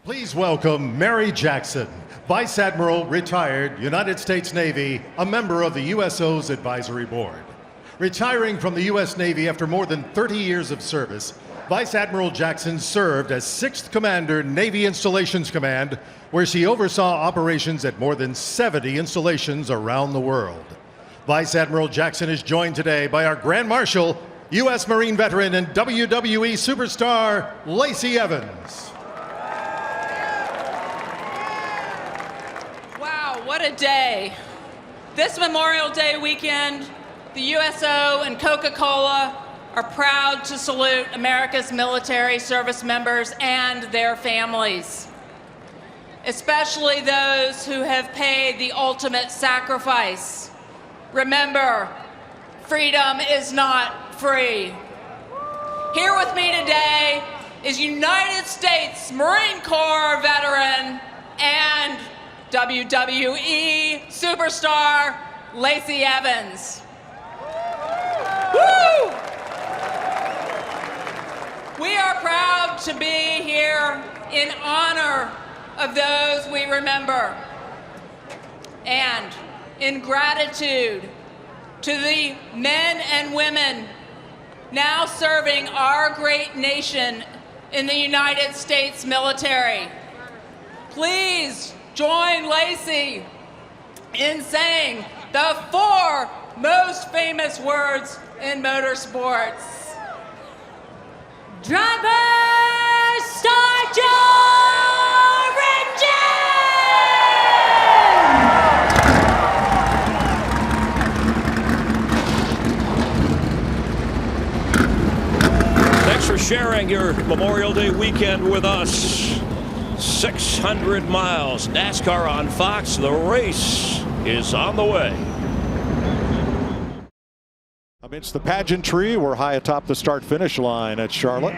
Please welcome Mary Jackson, Vice Admiral, retired, United States Navy, a member of the USO's Advisory Board. Retiring from the U.S. Navy after more than 30 years of service, Vice Admiral Jackson served as 6th Commander, Navy Installations Command, where she oversaw operations at more than 70 installations around the world. Vice Admiral Jackson is joined today by our Grand Marshal, U.S. Marine veteran and WWE superstar, Lacey Evans. Wow, what a day. This Memorial Day weekend, the USO and Coca-Cola are proud to salute America's military service members and their families, especially those who have paid the ultimate sacrifice. Remember, freedom is not free. Here with me today is United States Marine Corps veteran and WWE superstar, Lacey Evans. Woo! We are proud to be here in honor of those we remember and in gratitude to the men and women now serving our great nation in the United States military. Please join Lacey in saying the 4 most famous words in motorsports. Driver, start your engine! Thanks for sharing your Memorial Day weekend with us. 600 miles, NASCAR on Fox. The race is on the way. Amidst the pageantry, we're high atop the start-finish line at Charlotte.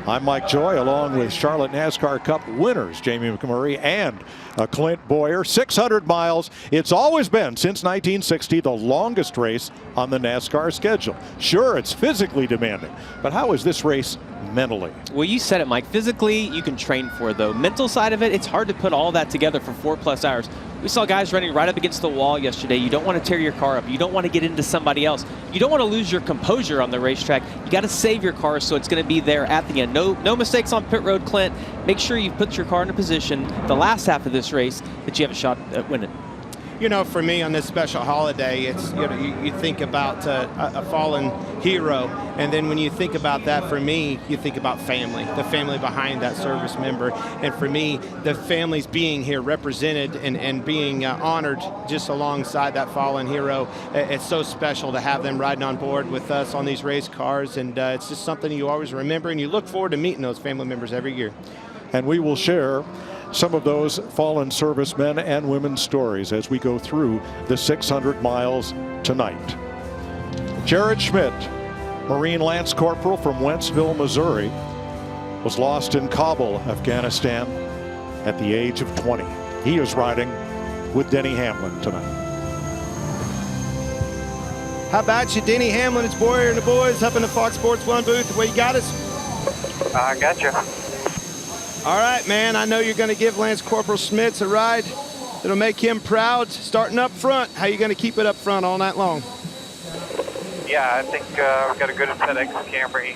I'm Mike Joy, along with Charlotte NASCAR Cup winners Jamie McMurray and Clint Boyer. 600 miles. It's always been, since 1960, the longest race on the NASCAR schedule. Sure, it's physically demanding, but how is this race mentally? Well, you said it, Mike. Physically, you can train for it, though. Mental side of it, it's hard to put all that together for 4+ hours. We saw guys running right up against the wall yesterday. You don't want to tear your car up. You don't want to get into somebody else. You don't want to lose your composure on the racetrack. You got to save your car so it's going to be there at the end. No mistakes on pit road, Clint. Make sure you put your car in a position the last half of this race that you have a shot at winning. You know, for me on this special holiday, it's, you know, you think about a fallen hero, and then when you think about that, for me, you think about family, the family behind that service member. And for me, the families being here represented and being honored just alongside that fallen hero, it's so special to have them riding on board with us on these race cars, and it's just something you always remember, and you look forward to meeting those family members every year. And we will share some of those fallen servicemen and women's stories as we go through the 600 miles tonight. Jared Schmidt, Marine Lance Corporal from Wentzville, Missouri, was lost in Kabul, Afghanistan at the age of 20. He is riding with Denny Hamlin tonight. How about you, Denny Hamlin? It's Boyer and the boys up in the Fox Sports 1 booth. The way you got us? I got you. All right, man, I know you're going to give Lance Corporal Schmitz a ride that'll make him proud, starting up front. How you going to keep it up front all night long? Yeah, I think we've got a good FedEx Camry.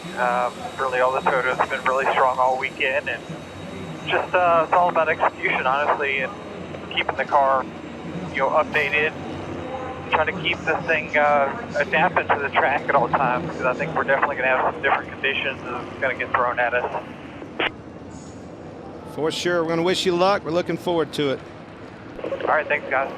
Really, all the Toyotas have been really strong all weekend, and just it's all about execution, honestly, and keeping the car, updated. Trying to keep this thing adapted to the track at all times, because I think we're definitely going to have some different conditions that's going to get thrown at us. For sure. We're going to wish you luck. We're looking forward to it. All right, thanks, guys.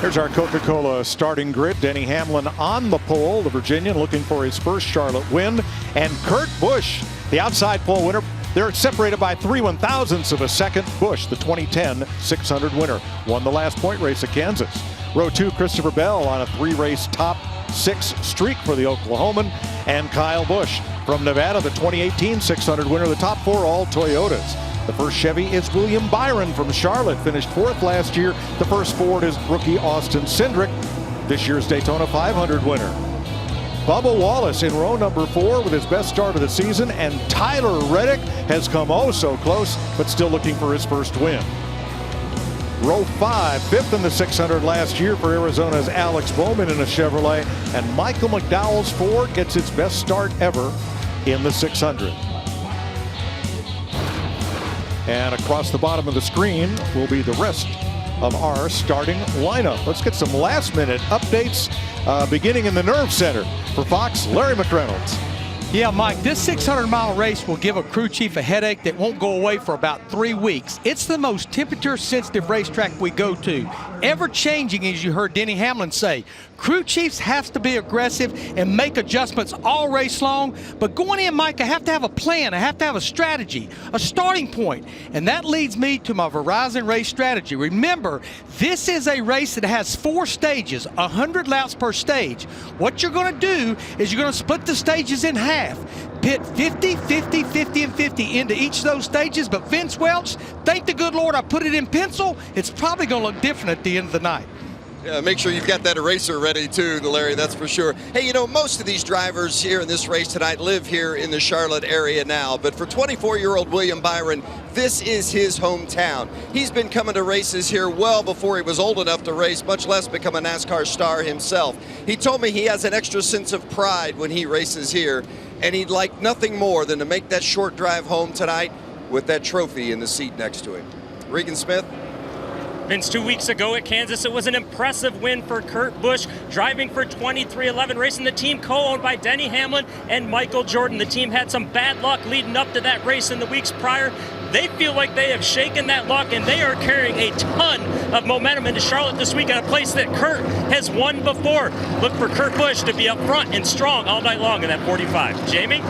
Here's our Coca-Cola starting grid. Denny Hamlin on the pole, the Virginian, looking for his first Charlotte win. And Kurt Busch, the outside pole winner. They're separated by 3/1000ths of a second. Busch, the 2010 600 winner, won the last point race at Kansas. Row 2, Christopher Bell on a 3-race top 6 streak for the Oklahoman. And Kyle Busch from Nevada, the 2018 600 winner. The top 4 all Toyotas. The first Chevy is William Byron from Charlotte, finished 4th last year. The first Ford is rookie Austin Cindric, this year's Daytona 500 winner. Bubba Wallace in row number 4 with his best start of the season, and Tyler Reddick has come oh so close, but still looking for his first win. Row 5, 5th in the 600 last year for Arizona's Alex Bowman in a Chevrolet, and Michael McDowell's Ford gets its best start ever in the 600. And across the bottom of the screen will be the rest of our starting lineup. Let's get some last-minute updates beginning in the Nerve Center. For Fox, Larry McReynolds. Yeah, Mike, this 600-mile race will give a crew chief a headache that won't go away for about 3 weeks. It's the most temperature-sensitive racetrack we go to. Ever-changing, as you heard Denny Hamlin say. Crew chiefs have to be aggressive and make adjustments all race long. But going in, Mike, I have to have a plan. I have to have a strategy, a starting point. And that leads me to my Verizon race strategy. Remember, this is a race that has 4 stages, 100 laps per stage. What you're going to do is you're going to split the stages in half. Pit 50, 50, 50, and 50 into each of those stages. But Vince Welch, thank the good Lord I put it in pencil. It's probably going to look different at the end of the night. Yeah, make sure you've got that eraser ready too, Larry, that's for sure. Hey, you know, most of these drivers here in this race tonight live here in the Charlotte area now, but for 24-year-old William Byron, this is his hometown. He's been coming to races here well before he was old enough to race, much less become a NASCAR star himself. He told me he has an extra sense of pride when he races here, and he'd like nothing more than to make that short drive home tonight with that trophy in the seat next to him. Regan Smith. Vince, 2 weeks ago at Kansas, it was an impressive win for Kurt Busch, driving for 2311, racing the team co-owned by Denny Hamlin and Michael Jordan. The team had some bad luck leading up to that race in the weeks prior. They feel like they have shaken that luck, and they are carrying a ton of momentum into Charlotte this week at a place that Kurt has won before. Look for Kurt Busch to be up front and strong all night long in that 45. Jamie?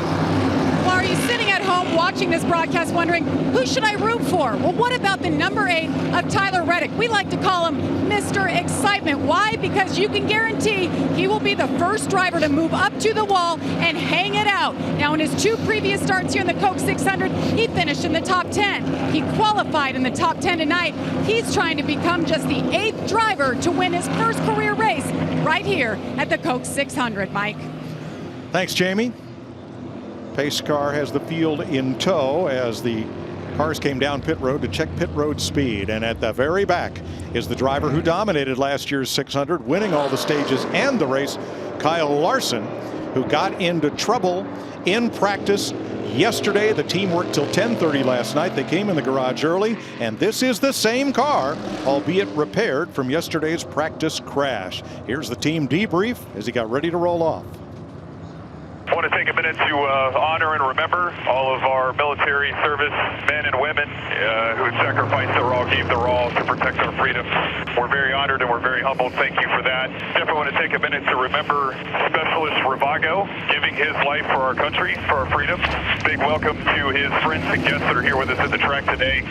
Well, are you sitting at home watching this broadcast wondering, who should I root for? Well, what about the number 8 of Tyler Reddick? We like to call him Mr. Excitement. Why? Because you can guarantee he will be the first driver to move up to the wall and hang it out. Now, in his 2 previous starts here in the Coke 600, he finished in the top 10. He qualified in the top 10 tonight. He's trying to become just the 8th driver to win his first career race right here at the Coke 600, Mike. Thanks, Jamie. Pace car has the field in tow as the cars came down pit road to check pit road speed. And at the very back is the driver who dominated last year's 600, winning all the stages and the race, Kyle Larson, who got into trouble in practice yesterday. The team worked till 10:30 last night. They came in the garage early, and this is the same car, albeit repaired from yesterday's practice crash. Here's the team debrief as he got ready to roll off. I want to take a minute to honor and remember all of our military service men and women who sacrificed their all, gave their all to protect our freedom. We're very honored and we're very humbled. Thank you for that. Definitely want to take a minute to remember Specialist Ravago, giving his life for our country, for our freedom. Big welcome to his friends and guests that are here with us at the track today.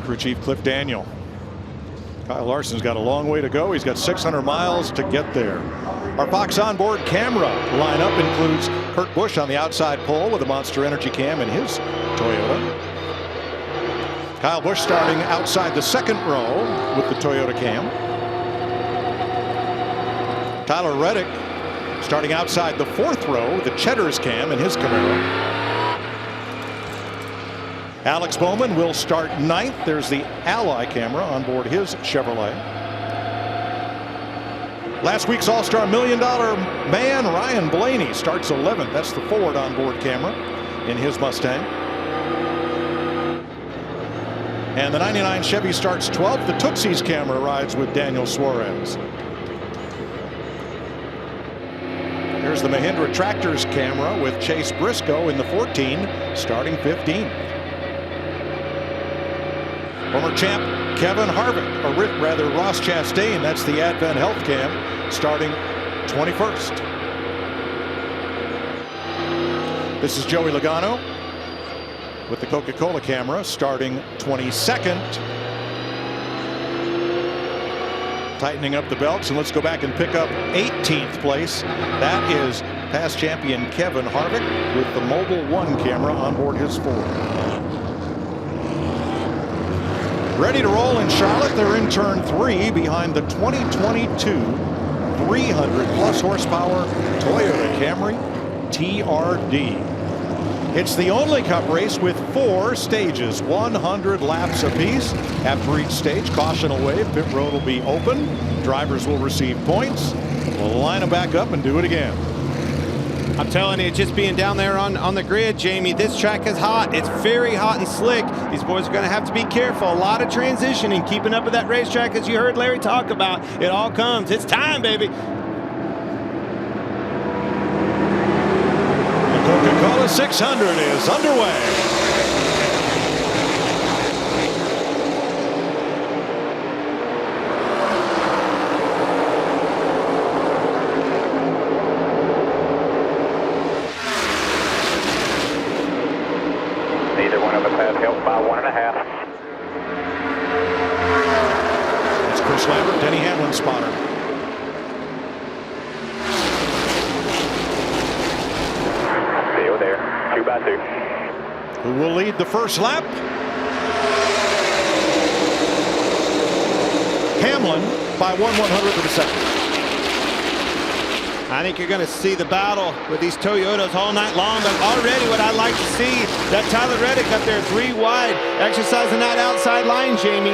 Crew Chief Cliff Daniel. Kyle Larson's got a long way to go. He's got 600 miles to get there. Our Fox onboard camera lineup includes Kurt Busch on the outside pole with a Monster Energy cam in his Toyota. Kyle Busch starting outside the second row with the Toyota cam. Tyler Reddick starting outside the fourth row with the Cheddar's cam in his Camaro. Alex Bowman will start ninth. There's the Ally camera on board his Chevrolet. Last week's All-Star $1 Million man, Ryan Blaney, starts 11th. That's the Ford onboard camera in his Mustang. And the 99 Chevy starts 12th. The Tootsie's camera rides with Daniel Suarez. Here's the Mahindra Tractors camera with Chase Briscoe in the 14, starting 15th. Former champ Kevin Harvick, or rather Ross Chastain, that's the Advent Health Cam, starting 21st. This is Joey Logano with the Coca-Cola camera, starting 22nd. Tightening up the belts, and let's go back and pick up 18th place. That is past champion Kevin Harvick with the Mobile One camera on board his Ford. Ready to roll in Charlotte. They're in turn 3 behind the 2022 300 plus horsepower Toyota Camry TRD. It's the only Cup race with 4 stages, 100 laps apiece. After each stage, caution will wave, pit road will be open. Drivers will receive points. We'll line them back up and do it again. I'm telling you, just being down there on the grid, Jamie, this track is hot. It's very hot and slick. These boys are going to have to be careful. A lot of transitioning, keeping up with that racetrack, as you heard Larry talk about. It all comes. It's time, baby. Coca-Cola 600 is underway. Neither one of us has help by 1.5. It's Chris Lambert, Denny Hamlin spotter. There, 2 by 2. Who will lead the first lap? Hamlin by 1/100th of a second. I think you're going to see the battle with these Toyotas all night long, but already what I like to see, that Tyler Reddick up there 3 wide, exercising that outside line, Jamie.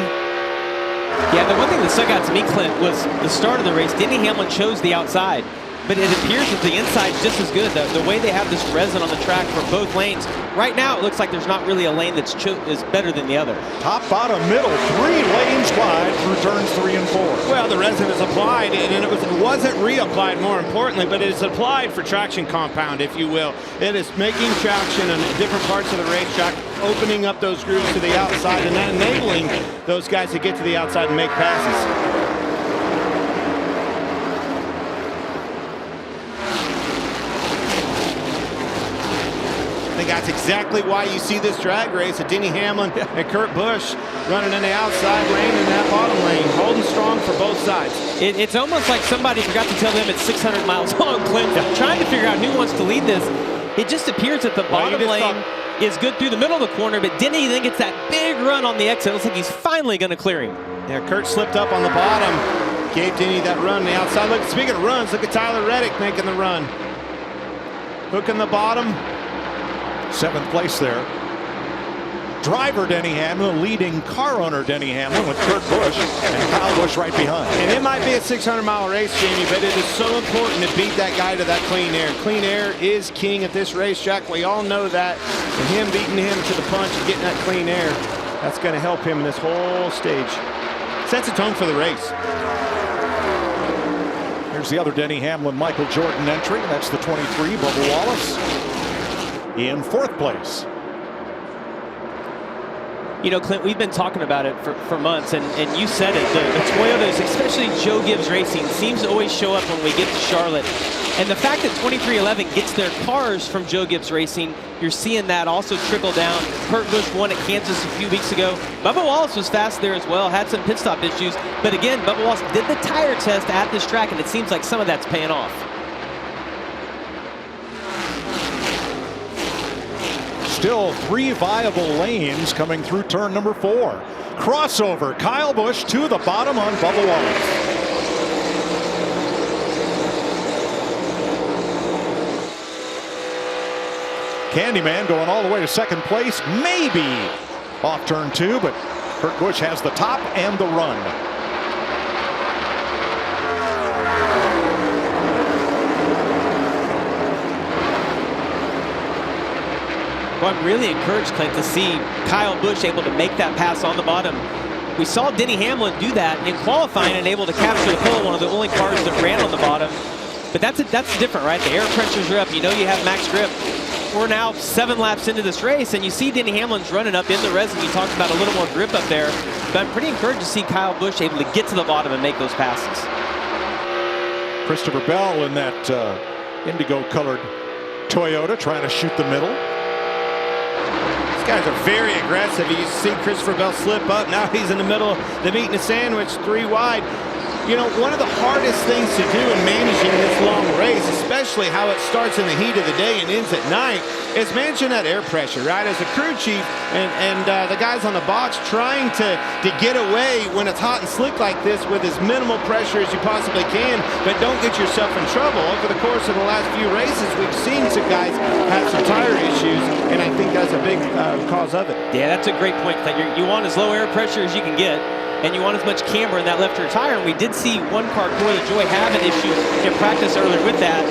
Yeah, the one thing that stuck out to me, Clint, was the start of the race. Denny Hamlin chose the outside, but it appears that the inside's just as good. The way they have this resin on the track for both lanes, right now it looks like there's not really a lane that's is better than the other. Top, bottom, middle, 3 lanes wide through turns 3 and 4. Well, the resin is applied, and it wasn't reapplied, more importantly, but it is applied for traction compound, if you will. It is making traction in different parts of the racetrack, opening up those grooves to the outside, and then enabling those guys to get to the outside and make passes. I think that's exactly why you see this drag race of Denny Hamlin and Kurt Busch running in the outside lane and that bottom lane, holding strong for both sides. It's almost like somebody forgot to tell them it's 600 miles long, Clint. Trying to figure out who wants to lead this. It just appears that the bottom lane is good through the middle of the corner, but Denny then gets that big run on the exit. It looks like he's finally going to clear him. Yeah, Kurt slipped up on the bottom, gave Denny that run on the outside. Look, speaking of runs, look at Tyler Reddick making the run. Hooking the bottom. 7th place there. Driver Denny Hamlin leading car owner Denny Hamlin with Kurt Busch and Kyle Busch right behind. And it might be a 600-mile race, Jamie, but it is so important to beat that guy to that clean air. Clean air is king at this racetrack. We all know that. And him beating him to the punch and getting that clean air, that's going to help him in this whole stage. Sets a tone for the race. Here's the other Denny Hamlin, Michael Jordan entry. That's the 23, Bubba Wallace, in 4th place. You know, Clint, we've been talking about it for months, and you said it. The Toyotas, especially Joe Gibbs Racing, seems to always show up when we get to Charlotte. And the fact that 2311 gets their cars from Joe Gibbs Racing, you're seeing that also trickle down. Kurt Busch won at Kansas a few weeks ago. Bubba Wallace was fast there as well, had some pit stop issues. But again, Bubba Wallace did the tire test at this track, and it seems like some of that's paying off. Still 3 viable lanes coming through turn number 4. Crossover, Kyle Busch to the bottom on Bubba Wallace. Candyman going all the way to 2nd place, maybe off turn 2, but Kurt Busch has the top and the run. Well, I'm really encouraged, Clint, to see Kyle Busch able to make that pass on the bottom. We saw Denny Hamlin do that in qualifying and able to capture the pole, one of the only cars that ran on the bottom. But that's different, right? The air pressures are up. You know you have max grip. We're now 7 laps into this race, and you see Denny Hamlin's running up in the resin. You talked about a little more grip up there. But I'm pretty encouraged to see Kyle Busch able to get to the bottom and make those passes. Christopher Bell in that indigo-colored Toyota trying to shoot the middle. These guys are very aggressive. You see Christopher Bell slip up. Now he's in the middle of the meat and the sandwich, 3 wide. one of the hardest things to do in managing this long race, especially how it starts in the heat of the day and ends at night, is managing that air pressure, right? As a crew chief and the guys on the box trying to get away when it's hot and slick like this with as minimal pressure as you possibly can, but don't get yourself in trouble. Over the course of the last few races, we've seen some guys have some tire issues, and I think that's a big cause of it. Yeah, that's a great point. That you want as low air pressure as you can get, and you want as much camber in that left rear tire. And we did see one car, Corey LaJoy, have an issue in practice earlier with that.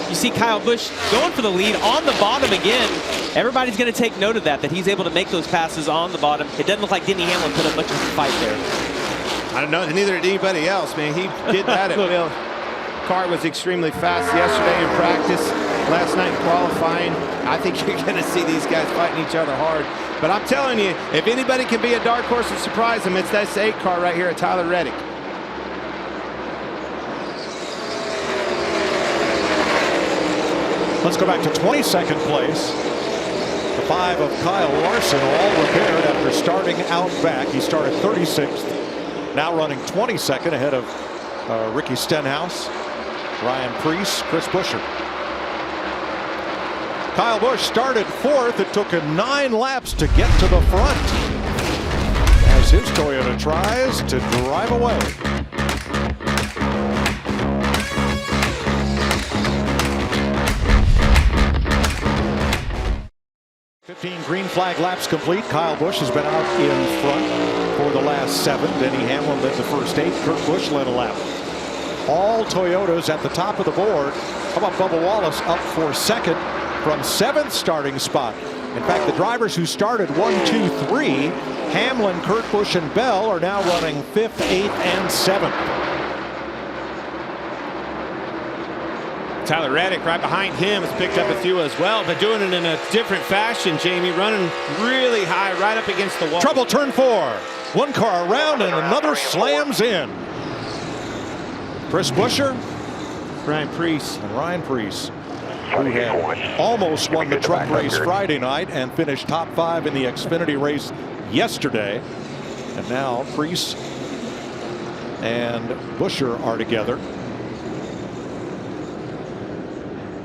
You see Kyle Busch going for the lead on the bottom again. Everybody's going to take note of that he's able to make those passes on the bottom. It doesn't look like Denny Hamlin put up much of a fight there. I don't know, neither did anybody else, man. He did that at will. Car was extremely fast yesterday in practice, last night in qualifying. I think you're going to see these guys fighting each other hard. But I'm telling you, if anybody can be a dark horse and surprise them, it's that 8 car right here at Tyler Reddick. Let's go back to 22nd place. The 5 of Kyle Larson, all repaired after starting out back. He started 36th, now running 22nd ahead of Ricky Stenhouse, Ryan Preece, Chris Buescher. Kyle Busch started 4th. It took him 9 laps to get to the front as his Toyota tries to drive away. 15 green flag laps complete. Kyle Busch has been out in front for the last 7. Denny Hamlin led the first 8. Kurt Busch led a lap. All Toyotas at the top of the board. How about Bubba Wallace up for 2nd from 7th starting spot? In fact, the drivers who started 1, 2, 3, Hamlin, Kurt Busch, and Bell, are now running 5th, 8th, and 7th. Tyler Reddick right behind him has picked up a few as well, but doing it in a different fashion, Jamie, running really high right up against the wall. Trouble turn 4. One car around and another slams in. Chris Buescher, Ryan Preece, and Ryan Preece, who had almost won the truck race Friday night and finished top 5 in the Xfinity race yesterday. And now Preece and Buescher are together.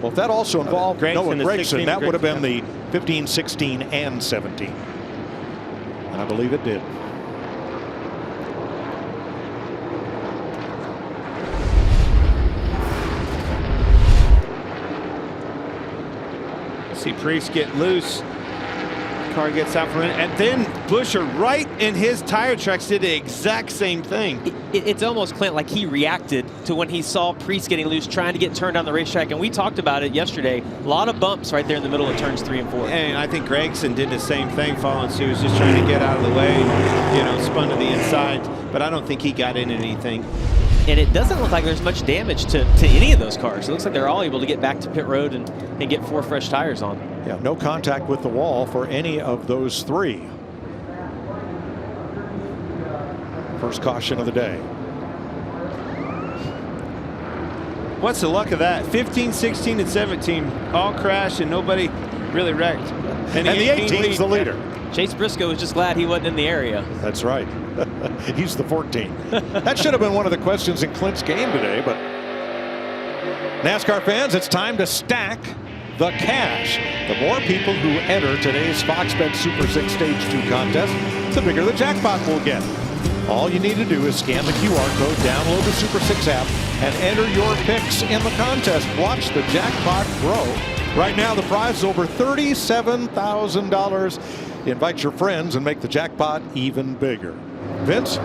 Well, if that also involved Noah Gragson, that would have been the 15, 16, and 17. And I believe it did. See Preece get loose. Car gets out from it, and then Buescher right in his tire tracks did the exact same thing. It's almost, Clint, like he reacted to when he saw Preece getting loose, trying to get turned on the racetrack, and we talked about it yesterday. A lot of bumps right there in the middle of turns 3 and 4. And I think Gragson did the same thing, following suit, was just trying to get out of the way, spun to the inside, but I don't think he got into anything. And it doesn't look like there's much damage to any of those cars. It looks like they're all able to get back to pit road and get 4 fresh tires on. Yeah, no contact with the wall for any of those 3. First caution of the day. What's the luck of that? 15, 16, and 17 all crashed and nobody really wrecked. And the 18's the leader. Chase Briscoe was just glad he wasn't in the area. That's right. He's the 14. That should have been one of the questions in Clint's game today, but NASCAR fans, it's time to stack the cash. The more people who enter today's Fox Bet Super 6 Stage 2 contest, the bigger the jackpot will get. All you need to do is scan the QR code, download the Super 6 app, and enter your picks in the contest. Watch the jackpot grow. Right now, the prize is over $37,000. Invite your friends and make the jackpot even bigger. Vince?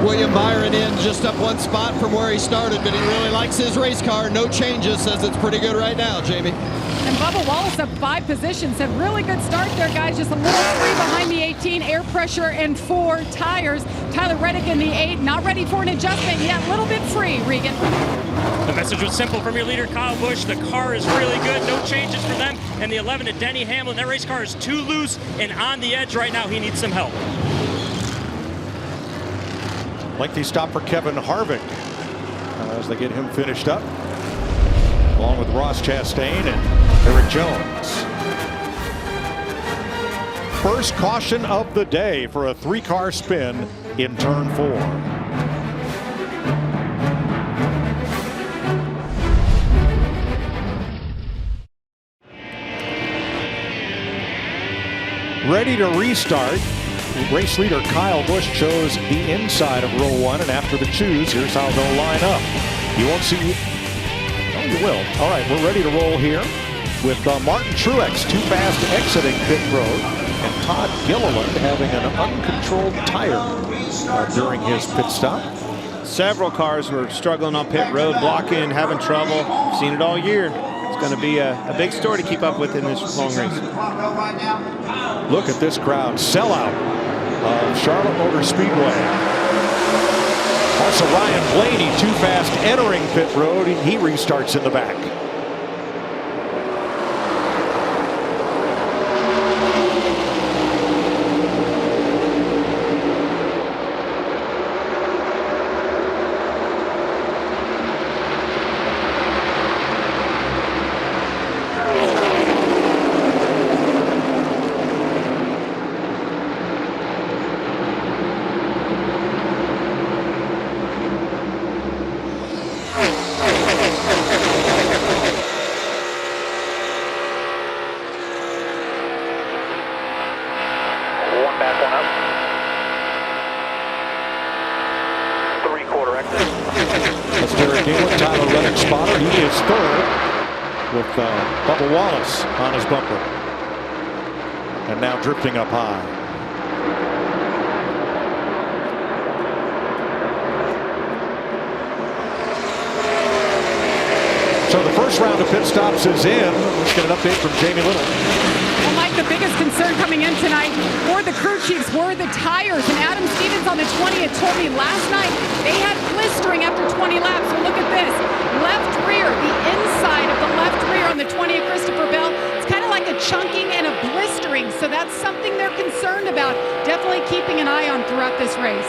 William Byron in just up 1 spot from where he started, but he really likes his race car. No changes, says it's pretty good right now, Jamie. And Bubba Wallace up 5 positions. Had really good start there, guys. Just a little free behind the 18. Air pressure and 4 tires. Tyler Reddick in the 8. Not ready for an adjustment yet. A little bit free, Regan. The message was simple from your leader, Kyle Busch. The car is really good. No changes for them. And the 11 to Denny Hamlin. That race car is too loose and on the edge right now. He needs some help. Lengthy stop for Kevin Harvick as they get him finished up, along with Ross Chastain and Eric Jones. First caution of the day for a 3-car spin in turn 4. ready to restart. Race leader Kyle Busch chose the inside of row 1, and after the choose, here's how they'll line up. You won't see. Oh, you will. All right, we're ready to roll here with Martin Truex too fast exiting pit road, and Todd Gilliland having an uncontrolled tire during his pit stop. Several cars were struggling on pit road, blocking, having trouble. Seen it all year. It's going to be a big story to keep up with in this long race. Look at this crowd. Sellout of Charlotte Motor Speedway. Also Ryan Blaney too fast entering pit road. He restarts in the back. Tyler Reddick spotter. He is third with Bubba Wallace on his bumper. And now drifting up high. So the first round of pit stops is in. Let's get an update from Jamie Little. Well, Mike, the biggest concern coming in tonight for the crew chiefs were the tires. And Adam Stevens on the 20th told me last night they had blistering after 20 laps. So look at this. Left rear, the inside of the left rear on the 20th Christopher Bell. It's kind of like a chunking and a blistering. So that's something they're concerned about. Definitely keeping an eye on throughout this race.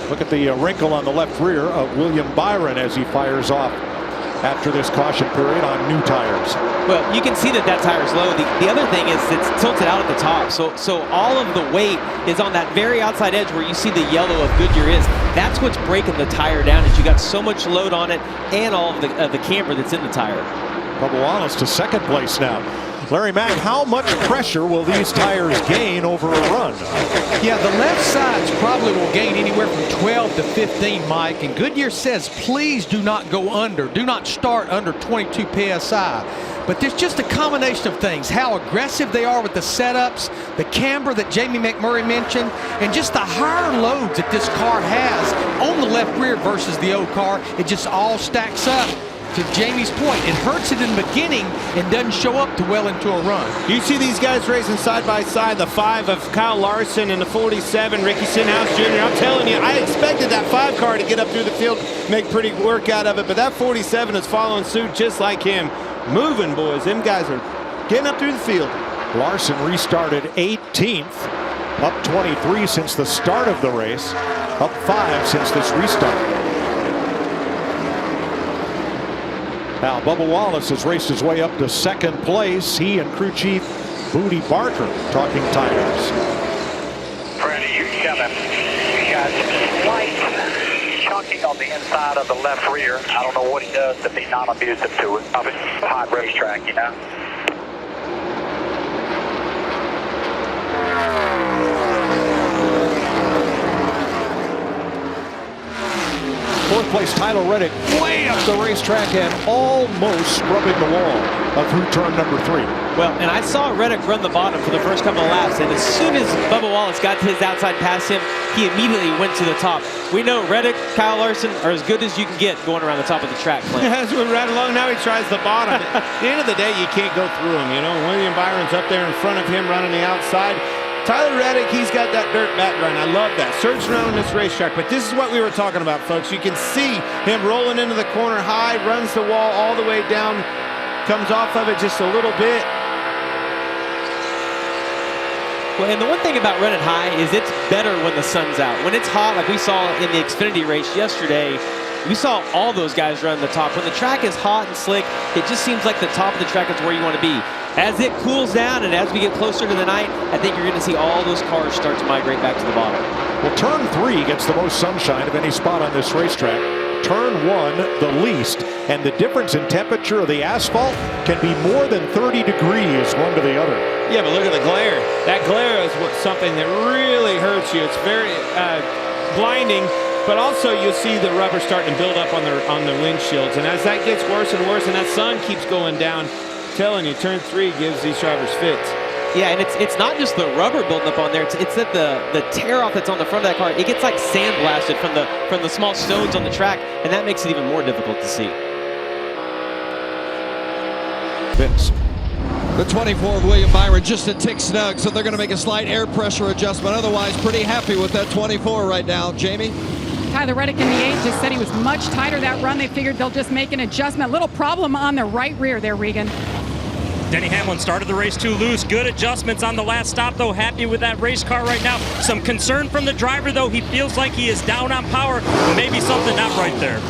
Look at the wrinkle on the left rear of William Byron as he fires off after this caution period on new tires. Well, you can see that tire's low. The other thing is it's tilted out at the top. So all of the weight is on that very outside edge where you see the yellow of Goodyear is. That's what's breaking the tire down, is you got so much load on it and all of the camber that's in the tire. Bubba Wallace to second place now. Larry Mack, how much pressure will these tires gain over a run? Yeah, the left sides probably will gain anywhere from 12 to 15, Mike. And Goodyear says, please do not go under. Do not start under 22 PSI. But there's just a combination of things. How aggressive they are with the setups, the camber that Jamie McMurray mentioned, and just the higher loads that this car has on the left rear versus the old car. It just all stacks up. To Jamie's point, it hurts it in the beginning and doesn't show up too well into a run. You see these guys racing side by side, the 5 of Kyle Larson and the 47, Ricky Stenhouse Jr. I'm telling you, I expected that 5 car to get up through the field, make pretty work out of it, but that 47 is following suit just like him. Moving, boys. Them guys are getting up through the field. Larson restarted 18th, up 23 since the start of the race, up 5 since this restart. Now, Bubba Wallace has raced his way up to second place. He and crew chief Booty Barker talking tires. Freddie, you got slight chunking on the inside of the left rear. I don't know what he does to be non-abusive to it. Obviously, it's a hot racetrack, you know. Fourth place, Tyler Reddick way up the racetrack and almost scrubbing the wall through turn number 3. Well, and I saw Reddick run the bottom for the first couple of laps, and as soon as Bubba Wallace got to his outside past him, he immediately went to the top. We know Reddick, Kyle Larson are as good as you can get going around the top of the track. As we right along, now he tries the bottom. At the end of the day, you can't go through him. You know, William Byron's up there in front of him running the outside. Tyler Reddick, he's got that dirt background. I love that. Searching around this racetrack. But this is what we were talking about, folks. You can see him rolling into the corner high, runs the wall all the way down, comes off of it just a little bit. Well, and the one thing about running high is it's better when the sun's out. When it's hot, like we saw in the Xfinity race yesterday, we saw all those guys run the top. When the track is hot and slick, it just seems like the top of the track is where you want to be. As it cools down and as we get closer to the night, I think you're going to see all those cars start to migrate back to the bottom. Well, turn 3 gets the most sunshine of any spot on this racetrack. Turn 1 the least, and the difference in temperature of the asphalt can be more than 30 degrees one to the other. Yeah, but look at the glare. That glare is something that really hurts you. It's very blinding, but also you'll see the rubber starting to build up on the windshields. And as that gets worse and worse and that sun keeps going down, I'm telling you, turn 3 gives these drivers fits. Yeah, and it's not just the rubber building up on there. It's that the tear off that's on the front of that car. It gets like sandblasted from the small stones on the track, and that makes it even more difficult to see. Vince. The 24 of William Byron just a tick snug, so they're going to make a slight air pressure adjustment. Otherwise, pretty happy with that 24 right now. Jamie? Tyler Reddick in the 8 just said he was much tighter that run. They figured they'll just make an adjustment. Little problem on the right rear there, Regan. Denny Hamlin started the race too loose. Good adjustments on the last stop, though. Happy with that race car right now. Some concern from the driver, though. He feels like he is down on power. Maybe something not right there.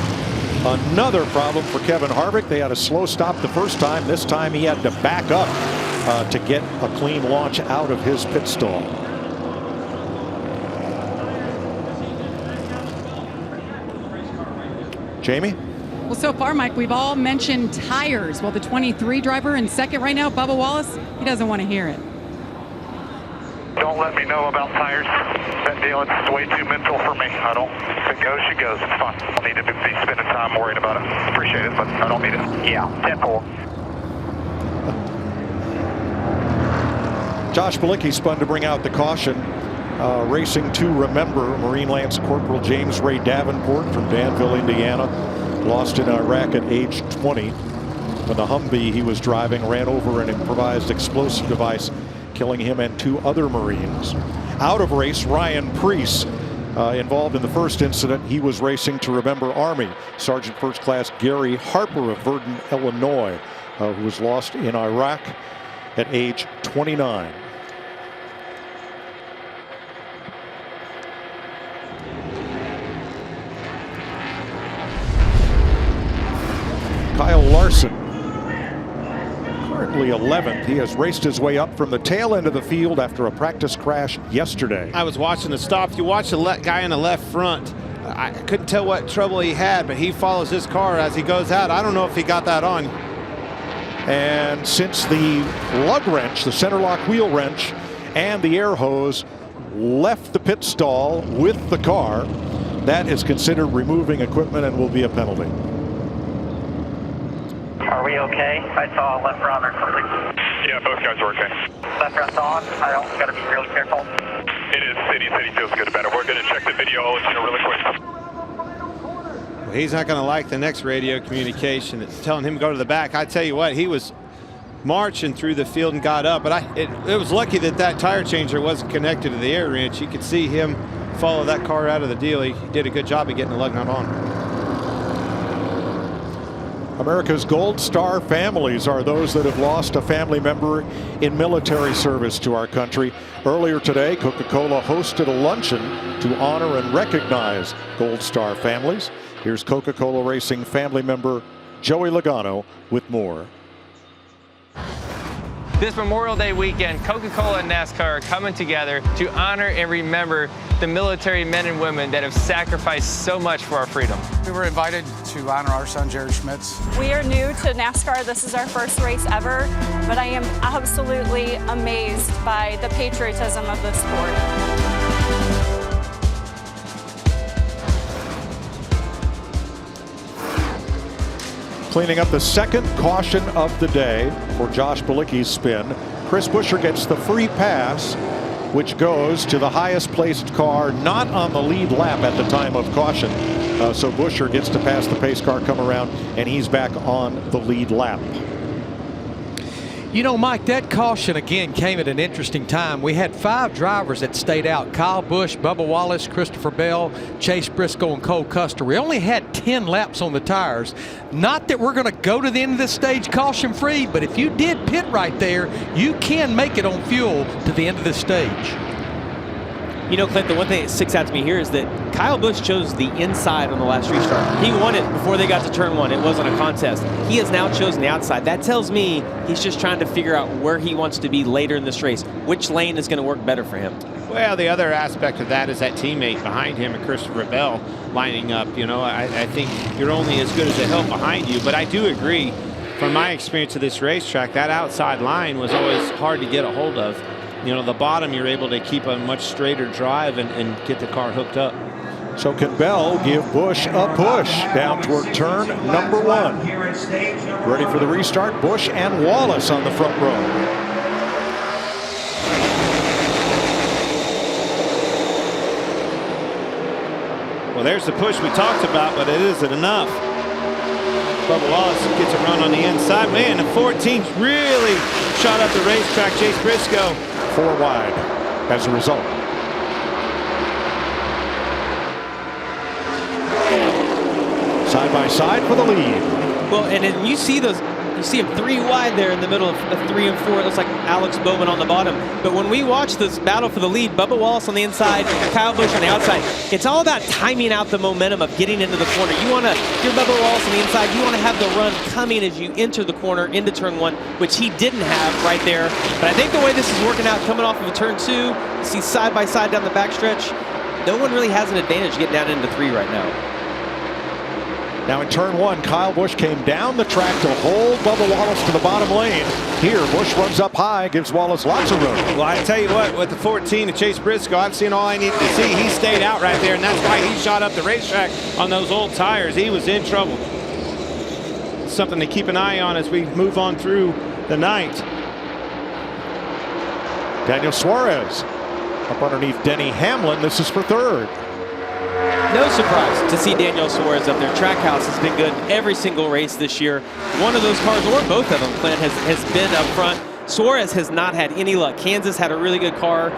Another problem for Kevin Harvick. They had a slow stop the first time. This time he had to back up to get a clean launch out of his pit stall. Jamie? Well, so far, Mike, we've all mentioned tires. Well, the 23 driver in second right now, Bubba Wallace, he doesn't want to hear it. Don't let me know about tires. That deal is way too mental for me. I don't. If it goes, she goes. It's fine. I don't need to be spending time worrying about it. Appreciate it, but I don't need it. Yeah, 10-4. Josh Bilicki spun to bring out the caution. Racing to Remember, Marine Lance Corporal James Ray Davenport from Danville, Indiana. Lost in Iraq at age 20 when the Humvee he was driving ran over an improvised explosive device, killing him and 2 other Marines. Out of race, Ryan Preece, involved in the first incident. He was racing to Remember Army. Sergeant First Class Gary Harper of Verdun, Illinois, who was lost in Iraq at age 29. Kyle Larson, currently 11th. He has raced his way up from the tail end of the field after a practice crash yesterday. I was watching the stop. You watch the guy in the left front. I couldn't tell what trouble he had, but he follows his car as he goes out. I don't know if he got that on. And since the lug wrench, the center lock wheel wrench, and the air hose left the pit stall with the car, that is considered removing equipment and will be a penalty. Are we okay? I saw a left front or something. Yeah, both guys are okay. Left front's on. I don't got to be really careful. It is. City feels good about it. We're going to check the video. I'll let you know really quick. Well, he's not going to like the next radio communication. It's telling him to go to the back. I tell you what, he was marching through the field and got up. But it was lucky that tire changer wasn't connected to the air wrench. You could see him follow that car out of the deal. He did a good job of getting the lug nut on. America's Gold Star families are those that have lost a family member in military service to our country. Earlier today, Coca-Cola hosted a luncheon to honor and recognize Gold Star families. Here's Coca-Cola Racing family member Joey Logano with more. This Memorial Day weekend, Coca-Cola and NASCAR are coming together to honor and remember the military men and women that have sacrificed so much for our freedom. We were invited to honor our son, Jared Schmitz. We are new to NASCAR. This is our first race ever, but I am absolutely amazed by the patriotism of this sport. Cleaning up the second caution of the day for Josh Bilicki's spin. Chris Buescher gets the free pass, which goes to the highest placed car not on the lead lap at the time of caution. So Buescher gets to pass the pace car, come around, and he's back on the lead lap. You know, Mike, that caution again came at an interesting time. We had 5 drivers that stayed out: Kyle Busch, Bubba Wallace, Christopher Bell, Chase Briscoe, and Cole Custer. We only had 10 laps on the tires. Not that we're going to go to the end of this stage caution free, but if you did pit right there, you can make it on fuel to the end of this stage. You know, Clint, the one thing that sticks out to me here is that Kyle Busch chose the inside on the last restart. He won it before they got to turn 1. It wasn't a contest. He has now chosen the outside. That tells me he's just trying to figure out where he wants to be later in this race. Which lane is going to work better for him? Well, the other aspect of that is that teammate behind him, and Christopher Bell, lining up. You know, I think you're only as good as the help behind you. But I do agree, from my experience of this racetrack, that outside line was always hard to get a hold of. You know, the bottom, you're able to keep a much straighter drive and get the car hooked up. So can Bell give Busch a push down toward turn number 1? Ready for the restart, Busch and Wallace on the front row. Well, there's the push we talked about, but it isn't enough. Bubba Wallace gets a run on the inside. Man, the 14's really shot up the racetrack. Chase Briscoe 4 wide as a result. Side by side for the lead. Well, and then you see those. You see him 3 wide there in the middle of 3 and 4. It looks like Alex Bowman on the bottom. But when we watch this battle for the lead, Bubba Wallace on the inside, Kyle Busch on the outside, it's all about timing out the momentum of getting into the corner. You want to, if you're Bubba Wallace on the inside, you want to have the run coming as you enter the corner into turn 1, which he didn't have right there. But I think the way this is working out, coming off of a turn 2, you see side by side down the backstretch, no one really has an advantage getting down into 3 right now. Now in turn 1, Kyle Busch came down the track to hold Bubba Wallace to the bottom lane. Here, Busch runs up high, gives Wallace lots of room. Well, I tell you what, with the 14 of Chase Briscoe, I've seen all I need to see. He stayed out right there, and that's why he shot up the racetrack on those old tires. He was in trouble. Something to keep an eye on as we move on through the night. Daniel Suarez up underneath Denny Hamlin. This is for 3rd. No surprise to see Daniel Suarez up there. Trackhouse has been good every single race this year. One of those cars, or both of them, Clint, has been up front. Suarez has not had any luck. Kansas had a really good car,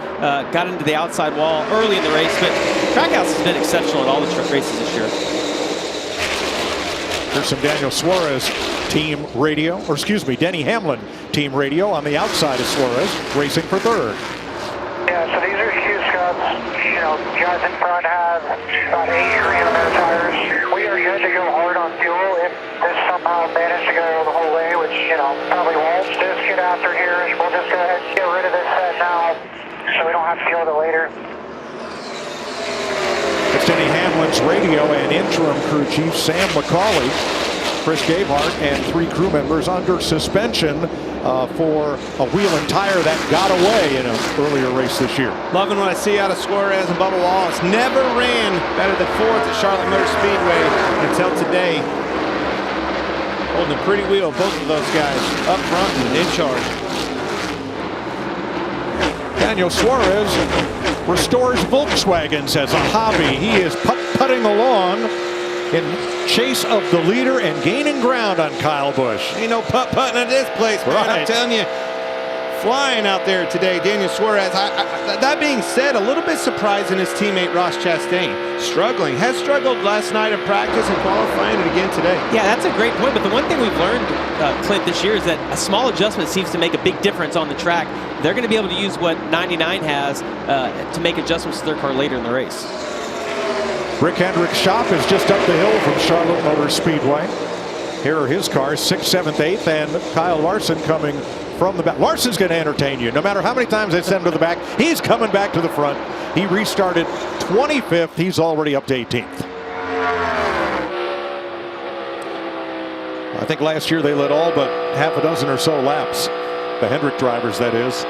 got into the outside wall early in the race, but Trackhouse has been exceptional at all the races this year. There's some Daniel Suarez team radio, or excuse me, Denny Hamlin team radio on the outside of Suarez, racing for 3rd. Yeah, so these are Hughes Cups. You know, guys in front have about 8 green on their tires. We are good to go hard on fuel if this somehow managed to go the whole way, which, you know, probably won't. Just get after here. We'll just go ahead and get rid of this set now so we don't have to deal with it later. It's Denny Hamlin's radio and interim crew chief Sam McCauley, Chris Gabehart, and 3 crew members under suspension for a wheel and tire that got away in an earlier race this year. Loving what I see out of Suarez and Bubba Wallace. Never ran better than 4th at Charlotte Motor Speedway until today. Holding a pretty wheel, both of those guys up front and in charge. Daniel Suarez restores Volkswagens as a hobby. He is putt-putting along in chase of the leader and gaining ground on Kyle Busch. Ain't no putt-putting at this place, man. Right. I'm telling you, flying out there today, Daniel Suarez. That being said, a little bit surprising his teammate Ross Chastain. Struggling. Has struggled last night in practice and qualifying, and again today. Yeah, that's a great point. But the one thing we've learned, Clint, this year is that a small adjustment seems to make a big difference on the track. They're going to be able to use what 99 has to make adjustments to their car later in the race. Rick Hendrick's shop is just up the hill from Charlotte Motor Speedway. Here are his cars, 6th, 7th, 8th, and Kyle Larson coming from the back. Larson's going to entertain you. No matter how many times they send him to the back, he's coming back to the front. He restarted 25th. He's already up to 18th. I think last year they led all but half a dozen or so laps. The Hendrick drivers, that is.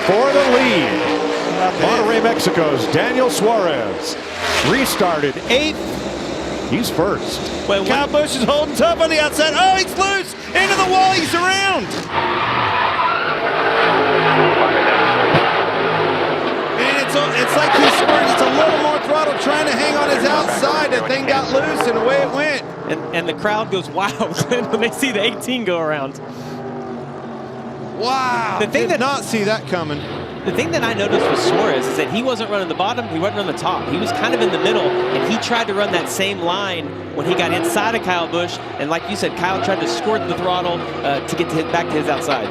For the lead, Monterrey, Mexico's Daniel Suarez restarted 8th. He's first. Well, Kyle Busch is holding tough on the outside. Oh, he's loose into the wall. He's around. And it's like he squirted. It's a little more throttle trying to hang on his outside. That thing got loose and away it went. And the crowd goes wild when they see the 18 go around. Wow, did not see that coming. The thing that I noticed with Suarez is that he wasn't running the bottom, he wasn't running the top. He was kind of in the middle, and he tried to run that same line when he got inside of Kyle Busch. And like you said, Kyle tried to squirt the throttle to get back to his outside.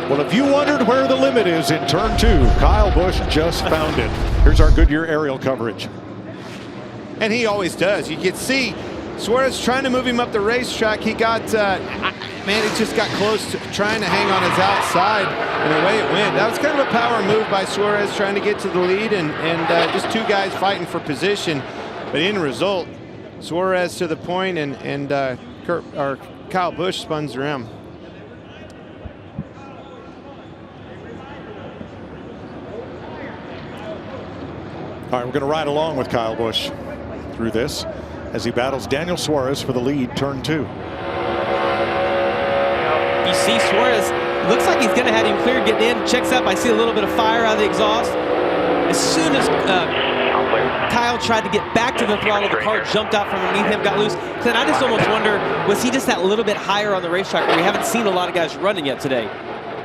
Well, if you wondered where the limit is in turn 2, Kyle Busch just found it. Here's our Goodyear aerial coverage. And he always does. You can see Suarez trying to move him up the racetrack. He got, man, he just got close to trying to hang on his outside, and away it went. That was kind of a power move by Suarez trying to get to the lead, and just two guys fighting for position. But in result, Suarez to the point, and Kyle Busch spun around. All right, we're going to ride along with Kyle Busch through this as he battles Daniel Suarez for the lead, turn 2. You see Suarez, looks like he's going to have him cleared getting in. Checks up, I see a little bit of fire out of the exhaust. As soon as Kyle tried to get back to the throttle, the car jumped out from underneath him, got loose. Then I just almost wonder, was he just that little bit higher on the racetrack where we haven't seen a lot of guys running yet today?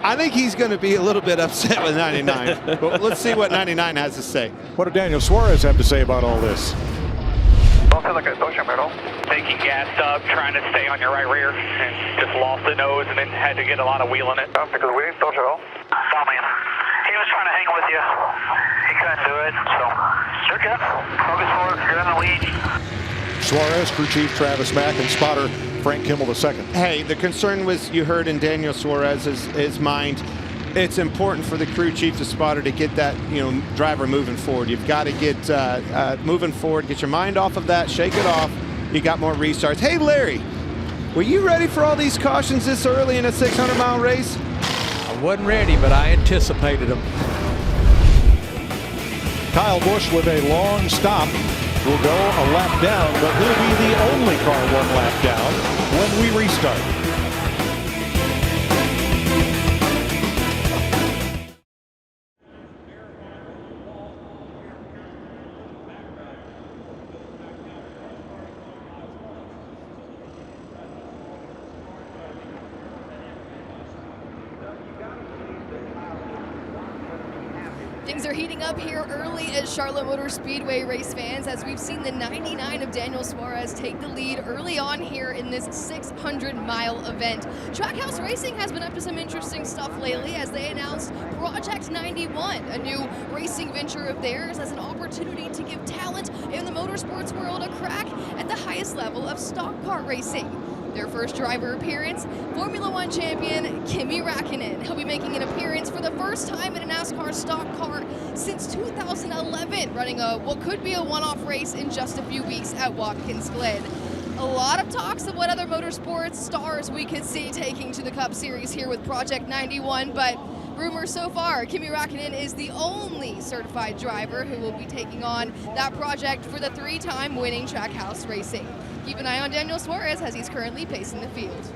I think he's going to be a little bit upset with 99. But let's see what 99 has to say. What did Daniel Suarez have to say about all this? Taking gas up, trying to stay on your right rear, and just lost the nose and then had to get a lot of wheel in it. Because we don't at all. Oh, man. He was trying to hang with you. He couldn't do it, so you're good. Focus forward. You're in the lead. Suarez, crew chief Travis Mack, and spotter Frank Kimmel II. Hey, the concern was, you heard in Daniel Suarez's mind, it's important for the crew chief, the spotter, to get that driver moving forward. You've got to get moving forward, get your mind off of that, shake it off. You got more restarts. Hey, Larry, were you ready for all these cautions this early in a 600-mile race? I wasn't ready, but I anticipated them. Kyle Busch with a long stop will go a lap down, but he'll be the only car 1 lap down when we restart. Things are heating up here early at Charlotte Motor Speedway, race fans, as we've seen the 99 of Daniel Suarez take the lead early on here in this 600-mile event. Trackhouse Racing has been up to some interesting stuff lately as they announced Project 91, a new racing venture of theirs, as an opportunity to give talent in the motorsports world a crack at the highest level of stock car racing. Their first driver appearance, Formula One champion Kimi Räikkönen. He'll be making an appearance for the first time in a NASCAR stock car since 2011, running what could be a one-off race in just a few weeks at Watkins Glen. A lot of talks of what other motorsports stars we could see taking to the Cup Series here with Project 91, but rumors so far, Kimi Räikkönen is the only certified driver who will be taking on that project for the 3-time winning Trackhouse Racing. Keep an eye on Daniel Suarez as he's currently pacing the field.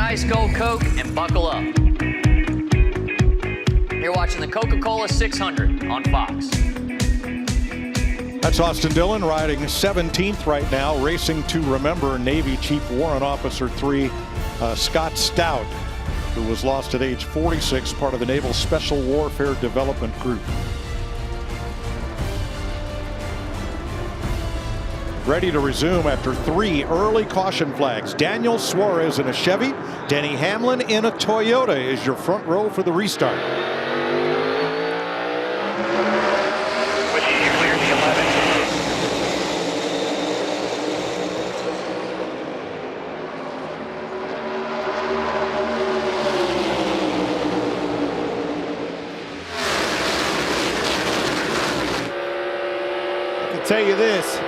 ice cold Coke and buckle up. You're watching the Coca-Cola 600 on Fox. That's Austin Dillon riding 17th right now, racing to Remember Navy Chief Warrant Officer 3 Scott Stout, who was lost at age 46, part of the Naval Special Warfare Development Group. Ready to resume after 3 early caution flags. Daniel Suarez in a Chevy, Denny Hamlin in a Toyota is your front row for the restart. Tell you this,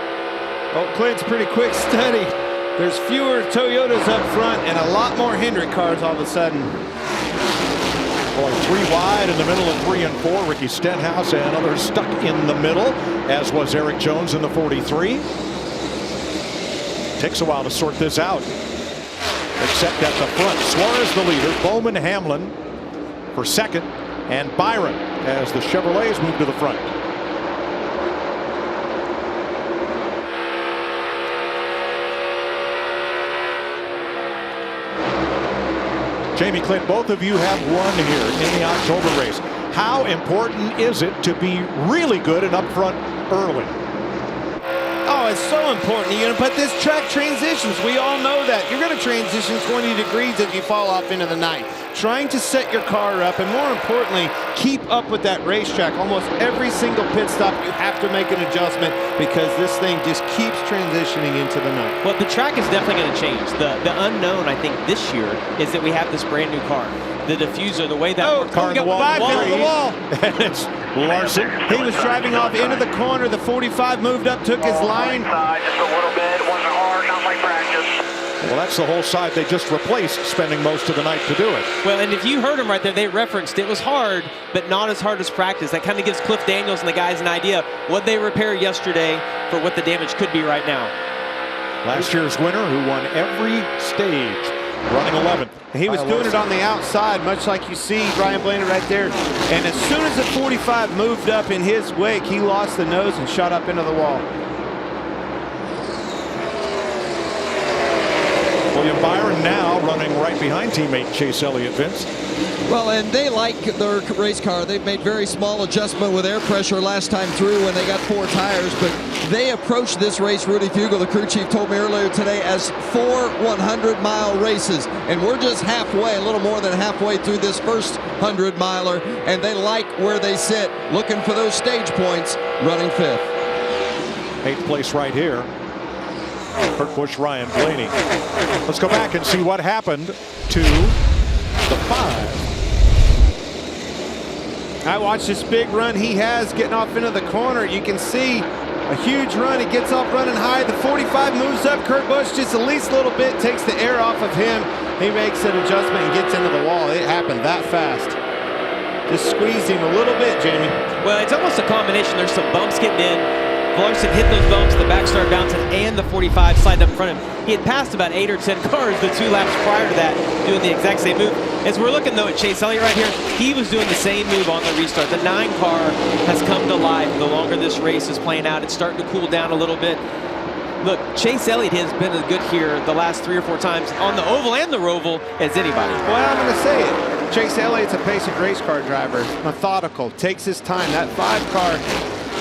Oak Clint's pretty quick study. There's fewer Toyotas up front and a lot more Hendrick cars all of a sudden. Boy, 3 wide in the middle of 3 and 4. Ricky Stenhouse and others stuck in the middle, as was Eric Jones in the 43. Takes a while to sort this out, except at the front. Suarez the leader, Bowman Hamlin for second, and Byron as the Chevrolets move to the front. Jamie Clint, both of you have won here in the October race. How important is it to be really good and up front early? Oh, it's so important. But this track transitions. We all know that. You're going to transition 20 degrees as you fall off into the night. Trying to set your car up and, more importantly, keep up with that racetrack. Almost every single pit stop, you have to make an adjustment because this thing just keeps transitioning into the night. Well, the track is definitely going to change. The unknown, I think, this year is that we have this brand new car. The diffuser, the way that works. Car in the wall. The wall. It's Larson. He was driving off into the corner. The 45 moved up, took his line. Just a little bit. Wasn't hard, not like practice. Well, that's the whole side they just replaced, spending most of the night to do it. Well, and if you heard them right there, they referenced it was hard, but not as hard as practice. That kind of gives Cliff Daniels and the guys an idea what they repaired yesterday for what the damage could be right now. Last year's winner who won every stage, running 11th. He was doing it on the outside, much like you see Brian Blaney right there. And as soon as the 45 moved up in his wake, he lost the nose and shot up into the wall. William Byron now running right behind teammate Chase Elliott, Vince. Well, and they like their race car. They've made very small adjustment with air pressure last time through when they got 4 tires, but they approached this race, Rudy Fugle, the crew chief, told me earlier today, as 4 100-mile races. And we're just halfway, a little more than halfway through this first 100-miler, and they like where they sit, looking for those stage points, running 5th. 8th place right here. Kurt Busch, Ryan Blaney. Let's go back and see what happened to the 5. I watched this big run he has getting off into the corner. You can see a huge run. He gets off running high. The 45 moves up. Kurt Busch just the least little bit, takes the air off of him. He makes an adjustment and gets into the wall. It happened that fast. Just squeezed him a little bit, Jamie. Well, it's almost a combination. There's some bumps getting in. Larson hit those bumps, the back started bouncing, and the 45 sliding up in front of him. He had passed about 8 or 10 cars the 2 laps prior to that, doing the exact same move. As we're looking, though, at Chase Elliott right here, he was doing the same move on the restart. The 9 car has come to life the longer this race is playing out. It's starting to cool down a little bit. Look, Chase Elliott has been as good here the last 3 or 4 times on the oval and the roval as anybody. Well, I'm going to say it. Chase Elliott's a patient race car driver, methodical, takes his time. That 5 car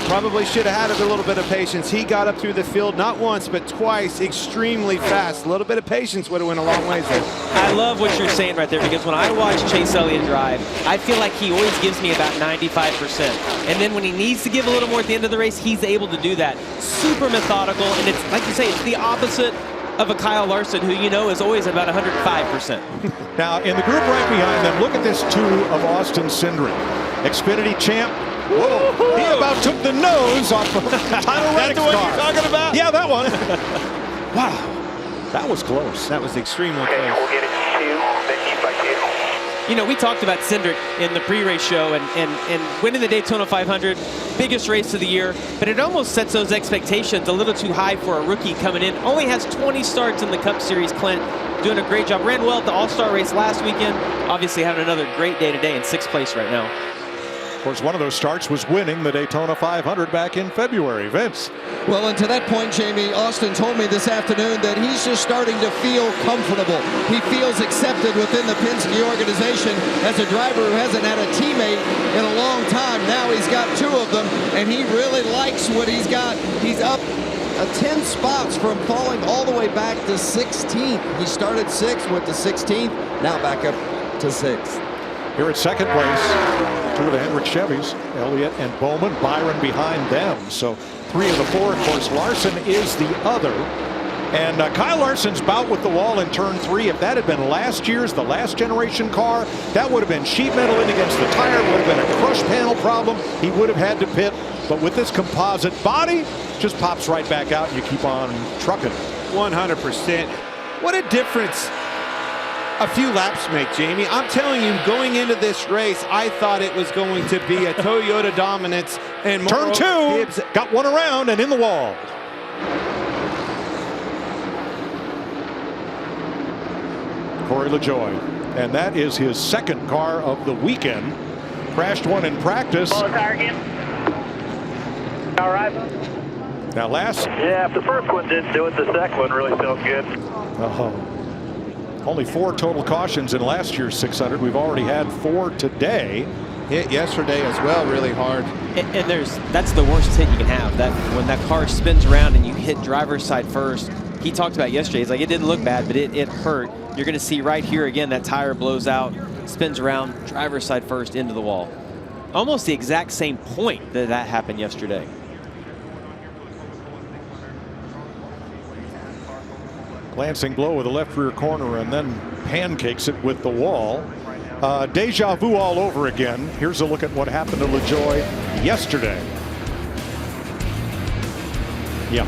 probably should have had a little bit of patience. He got up through the field not once but twice extremely fast. A little bit of patience would have went a long ways there. I love what you're saying right there, because when I watch Chase Elliott drive, I feel like he always gives me about 95%. And then when he needs to give a little more at the end of the race, he's able to do that. Super methodical, and it's like you say, it's the opposite of a Kyle Larson, who you know is always about 105%. Now, in the group right behind them, look at this 2 of Austin Cindric. Xfinity champ. Whoa, he about took the nose off of Tyler Reddick's car. That's the one you're talking about? Yeah, that one. Wow, that was close. That was extremely Okay, close. we'll get it 2, then keep by 2. You know, we talked about Cindric in the pre-race show and winning the Daytona 500, biggest race of the year, but it almost sets those expectations a little too high for a rookie coming in. Only has 20 starts in the Cup Series, Clint. doing a great job. Ran well at the All-Star race last weekend. Obviously having another great day today in 6th place right now. Of course, one of those starts was winning the Daytona 500 back in February. Vince. Well, and to that point, Jamie, Austin told me this afternoon that he's just starting to feel comfortable. He feels accepted within the Penske organization as a driver who hasn't had a teammate in a long time. Now he's got 2 of them, and he really likes what he's got. He's up 10 spots from falling all the way back to 16th. He started 6th, went to 16th, now back up to 6th. Here at second place, 2 of the Hendrick Chevys, Elliott and Bowman, Byron behind them. So 3 of the 4, of course, Larson is the other. And Kyle Larson's bout with the wall in turn 3, if that had been last year's, the last generation car, that would have been sheet metal in against the tire, would have been a crush panel problem. He would have had to pit. But with this composite body, just pops right back out and you keep on trucking. 100%. What a difference a few laps make, Jamie. I'm telling you, going into this race, I thought it was going to be a Toyota dominance. And turn 2, Gibbs got one around and in the wall. Corey LaJoie, and that is his 2nd car of the weekend. Crashed one in practice. All right. Now last. Yeah, if the first one didn't do it, the second one really felt good. Only 4 total cautions in last year's 600. We've already had 4 today. Hit yesterday as well, really hard. And that's the worst hit you can have. That when that car spins around and you hit driver's side first. He talked about yesterday. He's like, it didn't look bad, but it hurt. You're going to see right here again that tire blows out, spins around, driver's side first into the wall. Almost the exact same point that happened yesterday. Glancing blow with the left rear corner and then pancakes it with the wall. Deja vu all over again. Here's a look at what happened to LaJoie yesterday. Yeah,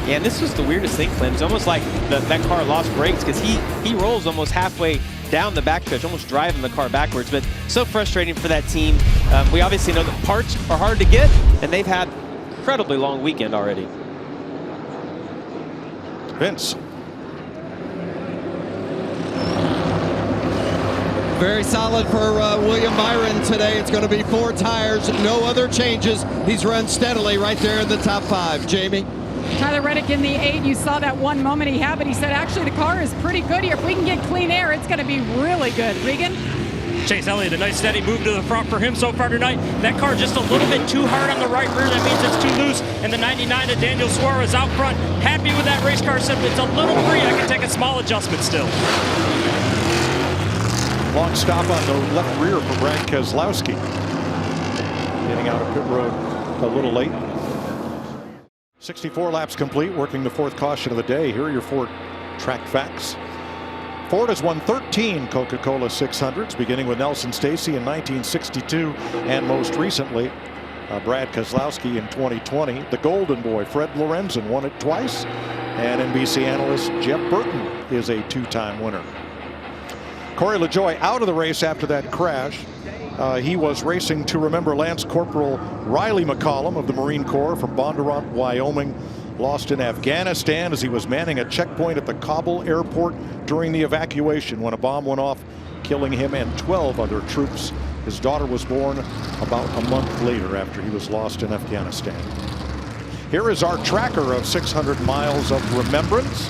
and this was the weirdest thing, Clem. It's almost like that car lost brakes because he rolls almost halfway down the backstretch, almost driving the car backwards. But so frustrating for that team. We obviously know that parts are hard to get, and they've had an incredibly long weekend already. Vince. Very solid for William Byron today. It's going to be 4 tires, no other changes. He's run steadily right there in the top 5. Jamie? Tyler Reddick in the 8, you saw that one moment he had, but he said actually the car is pretty good here. If we can get clean air, it's going to be really good. Regan? Chase Elliott, a nice steady move to the front for him so far tonight. That car just a little bit too hard on the right rear. That means it's too loose. And the 99 of Daniel Suarez out front. Happy with that race car. Said it's a little free. I can take a small adjustment still. Long stop on the left rear for Brad Keselowski. Getting out of pit road a little late. 64 laps complete, working the 4th caution of the day. Here are your 4 track facts. Ford has won 13 Coca-Cola 600s, beginning with Nelson Stacy in 1962, and most recently, Brad Keselowski in 2020. The Golden Boy, Fred Lorenzen, won it twice, and NBC analyst Jeff Burton is a 2-time winner. Corey LaJoie out of the race after that crash. He was racing to remember Lance Corporal Riley McCollum of the Marine Corps from Bondurant, Wyoming. Lost in Afghanistan as he was manning a checkpoint at the Kabul airport during the evacuation when a bomb went off, killing him and 12 other troops. His daughter was born about a month later after he was lost in Afghanistan. Here is our tracker of 600 miles of remembrance.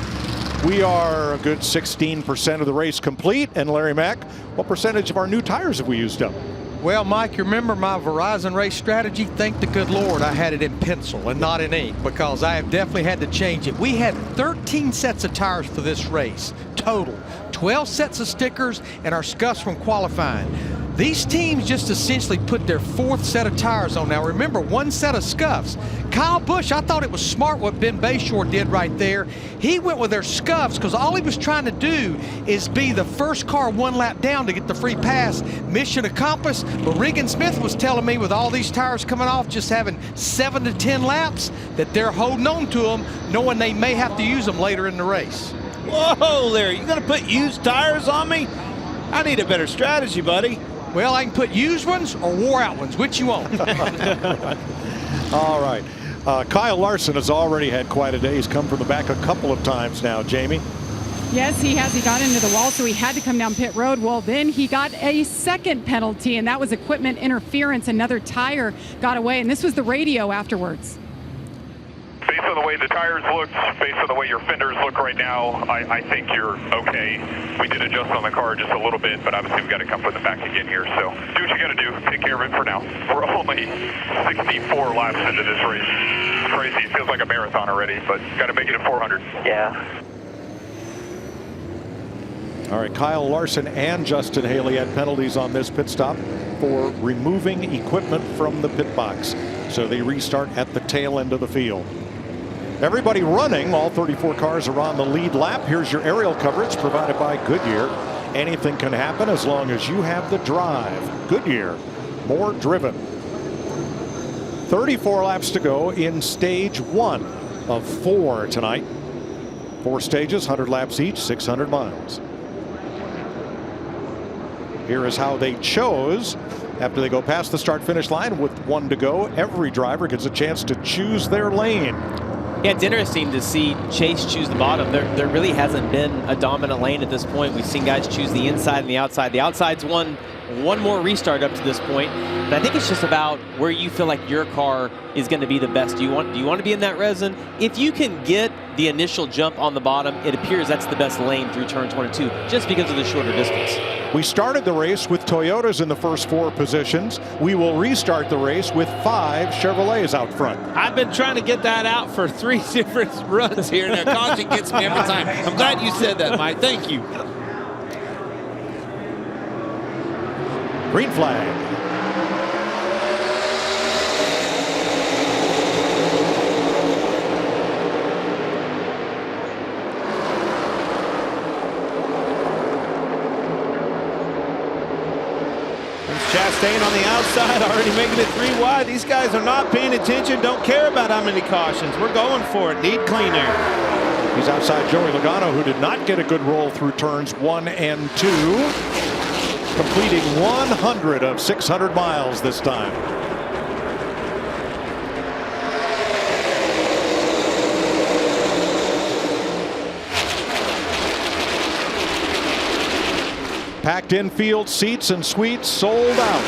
We are a good 16% of the race complete. And Larry Mack, what percentage of our new tires have we used up? Well, Mike, you remember my Verizon race strategy? Thank the good Lord I had it in pencil and not in ink, because I have definitely had to change it. We had 13 sets of tires for this race total, 12 sets of stickers, and our scuffs from qualifying. These teams just essentially put their 4th set of tires on. Now remember, 1 set of scuffs. Kyle Busch, I thought it was smart what Ben Bayshore did right there. He went with their scuffs because all he was trying to do is be the first car 1 lap down to get the free pass. Mission accomplished. But Regan Smith was telling me with all these tires coming off, just having 7 to 10 laps, that they're holding on to them, knowing they may have to use them later in the race. Whoa, Larry, you gonna put used tires on me? I need a better strategy, buddy. Well, I can put used ones or wore out ones. Which you want? All right. Kyle Larson has already had quite a day. He's come from the back a couple of times now, Jamie. Yes, he has. He got into the wall, so he had to come down pit road. Well, then he got a second penalty, and that was equipment interference. Another tire got away, and this was the radio afterwards. Based on the way the tires looked, based on the way your fenders look right now, I think you're okay. We did adjust on the car just a little bit, but obviously we've got to come from the back again here. So do what you got to do. Take care of it for now. We're only 64 laps into this race. It's crazy. It feels like a marathon already, but got to make it at 400. Yeah. All right, Kyle Larson and Justin Haley had penalties on this pit stop for removing equipment from the pit box. So they restart at the tail end of the field. Everybody running. All 34 cars are on the lead lap. Here's your aerial coverage provided by Goodyear. Anything can happen as long as you have the drive. Goodyear, more driven. 34 laps to go in stage 1 of 4 tonight. 4 stages, 100 laps each, 600 miles. Here is how they chose. After they go past the start-finish line with 1 to go, every driver gets a chance to choose their lane. Yeah, it's interesting to see Chase choose the bottom. There really hasn't been a dominant lane at this point. We've seen guys choose the inside and the outside. The outside's won one more restart up to this point. But I think it's just about where you feel like your car is going to be the best. Do you want to be in that resin? If you can get the initial jump on the bottom, it appears that's the best lane through turns 1 and 2, just because of the shorter distance. We started the race with Toyotas in the first 4 positions. We will restart the race with 5 Chevrolets out front. I've been trying to get that out for 3 different runs here, and the caution gets me every time. I'm glad you said that, Mike. Thank you. Green flag. Chastain on the outside, already making it 3 wide. These guys are not paying attention, don't care about how many cautions. We're going for it. Need clean air. He's outside Joey Logano, who did not get a good roll through turns 1 and 2. Completing 100 of 600 miles this time. Packed infield seats and suites sold out.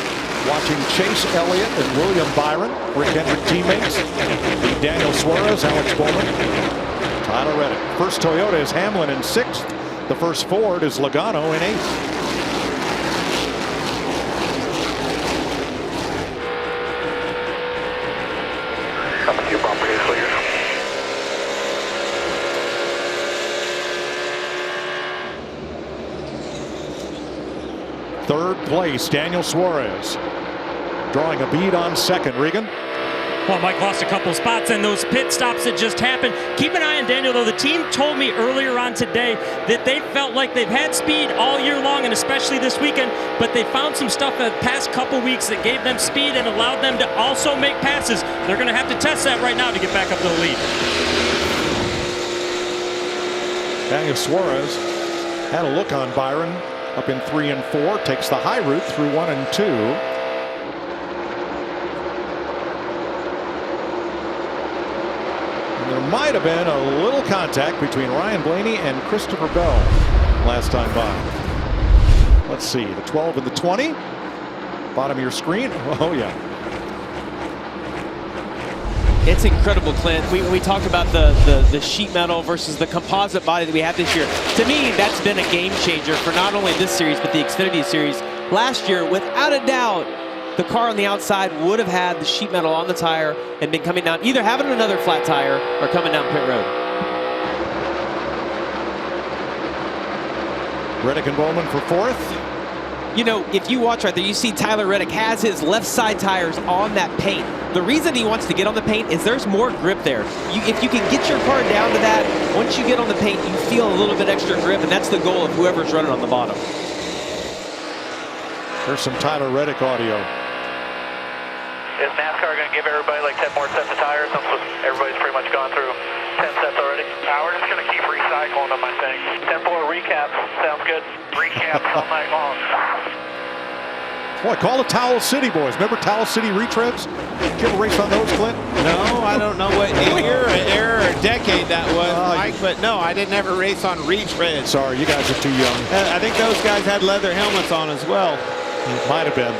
Watching Chase Elliott and William Byron, Rick Hendrick teammates. The Daniel Suarez, Alex Bowman, Tyler Reddick. First Toyota is Hamlin in 6th. The first Ford is Logano in 8th. Coming to your bumper here, clear. Third place, Daniel Suarez. Drawing a bead on 2nd, Regan. Well, Mike lost a couple spots in those pit stops that just happened. Keep an eye on Daniel, though. The team told me earlier on today that they felt like they've had speed all year long, and especially this weekend, but they found some stuff the past couple weeks that gave them speed and allowed them to also make passes. They're going to have to test that right now to get back up to the lead. Daniel Suarez had a look on Byron up in 3 and 4, takes the high route through 1 and 2. And there might have been a little contact between Ryan Blaney and Christopher Bell last time by. Let's see, the 12 and the 20. Bottom of your screen. Oh, yeah. It's incredible, Clint. We talked about the sheet metal versus the composite body that we have this year. To me, that's been a game changer for not only this series, but the Xfinity series. Last year, without a doubt, the car on the outside would have had the sheet metal on the tire and been coming down, either having another flat tire or coming down pit road. Reddick and Bowman for 4th. You know, if you watch right there, you see Tyler Reddick has his left side tires on that paint. The reason he wants to get on the paint is there's more grip there. If you can get your car down to that, once you get on the paint, you feel a little bit extra grip, and that's the goal of whoever's running on the bottom. There's some Tyler Reddick audio. Is NASCAR going to give everybody like 10 more sets of tires since everybody's pretty much gone through 10 sets already? We're just going to keep recycling them, I think. 10 more recaps. Sounds good. Recaps all night long. Boy, call the Towel City boys. Remember Towel City retreads? Did you ever race on those, Clint? No, I don't know what year or decade that was, Mike, but no, I didn't ever race on retreads. Sorry, you guys are too young. I think those guys had leather helmets on as well. It might have been.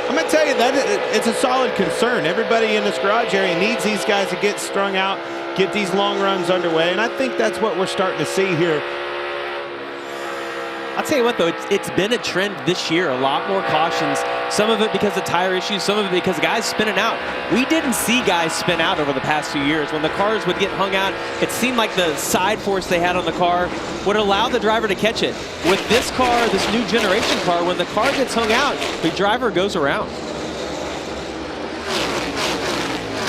I'm going to tell you that it's a solid concern. Everybody in this garage area needs these guys to get strung out, get these long runs underway, and I think that's what we're starting to see here. I'll tell you what, though, it's been a trend this year. A lot more cautions. Some of it because of tire issues, some of it because guys spinning out. We didn't see guys spin out over the past few years. When the cars would get hung out, it seemed like the side force they had on the car would allow the driver to catch it. With this car, this new generation car, when the car gets hung out, the driver goes around.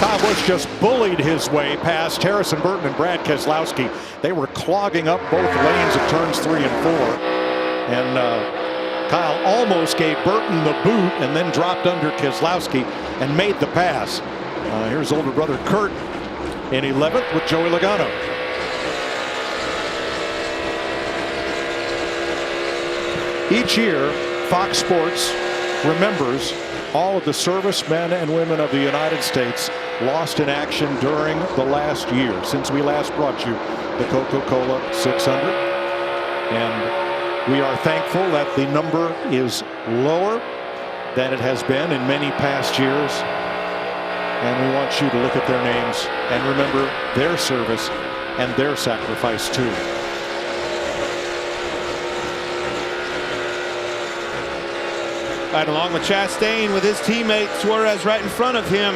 Kyle Busch just bullied his way past Harrison Burton and Brad Keselowski. They were clogging up both lanes of turns 3 and 4. And Kyle almost gave Burton the boot and then dropped under Keselowski and made the pass. Here's older brother Kurt in 11th with Joey Logano. Each year, Fox Sports remembers all of the servicemen and women of the United States lost in action during the last year, since we last brought you the Coca-Cola 600. And we are thankful that the number is lower than it has been in many past years. And we want you to look at their names and remember their service and their sacrifice too. Right along with Chastain with his teammate Suarez right in front of him.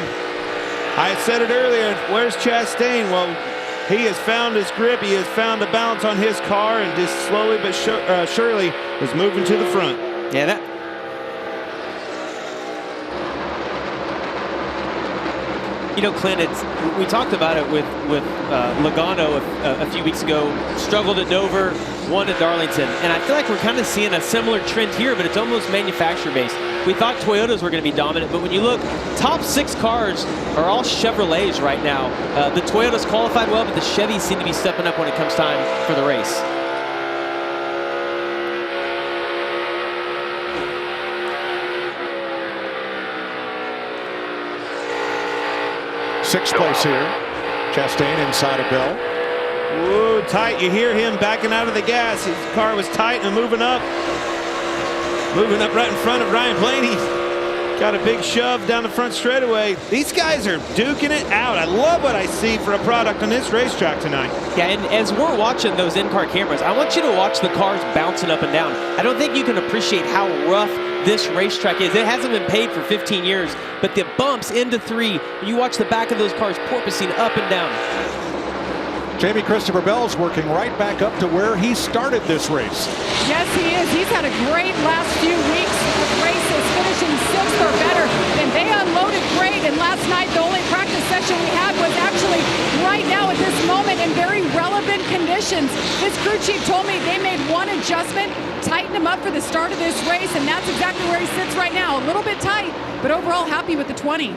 I said it earlier, where's Chastain? Well, he has found his grip, he has found the balance on his car, and just slowly but surely is moving to the front. Yeah, that. You know, Clint, we talked about it with Logano a few weeks ago. Struggled at Dover, won at Darlington, and I feel like we're kind of seeing a similar trend here, but it's almost manufacturer-based. We thought Toyotas were going to be dominant, but when you look, top 6 cars are all Chevrolets right now. The Toyotas qualified well, but the Chevys seem to be stepping up when it comes time for the race. Sixth place here. Chastain inside of Bell. Ooh, tight. You hear him backing out of the gas. His car was tight and moving up. Moving up right in front of Ryan Blaney. Got a big shove down the front straightaway. These guys are duking it out. I love what I see for a product on this racetrack tonight. Yeah, and as we're watching those in-car cameras, I want you to watch the cars bouncing up and down. I don't think you can appreciate how rough this racetrack is. It hasn't been paved for 15 years, but the bumps into 3, when you watch the back of those cars porpoising up and down. Jamie Christopher Bell's working right back up to where he started this race. Yes, he is. He's had a great last few weeks of races, finishing 6th or better. And they unloaded great. And last night, the only practice session we had was actually right now at this moment in very relevant conditions. His crew chief told me they made one adjustment, tightened him up for the start of this race, and that's exactly where he sits right now. A little bit tight, but overall happy with the 20.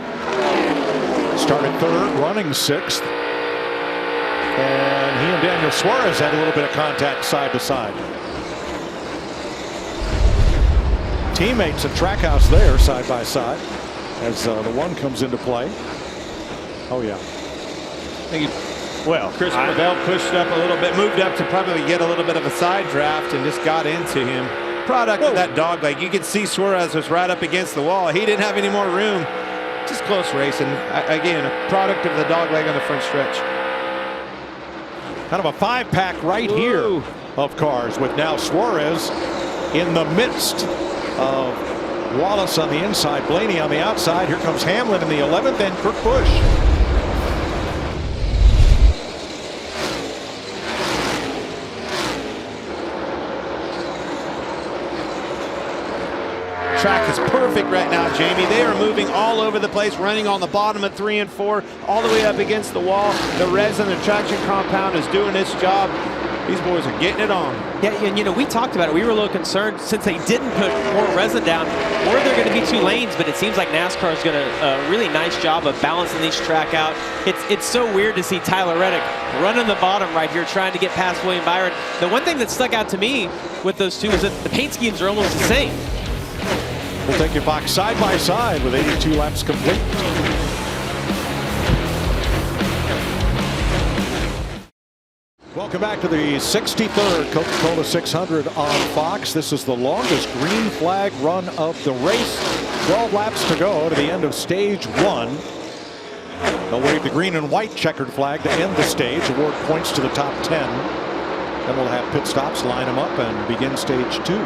Started 3rd, running 6th. And he and Daniel Suarez had a little bit of contact side to side. Teammates at Trackhouse there side by side as the one comes into play. Oh yeah. Well, Christopher Bell pushed up a little bit, moved up to probably get a little bit of a side draft and just got into him. Product of that dog leg. You could see Suarez was right up against the wall. He didn't have any more room. Just close racing. Again, a product of the dog leg on the front stretch. Kind of a 5-pack right here of cars with now Suarez in the midst of Wallace on the inside, Blaney on the outside. Here comes Hamlin in the 11th and Kurt Busch. Track is perfect right now, Jamie. They are moving all over the place, running on the bottom of 3 and 4, all the way up against the wall. The resin, the traction compound is doing its job. These boys are getting it on. Yeah, and you know, we talked about it. We were a little concerned since they didn't put more resin down. Were there going to be 2 lanes? But it seems like NASCAR is going to a really nice job of balancing these track out. It's so weird to see Tyler Reddick running the bottom right here, trying to get past William Byron. The one thing that stuck out to me with those 2 is that the paint schemes are almost the same. We'll take you back side by side with 82 laps complete. Welcome back to the 63rd Coca-Cola 600 on Fox. This is the longest green flag run of the race. 12 laps to go to the end of stage 1. They'll wave the green and white checkered flag to end the stage, award points to the top 10. Then we'll have pit stops, line them up, and begin stage 2.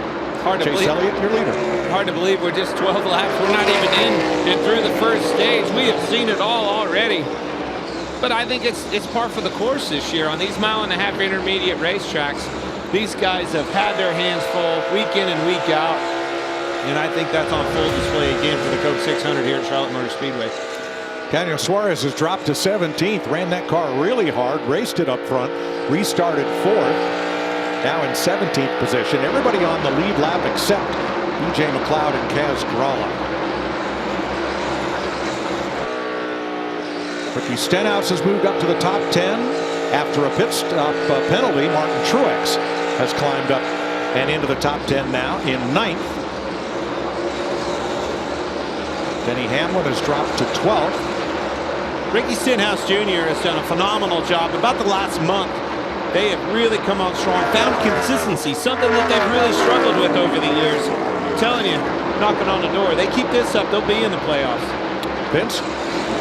Hard to Chase believe. Elliott, your leader. Hard to believe we're just 12 laps. We're not even in and through the first stage. We have seen it all already. But I think it's par for the course this year on these mile-and-a-half intermediate racetracks. These guys have had their hands full week in and week out. And I think that's on full display again for the Coke 600 here at Charlotte Motor Speedway. Daniel Suarez has dropped to 17th, ran that car really hard, raced it up front, restarted 4th, now in 17th position. Everybody on the lead lap except BJ McLeod and Kaz Grala. Ricky Stenhouse has moved up to the top 10. After a pit stop penalty, Martin Truex has climbed up and into the top 10 now in 9th. Denny Hamlin has dropped to 12th. Ricky Stenhouse Jr. has done a phenomenal job. About the last month, they have really come on strong, found consistency, something that they've really struggled with over the years. I'm telling you, knocking on the door. They keep this up, they'll be in the playoffs. Vince?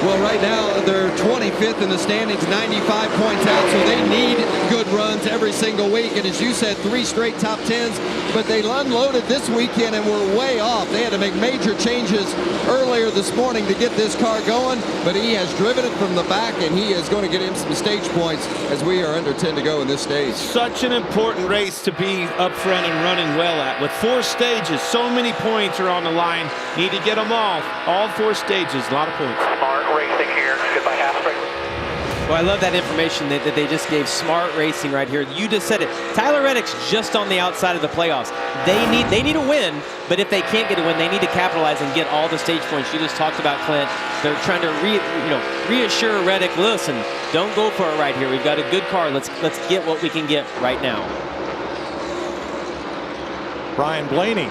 Well, right now they're 25th in the standings, 95 points out, so they need good runs every single week. And as you said, 3 straight top 10s, but they unloaded this weekend and were way off. They had to make major changes earlier this morning to get this car going, but he has driven it from the back, and he is going to get him some stage points as we are under 10 to go in this stage. Such an important race to be up front and running well at. With 4 stages, so many points are on the line. Need to get them all 4 stages, a lot of points. Smart racing here. Goodbye, Haspert. Well, I love that information that they just gave. Smart racing right here. You just said it. Tyler Reddick's just on the outside of the playoffs. They need a win, but if they can't get a win, they need to capitalize and get all the stage points. You just talked about, Clint. They're trying to reassure Reddick, listen, don't go for it right here. We've got a good car. Let's get what we can get right now. Brian Blaney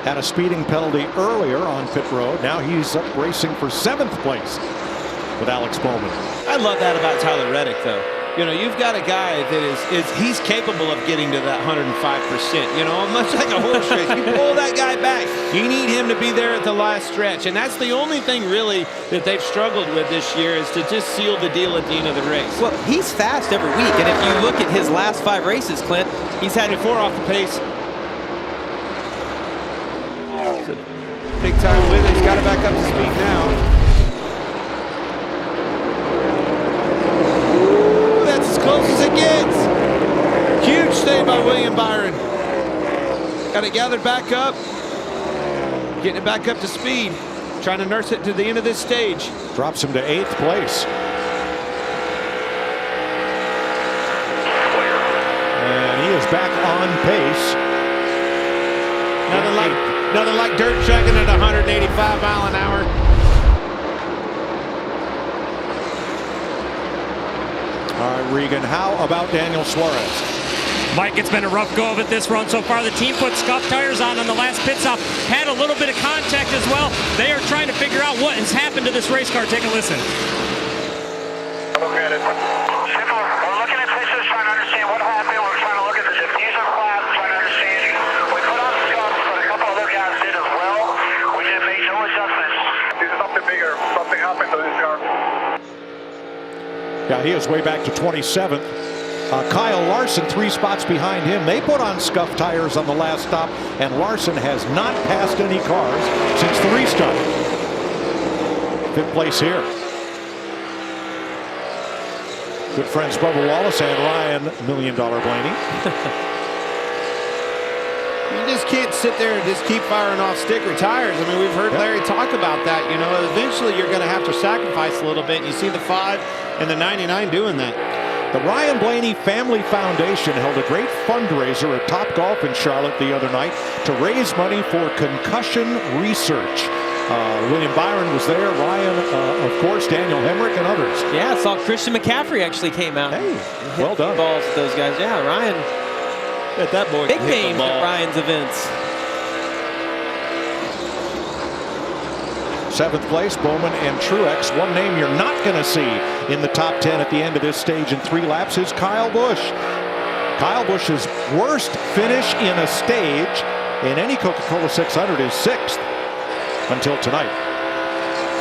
had a speeding penalty earlier on pit road. Now he's up racing for 7th place with Alex Bowman. I love that about Tyler Reddick, though. You know, you've got a guy that he's capable of getting to that 105%. You know, much like a horse race. You pull that guy back, you need him to be there at the last stretch. And that's the only thing really that they've struggled with this year, is to just seal the deal at the end of the race. Well, he's fast every week, and if you look at his last 5 races, Clint, he's had 4 off the pace. Big time with it. He's got it back up to speed now. Ooh, that's as close as it gets. Huge save by William Byron. Got it gathered back up. Getting it back up to speed. Trying to nurse it to the end of this stage. Drops him to 8th place. And he is back on pace. Nothing like dirt tracking at 185 mile an hour. All right, Regan, how about Daniel Suarez? Mike, it's been a rough go of it this run so far. The team put scuff tires on the last pit stop. Had a little bit of contact as well. They are trying to figure out what has happened to this race car. Take a listen. Look at it. Simple. We're looking at pictures, trying to understand what happened. We're trying to look at the diffuser flap, trying to understand. We put on scuffs, but a couple other guys did as well. We didn't make no adjustments. This is something bigger. Something happened to this car. Yeah, he is way back to 27th. Kyle Larson 3 spots behind him. They put on scuff tires on the last stop, and Larson has not passed any cars since the restart. 5th place here. Good friends Bubba Wallace and Ryan $1 Million Blaney. You just can't sit there and just keep firing off sticker tires. I mean, we've heard Larry talk about that. You know, eventually you're going to have to sacrifice a little bit. And you see the 5 and the 99 doing that. The Ryan Blaney Family Foundation held a great fundraiser at Top Golf in Charlotte the other night to raise money for concussion research. William Byron was there, Ryan, of course, Daniel Hemrick, and others. Yeah, I saw Christian McCaffrey actually came out. Hey, well done. Balls with those guys. Yeah, Ryan. Bet that boy big can hit the names ball. at Ryan's events. 7th place, Bowman and Truex. One name you're not going to see in the top 10 at the end of this stage in 3 laps is Kyle Busch. Kyle Busch's worst finish in a stage in any Coca-Cola 600 is 6th until tonight.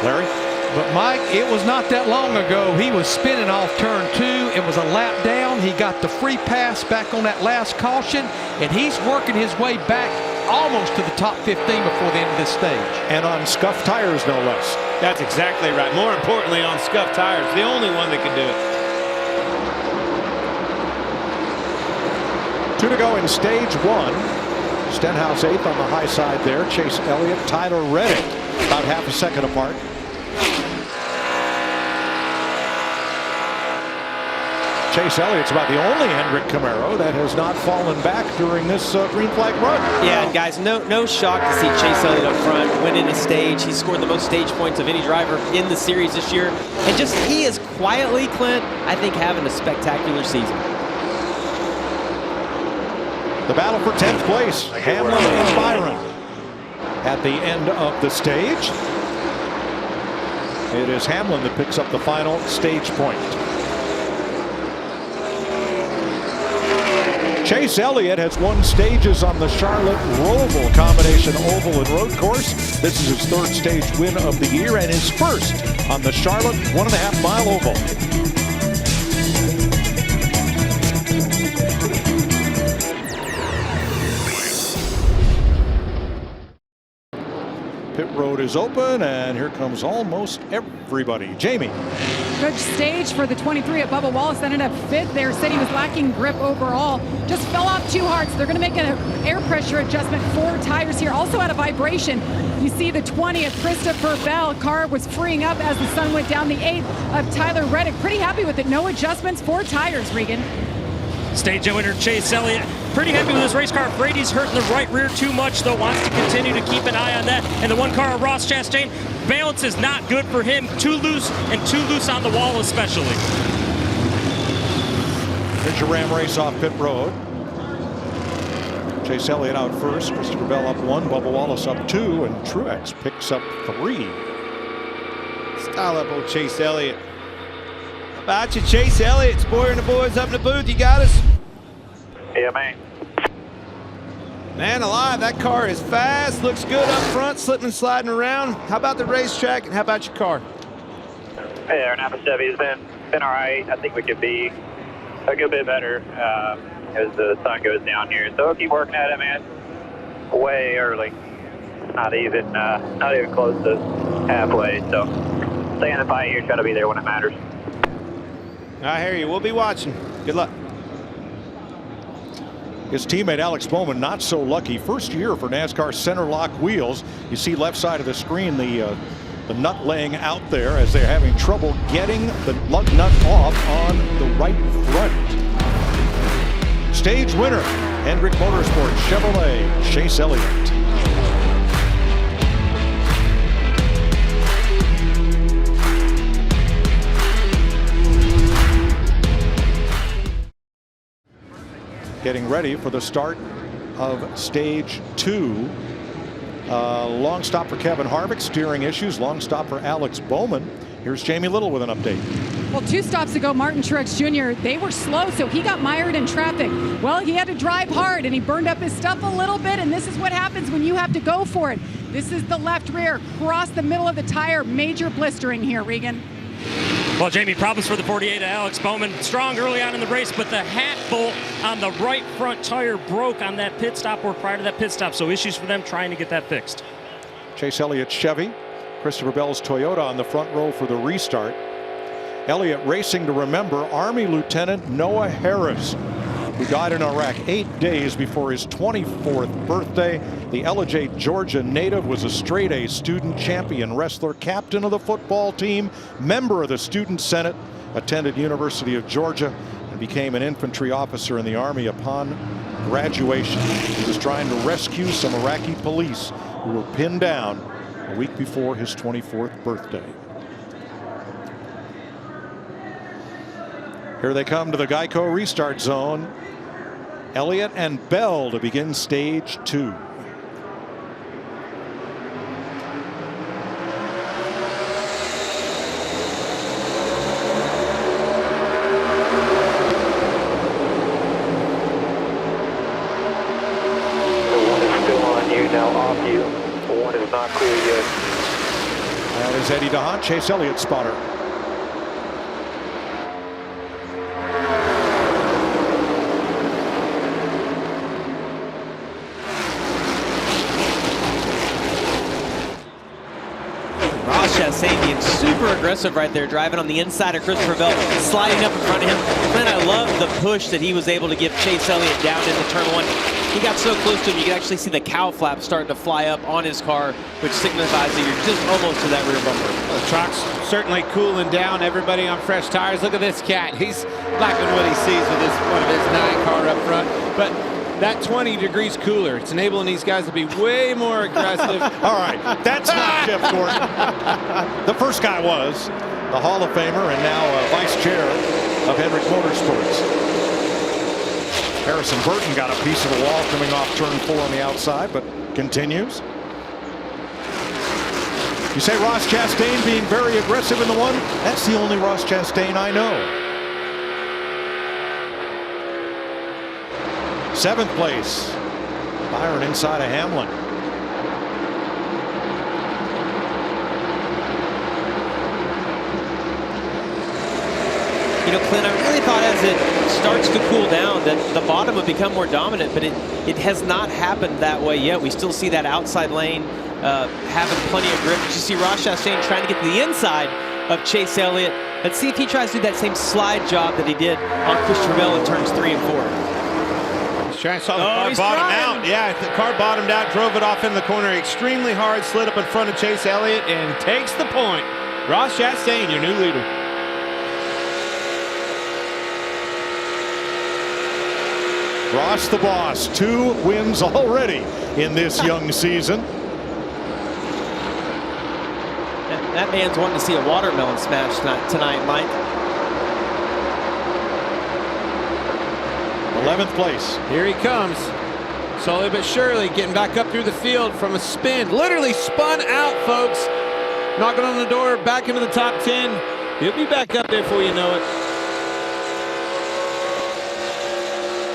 Larry? But Mike, it was not that long ago. He was spinning off turn 2. It was a lap down. He got the free pass back on that last caution, and he's working his way back almost to the top 15 before the end of this stage. And on scuffed tires, no less. That's exactly right. More importantly, on scuffed tires, the only one that can do it. 2 to go in stage 1. Stenhouse 8th on the high side there. Chase Elliott, Tyler Reddick, about half a second apart. Chase Elliott's about the only Hendrick Camaro that has not fallen back during this green flag run. Yeah, and guys, no shock to see Chase Elliott up front, winning a stage. He scored the most stage points of any driver in the series this year. And just, he is quietly, Clint, I think, having a spectacular season. The battle for 10th place, Hamlin and Byron. At the end of the stage, it is Hamlin that picks up the final stage point. Chase Elliott has won stages on the Charlotte Roval combination oval and road course. This is his 3rd stage win of the year and his 1st on the Charlotte 1.5 mile oval. Pit road is open, and here comes almost everybody. Jamie. Good stage for the 23 at Bubba Wallace. Ended up 5th there. Said he was lacking grip overall. Just fell off too hard, so they're going to make an air pressure adjustment. 4 tires here. Also had a vibration. You see the 20 at Christopher Bell. Car was freeing up as the sun went down. The 8 of Tyler Reddick. Pretty happy with it. No adjustments. 4 tires, Regan. Stage winner Chase Elliott. Pretty happy with his race car. Brady's hurting the right rear too much, though. Wants to continue to keep an eye on that. And the 1 car, Ross Chastain, balance is not good for him. Too loose on the wall especially. Here's your Ram race off pit road. Chase Elliott out first. Christopher Bell up 1. Bubba Wallace up 2. And Truex picks up 3. Style up old Chase Elliott. How about you, Chase Elliott? Spoiler and the boys up in the booth. You got us? Yeah, man. Man alive, that car is fast, looks good up front, slipping and sliding around. How about the racetrack, and how about your car? Hey, our Napa Chevy has been all right. I think we could be a good bit better as the sun goes down here. So we'll keep working at it, man. Way early. Not even close to halfway. So stay in the fight here, try to be there when it matters. I hear you. We'll be watching. Good luck. His teammate Alex Bowman not so lucky. First year for NASCAR center lock wheels. You see left side of the screen the nut laying out there as they're having trouble getting the lug nut off on the right front. Stage winner, Hendrick Motorsports Chevrolet, Chase Elliott. Getting ready for the start of stage 2. Long stop for Kevin Harvick, steering issues. Long stop for Alex Bowman. Here's Jamie Little with an update. Well, 2 stops ago, Martin Truex Jr., they were slow, so he got mired in traffic. Well, he had to drive hard, and he burned up his stuff a little bit, and this is what happens when you have to go for it. This is the left rear, across the middle of the tire. Major blistering here, Regan. Well, Jamie, problems for the 48 of Alex Bowman. Strong early on in the race, but the hat bolt on the right front tire broke on that pit stop or prior to that pit stop, so issues for them trying to get that fixed. Chase Elliott's Chevy, Christopher Bell's Toyota on the front row for the restart. Elliott racing to remember Army Lieutenant Noah Harris, who died in Iraq 8 days before his 24th birthday. The Ellijay, Georgia native was a straight-A student, champion wrestler, captain of the football team, member of the Student Senate, attended University of Georgia, and became an infantry officer in the Army upon graduation. He was trying to rescue some Iraqi police who were pinned down a week before his 24th birthday. Here they come to the Geico restart zone. Elliott and Bell to begin stage 2. now off you. 1 is not clear yet. That is Eddie DeHaan, Chase Elliott's spotter. Chastain being super aggressive right there, driving on the inside of Christopher Bell, sliding up in front of him. Then I love the push that he was able to give Chase Elliott down into turn 1. He got so close to him, you could actually see the cow flap starting to fly up on his car, which signifies that you're just almost to that rear bumper. Well, the truck's certainly cooling down. Everybody on fresh tires. Look at this cat. He's liking what he sees with this one of his 9 car up front. But that 20 degrees cooler, it's enabling these guys to be way more aggressive. All right, that's not Jeff Gordon. The first guy was the Hall of Famer and now vice chair of Hendrick Motorsports. Harrison Burton got a piece of the wall coming off turn 4 on the outside, but continues. You say Ross Chastain being very aggressive in the 1? That's the only Ross Chastain I know. 7th place, Byron inside of Hamlin. You know, Clint, I really thought as it starts to cool down that the bottom would become more dominant, but it has not happened that way yet. We still see that outside lane having plenty of grip. You see Ross Chastain trying to get to the inside of Chase Elliott. Let's see if he tries to do that same slide job that he did on Christopher Bell in turns 3 and 4. Trying to saw the car bottom out. Yeah, the car bottomed out, drove it off in the corner extremely hard, slid up in front of Chase Elliott, and takes the point. Ross Chastain, your new leader. Ross the boss, 2 wins already in this young season. That man's wanting to see a watermelon smash tonight, Mike. 11th place. Here he comes. Slowly but surely getting back up through the field from a spin. Literally spun out, folks. Knocking on the door, back into the top 10. He'll be back up there before you know it.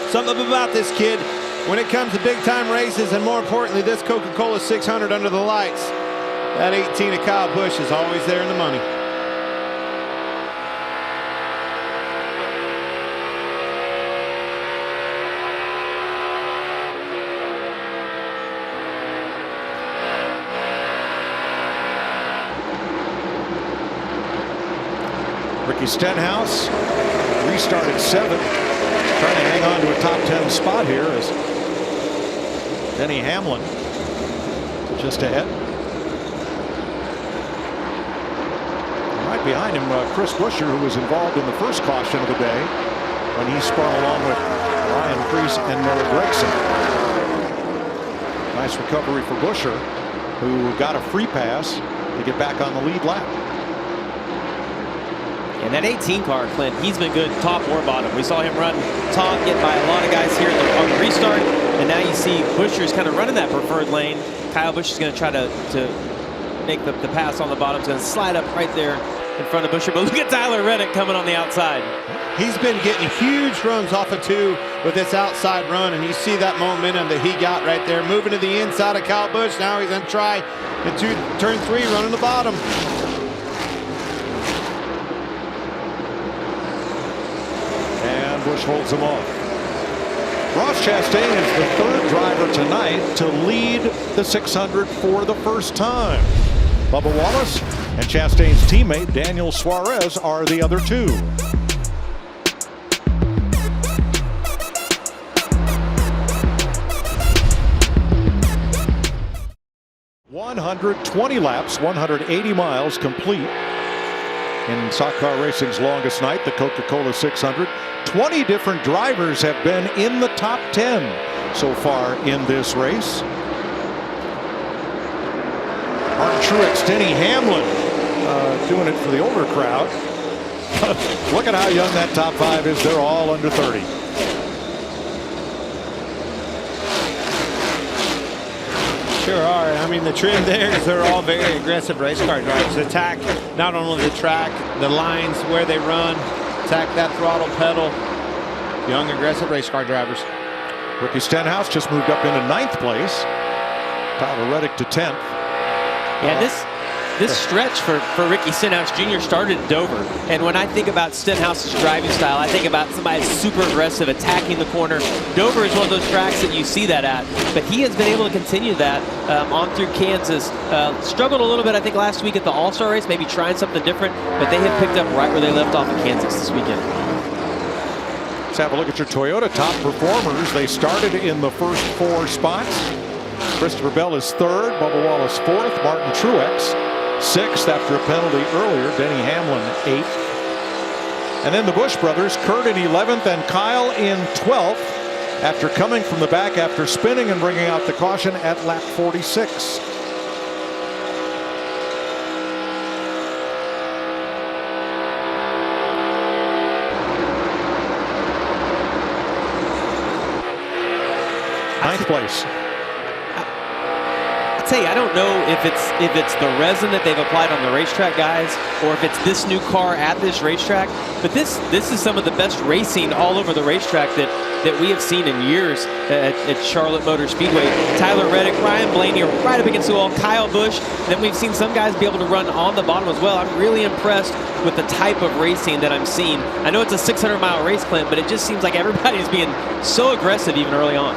Something about this kid when it comes to big time races, and more importantly, this Coca-Cola 600 under the lights. That 18 of Kyle Busch is always there in the money. Ricky Stenhouse restarted 7th, trying to hang on to a top 10 spot here as Denny Hamlin just ahead. Right behind him, Chris Buescher, who was involved in the first caution of the day when he spun along with Ryan Preece and Miller Gregson. Nice recovery for Buescher, who got a free pass to get back on the lead lap. And that 18 car, Clint, he's been good top or bottom. We saw him run top, get by a lot of guys here on the restart. And now you see Buescher's kind of running that preferred lane. Kyle Busch is going to try to make the pass on the bottom. He's going to slide up right there in front of Buescher. But look at Tyler Reddick coming on the outside. He's been getting huge runs off of 2 with this outside run. And you see that momentum that he got right there. Moving to the inside of Kyle Busch. Now he's going to try into turn 3, running the bottom. Busch holds them off. Ross Chastain is the 3rd driver tonight to lead the 600 for the first time. Bubba Wallace and Chastain's teammate Daniel Suarez are the other 2. "120 laps, 180 miles complete in stock car racing's longest night, the Coca-Cola 600. 20 different drivers have been in the top 10 so far in this race. Martin Truex, Denny Hamlin doing it for the older crowd. Look at how young that top 5 is. They're all under 30. Sure are. I mean, the trend there is they're all very aggressive race car drivers. Attack not only the track, the lines, where they run, attack that throttle pedal. Young, aggressive race car drivers. Ricky Stenhouse just moved up into 9th place. Tyler Reddick to 10th. Yeah, this stretch for Ricky Stenhouse Jr. started at Dover. And when I think about Stenhouse's driving style, I think about somebody super aggressive, attacking the corner. Dover is one of those tracks that you see that at. But he has been able to continue that on through Kansas. Struggled a little bit, I think, last week at the All-Star race, maybe trying something different. But they have picked up right where they left off in Kansas this weekend. Let's have a look at your Toyota top performers. They started in the first 4 spots. Christopher Bell is 3rd, Bubba Wallace 4th, Martin Truex 6th after a penalty earlier, Denny Hamlin 8th. And then the Busch brothers, Kurt in 11th and Kyle in 12th after coming from the back after spinning and bringing out the caution at lap 46. Ninth place. Tell you, I don't know if it's the resin that they've applied on the racetrack, guys, or if it's this new car at this racetrack. But this is some of the best racing all over the racetrack that we have seen in years at Charlotte Motor Speedway. Tyler Reddick, Ryan Blaney are right up against the wall. Kyle Busch. Then we've seen some guys be able to run on the bottom as well. I'm really impressed with the type of racing that I'm seeing. I know it's a 600-mile race, Clint, but it just seems like everybody's being so aggressive even early on.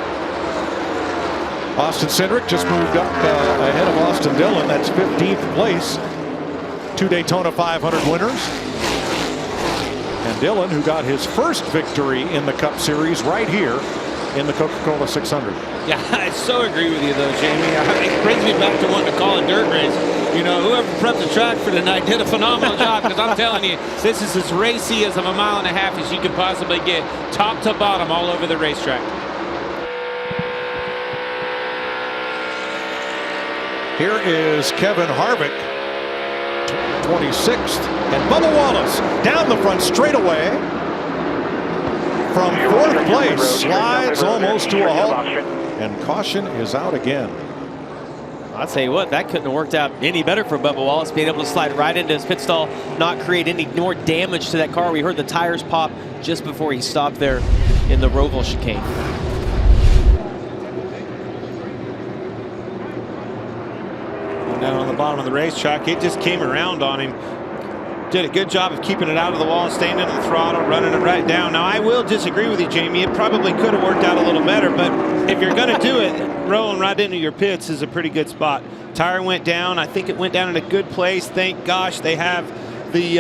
Austin Cindric just moved up ahead of Austin Dillon. That's 15th place. 2 Daytona 500 winners. And Dillon, who got his first victory in the Cup Series right here in the Coca-Cola 600. Yeah, I so agree with you, though, Jamie. It brings me back to wanting to call a dirt race. You know, whoever prepped the track for tonight did a phenomenal job, because I'm telling you, this is as racy as of a mile and a half as you could possibly get, top to bottom all over the racetrack. Here is Kevin Harvick, 26th, and Bubba Wallace down the front straightaway from 4th place, slides almost to a halt, and caution is out again. I'll tell you what, that couldn't have worked out any better for Bubba Wallace, being able to slide right into his pit stall, not create any more damage to that car. We heard the tires pop just before he stopped there in the Roval chicane. Down on the bottom of the racetrack, it just came around on him. Did a good job of keeping it out of the wall and staying into the throttle, running it right down. Now, I will disagree with you, Jamie. It probably could have worked out a little better, but if you're going to do it, rolling right into your pits is a pretty good spot. Tire went down. I think it went down in a good place. Thank gosh they have the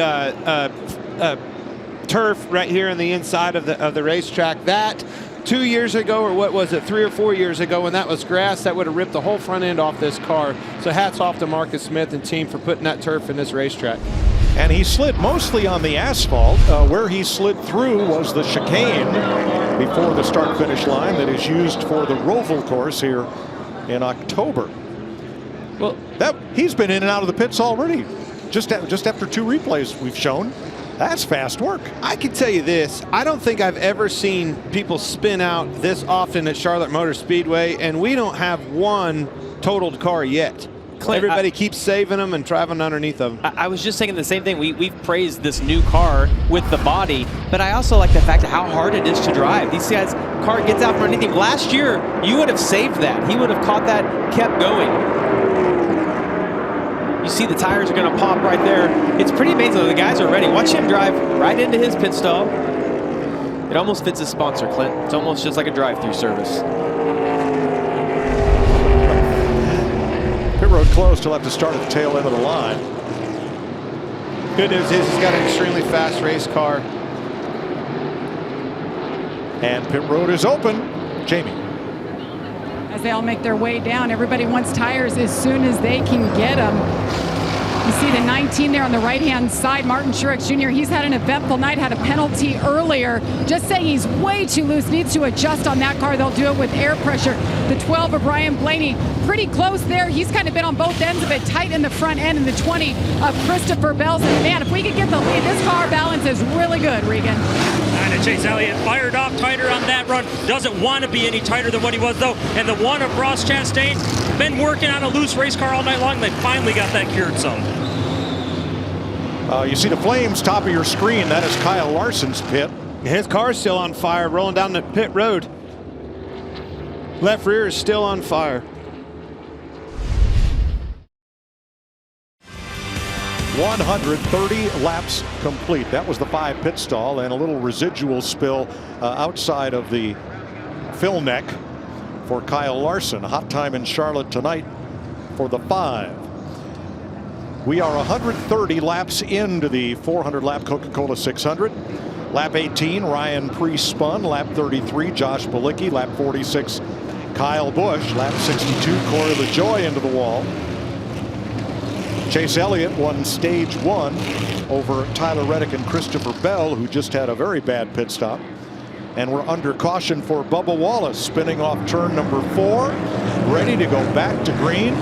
turf right here on the inside of the racetrack. That 2 years ago, or what was it, 3 or 4 years ago, when that was grass, that would have ripped the whole front end off this car. So hats off to Marcus Smith and team for putting that turf in this racetrack. And he slid mostly on the asphalt. Where he slid through was the chicane before the start-finish line that is used for the Roval course here in October. Well, he's been in and out of the pits already. Just after 2 replays we've shown. That's fast work. I can tell you this. I don't think I've ever seen people spin out this often at Charlotte Motor Speedway, and we don't have one totaled car yet. Clint, everybody keeps saving them and driving underneath them. I was just saying the same thing. We've praised this new car with the body, but I also like the fact of how hard it is to drive. These guys, car gets out from underneath him. Last year, you would have saved that. He would have caught that, kept going. You see the tires are going to pop right there. It's pretty amazing. The guys are ready. Watch him drive right into his pit stall. It almost fits his sponsor, Clint. It's almost just like a drive-through service. Pit road closed. He'll have to start at the tail end of the line. Good news is he's got an extremely fast race car. And pit road is open. Jamie. As they all make their way down, everybody wants tires as soon as they can get them. You see the 19 there on the right-hand side, Martin Truex Jr. He's had an eventful night, had a penalty earlier. Just saying he's way too loose, needs to adjust on that car. They'll do it with air pressure. The 12 of Ryan Blaney, pretty close there. He's kind of been on both ends of it, tight in the front end, and the 20 of Christopher Bell's. And man, if we could get the lead, this car balance is really good, Regan. And Chase Elliott fired off tighter on that run. Doesn't want to be any tighter than what he was, though. And the one of Ross Chastain, been working on a loose race car all night long. They finally got that cured some. You see the flames top of your screen. That is Kyle Larson's pit. His car's still on fire, rolling down the pit road. Left rear is still on fire. 130 laps complete. That was the 5 pit stall and a little residual spill outside of the fill neck for Kyle Larson. A hot time in Charlotte tonight for the 5. We are 130 laps into the 400 lap Coca-Cola 600. Lap 18, Ryan pre-spun. Lap 33, Josh Bilicki. Lap 46, Kyle Busch. Lap 62, Corey LaJoie into the wall. Chase Elliott won stage 1 over Tyler Reddick and Christopher Bell, who just had a very bad pit stop. And we're under caution for Bubba Wallace, spinning off turn number 4, ready to go back to green.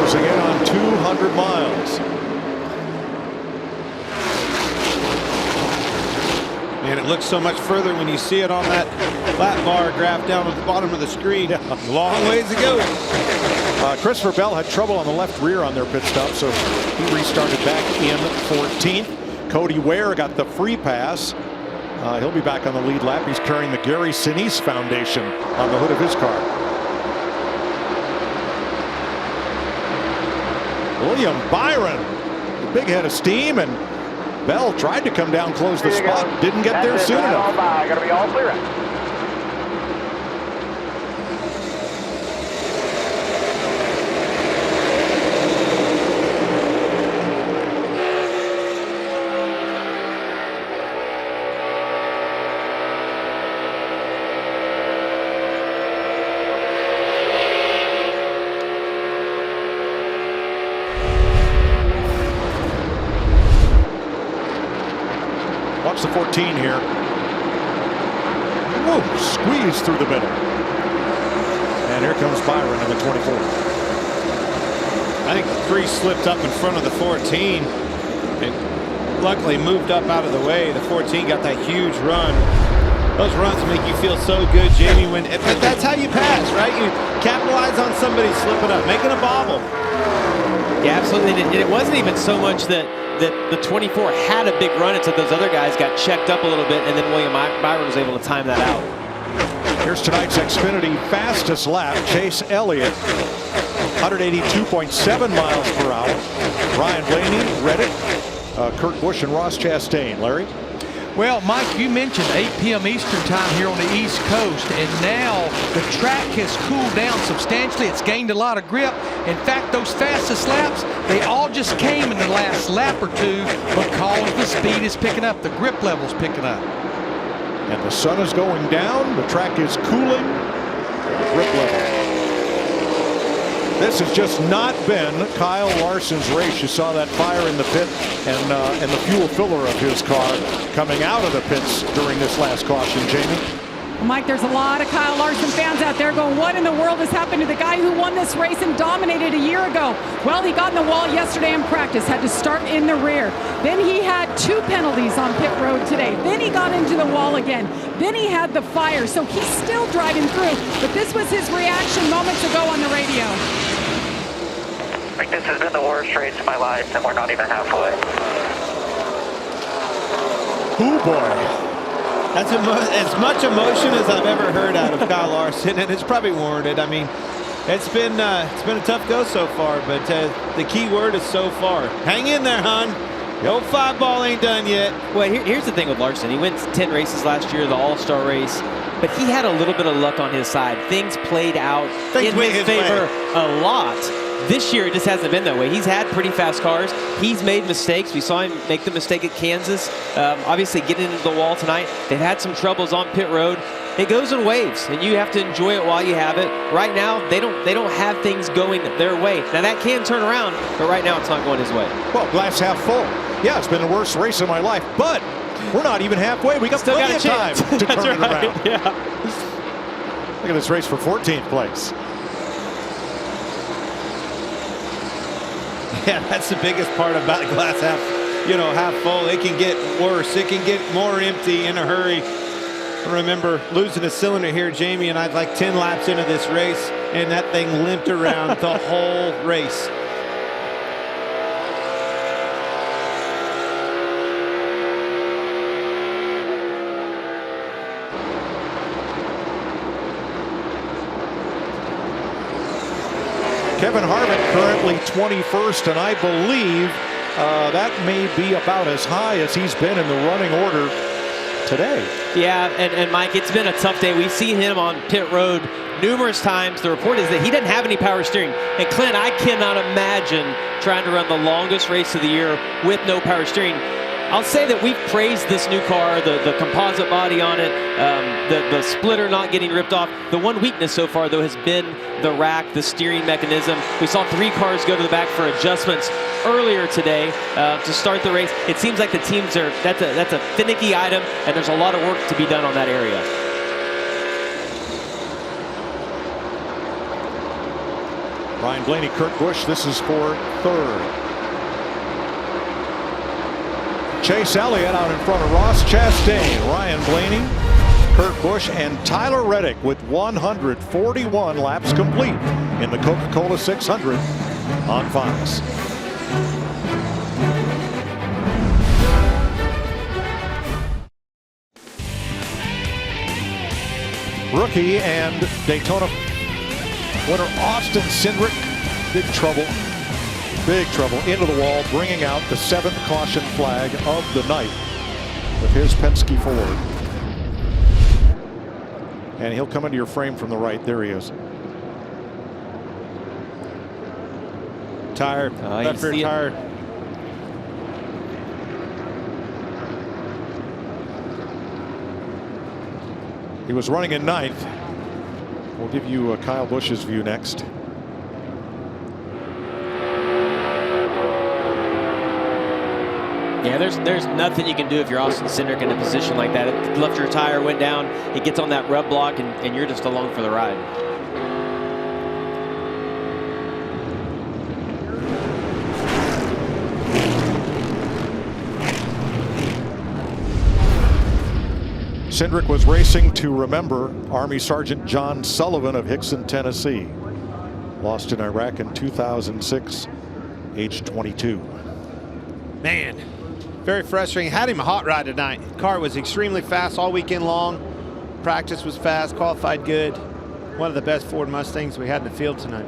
Again on 200 miles. Man, it looks so much further when you see it on that lap bar graph down at the bottom of the screen. Long ways to go. Christopher Bell had trouble on the left rear on their pit stop, so he restarted back in 14th. Cody Ware got the free pass. He'll be back on the lead lap. He's carrying the Gary Sinise Foundation on the hood of his car. William Byron, the big head of steam, and Bell tried to come down, close the spot, didn't get there soon enough. Gonna be all clear. Watch the 14 here. Whoa, squeeze through the middle. And here comes Byron in the 24. I think the 3 slipped up in front of the 14 and luckily moved up out of the way. The 14 got that huge run. Those runs make you feel so good, Jamie, when that's how you pass, right? You capitalize on somebody slipping up, making a bobble. Yeah, absolutely. And it wasn't even so much that the 24 had a big run until those other guys got checked up a little bit, and then William Byron was able to time that out. Here's tonight's Xfinity fastest lap. Chase Elliott, 182.7 miles per hour. Ryan Blaney, Reddick, Kurt Busch, and Ross Chastain. Larry? Well, Mike, you mentioned 8 p.m. Eastern time here on the East Coast, and now the track has cooled down substantially. It's gained a lot of grip. In fact, those fastest laps, they all just came in the last lap or two because the speed is picking up, the grip level's picking up. And the sun is going down, the track is cooling, grip level. This has just not been Kyle Larson's race. You saw that fire in the pit and the fuel filler of his car coming out of the pits during this last caution, Jamie. Mike, there's a lot of Kyle Larson fans out there going, what in the world has happened to the guy who won this race and dominated a year ago? Well, he got in the wall yesterday in practice, had to start in the rear. Then he had 2 penalties on pit road today. Then he got into the wall again. Then he had the fire. So he's still driving through. But this was his reaction moments ago on the radio. Like, this has been the worst race of my life, and we're not even halfway. Oh boy. That's as much emotion as I've ever heard out of Kyle Larson, and it's probably warranted. I mean, it's been a tough go so far, but the key word is so far. Hang in there, hon. The old 5 ball ain't done yet. Well, here's the thing with Larson. He went 10 races last year, the All-Star race, but he had a little bit of luck on his side. Things played out in his favor a lot. This year, it just hasn't been that way. He's had pretty fast cars. He's made mistakes. We saw him make the mistake at Kansas. Obviously, getting into the wall tonight. They've had some troubles on pit road. It goes in waves, and you have to enjoy it while you have it. Right now, they don't have things going their way. Now, that can turn around, but right now, it's not going his way. Well, glass half full. Yeah, it's been the worst race of my life, but we're not even halfway. We got Still plenty got of time to turn it around. Yeah. Look at this race for 14th place. Yeah, that's the biggest part about a glass half full. It can get worse. It can get more empty in a hurry. I remember losing a cylinder here, Jamie, and I'd like 10 laps into this race, and that thing limped around the whole race. Kevin Harvick currently 21st, and I believe that may be about as high as he's been in the running order today. Yeah, and Mike, it's been a tough day. We've seen him on pit road numerous times. The report is that he doesn't have any power steering. And Clint, I cannot imagine trying to run the longest race of the year with no power steering. I'll say that we've praised this new car, the composite body on it, the splitter not getting ripped off. The one weakness so far, though, has been the rack, the steering mechanism. We saw 3 cars go to the back for adjustments earlier today to start the race. It seems like the teams are, that's a finicky item, and there's a lot of work to be done on that area. Ryan Blaney, Kurt Busch, this is for 3rd. Chase Elliott out in front of Ross Chastain, Ryan Blaney, Kurt Busch, and Tyler Reddick with 141 laps complete in the Coca-Cola 600 on Fox. Rookie and Daytona winner Austin Cindric, big trouble into the wall, bringing out the 7th caution flag of the night with his Penske Ford. And he'll come into your frame from the right. There he is. Tired, left rear tired. He was running in 9th. We'll give you Kyle Busch's view next. Yeah, there's nothing you can do if you're Austin Cindric in a position like that. If the left rear tire went down, it gets on that rub block, and you're just along for the ride. Cindric was racing to remember Army Sergeant John Sullivan of Hickson, Tennessee. Lost in Iraq in 2006, age 22. Man, very frustrating. Had him a hot ride tonight. Car was extremely fast all weekend long. Practice was fast, qualified good. One of the best Ford Mustangs we had in the field tonight.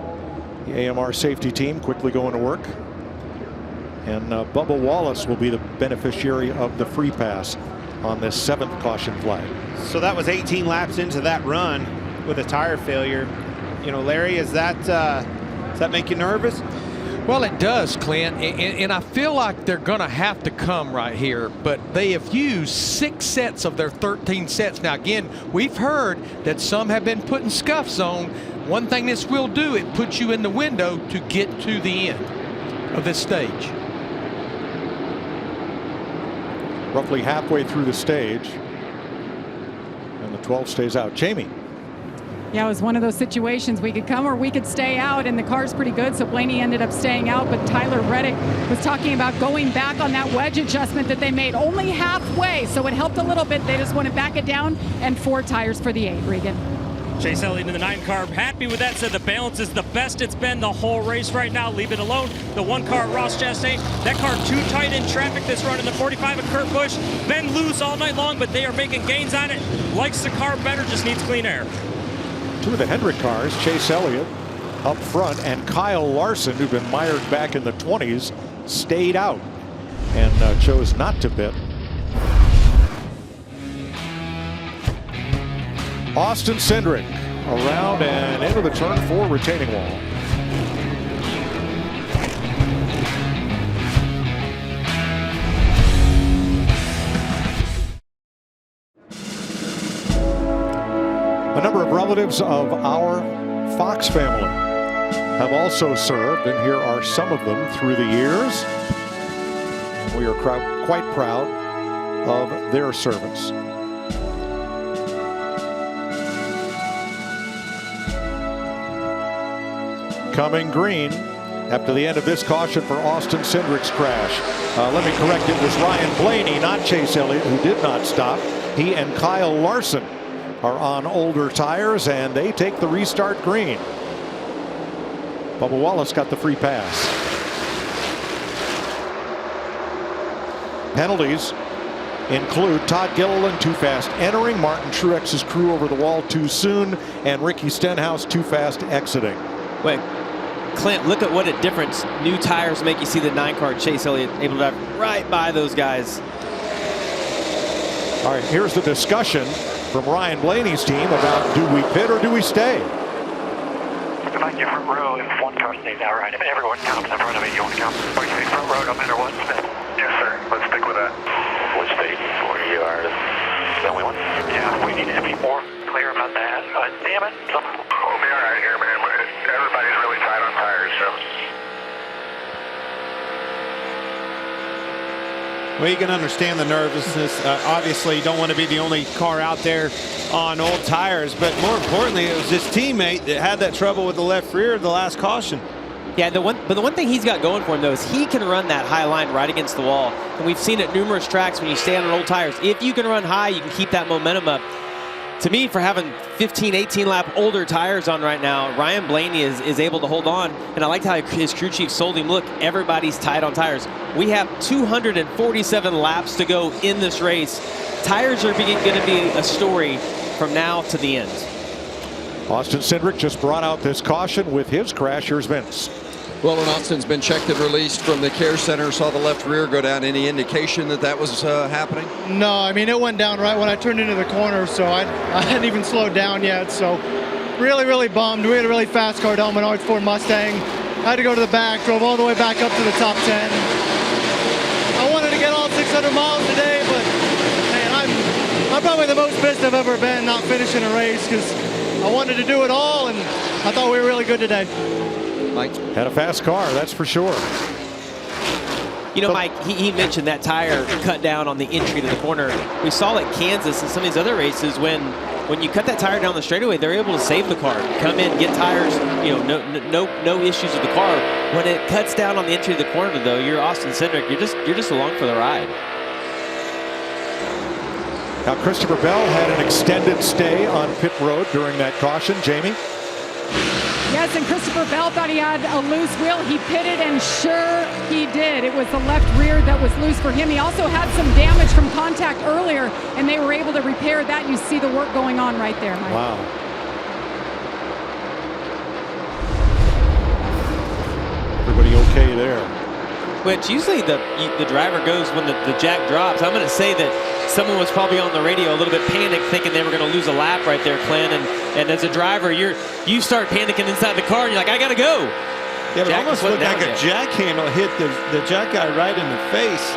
The AMR safety team quickly going to work. And Bubba Wallace will be the beneficiary of the free pass on this 7th caution flag. So that was 18 laps into that run with a tire failure. You know, Larry, does that make you nervous? Well, it does, Clint, and I feel like they're going to have to come right here, but they have used 6 sets of their 13 sets. Now, again, we've heard that some have been putting scuffs on. One thing this will do, it puts you in the window to get to the end of this stage. Roughly halfway through the stage, and the 12 stays out. Jamie. Yeah, it was one of those situations. We could come or we could stay out, and the car's pretty good, so Blaney ended up staying out. But Tyler Reddick was talking about going back on that wedge adjustment that they made only halfway, so it helped a little bit. They just want to back it down, and 4 tires for the 8. Regan. Chase Elliott in the 9 car, happy with that. Said the balance is the best it's been the whole race right now. Leave it alone. The 1 car, Ross Chastain, that car too tight in traffic this run in the 45 of Kurt Busch. Been loose all night long, but they are making gains on it. Likes the car better, just needs clean air. 2 of the Hendrick cars, Chase Elliott up front, and Kyle Larson, who've been mired back in the 20s, stayed out and chose not to pit. Austin Cindric around and into the turn 4 retaining wall. A number of relatives of our Fox family have also served, and here are some of them through the years. We are quite proud of their service. Coming green, after the end of this caution for Austin Cindric's crash. Let me correct, it was Ryan Blaney, not Chase Elliott, who did not stop. He and Kyle Larson are on older tires, and they take the restart green. Bubba Wallace got the free pass. Penalties include Todd Gilliland too fast entering, Martin Truex's crew over the wall too soon, and Ricky Stenhouse too fast exiting. Wait, Clint, look at what a difference new tires make. You see the 9-car Chase Elliott able to drive right by those guys. All right, here's the discussion from Ryan Blaney's team about do we pit or do we stay? If I get front row, if one car stays out right, if everyone comes in front of me, you want to come? Or you say front row no matter what, Smith? Yes, sir. Let's stick with that. Which state for you are the only one? Yeah, we need to be more clear about that. Damn it. We'll be all right here, man. Everybody's really tight on tires, so. Well, you can understand the nervousness. Obviously, you don't want to be the only car out there on old tires, but more importantly, it was his teammate that had that trouble with the left rear of the last caution. Yeah, the one thing he's got going for him, though, is he can run that high line right against the wall. And we've seen it numerous tracks when you stay on old tires. If you can run high, you can keep that momentum up. To me, for having 15, 18 lap older tires on right now, Ryan Blaney is able to hold on. And I liked how his crew chief sold him. Look, everybody's tight on tires. We have 247 laps to go in this race. Tires are going to be a story from now to the end. Austin Cindric just brought out this caution with his crash. Here's Vince. Well, and Austin's been checked and released from the care center. Saw the left rear go down. Any indication that that was happening? No, I mean, it went down right when I turned into the corner, so I hadn't even slowed down yet. So really bummed. We had a really fast car down Menards Ford Mustang. Had to go to the back, drove all the way back up to the top 10. I wanted to get all 600 miles today, but man, I'm probably the most pissed I've ever been not finishing a race because I wanted to do it all, and I thought we were really good today. Mike had a fast car, that's for sure. You know, Mike, he mentioned that tire cut down on the entry to the corner. We saw at Kansas and some of these other races when you cut that tire down the straightaway, they're able to save the car, come in, get tires. You know, no issues with the car. When it cuts down on the entry to the corner, though, you're Austin Cindric. You're just along for the ride. Now, Christopher Bell had an extended stay on pit road during that caution. Jamie? Yes, and Christopher Bell thought he had a loose wheel. He pitted, and sure he did. It was the left rear that was loose for him. He also had some damage from contact earlier, and they were able to repair that. You see the work going on right there, Mike. Wow. Everybody okay there? Which usually the driver goes when the jack drops. I'm going to say that someone was probably on the radio a little bit panicked, thinking they were going to lose a lap right there, Clint. And as a driver, you start panicking inside the car, and you're like, I got to go. Yeah, but it almost looked like a jackhammer hit the jack guy right in the face.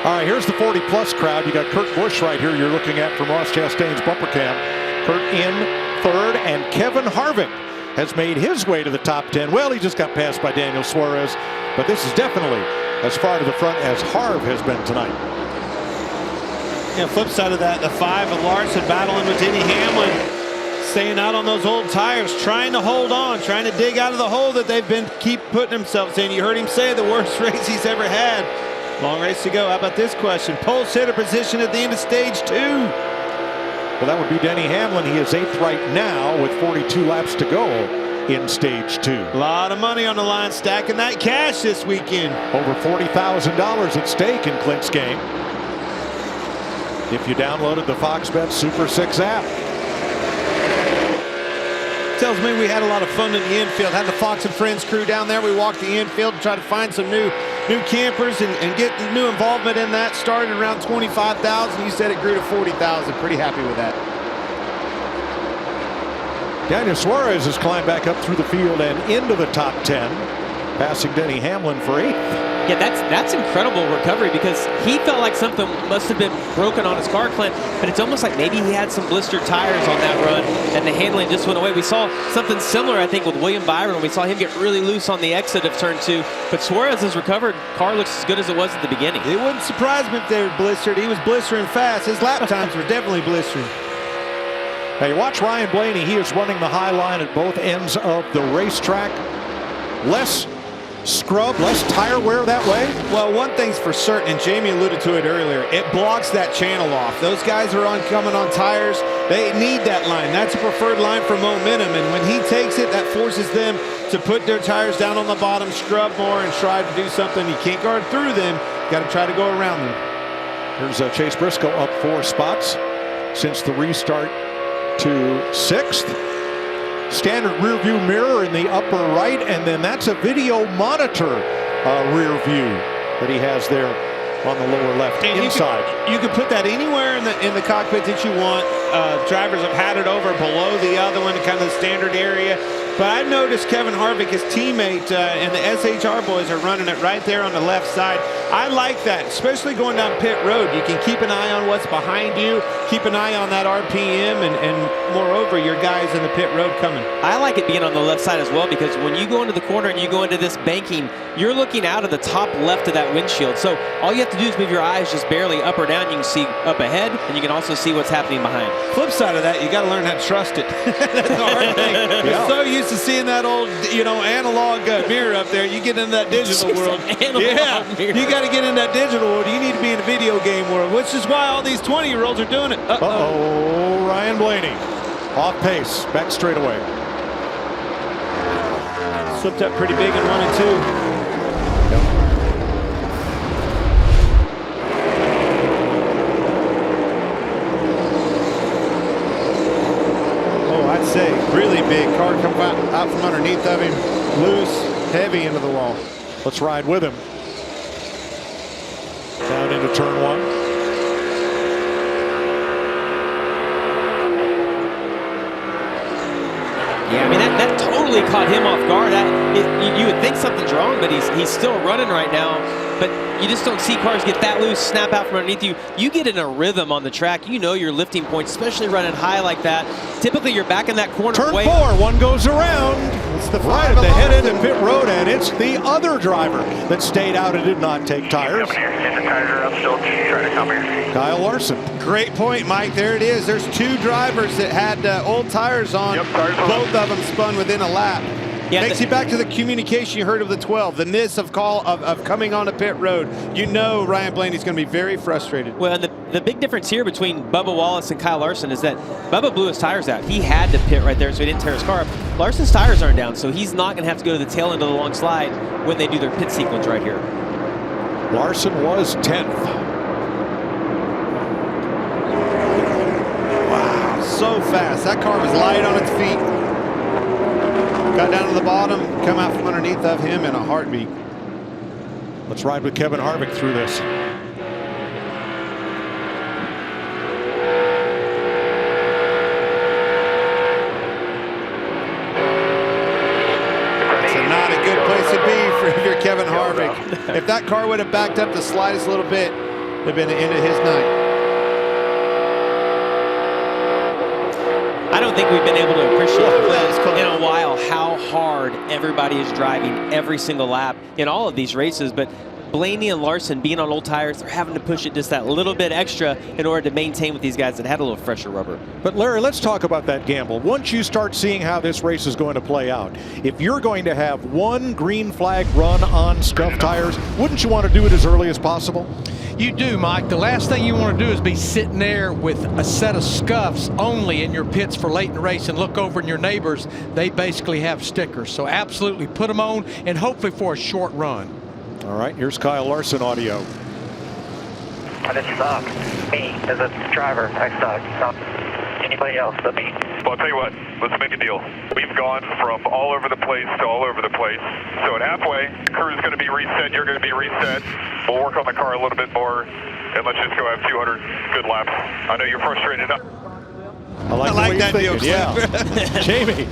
All right, here's the 40-plus crowd. You got Kurt Busch right here you're looking at from Ross Chastain's bumper cam. Kurt in third, and Kevin Harvick has made his way to the top 10. Well, he just got passed by Daniel Suarez, but this is definitely as far to the front as Harv has been tonight. Yeah, flip side of that, the 5 of Larson battling with Denny Hamlin, staying out on those old tires, trying to hold on, trying to dig out of the hole that they've been keep putting themselves in. You heard him say the worst race he's ever had. Long race to go. How about this question? Pole sitter position at the end of stage 2. Well, that would be Denny Hamlin. He is 8th right now with 42 laps to go in stage 2. A lot of money on the line, stacking that cash this weekend. Over $40,000 at stake in Clint's game. If you downloaded the Fox Bet Super 6 app. Tells me we had a lot of fun in the infield. Had the Fox and Friends crew down there. We walked the infield and tried to find some new campers and get new involvement in that. Started around 25,000. You said it grew to 40,000. Pretty happy with that. Daniel Suarez has climbed back up through the field and into the top 10, passing Denny Hamlin for 8th. Yeah, that's incredible recovery, because he felt like something must have been broken on his car, Clint, but it's almost like maybe he had some blistered tires on that run and the handling just went away. We saw something similar, I think, with William Byron. We saw him get really loose on the exit of turn 2, but Suarez has recovered. Car looks as good as it was at the beginning. It wouldn't surprise me if they were blistered. He was blistering fast. His lap times were definitely blistering. Now you watch Ryan Blaney. He is running the high line at both ends of the racetrack. less scrub, less tire wear that way? Well, one thing's for certain, and Jamie alluded to it earlier, it blocks that channel off. Those guys are coming on tires. They need that line. That's a preferred line for momentum, and when he takes it, that forces them to put their tires down on the bottom, scrub more, and try to do something. You can't guard through them. You got to try to go around them. Here's Chase Briscoe up 4 spots since the restart to 6th. Standard rear view mirror in the upper right, and then that's a video monitor rear view that he has there on the lower left inside. You can put that anywhere in the cockpit that you want. Drivers have had it over below the other one, kind of the standard area. But I noticed Kevin Harvick, his teammate, and the SHR boys are running it right there on the left side. I like that, especially going down pit road. You can keep an eye on what's behind you, keep an eye on that RPM, and moreover, your guys in the pit road coming. I like it being on the left side as well, because when you go into the corner and you go into this banking, you're looking out of the top left of that windshield. So all you have to do is move your eyes just barely up or down. You can see up ahead, and you can also see what's happening behind. Flip side of that, you got to learn how to trust it. That's the hard thing. You're so used to seeing that old, analog mirror up there. You get into that digital world. Mirror. You got to get in that digital world. You need to be in the video game world, which is why all these 20-year-olds are doing it. Uh-oh, Ryan Blaney off pace, back straight away. Slipped up pretty big in 1 and 2. I'd say really big. Car comes out from underneath of him, loose, heavy into the wall. Let's ride with him. Down into turn 1. Yeah, I mean, that totally caught him off guard. You would think something's wrong, but he's still running right now. But you just don't see cars get that loose, snap out from underneath you. You get in a rhythm on the track. You know your lifting points, especially running high like that. Typically, you're back in that corner. Turn 4, one goes around. It's the right at the head end of pit road, and it's the other driver that stayed out and did not take tires. The tires are up, still trying to come here. Kyle Larson. Great point, Mike. There it is. There's 2 drivers that had old tires on. Yep, tires on. Both of them spun within a lap. Yeah, Takes you back to the communication you heard of the 12, the miss of coming on a pit road. You know Ryan Blaney's going to be very frustrated. Well, and the big difference here between Bubba Wallace and Kyle Larson is that Bubba blew his tires out. He had to pit right there, so he didn't tear his car up. Larson's tires aren't down, so he's not going to have to go to the tail end of the long slide when they do their pit sequence right here. Larson was 10th. Wow, so fast. That car was light on its feet. Got down to the bottom, come out from underneath of him in a heartbeat. Let's ride with Kevin Harvick through this. It's not a good place to be for if you're Kevin Harvick. If that car would have backed up the slightest little bit, it would have been the end of his night. I don't think we've been able to appreciate in a while how hard everybody is driving every single lap in all of these races. But Blaney and Larson being on old tires, they're having to push it just that little bit extra in order to maintain with these guys that had a little fresher rubber. But Larry, let's talk about that gamble. Once you start seeing how this race is going to play out, if you're going to have one green flag run on scuff tires, wouldn't you want to do it as early as possible? You do, Mike. The last thing you want to do is be sitting there with a set of scuffs only in your pits for late in the race and look over in your neighbors. They basically have stickers. So absolutely put them on, and hopefully for a short run. All right, here's Kyle Larson audio. I just suck. Me, as a driver, I suck. Not anybody else but me. Well, I'll tell you what, let's make a deal. We've gone from all over the place to all over the place. So at halfway, crew's going to be reset, you're going to be reset. We'll work on the car a little bit more, and let's just go have 200 good laps. I know you're frustrated. I like that deal. Yeah. Jamie.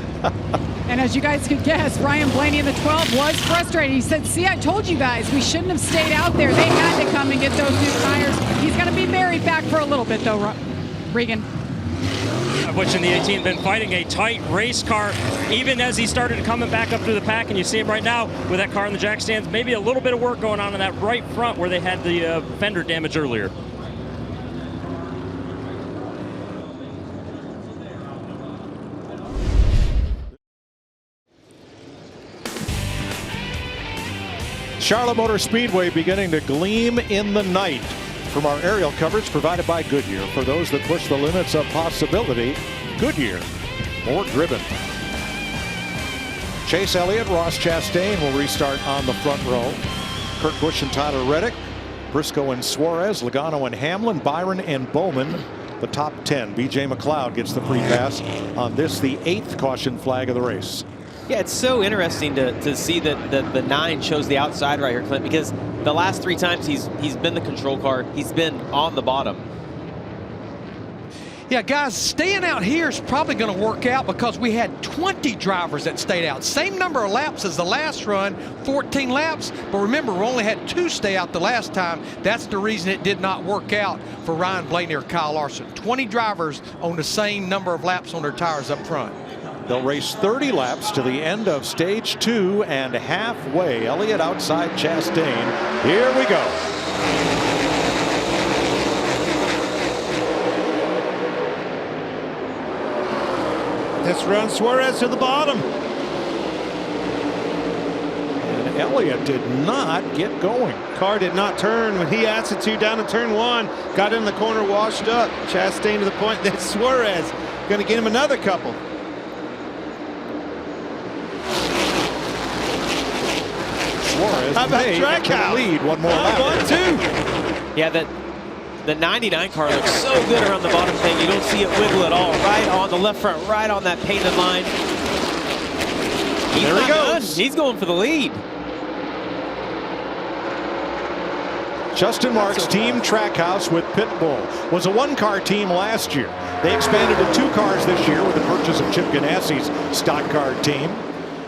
And as you guys could guess, Ryan Blaney in the 12 was frustrated. He said, see, I told you guys, we shouldn't have stayed out there. They had to come and get those new tires. He's going to be buried back for a little bit, though, Regan. Butch in the 18 been fighting a tight race car even as he started coming back up through the pack, and you see him right now with that car in the jack stands. Maybe a little bit of work going on in that right front where they had the fender damage earlier. Charlotte Motor Speedway beginning to gleam in the night. From our aerial coverage provided by Goodyear. For those that push the limits of possibility, Goodyear, more driven. Chase Elliott, Ross Chastain will restart on the front row. Kurt Busch and Tyler Reddick, Briscoe and Suarez, Logano and Hamlin, Byron and Bowman, the top 10. BJ McLeod gets the free pass on this, the 8th caution flag of the race. Yeah, it's so interesting to see that the 9 shows the outside right here, Clint, because the last 3 times he's been the control car, he's been on the bottom. Yeah, guys, staying out here is probably going to work out because we had 20 drivers that stayed out. Same number of laps as the last run, 14 laps. But remember, we only had 2 stay out the last time. That's the reason it did not work out for Ryan Blaney or Kyle Larson. 20 drivers on the same number of laps on their tires up front. They'll race 30 laps to the end of stage 2 and halfway. Elliott outside Chastain. Here we go. This runs Suarez to the bottom. And Elliott did not get going. Car did not turn when he asked it to down in turn 1. Got in the corner, washed up. Chastain to the point. Then Suarez going to get him another couple. Suarez How about track out? Lead one more lap. 1-2. Yeah, the 99 car looks so good around the bottom thing. You don't see it wiggle at all. Right on the left front, right on that painted line. There he goes. He's going for the lead. Justin Marks' team Trackhouse with Pitbull was a 1-car team last year. They expanded to 2 cars this year with the purchase of Chip Ganassi's stock car team.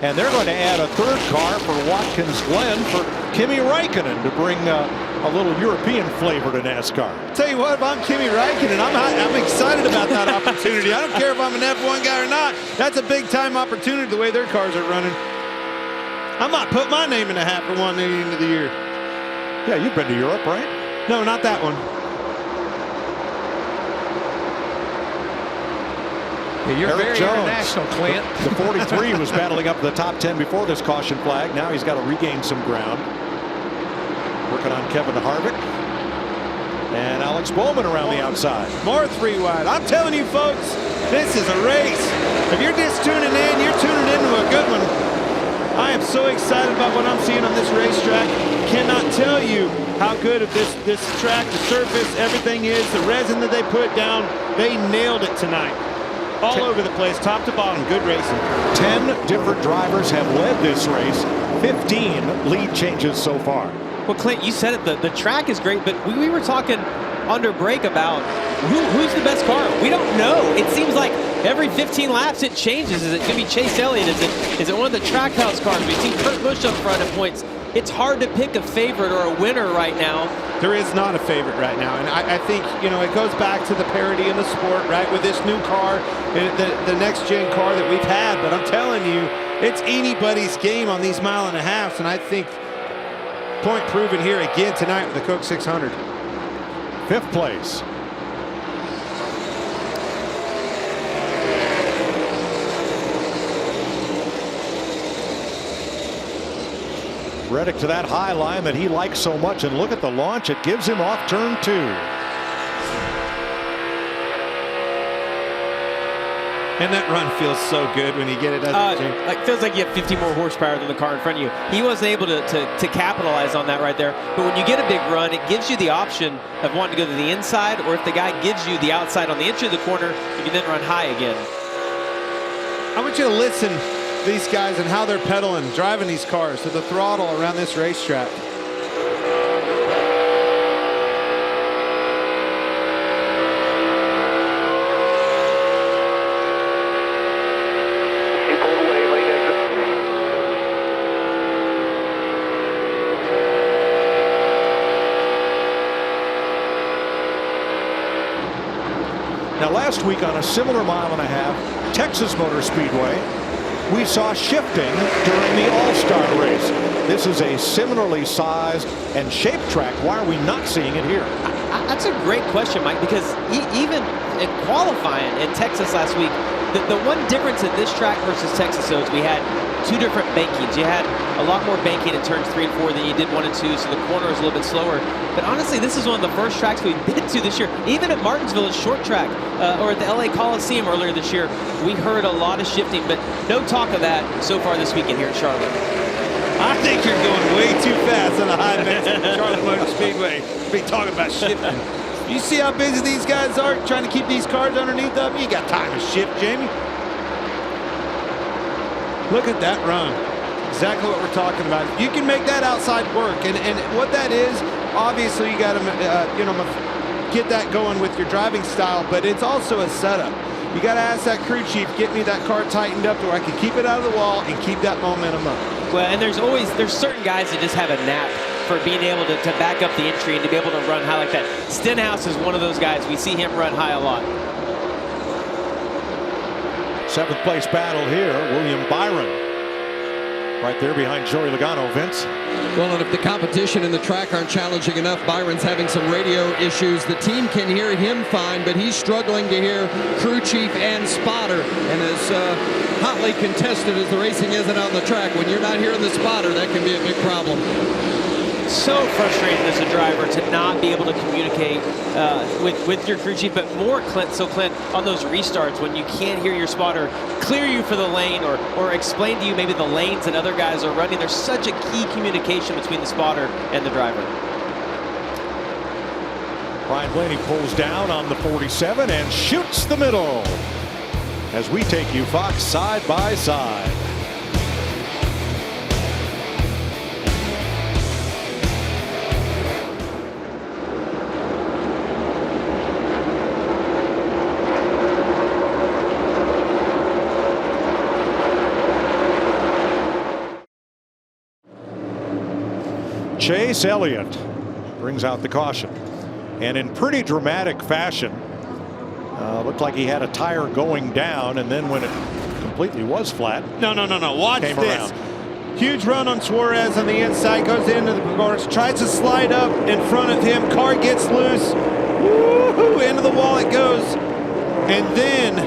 And they're going to add a 3rd car for Watkins Glen for Kimi Räikkönen to bring a little European flavor to NASCAR. Tell you what, if I'm Kimi Räikkönen, I'm excited about that opportunity. I don't care if I'm an F1 guy or not. That's a big time opportunity the way their cars are running. I might put my name in the hat for one at the end of the year. Yeah, you've been to Europe, right? No, not that one. Yeah, you're Eric very Jones, international, Clint. The 43 was battling up the top 10 before this caution flag. Now he's got to regain some ground. Working on Kevin Harvick. And Alex Bowman around the outside. More 3 wide. I'm telling you, folks, this is a race. If you're just tuning in, you're tuning into a good one. I am so excited about what I'm seeing on this racetrack. Cannot tell you how good of this track, the surface, everything is. The resin that they put down, they nailed it tonight. All over the place, top to bottom, good racing. 10 different drivers have led this race. 15 lead changes so far. Well, Clint, you said it. The track is great, but we were talking under break about who's the best car. We don't know. It seems like every 15 laps it changes. Is it going to be Chase Elliott? Is it one of the Trackhouse cars? We've seen Kurt Busch up front at points. It's hard to pick a favorite or a winner right now. There is not a favorite right now, and I think, you know, it goes back to the parity in the sport, right? With this new car, the next-gen car that we've had. But I'm telling you, it's anybody's game on these 1.5 miles, and I think point proven here again tonight with the Coke 600. 5th place. Reddick to that high line that he likes so much, and look at the launch it gives him off turn 2. And that run feels so good when you get it, doesn't it? Like feels like you have 50 more horsepower than the car in front of you. He wasn't able to capitalize on that right there. But when you get a big run, it gives you the option of wanting to go to the inside, or if the guy gives you the outside on the entry of the corner, you can then run high again. I want you to listen to these guys and how they're pedaling, driving these cars to the throttle around this racetrack. Now last week on a similar 1.5 mile, Texas Motor Speedway, we saw shifting during the All-Star race. This is a similarly sized and shaped track. Why are we not seeing it here? That's a great question, Mike, because even in qualifying in Texas last week, The one difference in this track versus Texas is we had 2 different bankings. You had a lot more banking in turns 3 and 4 than you did 1 and 2, so the corner is a little bit slower. But honestly, this is one of the first tracks we've been to this year. Even at Martinsville, a short track, or at the LA Coliseum earlier this year, we heard a lot of shifting, but no talk of that so far this weekend here in Charlotte. I think you're going way too fast on the high banks at Charlotte Motor Speedway. Be talking about shifting. You see how busy these guys are trying to keep these cars underneath them? You got time to shift, Jamie. Look at that run. Exactly what we're talking about. You can make that outside work, and what that is, obviously you got to get that going with your driving style, but it's also a setup. You got to ask that crew chief, get me that car tightened up to where I can keep it out of the wall and keep that momentum up. Well, and there's certain guys that just have a knack for being able to back up the entry and to be able to run high like that. Stenhouse is one of those guys. We see him run high a lot. 7th place battle here, William Byron. Right there behind Joey Logano, Vince. Well, and if the competition and the track aren't challenging enough, Byron's having some radio issues. The team can hear him fine, but he's struggling to hear crew chief and spotter. And as hotly contested as the racing is on the track, when you're not hearing the spotter, that can be a big problem. So frustrating as a driver to not be able to communicate with your crew chief, but more Clint, on those restarts when you can't hear your spotter clear you for the lane or explain to you maybe the lanes that other guys are running. There's such a key communication between the spotter and the driver. Ryan Blaney pulls down on the 47 and shoots the middle as we take you, Fox, side by side. Chase Elliott brings out the caution, and in pretty dramatic fashion. Looked like he had a tire going down, and then when it completely was flat. No. Watch this. Around. Huge run on Suarez on the inside, goes into the course, tries to slide up in front of him. Car gets loose. Woo-hoo, into the wall it goes. And then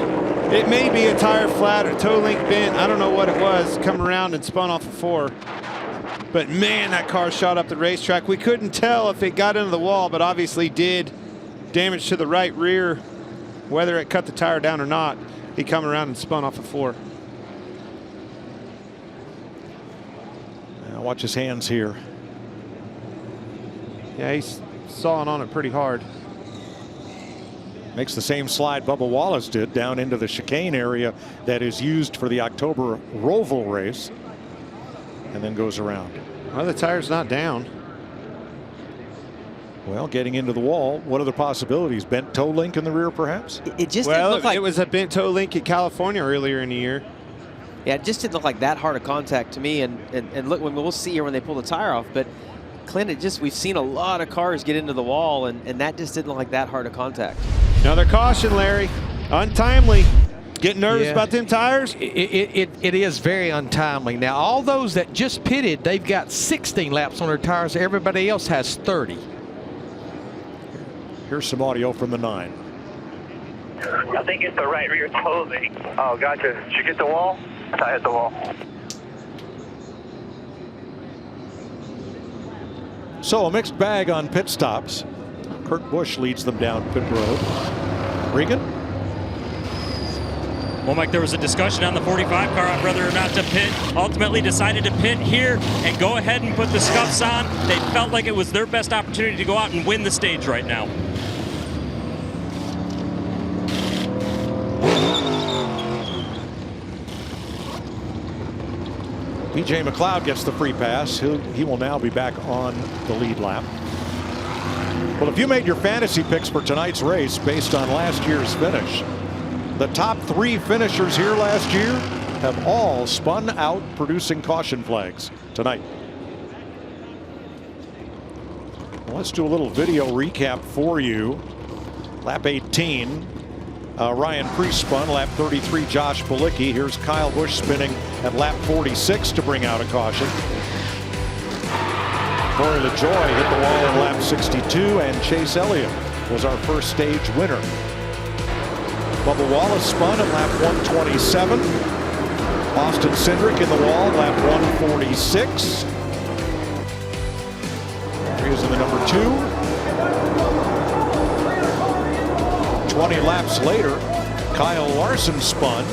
it may be a tire flat or toe link bent. I don't know what it was. Come around and spun off a 4. But man, that car shot up the racetrack. We couldn't tell if it got into the wall, but obviously did. Damage to the right rear. Whether it cut the tire down or not, he come around and spun off a 4. Now watch his hands here. Yeah, he's sawing on it pretty hard. Makes the same slide Bubba Wallace did down into the chicane area that is used for the October Roval race, and then goes around. Well, the tire's not down. Well, getting into the wall, what are the possibilities? Bent toe link in the rear, perhaps? It just didn't look like it was a bent toe link in California earlier in the year. Yeah, it just didn't look like that hard of contact to me. And look, we'll see here when they pull the tire off. But Clint, we've seen a lot of cars get into the wall, and that just didn't look like that hard of contact. Another caution, Larry. Untimely. Getting nervous about them tires? It is very untimely. Now, all those that just pitted, they've got 16 laps on their tires. Everybody else has 30. Here's some audio from the 9. I think it's the right rear toe link. Oh, gotcha. Did you get the wall? I hit the wall. So a mixed bag on pit stops. Kurt Busch leads them down pit road. Regan? Well, Mike, there was a discussion on the 45 car on whether or not to pit. Ultimately decided to pit here and go ahead and put the scuffs on. They felt like it was their best opportunity to go out and win the stage right now. BJ McLeod gets the free pass. He will now be back on the lead lap. Well, if you made your fantasy picks for tonight's race based on last year's finish, the top 3 finishers here last year have all spun out, producing caution flags tonight. Well, let's do a little video recap for you. Lap 18. Ryan Preece spun. Lap 33, Josh Bilicki. Here's Kyle Busch spinning at lap 46 to bring out a caution. Corey LaJoie hit the wall in lap 62, and Chase Elliott was our first stage winner. Bubba Wallace spun at lap 127. Austin Cindric in the wall, lap 146. He is in the number 2. 20 laps later, Kyle Larson spun.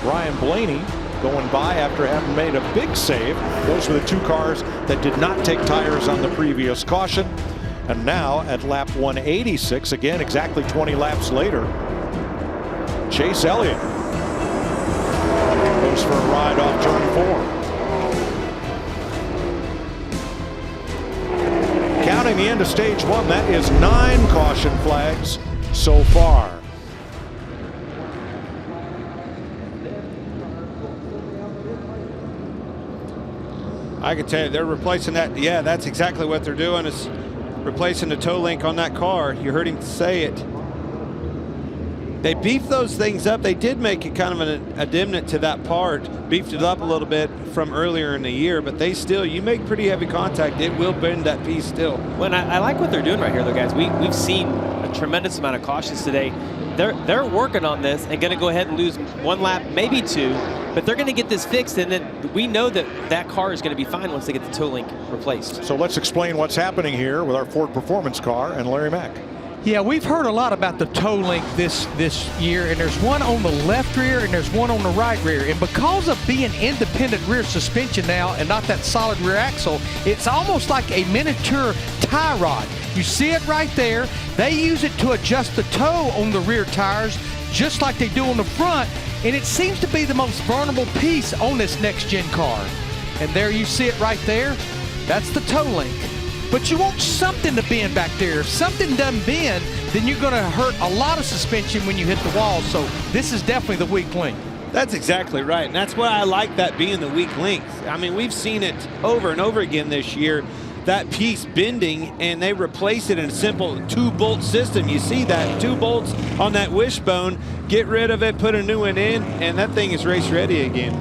Ryan Blaney going by after having made a big save. Those were the 2 cars that did not take tires on the previous caution. And now at lap 186, again exactly 20 laps later, Chase Elliott goes for a ride off turn 4. Counting the end of stage 1, that is 9 caution flags so far. I can tell you, they're replacing that. Yeah, that's exactly what they're doing, is replacing the toe link on that car. You heard him say it. They beefed those things up. They did make it kind of an addendum to that part, beefed it up a little bit from earlier in the year, but they still, you make pretty heavy contact, it will bend that piece still. Well, I like what they're doing right here, though, guys. We've seen a tremendous amount of cautions today. They're working on this and going to go ahead and lose 1 lap, maybe 2, but they're going to get this fixed, and then we know that that car is going to be fine once they get the toe link replaced. So let's explain what's happening here with our Ford Performance car and Larry Mack. Yeah, we've heard a lot about the toe link this year, and there's one on the left rear and there's one on the right rear. And because of being independent rear suspension now and not that solid rear axle, it's almost like a miniature tie rod. You see it right there. They use it to adjust the toe on the rear tires just like they do on the front, and it seems to be the most vulnerable piece on this next-gen car. And there you see it right there. That's the toe link. But you want something to bend back there. If something doesn't bend, then you're going to hurt a lot of suspension when you hit the wall. So this is definitely the weak link. That's exactly right, and that's why I like that being the weak link. I mean, we've seen it over and over again this year, that piece bending, and they replace it in a simple 2-bolt system. You see that, 2 bolts on that wishbone, get rid of it, put a new one in, and that thing is race ready again.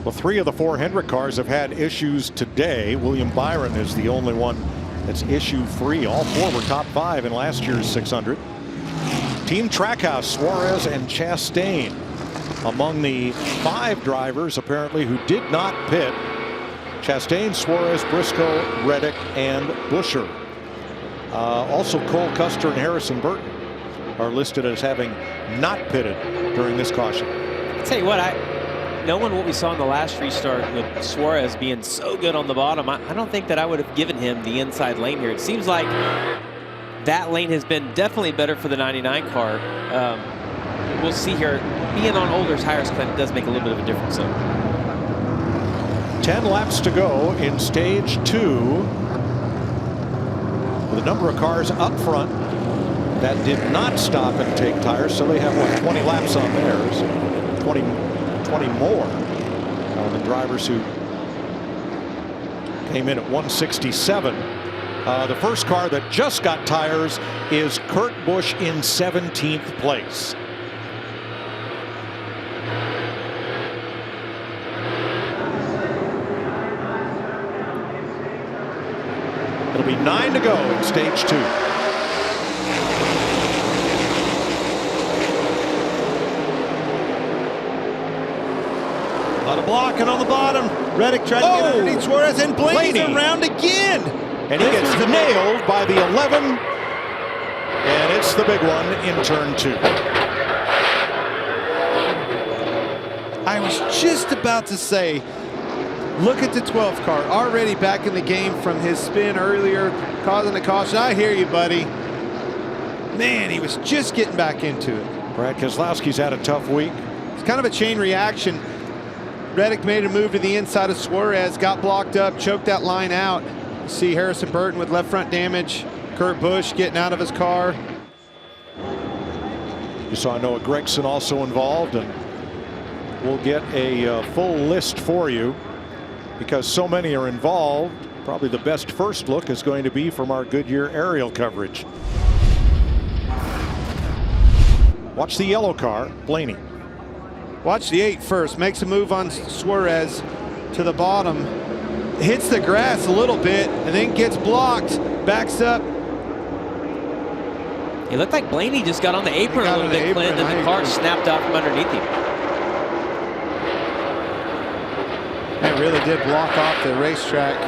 Well, 3 of the 4 Hendrick cars have had issues today. William Byron is the only one that's issue-free. All 4 were top 5 in last year's 600. Team Trackhouse, Suarez and Chastain among the 5 drivers apparently who did not pit. Chastain, Suarez, Briscoe, Reddick, and Buescher. Also Cole Custer and Harrison Burton are listed as having not pitted during this caution. I'll tell you what, knowing what we saw in the last restart with Suarez being so good on the bottom, I don't think that I would have given him the inside lane here. It seems like that lane has been definitely better for the 99 car. We'll see here. Being on older tires does make a little bit of a difference. So. 10 laps to go in stage 2. With a number of cars up front that did not stop and take tires, so they have, what, 20 laps on theirs. 20 more than drivers who came in at 167. The first car that just got tires is Kurt Busch in 17th place. It'll be 9 to go in stage 2. A lot of blocking on the bottom. Reddick tried to get underneath Suarez, and Blaney's around again. And he gets nailed by the 11. And it's the big one in turn 2. I was just about to say, look at the 12th car, already back in the game from his spin earlier, causing the caution. I hear you, buddy. Man, he was just getting back into it. Brad Keselowski's had a tough week. It's kind of a chain reaction. Reddick made a move to the inside of Suarez, got blocked up, choked that line out. You see Harrison Burton with left front damage. Kurt Busch getting out of his car. You saw Noah Gragson also involved, and we'll get a full list for you because so many are involved. Probably the best first look is going to be from our Goodyear aerial coverage. Watch the yellow car, Blaney. Watch the 8 first, makes a move on Suarez to the bottom, hits the grass a little bit, and then gets blocked, backs up. It looked like Blaney just got on the apron a little bit, Clint, and the car snapped out from underneath him. That really did block off the racetrack.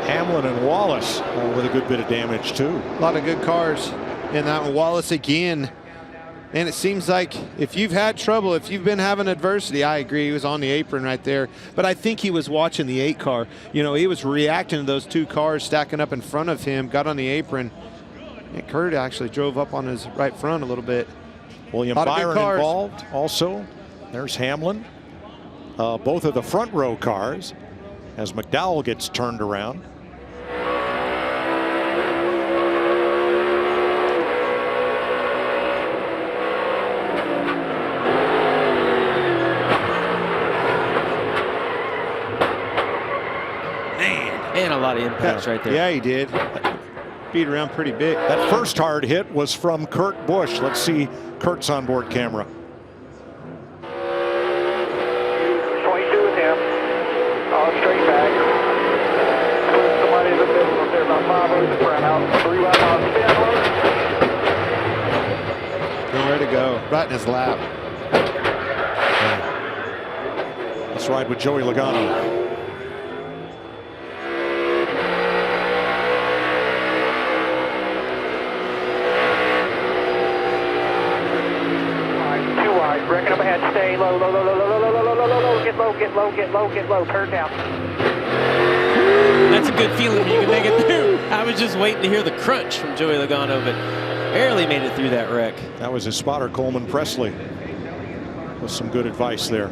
Hamlin and Wallace with a good bit of damage too. A lot of good cars in that one. Wallace again. And it seems like if you've had trouble, if you've been having adversity, I agree, he was on the apron right there. But I think he was watching the 8 car. You know, he was reacting to those 2 cars stacking up in front of him, got on the apron. And Kurt actually drove up on his right front a little bit. William Byron involved also. There's Hamlin. Both of the front row cars as McDowell gets turned around. And a lot of impacts right there. Yeah, he did. Beat around pretty big. That first hard hit was from Kurt Busch. Let's see Kurt's onboard camera. 22 with him. All straight back. Somebody in the middle up there, about 5 over the front out. 3 right on the Nowhere to go. Right in his lap. Let's ride with Joey Logano. Reckon up ahead, stay low, low, low, low, low, low, low, low, low, low, low, get low, get low, get low, get low, turn down. That's a good feeling when you can make it through. I was just waiting to hear the crunch from Joey Logano, but barely made it through that wreck. That was his spotter, Coleman Presley, with some good advice there.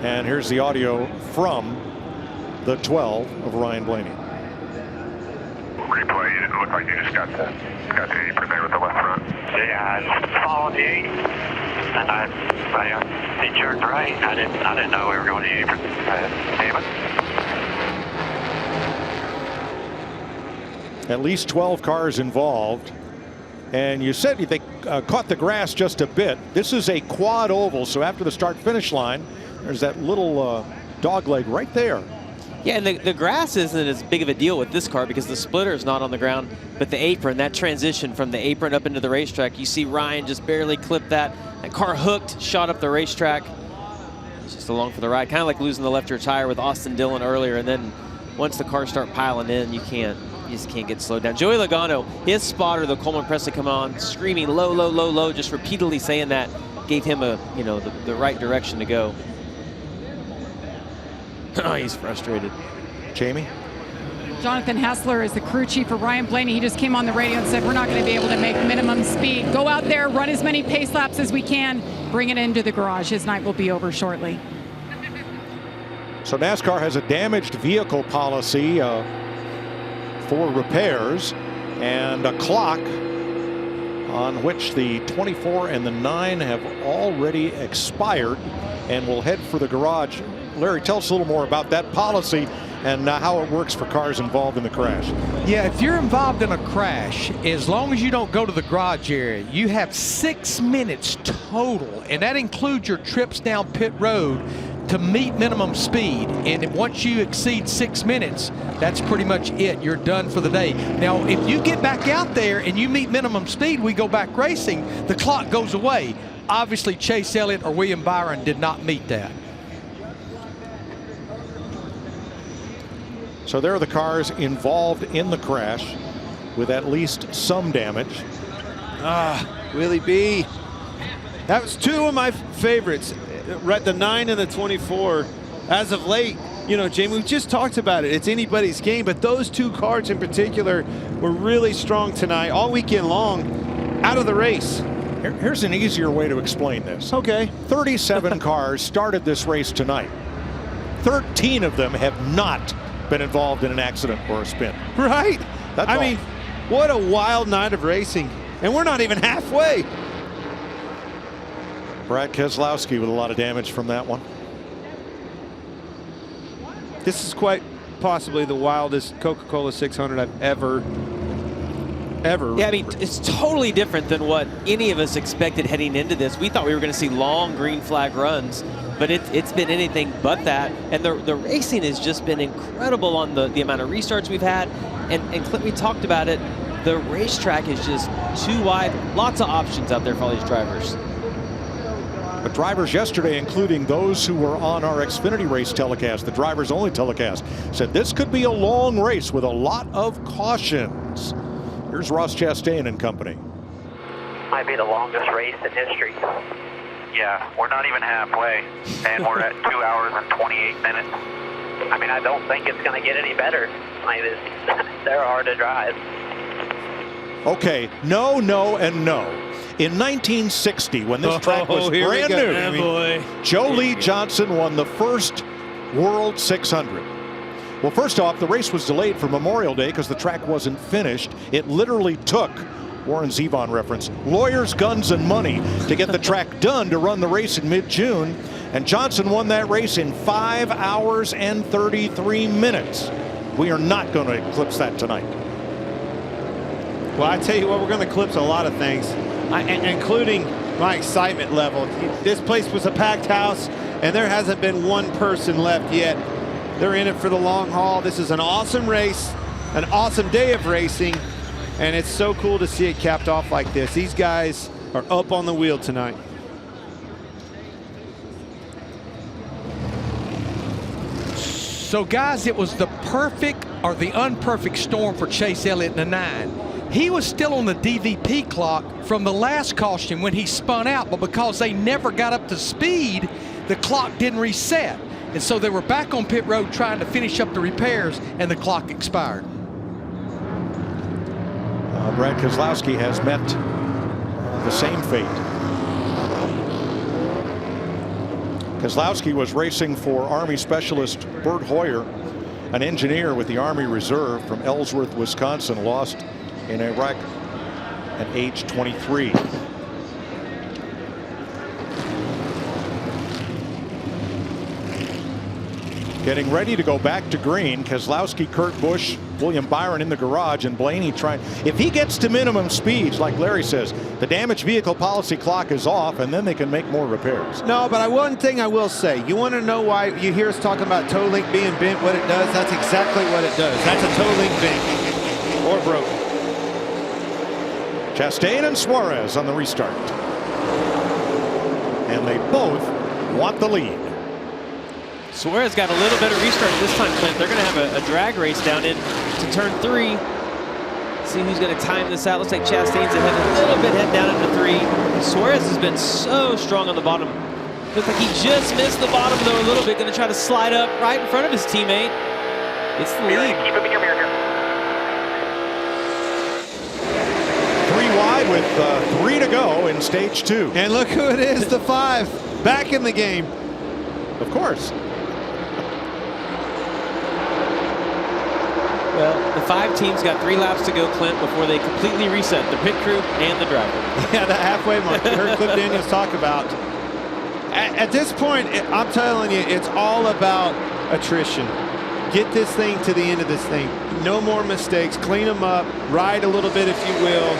And here's the audio from the 12 of Ryan Blaney. Replay, you didn't look like you just got the apron there with the left front. Yeah, I followed the 8, and I he turned right. I didn't know we were going to the apron. Damn it. At least 12 cars involved. And you said they caught the grass just a bit. This is a quad oval, so after the start-finish line, there's that little dog leg right there. Yeah, and the grass isn't as big of a deal with this car because the splitter is not on the ground, but the apron, that transition from the apron up into the racetrack, you see Ryan just barely clip that. That car hooked, shot up the racetrack. It's just along for the ride, kind of like losing the left rear tire with Austin Dillon earlier, and then once the cars start piling in, you just can't get slowed down. Joey Logano, his spotter, the Coleman Presley, come on, screaming low, low, low, low, just repeatedly saying that, gave him the right direction to go. Oh, he's frustrated. Jamie? Jonathan Hassler is the crew chief for Ryan Blaney. He just came on the radio and said, we're not going to be able to make minimum speed. Go out there, run as many pace laps as we can, bring it into the garage. His night will be over shortly. So NASCAR has a damaged vehicle policy for repairs and a clock on which the 24 and the 9 have already expired and will head for the garage. Larry, tell us a little more about that policy and how it works for cars involved in the crash. Yeah, if you're involved in a crash, as long as you don't go to the garage area, you have 6 minutes total, and that includes your trips down pit road to meet minimum speed. And once you exceed 6 minutes, that's pretty much it. You're done for the day. Now, if you get back out there and you meet minimum speed, we go back racing, the clock goes away. Obviously, Chase Elliott or William Byron did not meet that. So there are the cars involved in the crash with at least some damage. Willie B. That was 2 of my favorites, right? The 9 and the 24. As of late, you know, Jamie, we just talked about it. It's anybody's game, but those 2 cars in particular were really strong tonight, all weekend long, out of the race. Here's an easier way to explain this. Okay. 37 cars started this race tonight. 13 of them have not been involved in an accident or a spin. Right? That's I all. mean, what a wild night of racing. And we're not even halfway. Brad Keselowski with a lot of damage from that one. This is quite possibly the wildest Coca-Cola 600 I've ever. Yeah, I mean, it's totally different than what any of us expected heading into this. We thought we were going to see long green flag runs. but it's been anything but that. And the racing has just been incredible on the amount of restarts we've had. And Clint, we talked about it. The racetrack is just too wide. Lots of options out there for all these drivers. But drivers yesterday, including those who were on our Xfinity race telecast, the drivers only telecast, said this could be a long race with a lot of cautions. Here's Ross Chastain and company. Might be the longest race in history. Yeah, we're not even halfway, and we're at 2 hours and 28 minutes. I mean, I don't think it's going to get any better. Like this, they're hard to drive. Okay, no, and no. In 1960, when this track was brand new, Joe Lee Johnson won the first World 600. Well, first off, the race was delayed for Memorial Day because the track wasn't finished. It literally took, Warren Zevon reference, lawyers, guns, and money to get the track done to run the race in mid-June. And Johnson won that race in 5 hours and 33 minutes. We are not going to eclipse that tonight. Well, I tell you what, we're going to eclipse a lot of things, including my excitement level. This place was a packed house, and there hasn't been one person left yet. They're in it for the long haul. This is an awesome race, an awesome day of racing, and it's so cool to see it capped off like this. These guys are up on the wheel tonight. So, guys, it was the perfect or the unperfect storm for Chase Elliott in the 9. He was still on the DVP clock from the last caution when he spun out, but because they never got up to speed, the clock didn't reset. And so they were back on pit road trying to finish up the repairs, and the clock expired. Brad Keselowski has met the same fate. Keselowski was racing for Army Specialist Bert Hoyer, an engineer with the Army Reserve from Ellsworth, Wisconsin, lost in a wreck at age 23. Getting ready to go back to green. Keselowski, Kurt Busch, William Byron in the garage, and Blaney trying. If he gets to minimum speeds, like Larry says, the damaged vehicle policy clock is off, and then they can make more repairs. No, but one thing I will say, you want to know why you hear us talking about toe link being bent, what it does? That's exactly what it does. That's a toe link bent or broken. Chastain and Suarez on the restart. And they both want the lead. Suarez got a little better restart this time, Clint. They're going to have a drag race down into turn 3. See who's going to time this out. Looks like Chastain's ahead a little bit, head down into 3. Suarez has been so strong on the bottom. Looks like he just missed the bottom, though, a little bit. Going to try to slide up right in front of his teammate. It's the lead. Keep it in your mirror. 3 wide with 3 to go in stage 2. And look who it is, the 5, back in the game. Of course. Well, the 5 teams got 3 laps to go, Clint, before they completely reset the pit crew and the driver. Yeah, the halfway mark. You heard Cliff Daniels talk about. At this point, I'm telling you, it's all about attrition. Get this thing to the end of this thing. No more mistakes. Clean them up. Ride a little bit, if you will.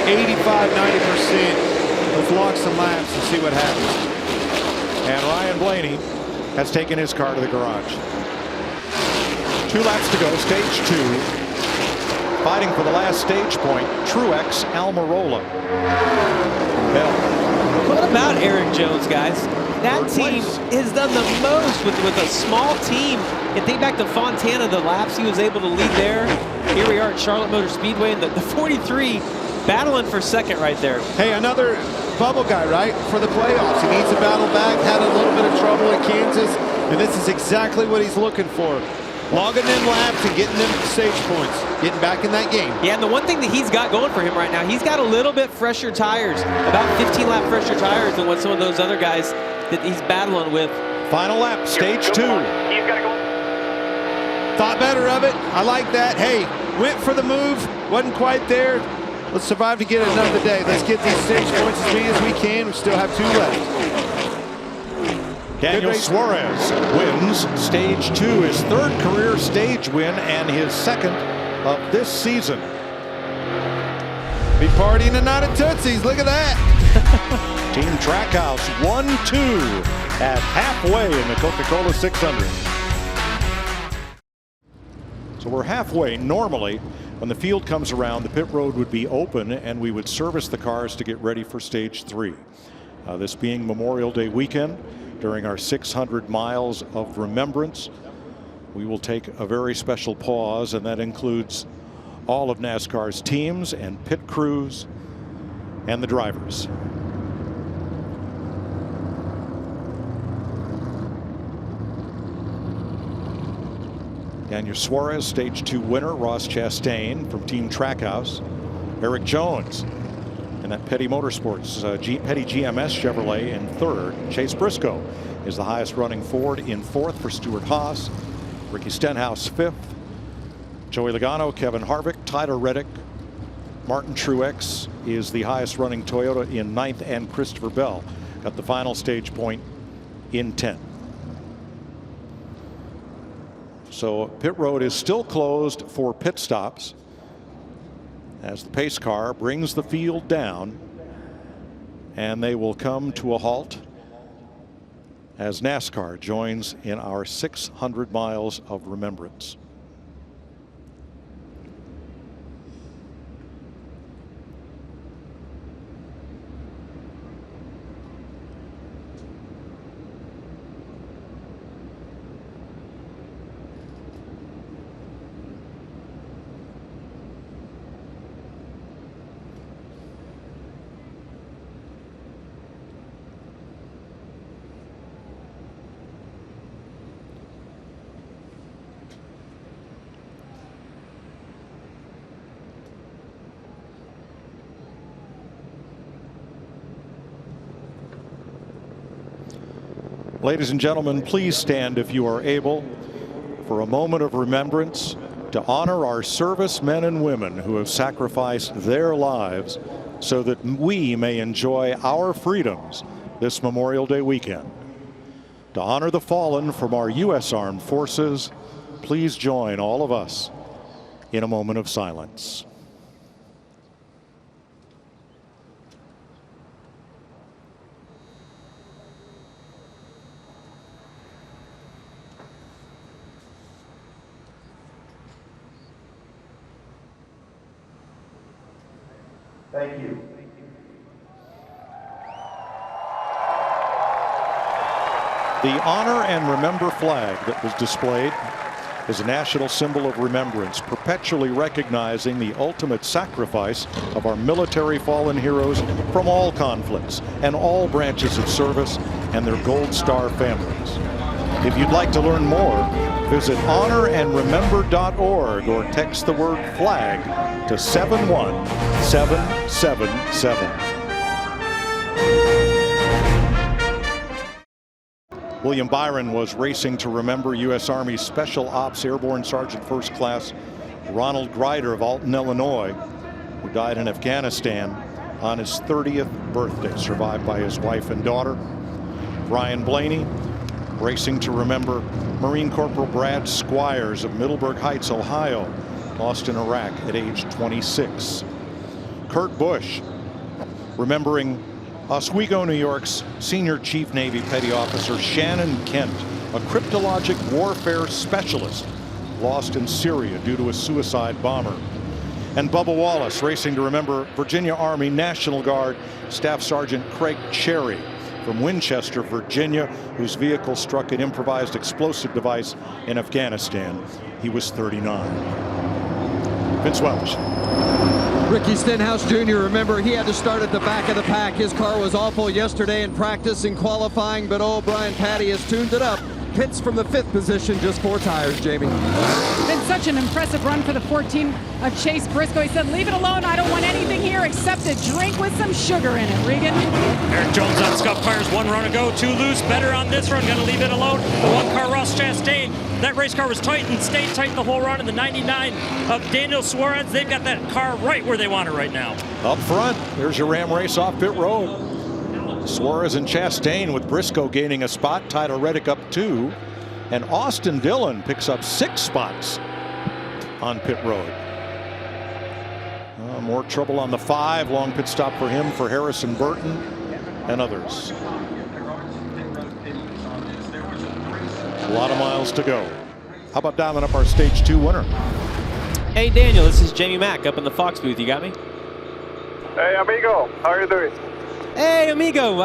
85, 90%. Let's lock some laps and see what happens. And Ryan Blaney has taken his car to the garage. 2 laps to go, stage 2. Fighting for the last stage point, Truex Almirola. What about Aaron Jones, guys? That team has done the most with a small team. And think back to Fontana, the laps he was able to lead there. Here we are at Charlotte Motor Speedway, and the 43 battling for second right there. Hey, another bubble guy, right, for the playoffs. He needs to battle back, had a little bit of trouble at Kansas, and this is exactly what he's looking for. Logging them laps and getting them stage points, getting back in that game. Yeah, and the one thing that he's got going for him right now, he's got a little bit fresher tires, about 15 lap fresher tires than what some of those other guys that he's battling with. Final lap, stage 2. He's got to go. Thought better of it. I like that. Hey, went for the move, wasn't quite there. Let's survive to get another day. Let's get these stage points as many as we can. We still have 2 left. Daniel Suarez wins stage 2, his 3rd career stage win and his 2nd of this season. Be partying tonight at Tootsie's. Look at that. Team Trackhouse 1-2 at halfway in the Coca-Cola 600. So we're halfway. Normally, when the field comes around, the pit road would be open and we would service the cars to get ready for stage 3. This being Memorial Day weekend, during our 600 miles of remembrance, we will take a very special pause, and that includes all of NASCAR's teams and pit crews and the drivers. Daniel Suarez, stage 2 winner. Ross Chastain from Team Trackhouse. Eric Jones in that Petty Motorsports, Petty GMS Chevrolet in 3rd. Chase Briscoe is the highest running Ford in 4th for Stuart Haas. Ricky Stenhouse 5th. Joey Logano, Kevin Harvick, Tyler Reddick. Martin Truex is the highest running Toyota in 9th, and Christopher Bell got the final stage point in 10th. So pit road is still closed for pit stops as the pace car brings the field down, and they will come to a halt as NASCAR joins in our 600 miles of remembrance. Ladies and gentlemen, please stand if you are able for a moment of remembrance to honor our servicemen and women who have sacrificed their lives so that we may enjoy our freedoms this Memorial Day weekend. To honor the fallen from our U.S. Armed Forces, please join all of us in a moment of silence. Thank you. The Honor and Remember flag that was displayed is a national symbol of remembrance, perpetually recognizing the ultimate sacrifice of our military fallen heroes from all conflicts and all branches of service and their Gold Star families. If you'd like to learn more, visit honorandremember.org or text the word flag to 71777. William Byron was racing to remember U.S. Army Special Ops Airborne Sergeant First Class Ronald Grider of Alton, Illinois, who died in Afghanistan on his 30th birthday, survived by his wife and daughter. Brian Blaney racing to remember Marine Corporal Brad Squires of Middleburg Heights, Ohio, lost in Iraq at age 26. Kurt Busch remembering Oswego, New York's Senior Chief Navy Petty Officer Shannon Kent, a cryptologic warfare specialist, lost in Syria due to a suicide bomber. And Bubba Wallace racing to remember Virginia Army National Guard Staff Sergeant Craig Cherry from Winchester, Virginia, whose vehicle struck an improvised explosive device in Afghanistan. He was 39. Vince Welch. Ricky Stenhouse Jr., remember, he had to start at the back of the pack. His car was awful yesterday in practice and qualifying, but oh, Brian Patty has tuned it up. Pits from the 5th position, just 4 tires, Jamie. Been such an impressive run for the 14 of Chase Briscoe. He said, leave it alone. I don't want anything here except a drink with some sugar in it. Regan. Eric Jones on scuff tires, 1 run to go, 2 loose. Better on this run, gonna leave it alone. The 1 car, Ross Chastain. That race car was tight and stayed tight the whole run. In the 99 of Daniel Suarez, they've got that car right where they want it right now. Up front, there's your Ram race off pit road. Suarez and Chastain with Briscoe gaining a spot. Tyler Reddick up 2. And Austin Dillon picks up 6 spots on pit road. More trouble on the 5. Long pit stop for him, for Harrison Burton and others. A lot of miles to go. How about dialing up our Stage 2 winner? Hey, Daniel, this is Jamie Mack up in the Fox booth. You got me? Hey, amigo. How are you doing? Hey, amigo.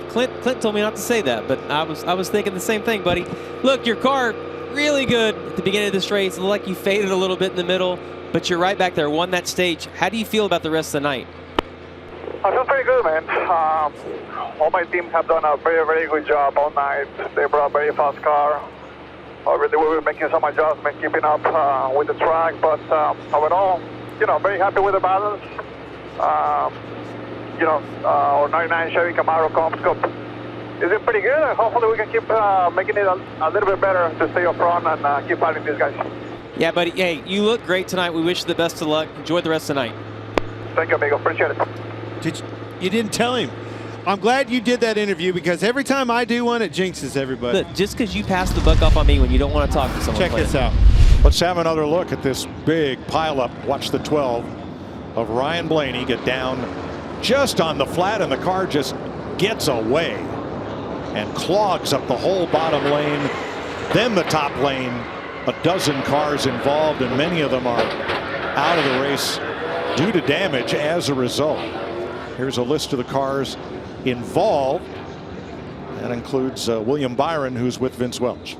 Clint told me not to say that, but I was thinking the same thing, buddy. Look, your car really good at the beginning of this race. It looked like you faded a little bit in the middle, but you're right back there, won that stage. How do you feel about the rest of the night? I feel pretty good, man. All my team have done a very, very good job all night. They brought a very fast car. Already we were making some adjustments, keeping up with the track, but overall, very happy with the balance. Our 99 Chevy Camaro Comps Cup is it pretty good, and hopefully we can keep making it a little bit better to stay up front and keep fighting these guys. Yeah, buddy. Hey, you look great tonight. We wish you the best of luck. Enjoy the rest of the night. Thank you, amigo. Appreciate it. You didn't tell him. I'm glad you did that interview, because every time I do one, it jinxes everybody. Look, just because you pass the buck off on me when you don't want to talk to someone. Check this out. Let's have another look at this big pileup. Watch the 12 of Ryan Blaney get down just on the flat, and the car just gets away and clogs up the whole bottom lane, then the top lane. A dozen cars involved, and many of them are out of the race due to damage as a result. Here's a list of the cars involved. That includes William Byron, who's with Vince Welch.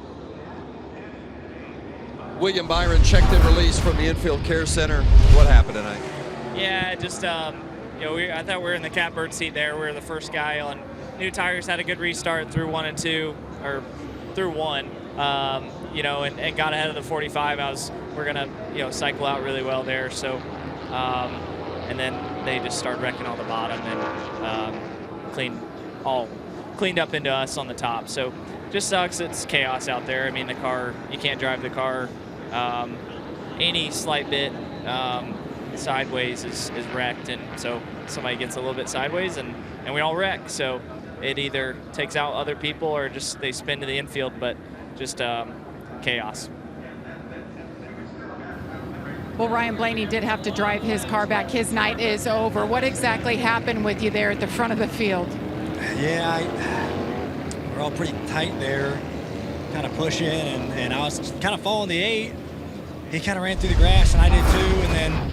William Byron checked and released from the infield care center. What happened tonight? Yeah, just I thought we were in the catbird seat there. We were the first guy on new tires, had a good restart through 1 and 2, or through 1. And got ahead of the 45. We're gonna cycle out really well there. So, and then they just started wrecking on the bottom and cleaned up into us on the top. So, just sucks. It's chaos out there. I mean, the car, you can't drive the car. Any slight bit sideways is wrecked, and so somebody gets a little bit sideways and we all wreck. So it either takes out other people or just they spin to the infield, but just chaos. Well, Ryan Blaney did have to drive his car back. His night is over. What exactly happened with you there at the front of the field? Yeah, we're all pretty tight there, kind of pushing, and I was kind of following the 8. He kind of ran through the grass, and I did too, and then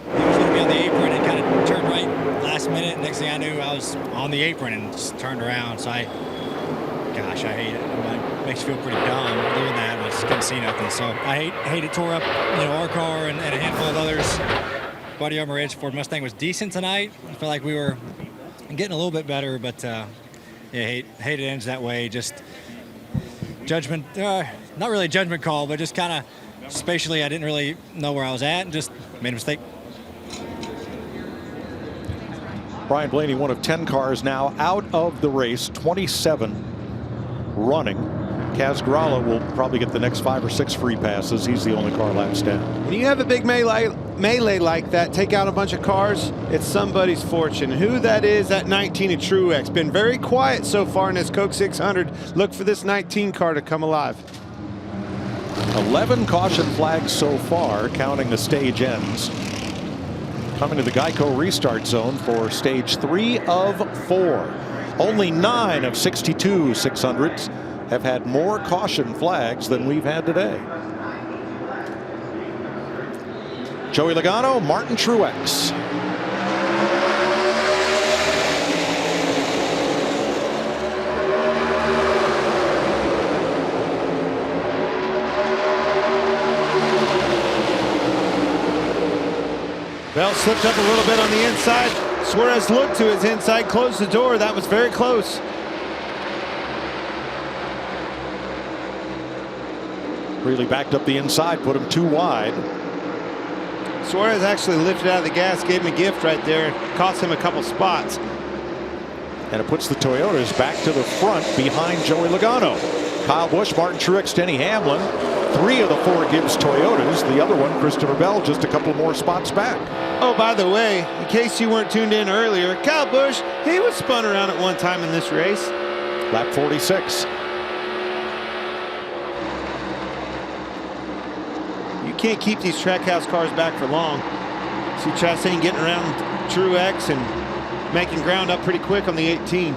he was going to be on the apron and kind of turned right last minute. Next thing I knew, I was on the apron and just turned around. So I hate it. It makes you feel pretty dumb doing that. I just couldn't see nothing. So I hate it. Tore up, our car and a handful of others. Buddy Armor Edge Ford Mustang was decent tonight. I felt like we were getting a little bit better, but hate it ends that way. Just judgment, not really a judgment call, but just kind of spatially, I didn't really know where I was at and just made a mistake. Brian Blaney, one of 10 cars now out of the race, 27 running. Kaz Grala will probably get the next 5 or 6 free passes. He's the only car laps down. When you have a big melee like that, take out a bunch of cars, it's somebody's fortune. Who that is, that 19 of Truex. Been very quiet so far in this Coke 600. Look for this 19 car to come alive. 11 caution flags so far, counting the stage ends. Coming to the Geico restart zone for stage 3 of 4. Only 9 of 62 600s have had more caution flags than we've had today. Joey Logano, Martin Truex. Bell slipped up a little bit on the inside. Suarez looked to his inside, closed the door. That was very close. Really backed up the inside, put him too wide. Suarez actually lifted out of the gas, gave him a gift right there. Cost him a couple spots. And it puts the Toyotas back to the front behind Joey Logano. Kyle Busch, Martin Truex, Denny Hamlin. 3 of the 4 Gibbs Toyotas. The other one, Christopher Bell, just a couple more spots back. Oh, by the way, in case you weren't tuned in earlier, Kyle Busch, he was spun around at one time in this race. Lap 46. You can't keep these Trackhouse cars back for long. See Chastain getting around Truex and making ground up pretty quick on the 18.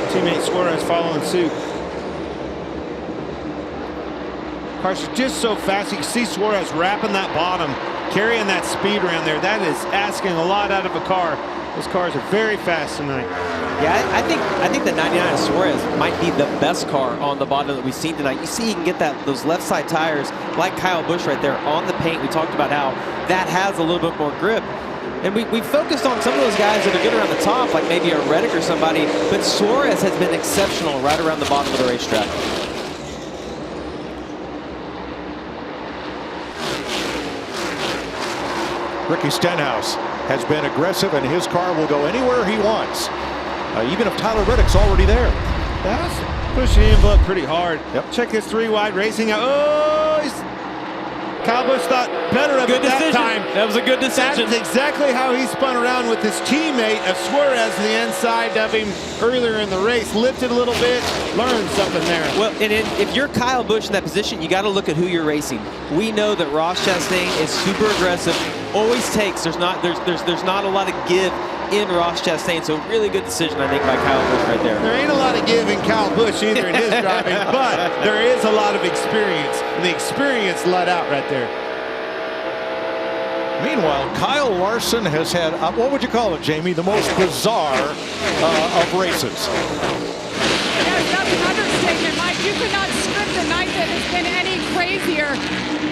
Teammate Suarez following suit. Cars are just so fast. You can see Suarez wrapping that bottom, carrying that speed around there. That is asking a lot out of a car. Those cars are very fast tonight. Yeah, I think the 99 of Suarez might be the best car on the bottom that we've seen tonight. You see he can get those left side tires like Kyle Busch right there on the paint. We talked about how that has a little bit more grip. And we focused on some of those guys that are good around the top, like maybe a Reddick or somebody, but Suarez has been exceptional right around the bottom of the racetrack. Ricky Stenhouse has been aggressive, and his car will go anywhere he wants, even if Tyler Reddick's already there. That's pushing the envelope pretty hard. Yep. Check this 3-wide racing out. Oh, Kyle Busch thought better of it that time. That was a good decision. That's exactly how he spun around with his teammate of Suarez on the inside of him earlier in the race. Lifted a little bit, learned something there. Well, and if you're Kyle Busch in that position, you got to look at who you're racing. We know that Ross Chastain is super aggressive. Always takes. There's not a lot of give in Ross Chastain, so really good decision, I think, by Kyle Busch right there. There ain't a lot of give in Kyle Busch either in his driving, but there is a lot of experience, and the experience let out right there. Meanwhile, Kyle Larson has had, what would you call it, Jamie, the most bizarre of races. Yes, that's an understatement, Mike. You could not script a night that has been any crazier.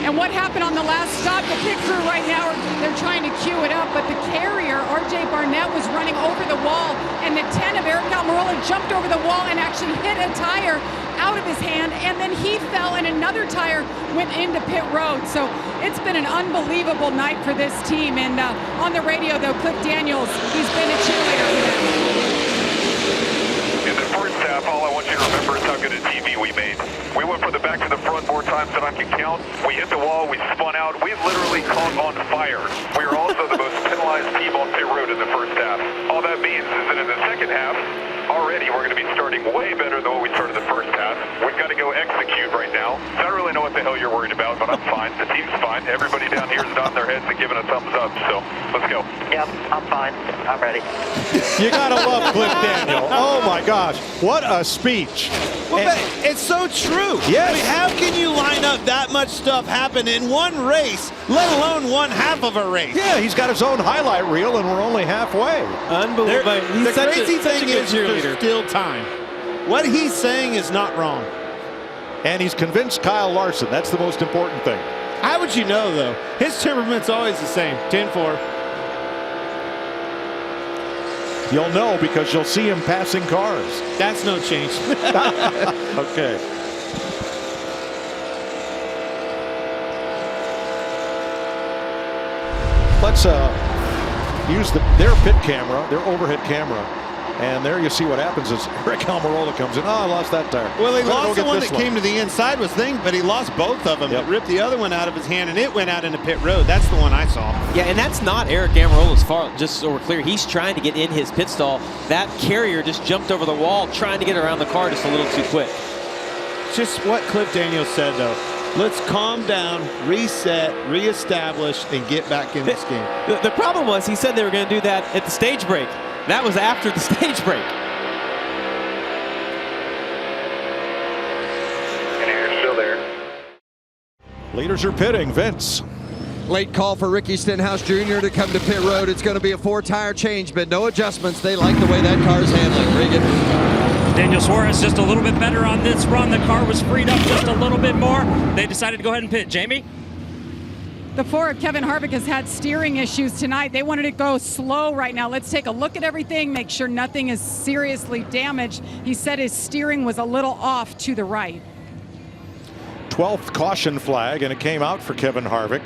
And what happened on the last stop, the pit crew right now, they're trying to cue it up, but the carrier, RJ Barnett, was running over the wall, and the 10 of Eric Almirola jumped over the wall and actually hit a tire out of his hand, and then he fell and another tire went into pit road. So it's been an unbelievable night for this team. And on the radio, though, Cliff Daniels, he's been a cheerleader for them. In the first half, all I want you to remember is how good a TV we made. We went from the back to the front more times than I can count. We hit the wall, we spun out, we literally caught on fire. We were also the most penalized team on pit road in the first half. All that means is that in the second half, already we're going to be starting way better than what we started the first half. We've got to go execute right now. I don't really know what the hell you're worried about, but I'm fine. The team's fine. Everybody down here is nodding their heads and giving a thumbs up, so let's go. Yep, I'm fine. I'm ready. You got to love Cliff Daniel. Oh, my gosh. What a speech. Well, but it's so true. Yes. I mean, how can you line up that much stuff happen in one race, let alone one half of a race? Yeah, he's got his own highlight reel, and we're only halfway. Unbelievable. The crazy thing is there's still time. What he's saying is not wrong. And he's convinced Kyle Larson. That's the most important thing. How would you know, though? His temperament's always the same, 10-4. You'll know because you'll see him passing cars. That's no change. Okay. Let's use their pit camera, their overhead camera. And there you see what happens as Eric Almirola comes in. Oh, I lost that tire. Well, he lost the one that came to the inside was thing, but he lost both of them. Yep. It ripped the other one out of his hand, and it went out into pit road. That's the one I saw. Yeah, and that's not Eric Almirola's fault, just so we're clear. He's trying to get in his pit stall. That carrier just jumped over the wall, trying to get around the car just a little too quick. Just what Cliff Daniels said, though. Let's calm down, reset, reestablish, and get back in this game. The problem was he said they were going to do that at the stage break. That was after the stage break. And you're still there. Leaders are pitting. Vince. Late call for Ricky Stenhouse Jr. to come to pit road. It's going to be a 4-tire change, but no adjustments. They like the way that car's handling. Regan. Daniel Suarez just a little bit better on this run. The car was freed up just a little bit more. They decided to go ahead and pit. Jamie? The Ford, Kevin Harvick, has had steering issues tonight. They wanted to go slow right now. Let's take a look at everything, make sure nothing is seriously damaged. He said his steering was a little off to the right. 12th caution flag, and it came out for Kevin Harvick.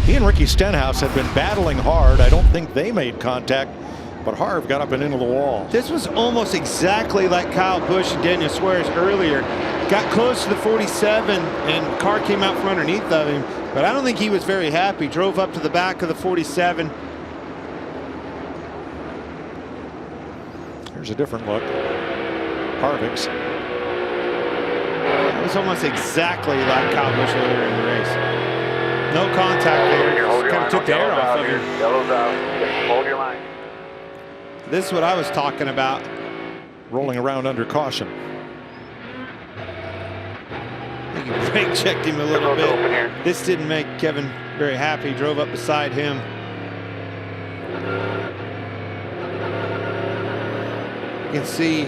He and Ricky Stenhouse had been battling hard. I don't think they made contact, but Harv got up and into the wall. This was almost exactly like Kyle Busch and Daniel Suarez earlier. Got close to the 47, and car came out from underneath of him. But I don't think he was very happy. Drove up to the back of the 47. Here's a different look. Harvick's. It was almost exactly like Kyle Busch earlier in the race. No contact there. Just kind of took the air off of him. Yellow's out. Hold your line. This is what I was talking about. Rolling around under caution. I think he brake checked him a little bit. This didn't make Kevin very happy. He drove up beside him. You can see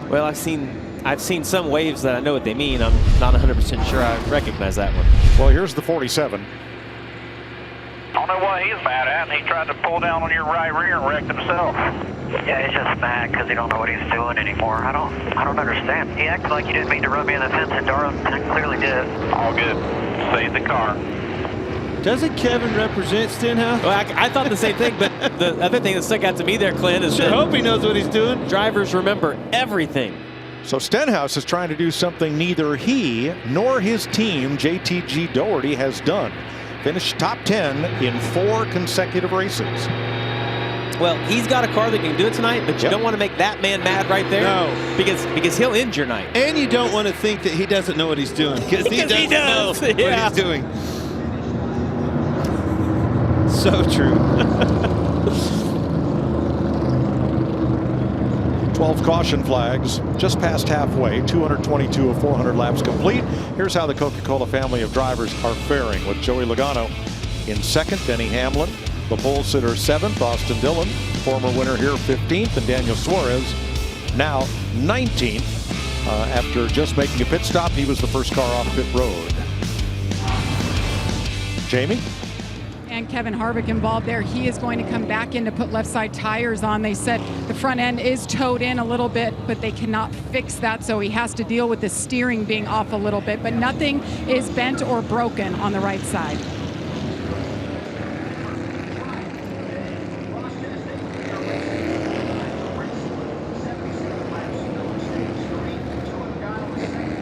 Well, I've seen some waves that I know what they mean. I'm not 100% sure I recognize that one. Well, here's the 47. I don't know what he's mad at. He tried to pull down on your right rear and wrecked himself. Yeah, he's just mad because he don't know what he's doing anymore. I don't understand. He acted like he didn't mean to run me in the fence, and Darwin clearly did. All good. Save the car. Doesn't Kevin represent Stenhouse? Well, I thought the same thing, but the other thing that stuck out to me there, Clint, is I hope he knows what he's doing. Drivers remember everything. So Stenhouse is trying to do something neither he nor his team, JTG Doherty, has done. Finished top 10 in 4 consecutive races. Well, he's got a car that can do it tonight, but you don't want to make that man mad right there. No. Because he'll end your night. And you don't want to think that he doesn't know what he's doing. Because he doesn't know what he's doing. So true. 12 caution flags, just past halfway, 222 of 400 laps complete. Here's how the Coca-Cola family of drivers are faring, with Joey Logano in second, Denny Hamlin, the pole sitter 7th, Austin Dillon, former winner here 15th, and Daniel Suarez now 19th. After just making a pit stop, he was the first car off pit road. Jamie? And Kevin Harvick involved there. He is going to come back in to put left side tires on. They said the front end is towed in a little bit, but they cannot fix that, so he has to deal with the steering being off a little bit, but nothing is bent or broken on the right side.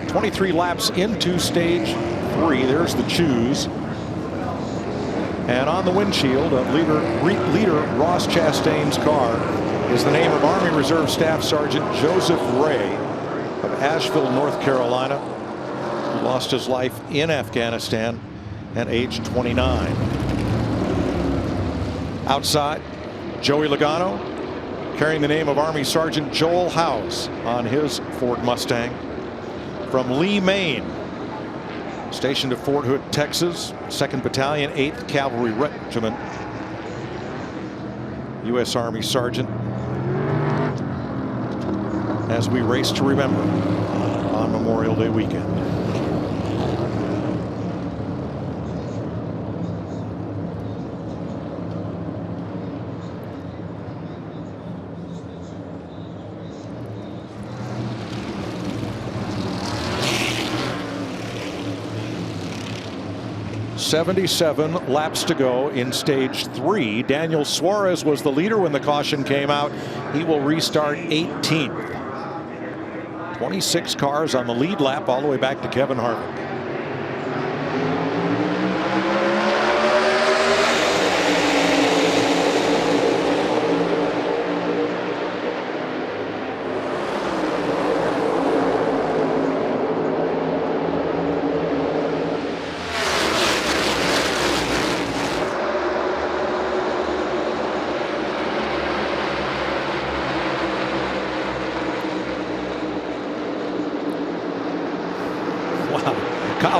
.23 laps into stage 3. There's the choose. And on the windshield of leader Ross Chastain's car is the name of Army Reserve Staff Sergeant Joseph Ray of Asheville, North Carolina, who lost his life in Afghanistan at age 29. Outside, Joey Logano carrying the name of Army Sergeant Joel House on his Ford Mustang. From Lee, Maine, stationed at Fort Hood, Texas, 2nd Battalion, 8th Cavalry Regiment, U.S. Army Sergeant, as we race to remember on Memorial Day weekend. .77 laps to go in stage 3. Daniel Suarez was the leader when the caution came out. He will restart 18th. 26 cars on the lead lap all the way back to Kevin Harvick.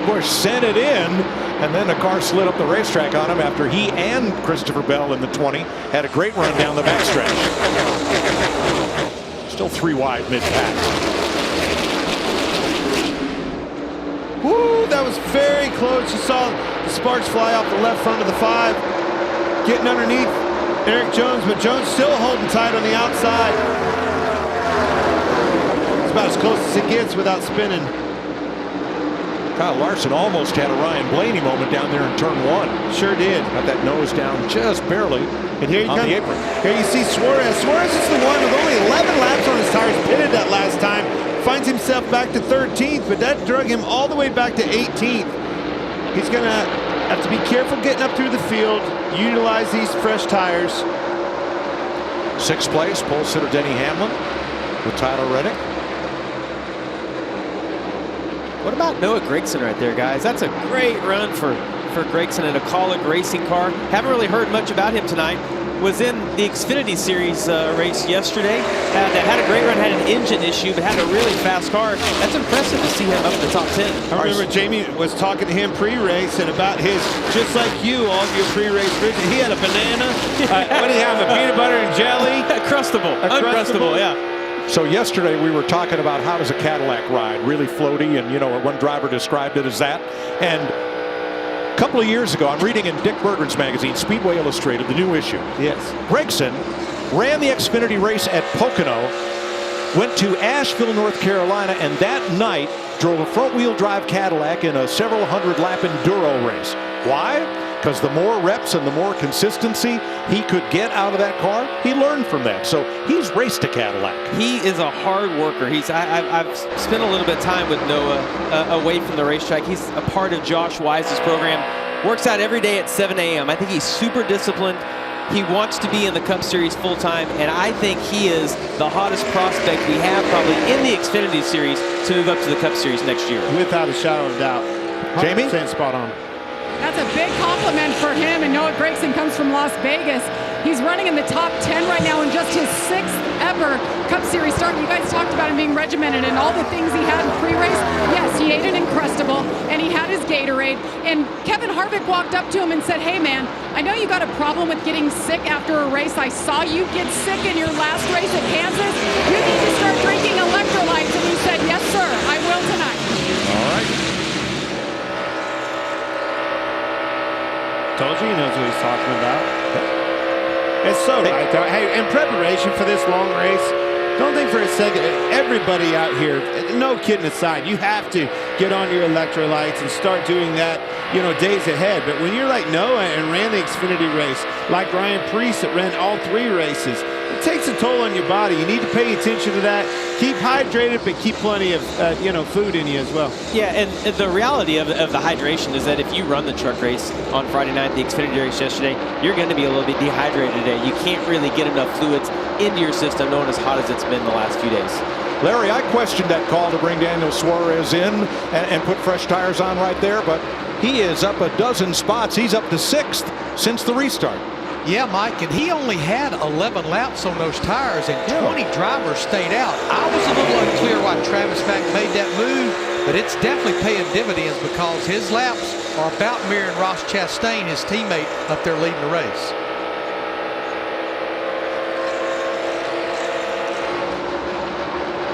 Busch sent it in, and then the car slid up the racetrack on him after he and Christopher Bell in the 20 had a great run down the backstretch. Still 3 wide mid-pack. Woo, that was very close. You saw the sparks fly off the left front of the 5, getting underneath Eric Jones, but Jones still holding tight on the outside. It's about as close as it gets without spinning. Kyle Larson almost had a Ryan Blaney moment down there in turn 1. Sure did. Got that nose down just barely and here on the apron. Here you see Suarez. Suarez is the one with only 11 laps on his tires, pitted that last time. Finds himself back to 13th, but that drug him all the way back to 18th. He's going to have to be careful getting up through the field, utilize these fresh tires. Sixth place, pole sitter Denny Hamlin with Tyler Reddick. What about Noah Gragson right there, guys? That's a great run for Gragson in a Kaulig racing car. Haven't really heard much about him tonight. Was in the Xfinity Series race yesterday. Had a great run, had an engine issue, but had a really fast car. That's impressive to see him up in the top 10. I remember Jamie was talking to him pre-race and about his, just like you, all of your pre-race vision. He had a banana. What did he have, a peanut butter and jelly? Uncrustable, yeah. So yesterday we were talking about how does a Cadillac ride, really floaty, and you know, one driver described it as that. And a couple of years ago, I'm reading in Dick Berggren's magazine, Speedway Illustrated, the new issue. Yes. Gragson ran the Xfinity race at Pocono, went to Asheville, North Carolina, and that night drove a front-wheel drive Cadillac in a several hundred lap enduro race. Why? Because the more reps and the more consistency he could get out of that car, he learned from that. So he's raced a Cadillac. He is a hard worker. I've spent a little bit of time with Noah away from the racetrack. He's a part of Josh Wise's program. Works out every day at 7 a.m. I think he's super disciplined. He wants to be in the Cup Series full time, and I think he is the hottest prospect we have probably in the Xfinity Series to move up to the Cup Series next year. Without a shadow of doubt. Jamie? 100% spot on. That's a big compliment for him, and Noah Gragson comes from Las Vegas. He's running in the top 10 right now in just his 6th ever Cup Series start. You guys talked about him being regimented and all the things he had in pre-race. Yes, he ate an Uncrustable, and he had his Gatorade. And Kevin Harvick walked up to him and said, "Hey, man, I know you got a problem with getting sick after a race. I saw you get sick in your last race at Kansas. You need to start drinking electrolytes." And he said, "Yes, sir, I will tonight." All right. Told you he knows what he's talking about. It's so right, though. Hey, in preparation for this long race, don't think for a second, everybody out here, no kidding aside, you have to get on your electrolytes and start doing that, you know, days ahead. But when you're like Noah and ran the Xfinity race, like Ryan Preece that ran all 3 races, it takes a toll on your body. You need to pay attention to that. Keep hydrated, but keep plenty of, you know, food in you as well. Yeah, and the reality of the hydration is that if you run the truck race on Friday night, the Xfinity race yesterday, you're going to be a little bit dehydrated today. You can't really get enough fluids into your system, knowing as hot as it's been the last few days. Larry, I questioned that call to bring Daniel Suarez in and put fresh tires on right there, but he is up a dozen spots. He's up to 6th since the restart. Yeah, Mike, and he only had 11 laps on those tires, and 20 drivers stayed out. I was a little unclear why Travis Mack made that move, but it's definitely paying dividends because his laps are about mirroring Ross Chastain, his teammate, up there leading the race.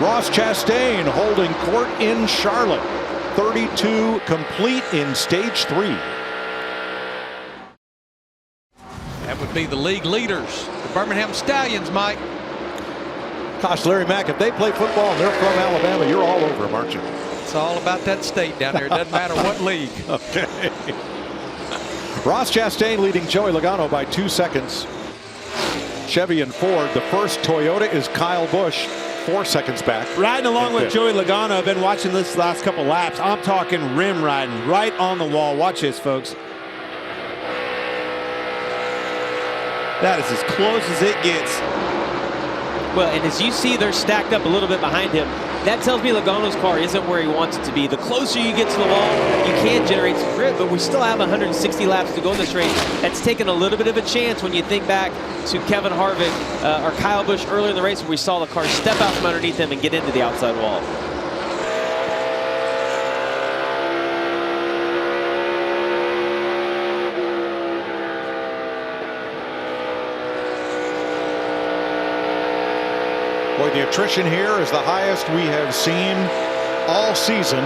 Ross Chastain holding court in Charlotte. 32 complete in stage 3. That would be the league leaders, the Birmingham Stallions, Mike. Gosh, Larry Mack, if they play football and they're from Alabama, you're all over them, aren't you? It's all about that state down there. It doesn't matter what league. Okay. Ross Chastain leading Joey Logano by 2 seconds. Chevy and Ford. The first Toyota is Kyle Busch, 4 seconds back. Riding along with Joey Logano. I've been watching this last couple laps. I'm talking rim riding, right on the wall. Watch this, folks. That is as close as it gets. Well, and as you see, they're stacked up a little bit behind him. That tells me Logano's car isn't where he wants it to be. The closer you get to the wall, you can generate some grip, but we still have 160 laps to go in this race. That's taken a little bit of a chance when you think back to Kevin Harvick or Kyle Busch earlier in the race, where we saw the car step out from underneath him and get into the outside wall. Boy, the attrition here is the highest we have seen all season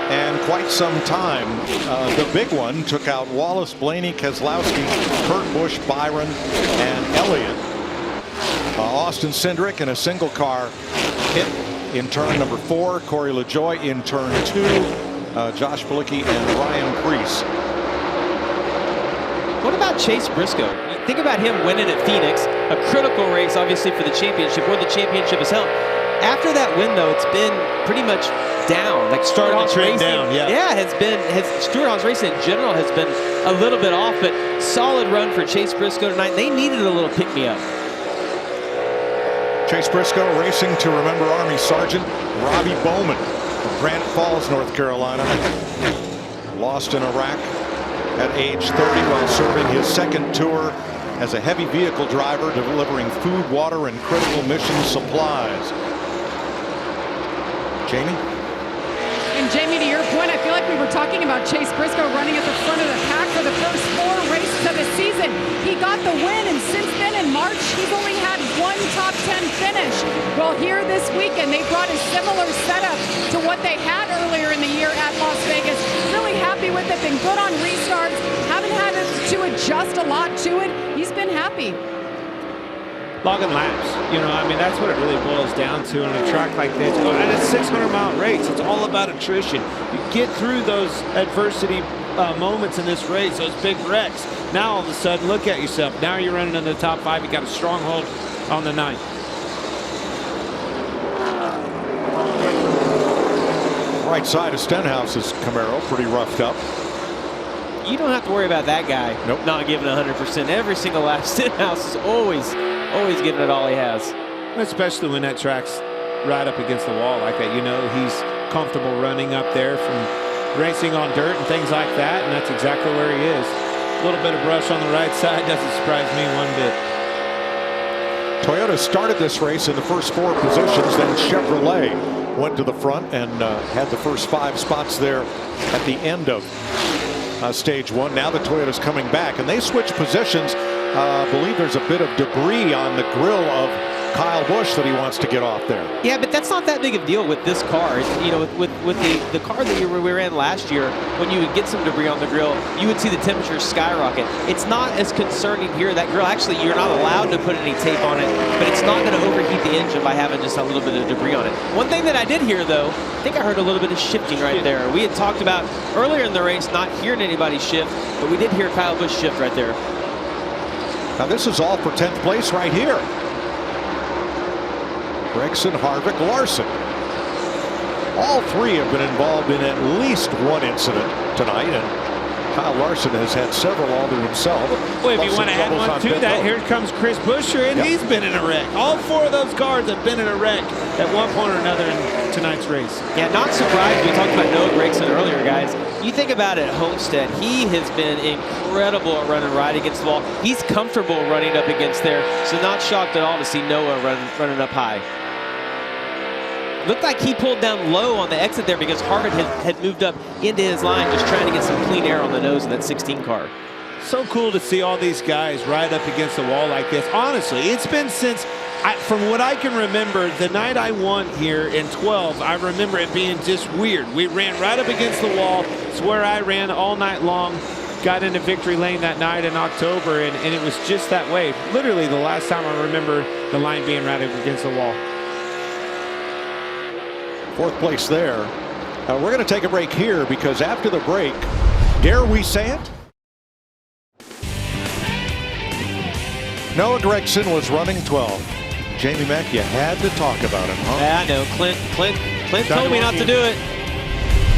and quite some time. The big one took out Wallace, Blaney, Keselowski, Kurt Busch, Byron, and Elliott. Austin Cindric in a single car hit in turn number 4. Corey LaJoie in turn 2. Josh Bilicki and Ryan Preece. What about Chase Briscoe? Think about him winning at Phoenix, a critical race, obviously, for the championship, where the championship is held. After that win, though, it's been pretty much down. Like Stewart-Haas Racing, Stewart-Haas Racing in general has been a little bit off, but solid run for Chase Briscoe tonight. They needed a little pick-me-up. Chase Briscoe racing to remember Army Sergeant Robbie Bowman from Granite Falls, North Carolina. Lost in Iraq at age 30 while serving his second tour as a heavy vehicle driver, delivering food, water, and critical mission supplies. Jamie? And Jamie, to your point, I feel like we were talking about Chase Briscoe running at the front of the pack for the first 4 races of the season. He got the win, and since then in March, he's only had 1 top 10 finish. Well, here this weekend, they brought a similar setup to what they had earlier in the year at Las Vegas. Really happy with it, been good on restarts, haven't had to adjust a lot to it. He's been happy. Logging laps, you know, I mean, that's what it really boils down to on a track like this. And a 600-mile race, it's all about attrition. You get through those adversity moments in this race, those big wrecks. Now all of a sudden, look at yourself. Now you're running in the top 5. You got a stronghold on the 9th. Right side of Stenhouse's Camaro, pretty roughed up. You don't have to worry about that guy not giving 100%. Every single lap, Stenhouse is always giving it all he has. Especially when that track's right up against the wall like that. You know he's comfortable running up there from racing on dirt and things like that, and that's exactly where he is. A little bit of brush on the right side doesn't surprise me one bit. Toyota started this race in the first 4 positions, then Chevrolet went to the front and had the first 5 spots there at the end of stage 1. Now the Toyota's coming back, and they switch positions. I believe there's a bit of debris on the grill of Kyle Busch that he wants to get off there. Yeah, but that's not that big of a deal with this car. You know, with the car that we ran last year, when you would get some debris on the grill, you would see the temperature skyrocket. It's not as concerning here. That grill, actually, you're not allowed to put any tape on it, but it's not going to overheat the engine by having just a little bit of debris on it. One thing that I did hear, though, I think I heard a little bit of shifting right there. We had talked about earlier in the race not hearing anybody shift, but we did hear Kyle Busch shift right there. Now this is all for 10th place right here. Gregson, Harvick, Larson. All 3 have been involved in at least 1 incident tonight, and Kyle Larson has had several all to himself. Well, if you want to add one to that, here comes Chris Buescher, and he's been in a wreck. All 4 of those cars have been in a wreck at one point or another in tonight's race. Yeah, not surprised. We talked about Noah Gragson earlier, guys. You think about it, Homestead, he has been incredible at running right against the wall. He's comfortable running up against there, so not shocked at all to see Noah running up high. Looked like he pulled down low on the exit there because Harvick had moved up into his line, just trying to get some clean air on the nose of that 16 car. So cool to see all these guys right up against the wall like this. Honestly, it's been since, from what I can remember, the night I won here in 12, I remember it being just weird. We ran right up against the wall. It's where I ran all night long. Got into victory lane that night in October, and it was just that way. Literally the last time I remember the line being right up against the wall. 4th place there. We're going to take a break here because after the break, dare we say it? Noah Gragson was running 12. Jamie Mack, you had to talk about him, huh? Yeah, I know. Clint told me not to do it.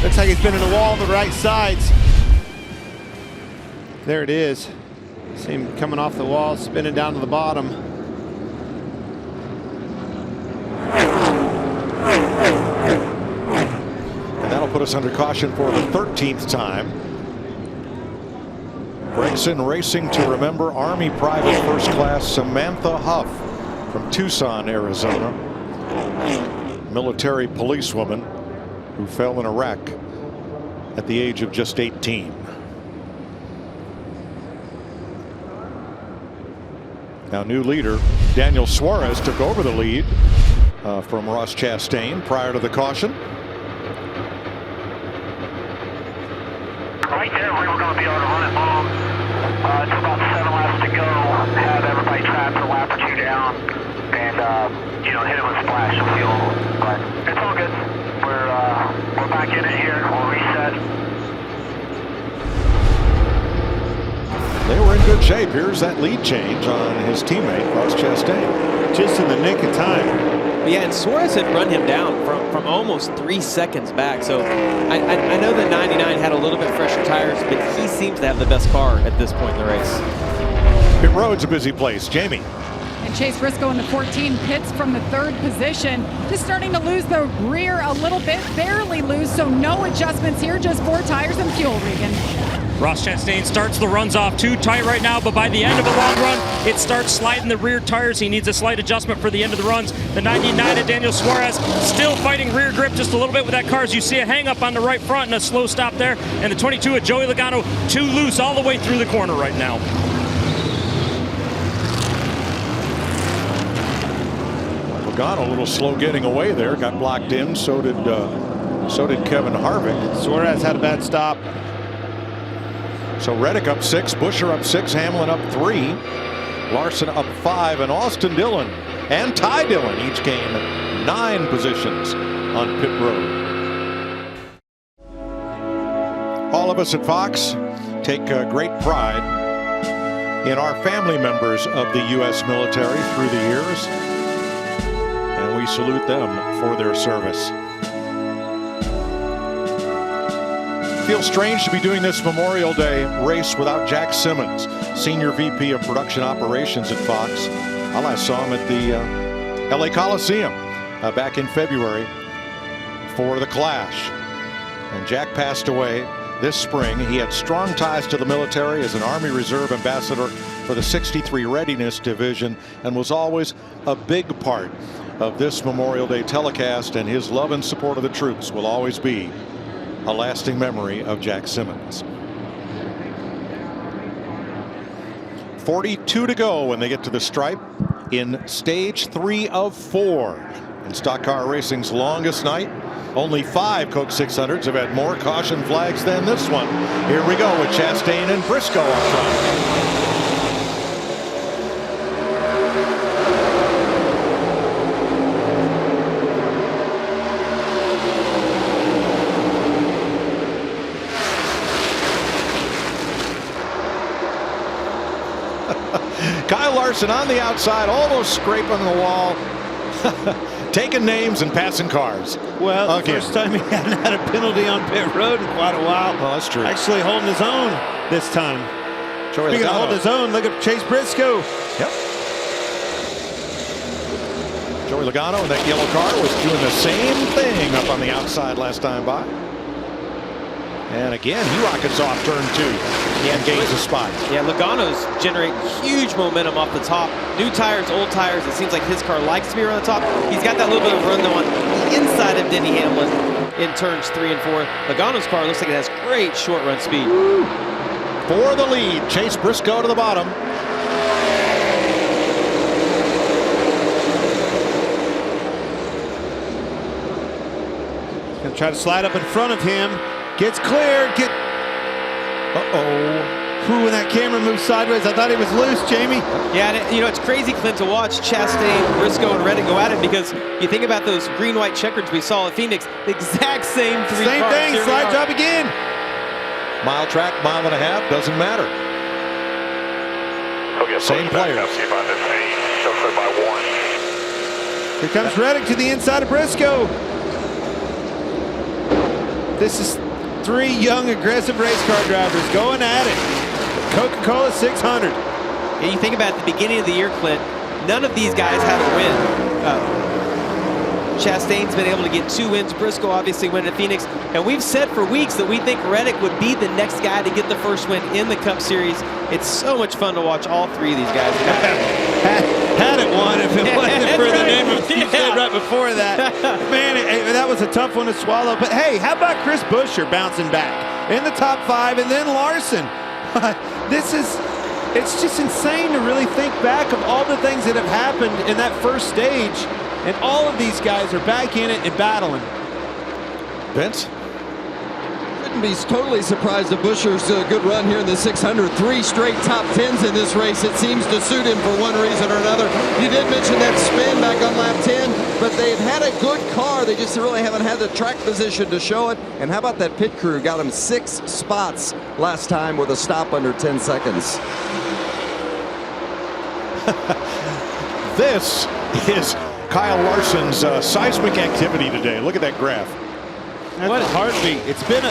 Looks like he's been in the wall on the right sides. There it is. See him coming off the wall, spinning down to the bottom. And that'll put us under caution for the 13th time. Gragson racing to remember Army Private First Class Samantha Huff from Tucson, Arizona. Military policewoman who fell in a wreck at the age of just 18. Now new leader Daniel Suarez took over the lead from Ross Chastain prior to the caution. Right there, we were going to be able to run it long. It's about 7 laps to go. Have everybody trapped a lap or 2 down, and you know, hit it with splash of fuel. But it's all good. We're back in it here. We'll reset. They were in good shape. Here's that lead change on his teammate Ross Chastain, just in the nick of time. Yeah, and Suarez had run him down from almost 3 seconds back. So I know that 99 had a little bit fresher tires, but he seems to have the best car at this point in the race. Pit road's a busy place. Jamie. And Chase Briscoe in the 14 pits from the 3rd position. Just starting to lose the rear a little bit, barely lose, so no adjustments here, just 4 tires and fuel, Regan. Ross Chastain starts the runs off too tight right now, but by the end of a long run, it starts sliding the rear tires. He needs a slight adjustment for the end of the runs. The 99 of Daniel Suarez still fighting rear grip just a little bit with that car, as you see a hang up on the right front and a slow stop there. And the 22 of Joey Logano too loose all the way through the corner right now. Logano a little slow getting away there, got blocked in. So did Kevin Harvick. Suarez had a bad stop. So Reddick up 6, Buescher up 6, Hamlin up 3, Larson up 5, and Austin Dillon and Ty Dillon each gain 9 positions on pit road. All of us at Fox take great pride in our family members of the U.S. military through the years, and we salute them for their service. Feels strange to be doing this Memorial Day race without Jack Simmons, Senior VP of Production Operations at Fox. I last saw him at the LA Coliseum back in February for the Clash. And Jack passed away this spring. He had strong ties to the military as an Army Reserve ambassador for the 63 Readiness Division and was always a big part of this Memorial Day telecast, and his love and support of the troops will always be a lasting memory of Jack Simmons. 42 to go when they get to the stripe in stage 3 of 4 in stock car racing's longest night. Only 5 Coke 600s have had more caution flags than this one. Here we go with Chastain and Briscoe up front. Kyle Larson on the outside, almost scraping the wall, taking names and passing cars. Well, the first time he hadn't had a penalty on pit road in quite a while. Well, that's true. Actually holding his own this time. Speaking of holding his own, look at Chase Briscoe. Yep. Joey Logano in that yellow car was doing the same thing up on the outside last time by. And again, he rockets off turn 2 and gains a spot. Yeah, Logano's generating huge momentum off the top. New tires, old tires. It seems like his car likes to be around the top. He's got that little bit of run though on the inside of Denny Hamlin in turns 3 and 4. Logano's car looks like it has great short run speed. Woo. For the lead, Chase Briscoe to the bottom. Gonna try to slide up in front of him. Gets cleared. Who, when that camera moves sideways, I thought he was loose, Jamie. Yeah, and you know, it's crazy, Clint, to watch Chastain, Briscoe, and Reddick go at it, because you think about those green-white checkers we saw at Phoenix, the exact same 3 Same cars. thing, slide job again. Mile track, mile and a half, doesn't matter. Same players. Here comes Reddick to the inside of Briscoe. This is 3 young, aggressive race car drivers going at it. Coca-Cola 600. Yeah, you think about at the beginning of the year, Clint, none of these guys had a win. Chastain's been able to get 2 wins. Briscoe obviously went at Phoenix. And we've said for weeks that we think Reddick would be the next guy to get the first win in the Cup Series. It's so much fun to watch all 3 of these guys. Had it won if it wasn't for the name of you said right before that. Man, that was a tough one to swallow. But hey, how about Chris Buescher bouncing back in the top 5, and then Larson? It's just insane to really think back of all the things that have happened in that first stage. And all of these guys are back in it and battling. Vince? Wouldn't be totally surprised if Buescher's good run here in the 600. 3 straight top 10s in this race. It seems to suit him for one reason or another. You did mention that spin back on lap 10, but they've had a good car. They just really haven't had the track position to show it. And how about that pit crew? Got him 6 spots last time with a stop under 10 seconds. This is Kyle Larson's seismic activity today. Look at that graph. That's what a heartbeat. It's been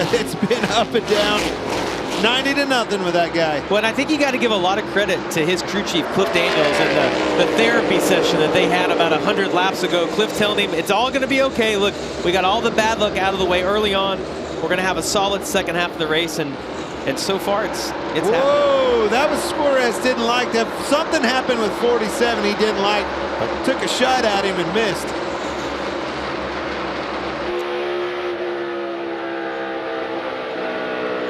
up and down. 90-0 with that guy. Well, and I think you got to give a lot of credit to his crew chief, Cliff Daniels, and the therapy session that they had about 100 laps ago. Cliff telling him it's all going to be okay. Look, we got all the bad luck out of the way early on. We're going to have a solid second half of the race, and so far it's happening. Whoa, that was Suarez didn't like that. Something happened with 47 he didn't like. Took a shot at him and missed.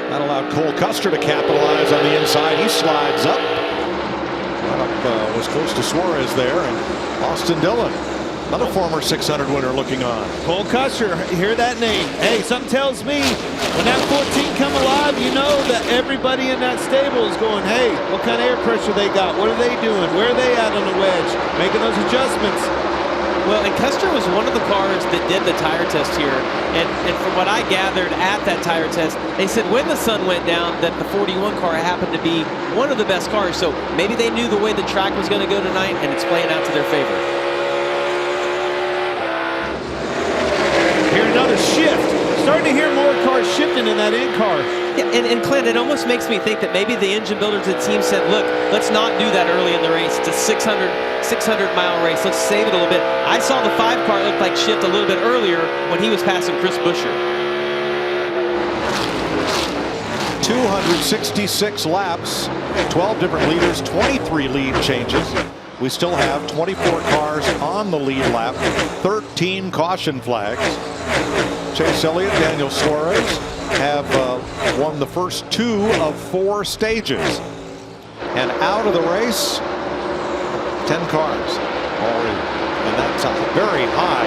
That allowed Cole Custer to capitalize on the inside. He slides up. Right up, was close to Suarez there, and Austin Dillon, another former 600 winner, looking on. Cole Custer, hear that name. Hey, something tells me when that 14 come alive, you know that everybody in that stable is going, hey, what kind of air pressure they got? What are they doing? Where are they at on the wedge? Making those adjustments. Well, and Custer was one of the cars that did the tire test here. And from what I gathered at that tire test, they said when the sun went down that the 41 car happened to be one of the best cars. So maybe they knew the way the track was going to go tonight, and it's playing out to their favor. Here's another shift. Starting to hear more cars shifting in that in car. Yeah, and Clint, it almost makes me think that maybe the engine builders of the team said, look, let's not do that early in the race. It's a 600-mile race. Let's save it a little bit. I saw the 5 car look like shift a little bit earlier when he was passing Chris Buescher. 266 laps, 12 different leaders, 23 lead changes. We still have 24 cars on the lead lap, 13 caution flags. Chase Elliott, Daniel Suarez have won the first 2 of 4 stages. And out of the race, 10 cars already. And that's a very high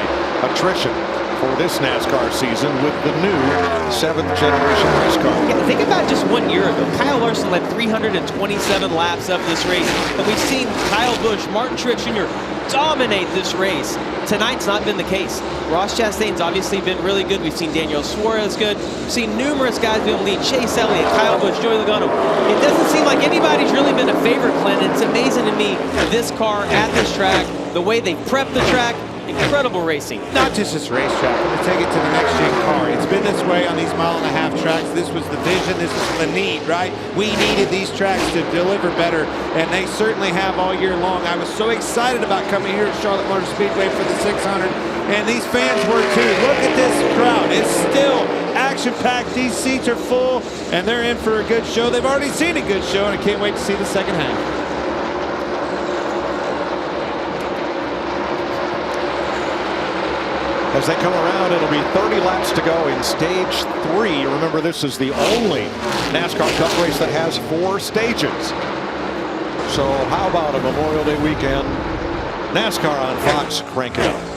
attrition for this NASCAR season with the new 7th generation race car. Yeah, think about just 1 year ago. Kyle Larson led 327 laps of this race. And we've seen Kyle Busch, Martin Truex Jr. dominate this race. Tonight's not been the case. Ross Chastain's obviously been really good. We've seen Daniel Suarez good. We've seen numerous guys be able to lead. Chase Elliott, Kyle Busch, Joey Logano. It doesn't seem like anybody's really been a favorite, Clint. It's amazing to me, this car at this track, the way they prep the track, incredible racing. Not just this racetrack, I'm going to take it to the next gen car. It's been this way on these 1.5 mile tracks. This was the vision, this was the need, right? We needed these tracks to deliver better, and they certainly have all year long. I was so excited about coming here at Charlotte Motor Speedway for the 600, and these fans were too. Look at this crowd. It's still action-packed. These seats are full, and they're in for a good show. They've already seen a good show, and I can't wait to see the second half. As they come around, it'll be 30 laps to go in stage 3. Remember, this is the only NASCAR Cup race that has 4 stages. So how about a Memorial Day weekend? NASCAR on Fox, crank it up.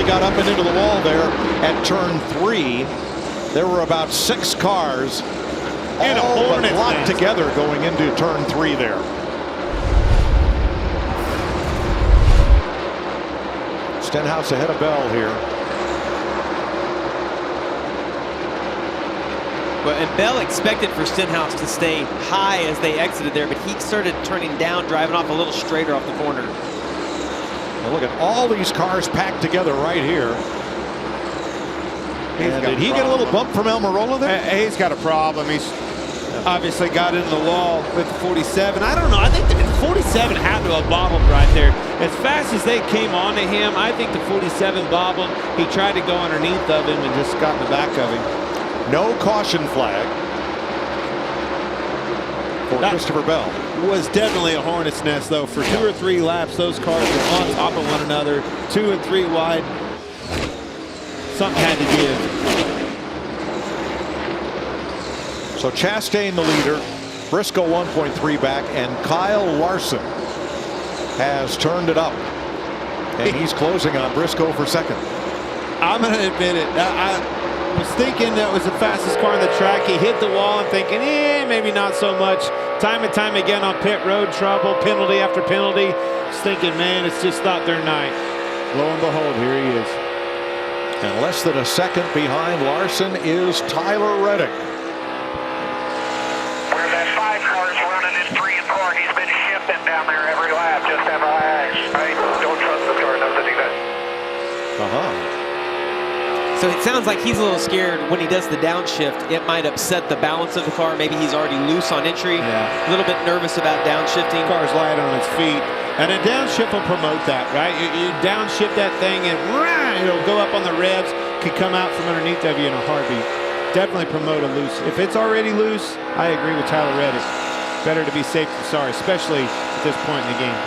Got up and into the wall there at turn 3. There were about 6 cars all but locked together going into turn 3 there. Stenhouse ahead of Bell here. Well, and Bell expected for Stenhouse to stay high as they exited there, but he started turning down, driving off a little straighter off the corner. Well, look at all these cars packed together right here. And did he get a little bump from Almirola there? He's got a problem. He's obviously got into the wall with 47. I don't know. I think the 47 had to have bottled right there. As fast as they came onto him, I think the 47 bobbled. He tried to go underneath of him and just got in the back of him. No caution flag for Christopher Bell. Was definitely a hornet's nest, though. For 2 or 3 laps, those cars were on top of one another, 2 and 3 wide. Something had to give. So Chastain the leader, Briscoe 1.3 back, and Kyle Larson has turned it up. And he's closing on Briscoe for second. I'm going to admit it. I was thinking that was the fastest car on the track. He hit the wall and thinking, maybe not so much. Time and time again on pit road trouble, penalty after penalty. Just thinking, man, it's just not their night. Lo and behold, here he is. And less than a second behind Larson is Tyler Reddick. Where that 5 car's running in 3 and 4, he's been shifting down there every lap, just FYI. I don't trust this car enough to do that. So it sounds like he's a little scared when he does the downshift. It might upset the balance of the car. Maybe he's already loose on entry. A little bit nervous about downshifting. Car's light on its feet. And a downshift will promote that, right? You downshift that thing and it'll go up on the revs, could come out from underneath of you in a heartbeat. Definitely promote a loose. If it's already loose, I agree with Tyler Reddick. Better to be safe than sorry, especially at this point in the game.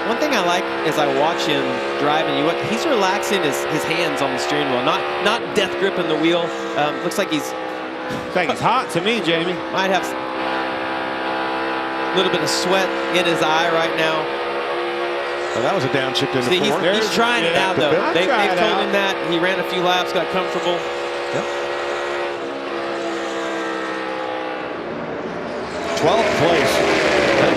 One thing I like as I watch him driving, he's relaxing his hands on the steering wheel, not death gripping the wheel. Looks like he's hot to me, Jamie. Might have a little bit of sweat in his eye right now. Well, that was a downshift in the fourth. He's trying it out, though. They've told him that. He ran a few laps, got comfortable. Yep. 12th place.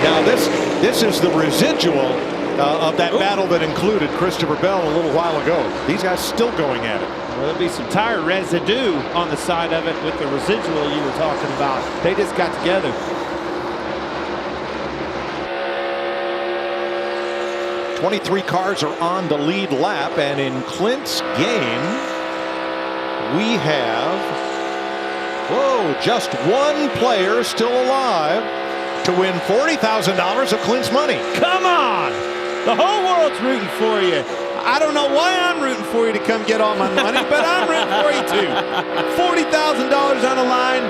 Now this is the residual of that battle that included Christopher Bell a little while ago. These guys still going at it. Well, there'll be some tire residue on the side of it with the residual you were talking about. They just got together. 23 cars are on the lead lap, and in Clint's game, we have, just one player still alive to win $40,000 of Clint's money. Come on! The whole world's rooting for you. I don't know why I'm rooting for you to come get all my money, but I'm rooting for you too. $40,000 on the line.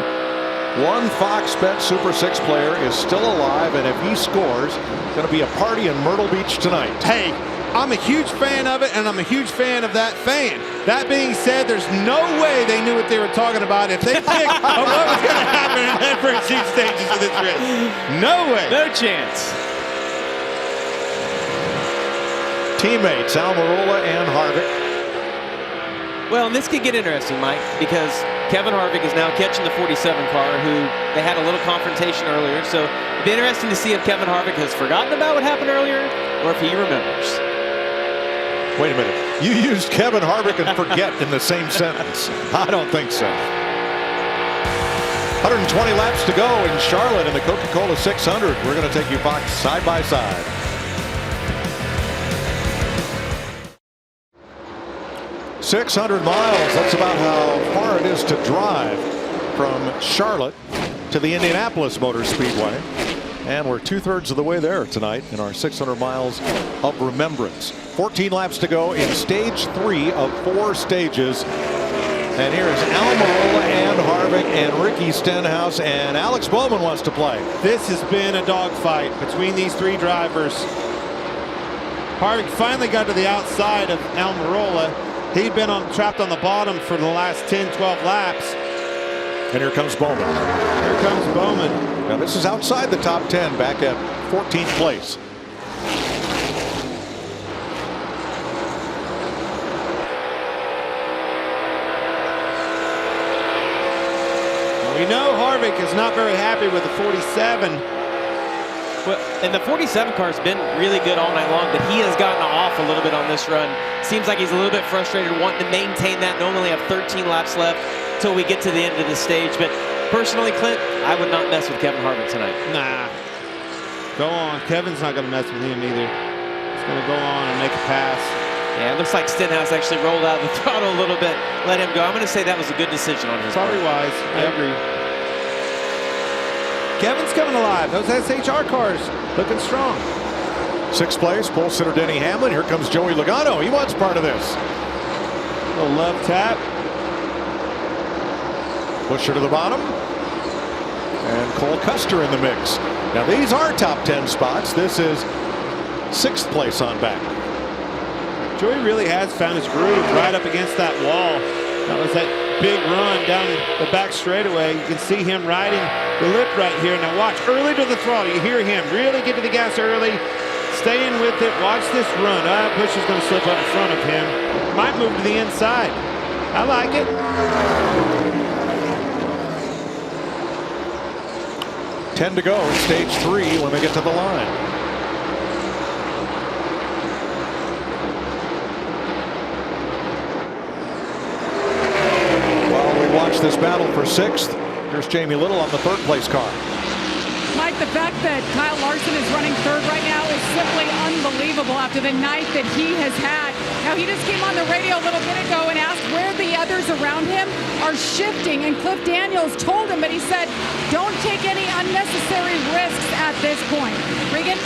One Fox Bet Super 6 player is still alive, and if he scores, it's going to be a party in Myrtle Beach tonight. Hey, I'm a huge fan of it, and I'm a huge fan of that fan. That being said, there's no way they knew what they were talking about if they picked what was going to happen in the first 2 stages of this race. No way. No chance. Teammates Almirola and Harvick. Well, and this could get interesting, Mike, because Kevin Harvick is now catching the 47 car, who they had a little confrontation earlier. So it'd be interesting to see if Kevin Harvick has forgotten about what happened earlier or if he remembers. Wait a minute. You used Kevin Harvick and forget in the same sentence. I don't think so. 120 laps to go in Charlotte in the Coca-Cola 600. We're going to take you back side by side. $600 miles. That's about how far it is to drive from Charlotte to the Indianapolis Motor Speedway. And we're 2/3 of the way there tonight in our 600 miles of remembrance. 14 laps to go in stage 3 of 4 stages. And here is Almirola and Harvick and Ricky Stenhouse, and Alex Bowman wants to play. This has been a dogfight between these 3 drivers. Harvick finally got to the outside of Almirola. He'd been trapped on the bottom for the last 10-12 laps. And here comes Bowman. Here comes Bowman. Now this is outside the top 10, back at 14th place. We know Harvick is not very happy with the 47. Well, and the 47 car has been really good all night long, but he has gotten off a little bit on this run. Seems like he's a little bit frustrated, wanting to maintain that and only have 13 laps left till we get to the end of the stage. But personally, Clint, I would not mess with Kevin Harvick tonight. Nah. Go on. Kevin's not going to mess with him either. He's going to go on and make a pass. Yeah, it looks like Stenhouse actually rolled out the throttle a little bit, let him go. I'm going to say that was a good decision on his part. Probably wise. I agree. Kevin's coming alive. Those SHR cars looking strong. Sixth place, pole sitter Denny Hamlin. Here comes Joey Logano. He wants part of this. A little love tap. Pusher to the bottom. And Cole Custer in the mix. Now these are top 10 spots. This is sixth place on back. Joey really has found his groove right up against that wall. That was that big run down the back straightaway. You can see him riding the lip right here. Now watch, early to the throttle. You hear him really get to the gas early. Staying with it. Watch this run. Bush is going to slip up in front of him. Might move to the inside. I like it. Ten to go in stage 3 when they get to the line. While we watch this battle for sixth, here's Jamie Little on the third place car. Mike, the fact that Kyle Larson is running third right now is simply unbelievable after the night that he has had. Now, he just came on the radio a little bit ago and asked where the others around him are shifting, and Cliff Daniels told him, but he said, don't take any unnecessary risks at this point. Regan?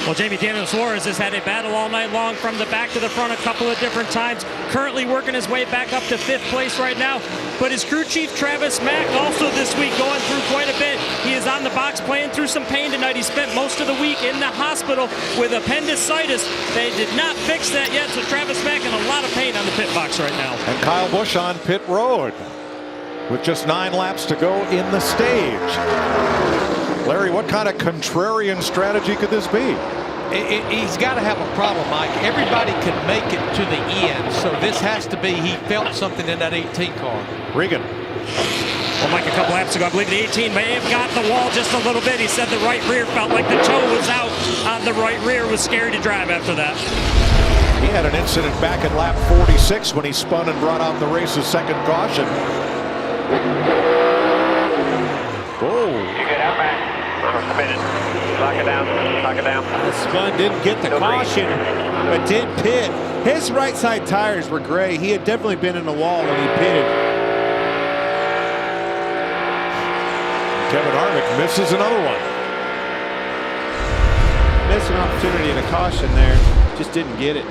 Well, Jamie, Daniel Suarez has had a battle all night long from the back to the front a couple of different times. Currently working his way back up to fifth place right now. But his crew chief, Travis Mack, also this week going through quite a bit. He is on the box playing through some pain tonight. He spent most of the week in the hospital with appendicitis. They did not fix that yet, so Travis Mack in a lot of pain on the pit box right now. And Kyle Busch on pit road with just 9 laps to go in the stage. Larry, what kind of contrarian strategy could this be? He's got to have a problem, Mike. Everybody can make it to the end, so this has to be he felt something in that 18 car. Regan. Well, Mike, a couple laps ago, I believe the 18 may have got the wall just a little bit. He said the right rear felt like the toe was out on the right rear. Was scary to drive after that. He had an incident back at lap 46 when he spun and brought out the race's second caution. Whoa. You get out back. We're spinning. Lock it down. Lock it down. Spun didn't get the caution, but did pit. His right side tires were gray. He had definitely been in the wall when he pitted. Kevin Harvick misses another one. Missed an opportunity and a caution there. Just didn't get it.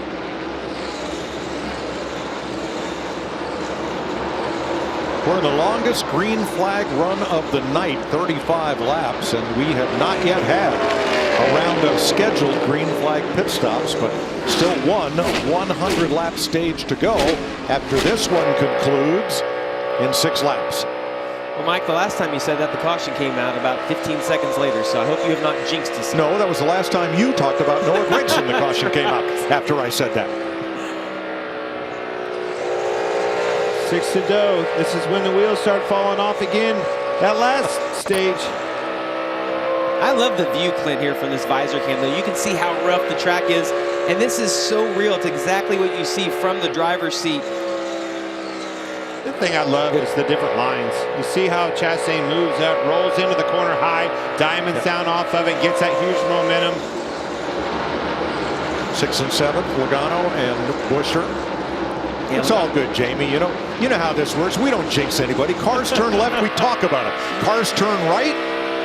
We're in the longest green flag run of the night, 35 laps, and we have not yet had a round of scheduled green flag pit stops, but still one 100-lap stage to go after this one concludes in 6 laps. Well, Mike, the last time you said that, the caution came out about 15 seconds later, so I hope you have not jinxed us. No, that was the last time you talked about Noah Gragson. The caution came out after I said that. 6 to go. This is when the wheels start falling off again. That last stage. I love the view, Clint, here from this visor cam, though. You can see how rough the track is, and this is so real. It's exactly what you see from the driver's seat. The thing I love is the different lines. You see how Chastain moves out, rolls into the corner high, diamonds down off of it, gets that huge momentum. 6th and 7th, Logano and Buscher. It's all good, Jamie. You know how this works. We don't jinx anybody. Cars turn left, we talk about it. Cars turn right,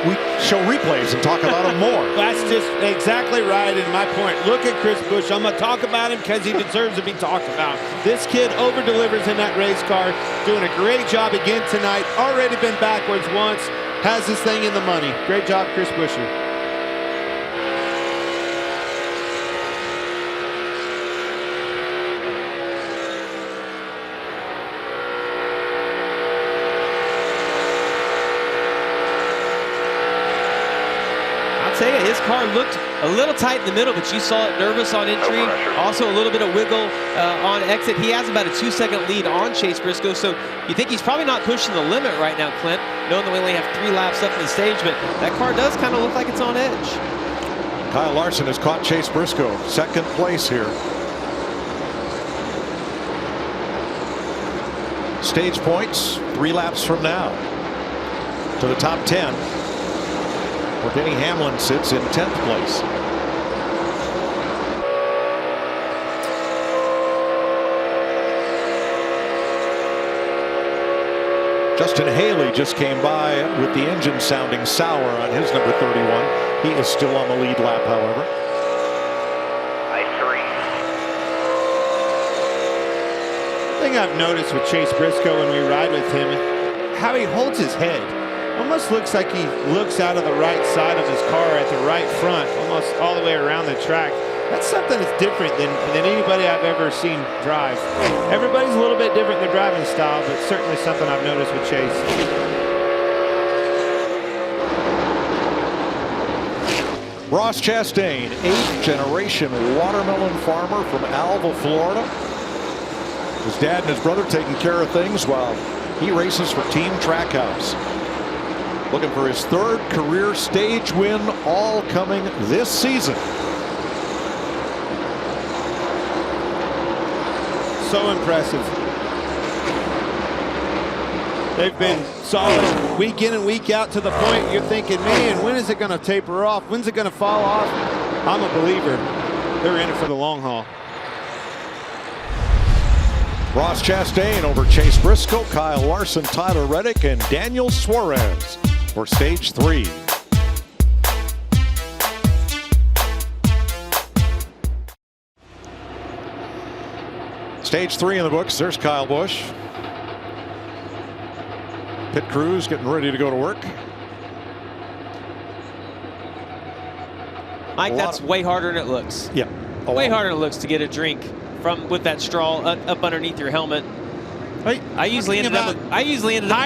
we show replays and talk about them more. That's just exactly right, and my point. Look at Chris Busch. I'm going to talk about him because he deserves to be talked about. This kid over-delivers in that race car, doing a great job again tonight. Already been backwards once, has this thing in the money. Great job, Chris Buescher. His car looked a little tight in the middle, but you saw it nervous on entry. Also a little bit of wiggle on exit. He has about a 2-second lead on Chase Briscoe, so you think he's probably not pushing the limit right now, Clint, knowing that we only have 3 laps left in the stage, but that car does kind of look like it's on edge. Kyle Larson has caught Chase Briscoe, 2nd place here. Stage points 3 laps from now to the top 10. Where Denny Hamlin sits in 10th place. Justin Haley just came by with the engine sounding sour on his number 31. He is still on the lead lap, however. thing I've noticed with Chase Briscoe when we ride with him, how he holds his head. Almost looks like he looks out of the right side of his car at the right front, almost all the way around the track. That's something that's different than anybody I've ever seen drive. Everybody's a little bit different in their driving style, but certainly something I've noticed with Chase. Ross Chastain, 8th generation watermelon farmer from Alva, Florida. His dad and his brother taking care of things while he races for Team Trackhouse. Looking for his 3rd career stage win, all coming this season. So impressive. They've been solid week in and week out to the point you're thinking, man, when is it going to taper off? When's it going to fall off? I'm a believer. They're in it for the long haul. Ross Chastain over Chase Briscoe, Kyle Larson, Tyler Reddick, and Daniel Suarez for stage 3. Stage 3 in the books. There's Kyle Busch. Pit crews getting ready to go to work. Mike, that's way harder than it looks. Yeah. Way harder than it looks to get a drink from with that straw up underneath your helmet. I usually ended up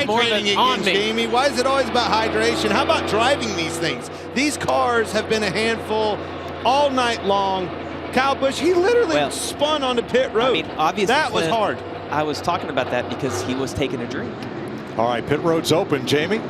more than on me. Jamie, why is it always about hydration? How about driving these things? These cars have been a handful all night long. Kyle Busch, he literally spun on the pit road. I mean, obviously that was hard. I was talking about that because he was taking a drink. All right, pit road's open. Jamie?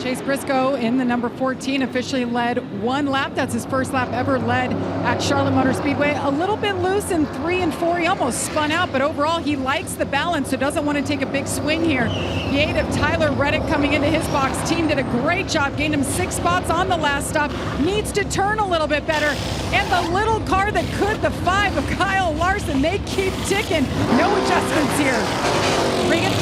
Chase Briscoe in the number 14 officially led 1 lap. That's his first lap ever led at Charlotte Motor Speedway. A little bit loose in 3 and 4. He almost spun out, but overall he likes the balance, so doesn't want to take a big swing here. The 8 of Tyler Reddick coming into his box. Team did a great job, gained him 6 spots on the last stop. Needs to turn a little bit better. And the little car that could, the 5 of Kyle Larson, they keep ticking. No adjustments here. Regan?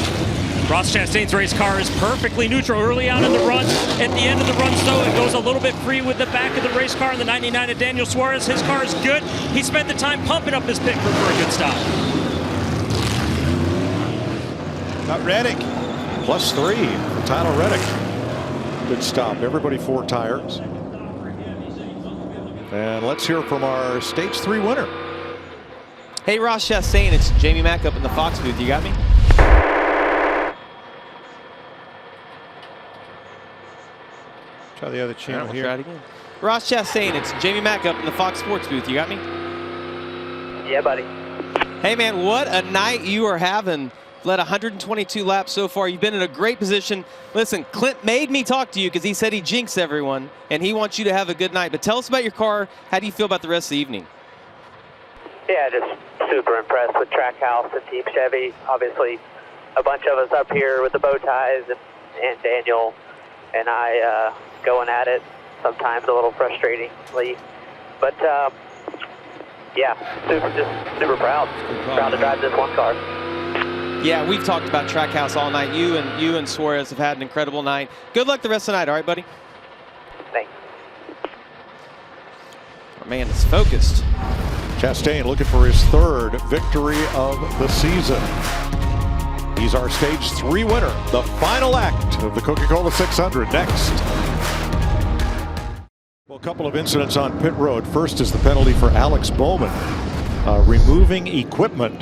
Ross Chastain's race car is perfectly neutral early on in the run. At the end of the run, though, it goes a little bit free with the back of the race car in the 99 of Daniel Suarez. His car is good. He spent the time pumping up his pit crew for a good stop. Got Reddick. +3 for Tyler Reddick. Good stop. Everybody 4 tires. And let's hear from our stage 3 winner. Hey, Ross Chastain, it's Jamie Mack up in the Fox booth. You got me? Try the other channel here. Try it again. Ross Chastain, it's Jamie Mack up in the Fox Sports booth. You got me? Yeah, buddy. Hey, man, what a night you are having. Led 122 laps so far. You've been in a great position. Listen, Clint made me talk to you because he said he jinxed everyone, and he wants you to have a good night. But tell us about your car. How do you feel about the rest of the evening? Yeah, just super impressed with Trackhouse and Team Chevy. Obviously, a bunch of us up here with the bow ties, and Daniel and I going at it, sometimes a little frustratingly. But, yeah, super proud. Proud to drive this one car. Yeah, we've talked about Trackhouse all night. You and Suarez have had an incredible night. Good luck the rest of the night, all right, buddy? Thanks. Our man is focused. Chastain looking for his 3rd victory of the season. He's our stage 3 winner. The final act of the Coca-Cola 600 next. Well, a couple of incidents on pit road. First is the penalty for Alex Bowman, removing equipment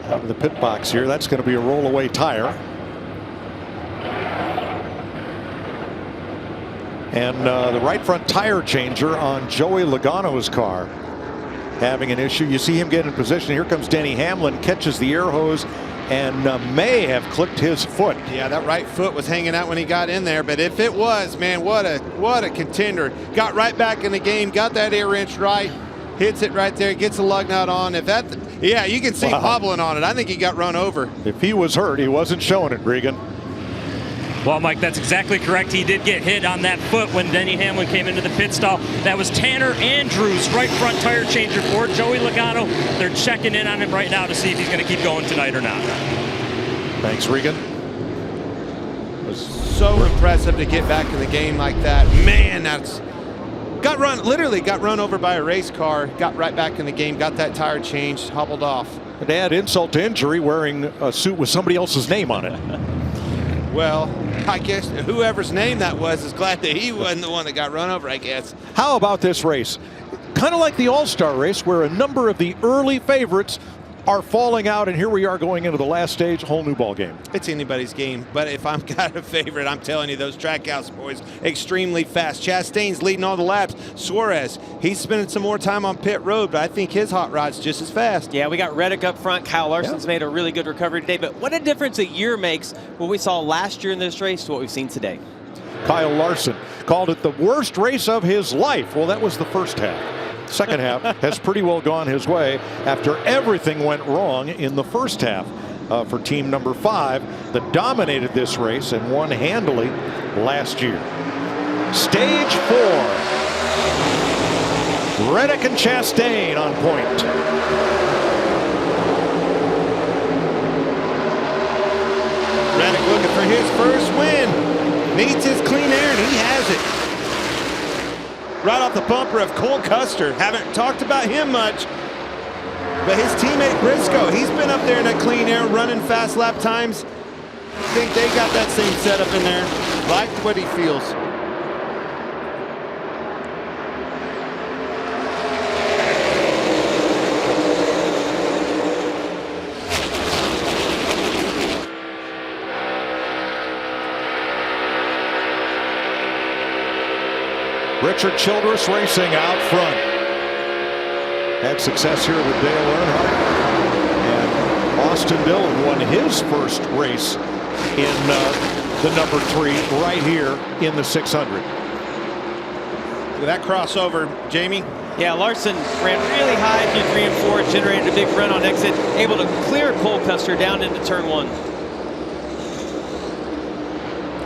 out of the pit box here. That's going to be a rollaway tire. And the right front tire changer on Joey Logano's car having an issue. You see him get in position. Here comes Denny Hamlin, catches the air hose, and may have clipped his foot. Yeah, that right foot was hanging out when he got in there, but if it was, man, what a contender. Got right back in the game, got that air wrench right, hits it right there, gets the lug nut on. If that, yeah, you can see hobbling on it. I think he got run over. If he was hurt, he wasn't showing it, Regan. Well, Mike, that's exactly correct. He did get hit on that foot when Denny Hamlin came into the pit stall. That was Tanner Andrews, right front tire changer for Joey Logano. They're checking in on him right now to see if he's going to keep going tonight or not. Thanks, Regan. It was so impressive to get back in the game like that. Man, literally got run over by a race car, got right back in the game, got that tire changed, hobbled off. To add insult to injury, wearing a suit with somebody else's name on it. Well, I guess whoever's name that was is glad that he wasn't the one that got run over, I guess. How about this race? Kind of like the All-Star race, where a number of the early favorites are falling out, and here we are going into the last stage, whole new ball game. It's anybody's game, but if I'm got a favorite, I'm telling you, those Trackhouse boys, extremely fast. Chastain's leading all the laps. Suarez, he's spending some more time on pit road, but I think his hot rod's just as fast. Yeah, we got Reddick up front. Kyle Larson's made a really good recovery today, but what a difference a year makes what we saw last year in this race to what we've seen today. Kyle Larson called it the worst race of his life. Well, that was the first half. Second half has pretty well gone his way after everything went wrong in the first half for team number 5 that dominated this race and won handily last year. Stage 4. Reddick and Chastain on point. Reddick looking for his first win. Needs his clean air, and he has it. Right off the bumper of Cole Custer. Haven't talked about him much, but his teammate Briscoe, he's been up there in that clean air running fast lap times. I think they got that same setup in there. Like what he feels. Richard Childress racing out front. Had success here with Dale Earnhardt. And Austin Dillon won his first race in the number 3 right here in the 600. With that crossover, Jamie. Yeah, Larson ran really high through 3 and 4, generated a big run on exit, able to clear Cole Custer down into turn 1.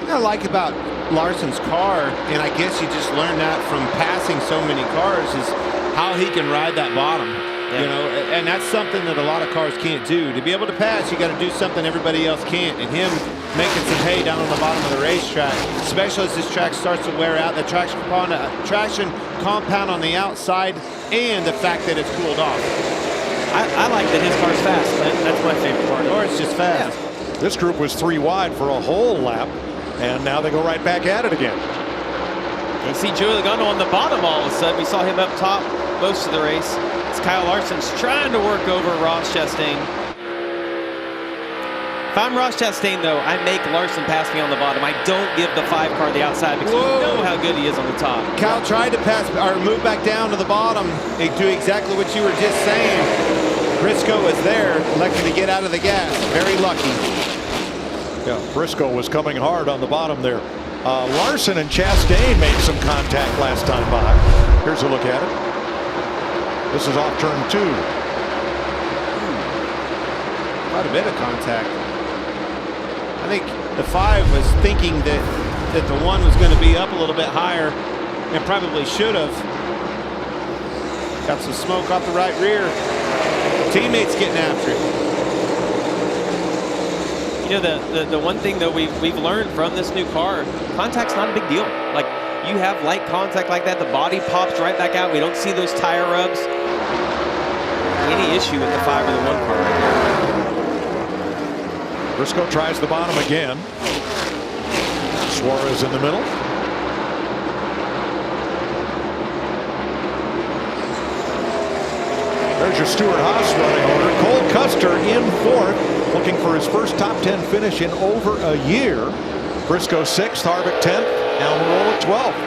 What I like about Larson's car, and I guess you just learned that from passing so many cars, is how he can ride that bottom. You know, and that's something that a lot of cars can't do. To be able to pass, you got to do something everybody else can't. And him making some hay down on the bottom of the racetrack, especially as this track starts to wear out, the traction compound on the outside, and the fact that it's cooled off. I like that his car's fast. That's my favorite part. Or it's just fast. Yeah. This group was 3 wide for a whole lap, and now they go right back at it again. You see Joey Logano on the bottom all of a sudden. We saw him up top most of the race. It's Kyle Larson's trying to work over Ross Chastain. If I'm Ross Chastain, though, I make Larson pass me on the bottom. I don't give the 5 car the outside because you know how good he is on the top. Kyle tried to pass or move back down to the bottom and do exactly what you were just saying. Briscoe was there, elected to get out of the gas. Very lucky. Yeah, Briscoe was coming hard on the bottom there. Larson and Chastain made some contact last time by. Here's a look at it. This is off turn 2. Quite a bit of contact. I think the 5 was thinking that the 1 was going to be up a little bit higher and probably should have. Got some smoke off the right rear. Teammates getting after it. You know, the one thing that we've learned from this new car, contact's not a big deal. Like, you have light contact like that, the body pops right back out. We don't see those tire rubs. Any issue with the 5 or the 1 car right there. Briscoe tries the bottom again. Suarez in the middle. There's your Stewart-Haas running order. Cole Custer in 4th, looking for his first top 10 finish in over a year. Briscoe 6th, Harvick 10th, Almirola 12th.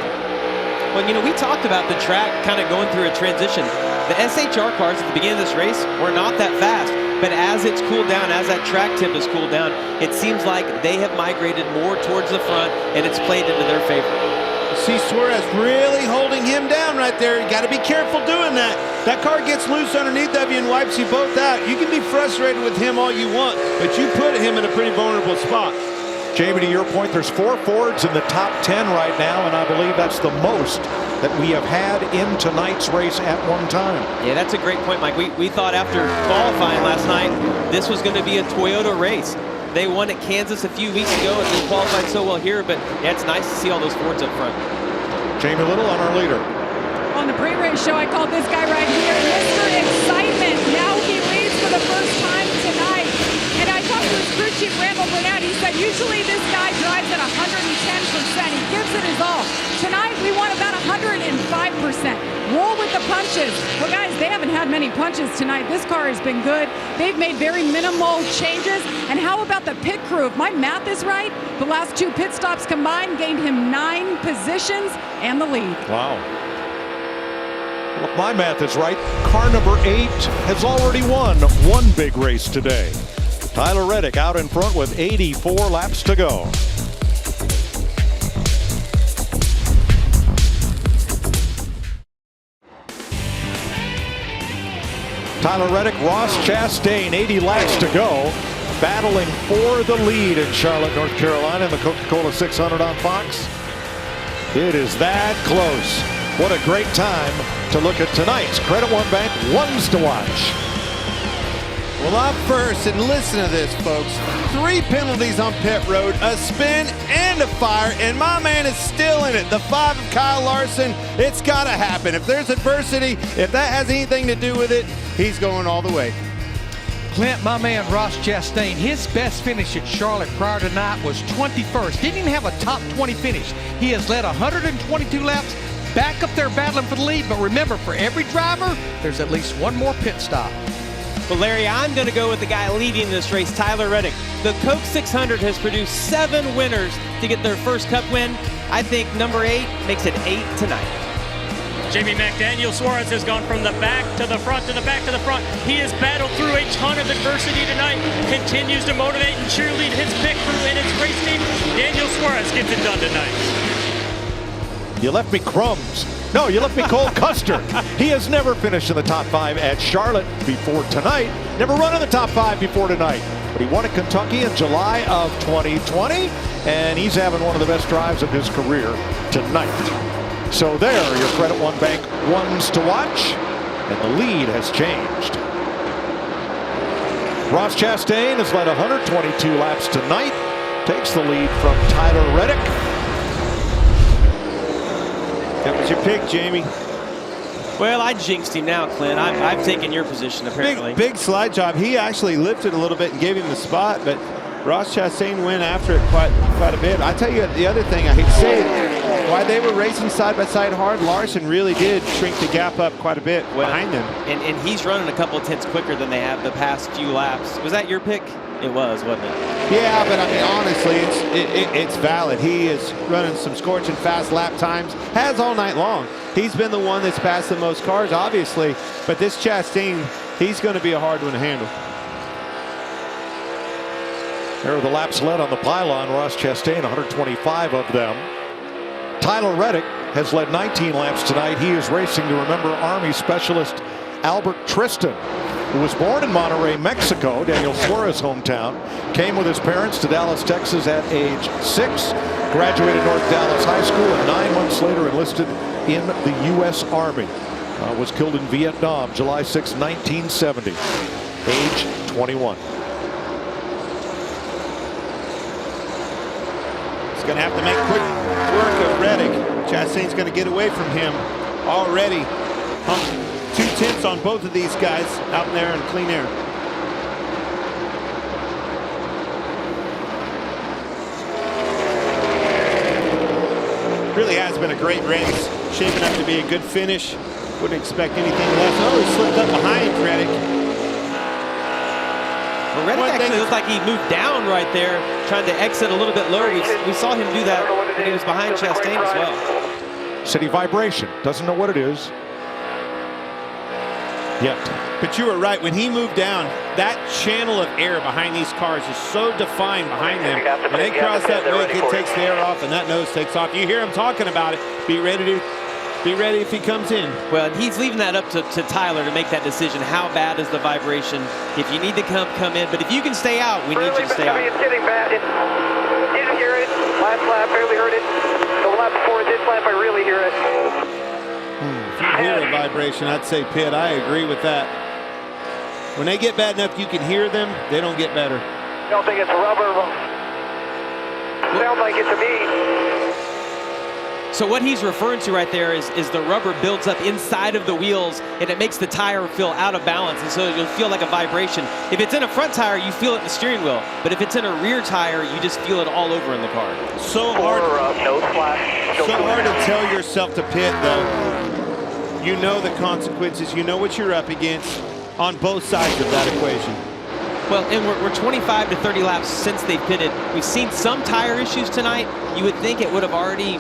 Well, you know, we talked about the track kind of going through a transition. The SHR cars at the beginning of this race were not that fast, but as it's cooled down, as that track temp has cooled down, it seems like they have migrated more towards the front, and it's played into their favor. See Suarez really holding him down right there. You got to be careful doing that. That car gets loose underneath of you and wipes you both out. You can be frustrated with him all you want, but you put him in a pretty vulnerable spot. Jamie, to your point, there's 4 Fords in the top 10 right now, and I believe that's the most that we have had in tonight's race at one time. Yeah, that's a great point, Mike. We thought after qualifying last night, this was going to be a Toyota race. They won at Kansas a few weeks ago and they qualified so well here, but yeah, it's nice to see all those Fords up front. Jamie Little on our leader. On the pre-race show, I called this guy right here Mr. Excitement. Now he leads for the first time tonight. And I talked to his crew chief, Randall Burnett. He said usually this guy drives at 110%. He gives it his all. Tonight we want about 105%. Roll with the punches. Well, guys, they haven't had many punches tonight. This car has been good. They've made very minimal changes. And how about the pit crew? If my math is right, the last 2 pit stops combined gained him 9 positions and the lead. Wow. Well, if my math is right, car number 8 has already won one big race today. Tyler Reddick out in front with 84 laps to go. Tyler Reddick, Ross Chastain, 80 laps to go, battling for the lead in Charlotte, North Carolina in the Coca-Cola 600 on Fox. It is that close. What a great time to look at tonight's Credit One Bank ones to watch. Well, up first, and listen to this, folks. 3 penalties on pit road, a spin and a fire, and my man is still in it. The 5 of Kyle Larson, it's got to happen. If there's adversity, if that has anything to do with it, he's going all the way. Clint, my man Ross Chastain, his best finish at Charlotte prior to tonight was 21st. Didn't even have a top 20 finish. He has led 122 laps, back up there battling for the lead. But remember, for every driver, there's at least one more pit stop. Well, Larry, I'm going to go with the guy leading this race, Tyler Reddick. The Coke 600 has produced 7 winners to get their first Cup win. I think number 8 makes it 8 tonight. Jamie McDaniel Suarez has gone from the back to the front to the back to the front. He has battled through a ton of adversity tonight, continues to motivate and cheerlead his pit crew and his race team. Daniel Suarez gets it done tonight. You left me crumbs. No, you left me cold custard. He has never finished in the top 5 at Charlotte before tonight. Never run in the top 5 before tonight. But he won at Kentucky in July of 2020, and he's having one of the best drives of his career tonight. So there are your Credit One Bank ones to watch, and the lead has changed. Ross Chastain has led 122 laps tonight, takes the lead from Tyler Reddick. That was your pick, Jamie. Well, I jinxed him now, Clint. I've taken your position, apparently. Big slide job. He actually lifted a little bit and gave him the spot, but Ross Chastain went after it quite a bit. I tell you the other thing, I hate to say it, while they were racing side by side hard, Larson really did shrink the gap up quite a bit behind them. And he's running a couple of tenths quicker than they have the past few laps. Was that your pick? It was, wasn't it? Yeah, but I mean, honestly, it's valid. He is running some scorching fast lap times, has all night long. He's been the one that's passed the most cars, obviously, but this Chastain, he's going to be a hard one to handle. There are the laps led on the pylon. Ross Chastain, 125 of them. Tyler Reddick has led 19 laps tonight. He is racing to Remember Army Specialist Albert Tristan, who was born in Monterrey, Mexico, Daniel Suarez's hometown. Came with his parents to Dallas, Texas at age 6. Graduated North Dallas High School and 9 months later enlisted in the U.S. Army. Was killed in Vietnam, July 6, 1970. Age 21. He's going to have to make quick work of Reddick. Chastain's going to get away from him already. 2 tenths on both of these guys out there in clean air. Really has been a great race. Shaping up to be a good finish. Wouldn't expect anything less. Oh, he slipped up behind Reddick. Well, Reddick actually looked like he moved down right there, trying to exit a little bit lower. We saw him do that when he was behind Chastain as well. City vibration. Doesn't know what it is yet. But you were right. When he moved down, that channel of air behind these cars is so defined behind them. When they cross that wake, it takes the air off, and that nose takes off. You hear him talking about it. Be ready if he comes in. Well, he's leaving that up to Tyler to make that decision. How bad is the vibration? If you need to come in. But if you can stay out, we need you to stay out. It's getting bad. Didn't hear it. Last lap, barely heard it. The lap before this lap, I really hear it. If you hear a vibration, I'd say pit. I agree with that. When they get bad enough you can hear them, they don't get better. I don't think it's rubber. Sounds like it to me. So what he's referring to right there is the rubber builds up inside of the wheels, and it makes the tire feel out of balance, and so you'll feel like a vibration. If it's in a front tire, you feel it in the steering wheel, but if it's in a rear tire, you just feel it all over in the car. So hard to tell yourself to pit, though. You know the consequences. You know what you're up against on both sides of that equation. Well, and we're 25 to 30 laps since they pitted. We've seen some tire issues tonight. You would think it would have already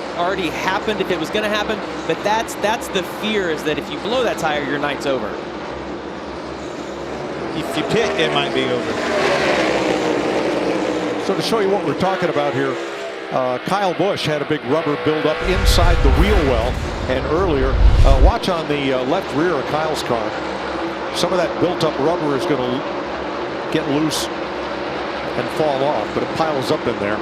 happened if it was going to happen, but that's the fear, is that if you blow that tire, your night's over. If you pit, it might be over. So to show you what we're talking about here, Kyle Busch had a big rubber buildup inside the wheel well, and earlier, watch on the left rear of Kyle's car. Some of that built-up rubber is going to get loose and fall off, but it piles up in there.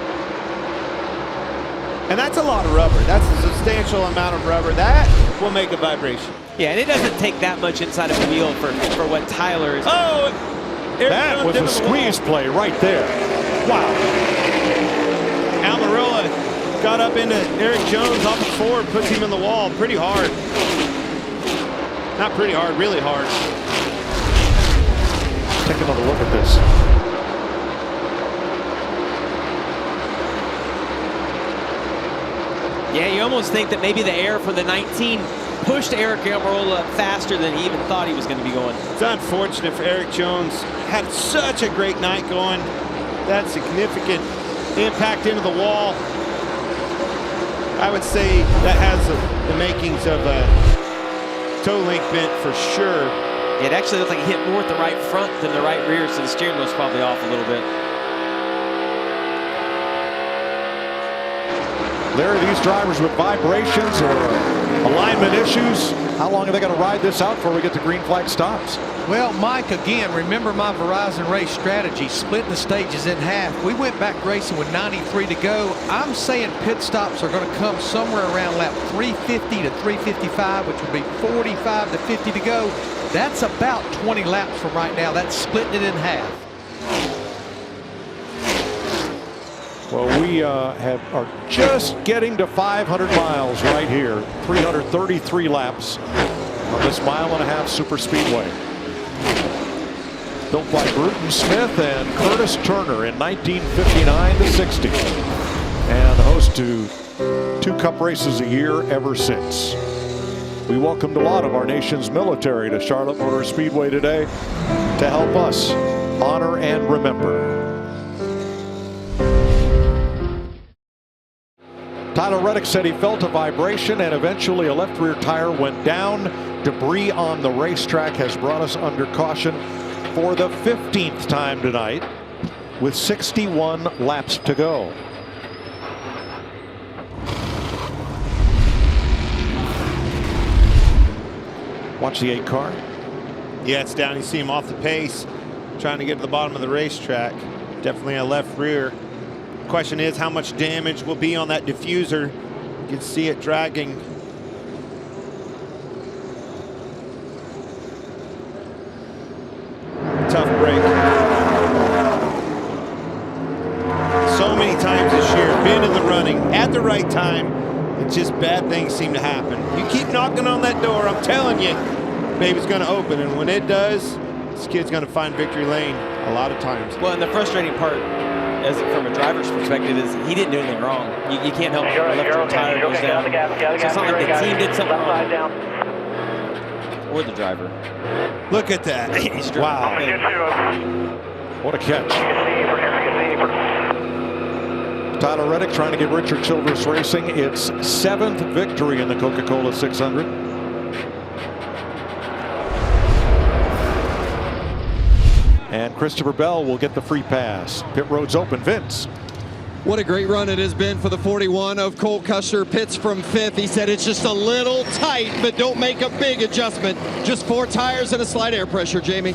And that's a lot of rubber. That's a substantial amount of rubber. That will make a vibration. Yeah, and it doesn't take that much inside of the wheel for what Tyler is. Oh, that was a squeeze play right there. Wow. Almirola got up into Eric Jones off the Ford, puts him in the wall pretty hard. Not pretty hard, really hard. Take another look at this. Yeah, you almost think that maybe the air from the 19 pushed Eric Almirola faster than he even thought he was going to be going. It's unfortunate for Eric Jones. Had such a great night going. That significant impact into the wall. I would say that has the makings of a toe link bent for sure. It actually looked like it hit more at the right front than the right rear, so the steering wheel's probably off a little bit. There are these drivers with vibrations or alignment issues. How long are they going to ride this out before we get to green flag stops? Well, Mike, again, remember my Verizon race strategy, splitting the stages in half. We went back racing with 93 to go. I'm saying pit stops are going to come somewhere around lap 350 to 355, which will be 45 to 50 to go. That's about 20 laps from right now. That's splitting it in half. Well, we are just getting to 500 miles right here. 333 laps on this mile-and-a-half super speedway. Built by Bruton Smith and Curtis Turner in 1959 to 60. And host to 2 Cup races a year ever since. We welcomed a lot of our nation's military to Charlotte Motor Speedway today to help us honor and remember. Tyler Reddick said he felt a vibration and eventually a left rear tire went down. Debris on the racetrack has brought us under caution for the 15th time tonight with 61 laps to go. Watch the 8 car. Yeah, it's down. You see him off the pace, trying to get to the bottom of the racetrack. Definitely a left rear. Question is how much damage will be on that diffuser. You can see it dragging. Tough break. So many times this year, been in the running at the right time, and just bad things seem to happen. You keep knocking on that door, I'm telling you, baby's gonna open, and when it does, this kid's gonna find victory lane a lot of times. Well, and the frustrating part, as from a driver's perspective, is he didn't do anything wrong. You can't help it. The left rear tire goes down. So it's not like the team did something wrong. Or the driver. Look at that. Wow. What a catch. Tyler Reddick trying to give Richard Childress Racing its 7th victory in the Coca-Cola 600. And Christopher Bell will get the free pass. Pit road's open. Vince. What a great run it has been for the 41 of Cole Custer. Pits from 5th. He said it's just a little tight, but don't make a big adjustment. Just 4 tires and a slight air pressure, Jamie.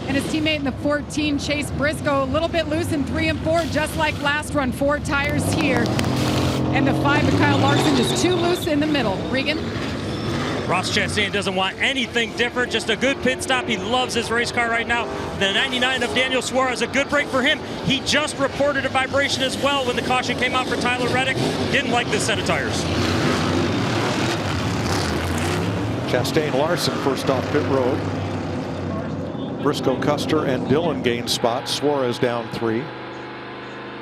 And his teammate in the 14, Chase Briscoe, a little bit loose in 3 and 4, just like last run. 4 tires here. And the 5 of Kyle Larson is too loose in the middle. Regan? Ross Chastain doesn't want anything different, just a good pit stop. He loves his race car right now. The 99 of Daniel Suarez, a good break for him. He just reported a vibration as well when the caution came out for Tyler Reddick. Didn't like this set of tires. Chastain Larson first off pit road. Briscoe, Custer, and Dillon gain spots. Suarez down 3.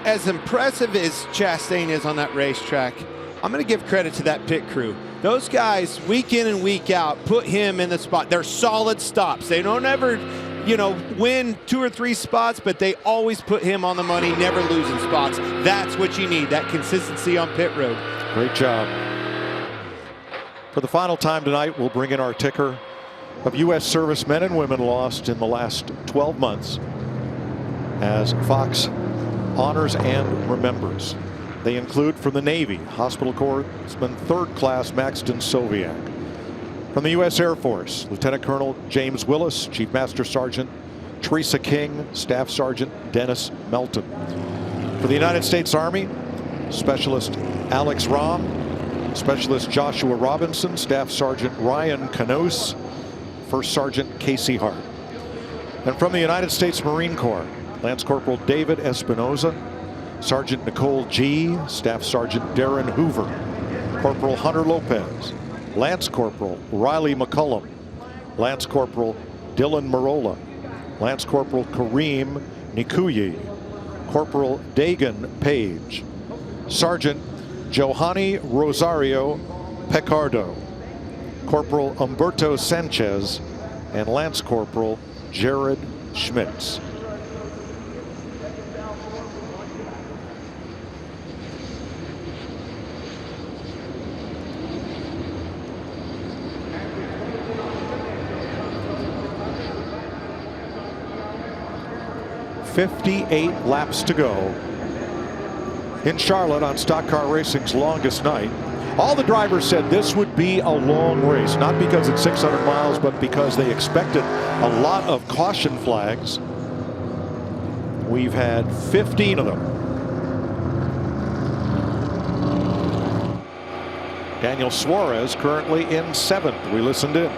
As impressive as Chastain is on that racetrack, I'm going to give credit to that pit crew. Those guys, week in and week out, put him in the spot. They're solid stops. They don't ever, win 2 or 3 spots, but they always put him on the money, never losing spots. That's what you need, that consistency on pit road. Great job. For the final time tonight, we'll bring in our ticker of U.S. servicemen and women lost in the last 12 months as Fox honors and remembers. They include from the Navy, Hospital Corpsman 3rd Class Maxton Soviak. From the U.S. Air Force, Lieutenant Colonel James Willis, Chief Master Sergeant Teresa King, Staff Sergeant Dennis Melton. For the United States Army, Specialist Alex Rahm, Specialist Joshua Robinson, Staff Sergeant Ryan Canos, First Sergeant Casey Hart. And from the United States Marine Corps, Lance Corporal David Espinoza, Sergeant Nicole G., Staff Sergeant Darren Hoover, Corporal Hunter Lopez, Lance Corporal Riley McCullum, Lance Corporal Dylan Marola, Lance Corporal Kareem Nikuyi, Corporal Dagan Page, Sergeant Johanny Rosario Pecardo, Corporal Humberto Sanchez, and Lance Corporal Jared Schmitz. .58 laps to go in Charlotte on Stock Car Racing's longest night. All the drivers said this would be a long race, not because it's 600 miles, but because they expected a lot of caution flags. We've had 15 of them. Daniel Suarez currently in 7th. We listened in.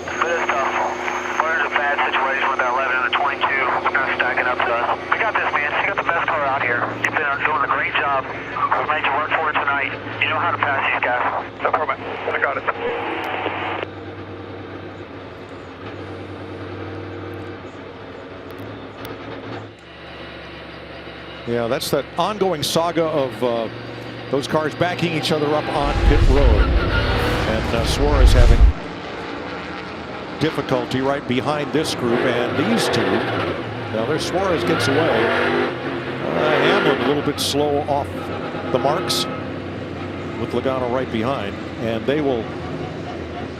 But it's tough. We're in a bad situation with that 11 and the 22. It's kind of stacking up to us. We got this, man. You got the best car out here. You've been doing a great job. We've made you work for it tonight. You know how to pass these guys. No problem. I got it. Yeah, that's that ongoing saga of those cars backing each other up on pit road. And Suarez having difficulty right behind this group and these two. Now there's Suarez gets away. Hamlin a little bit slow off the marks with Logano right behind. And they will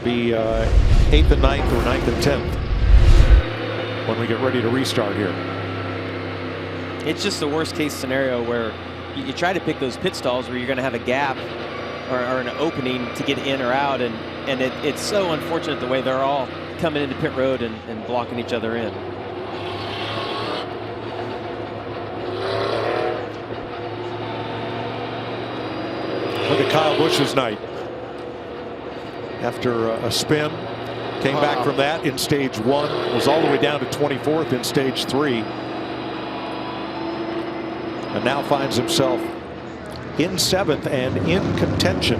be 8th and 9th or 9th and 10th when we get ready to restart here. It's just the worst case scenario where you try to pick those pit stalls where you're going to have a gap or an opening to get in or out, and it's so unfortunate the way they're all coming into pit road and blocking each other in. Look at Kyle Busch's night. After a spin, came back from that in stage 1, was all the way down to 24th in stage 3. And now finds himself in 7th and in contention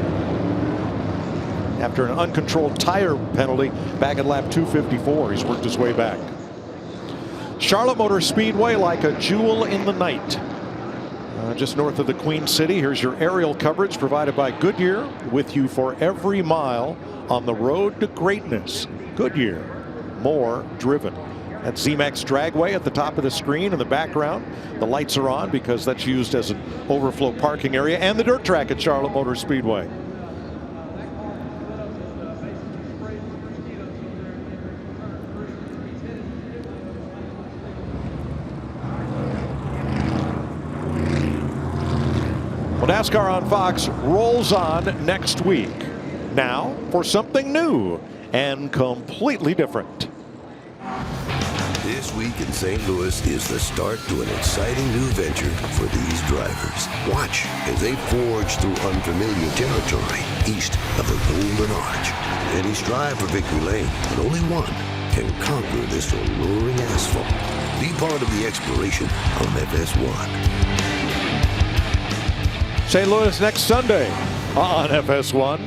after an uncontrolled tire penalty back at lap 254. He's worked his way back. Charlotte Motor Speedway like a jewel in the night. Just north of the Queen City. Here's your aerial coverage provided by Goodyear, with you for every mile on the road to greatness. Goodyear, more driven. At ZMAX Dragway at the top of the screen in the background. The lights are on because that's used as an overflow parking area, and the dirt track at Charlotte Motor Speedway. Well, NASCAR on Fox rolls on next week. Now for something new and completely different. This week in St. Louis is the start to an exciting new venture for these drivers. Watch as they forge through unfamiliar territory east of the Golden Arch. Many strive for victory lane, but only one can conquer this alluring asphalt. Be part of the exploration on FS1. St. Louis next Sunday on FS1.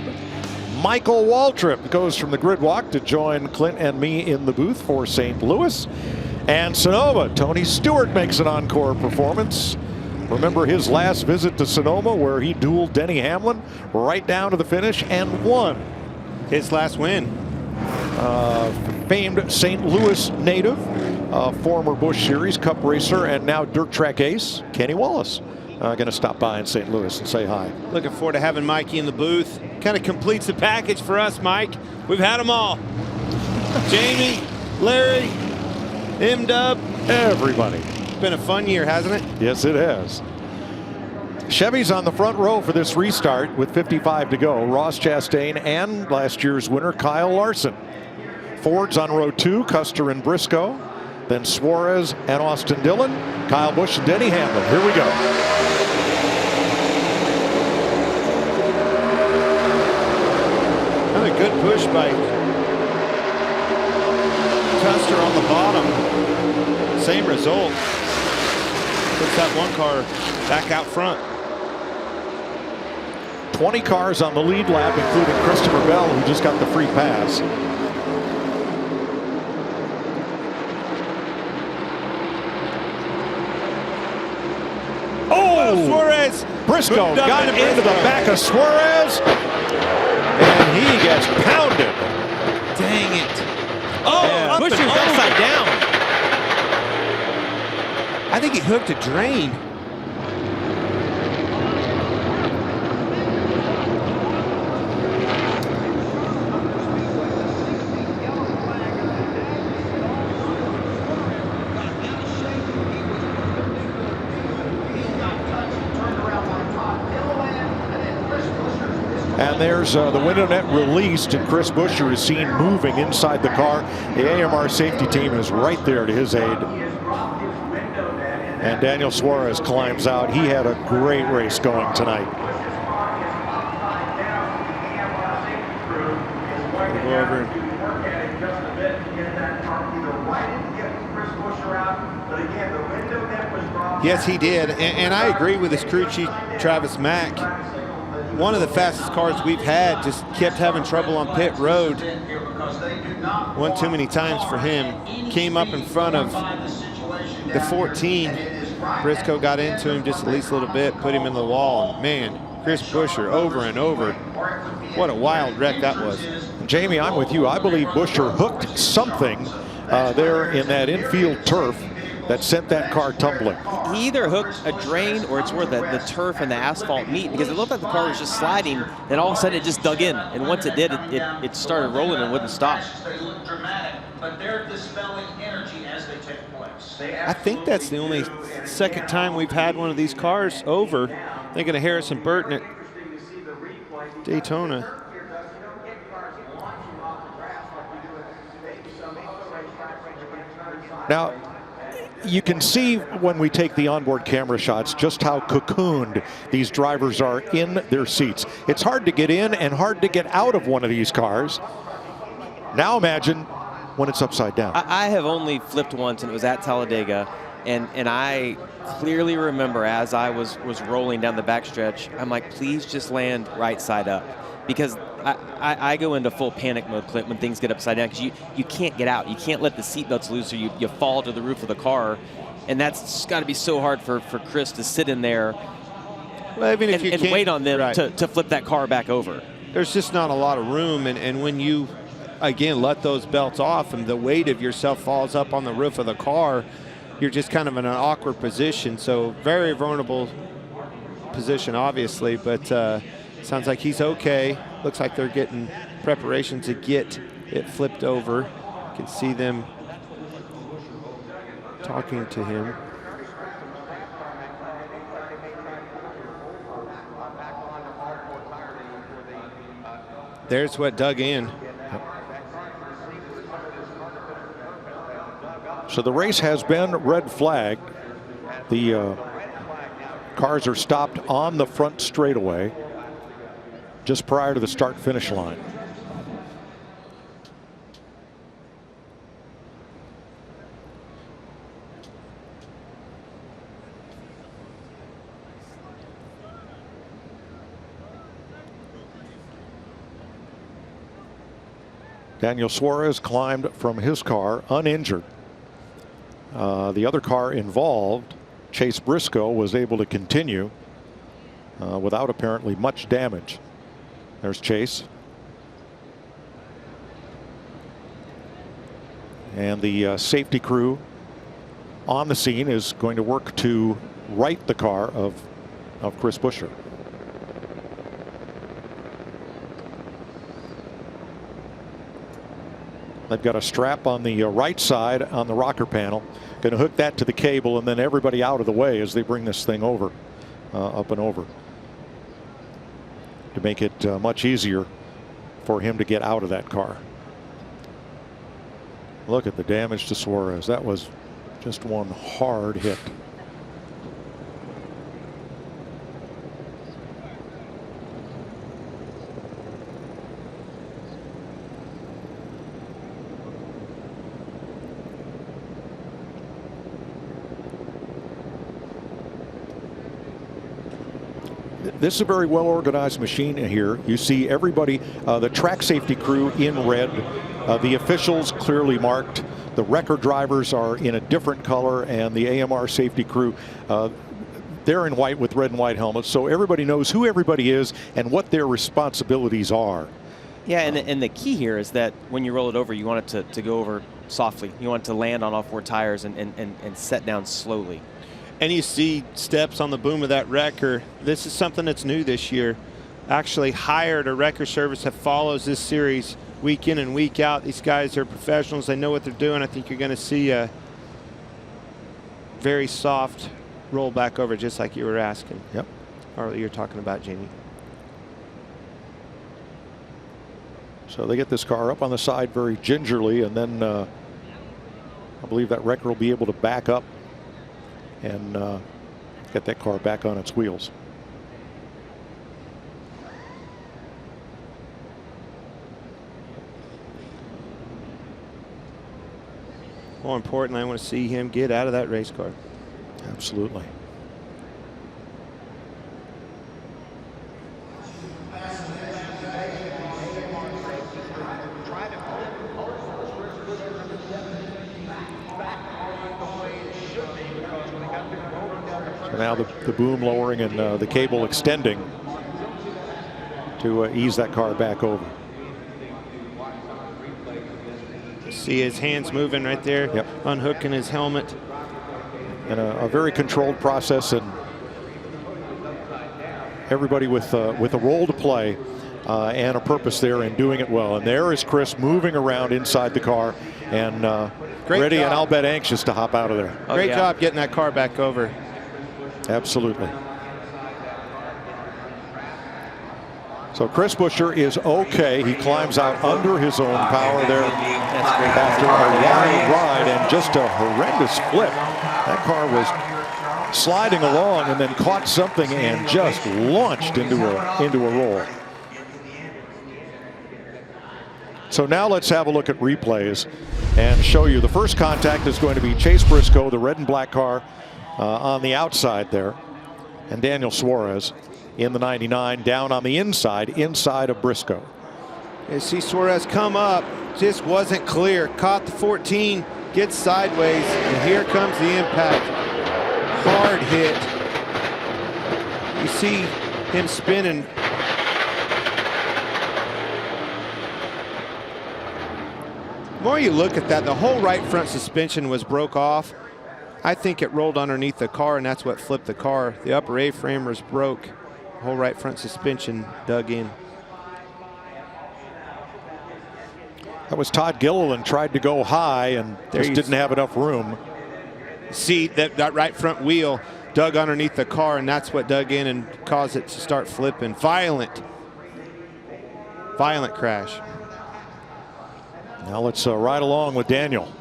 Michael Waltrip goes from the grid walk to join Clint and me in the booth for St. Louis. And Sonoma, Tony Stewart makes an encore performance. Remember his last visit to Sonoma where he dueled Denny Hamlin right down to the finish and won. His last win. Famed St. Louis native, former Busch Series Cup racer and now dirt track ace, Kenny Wallace. Going to stop by in St. Louis and say hi. Looking forward to having Mikey in the booth. Kind of completes the package for us, Mike. We've had them all. Jamie, Larry, M-Dub. Everybody. It's been a fun year, hasn't it? Yes, it has. Chevy's on the front row for this restart with 55 to go. Ross Chastain and last year's winner, Kyle Larson. Ford's on row 2, Custer and Briscoe. Then Suarez and Austin Dillon, Kyle Busch and Denny Hamlin. Here we go. Another good push by Custer on the bottom. Same result. Puts that one car back out front. 20 cars on the lead lap, including Christopher Bell, who just got the free pass. Oh, Suarez. Briscoe got him into the back of Suarez, and he gets pounded. Dang it. Oh, Busch is upside down. I think he hooked a drain. And there's the window net released, and Chris Buescher is seen moving inside the car. The AMR safety team is right there to his aid. And Daniel Suarez climbs out. He had a great race going tonight. Go over. Yes, he did. And I agree with his crew chief, Travis Mack. One of the fastest cars we've had just kept having trouble on pit road. One too many times for him. Came up in front of the 14. Briscoe got into him just at least a little bit, put him in the wall. And man, Chris Buescher over and over. What a wild wreck that was. Jamie, I'm with you. I believe Buescher hooked something there in that infield turf that sent that car tumbling. He either hooked a drain or it's where the turf and the asphalt meet, because it looked like the car was just sliding, then all of a sudden it just dug in. And once it did, it started rolling and wouldn't stop. But they're dispelling energy as they take place. I think that's the only second time we've had one of these cars over. Thinking of Harrison Burton at Daytona. Now, you can see when we take the onboard camera shots just how cocooned these drivers are in their seats. It's hard to get in and hard to get out of one of these cars. Now imagine when it's upside down. I have only flipped once, and it was at Talladega, and I clearly remember as I was rolling down the backstretch, I'm like, please just land right side up, because I go into full panic mode, Clint, when things get upside down, because you can't get out. You can't let the seatbelts loose, or you fall to the roof of the car, and that's got to be so hard for Chris to sit in there and wait on them to flip that car back over. There's just not a lot of room, and when you, again, let those belts off and the weight of yourself falls up on the roof of the car, you're just kind of in an awkward position. So very vulnerable position, obviously, but sounds like he's okay. Looks like they're getting preparation to get it flipped over. You can see them talking to him. There's what dug in. So the race has been red flagged. The cars are stopped on the front straightaway just prior to the start-finish line. Daniel Suarez climbed from his car uninjured. The other car involved, Chase Briscoe, was able to continue without apparently much damage. There's Chase. And the safety crew on the scene is going to work to right the car of Chris Buescher. They've got a strap on the right side on the rocker panel. Going to hook that to the cable, and then everybody out of the way as they bring this thing over, up and over, to make it much easier for him to get out of that car. Look at the damage to Suarez. That was just one hard hit. This is a very well organized machine here. You see everybody, the track safety crew in red, the officials clearly marked. The record drivers are in a different color, and the AMR safety crew, they're in white with red and white helmets. So everybody knows who everybody is and what their responsibilities are. Yeah, and the key here is that when you roll it over, you want it to go over softly. You want it to land on all four tires and set down slowly. And you see steps on the boom of that wrecker. This is something that's new this year. Actually hired a wrecker service that follows this series week in and week out. These guys are professionals. They know what they're doing. I think you're going to see a very soft roll back over, just like you were asking. Yep. Or you're talking about, Jamie. So they get this car up on the side very gingerly, and then I believe that wrecker will be able to back up and get that car back on its wheels. More importantly, I want to see him get out of that race car. Absolutely. So now the boom lowering and the cable extending to ease that car back over. See his hands moving right there. Yep. Unhooking his helmet. And a very controlled process, and everybody with a role to play and a purpose there and doing it well. And there is Chris moving around inside the car and ready job. and I'll bet anxious to hop out of there. Great job getting that car back over. Absolutely. So Chris Buescher is okay. He climbs out under his own power there after a wild ride and just a horrendous flip. That car was sliding along and then caught something and just launched into a roll. So now let's have a look at replays and show you. The first contact is going to be Chase Briscoe, the red and black car, on the outside there, and Daniel Suarez in the 99 down on the inside of Briscoe. You see Suarez come up, just wasn't clear, caught the 14, gets sideways, and here comes the impact. Hard hit. You see him spinning. The more you look at that, the whole right front suspension was broke off. I think it rolled underneath the car, and that's what flipped the car. The upper A-framers broke. The whole right front suspension dug in. That was Todd Gilliland, tried to go high and just didn't have enough room. See that right front wheel dug underneath the car, and that's what dug in and caused it to start flipping. Violent crash. Now let's ride along with Daniel.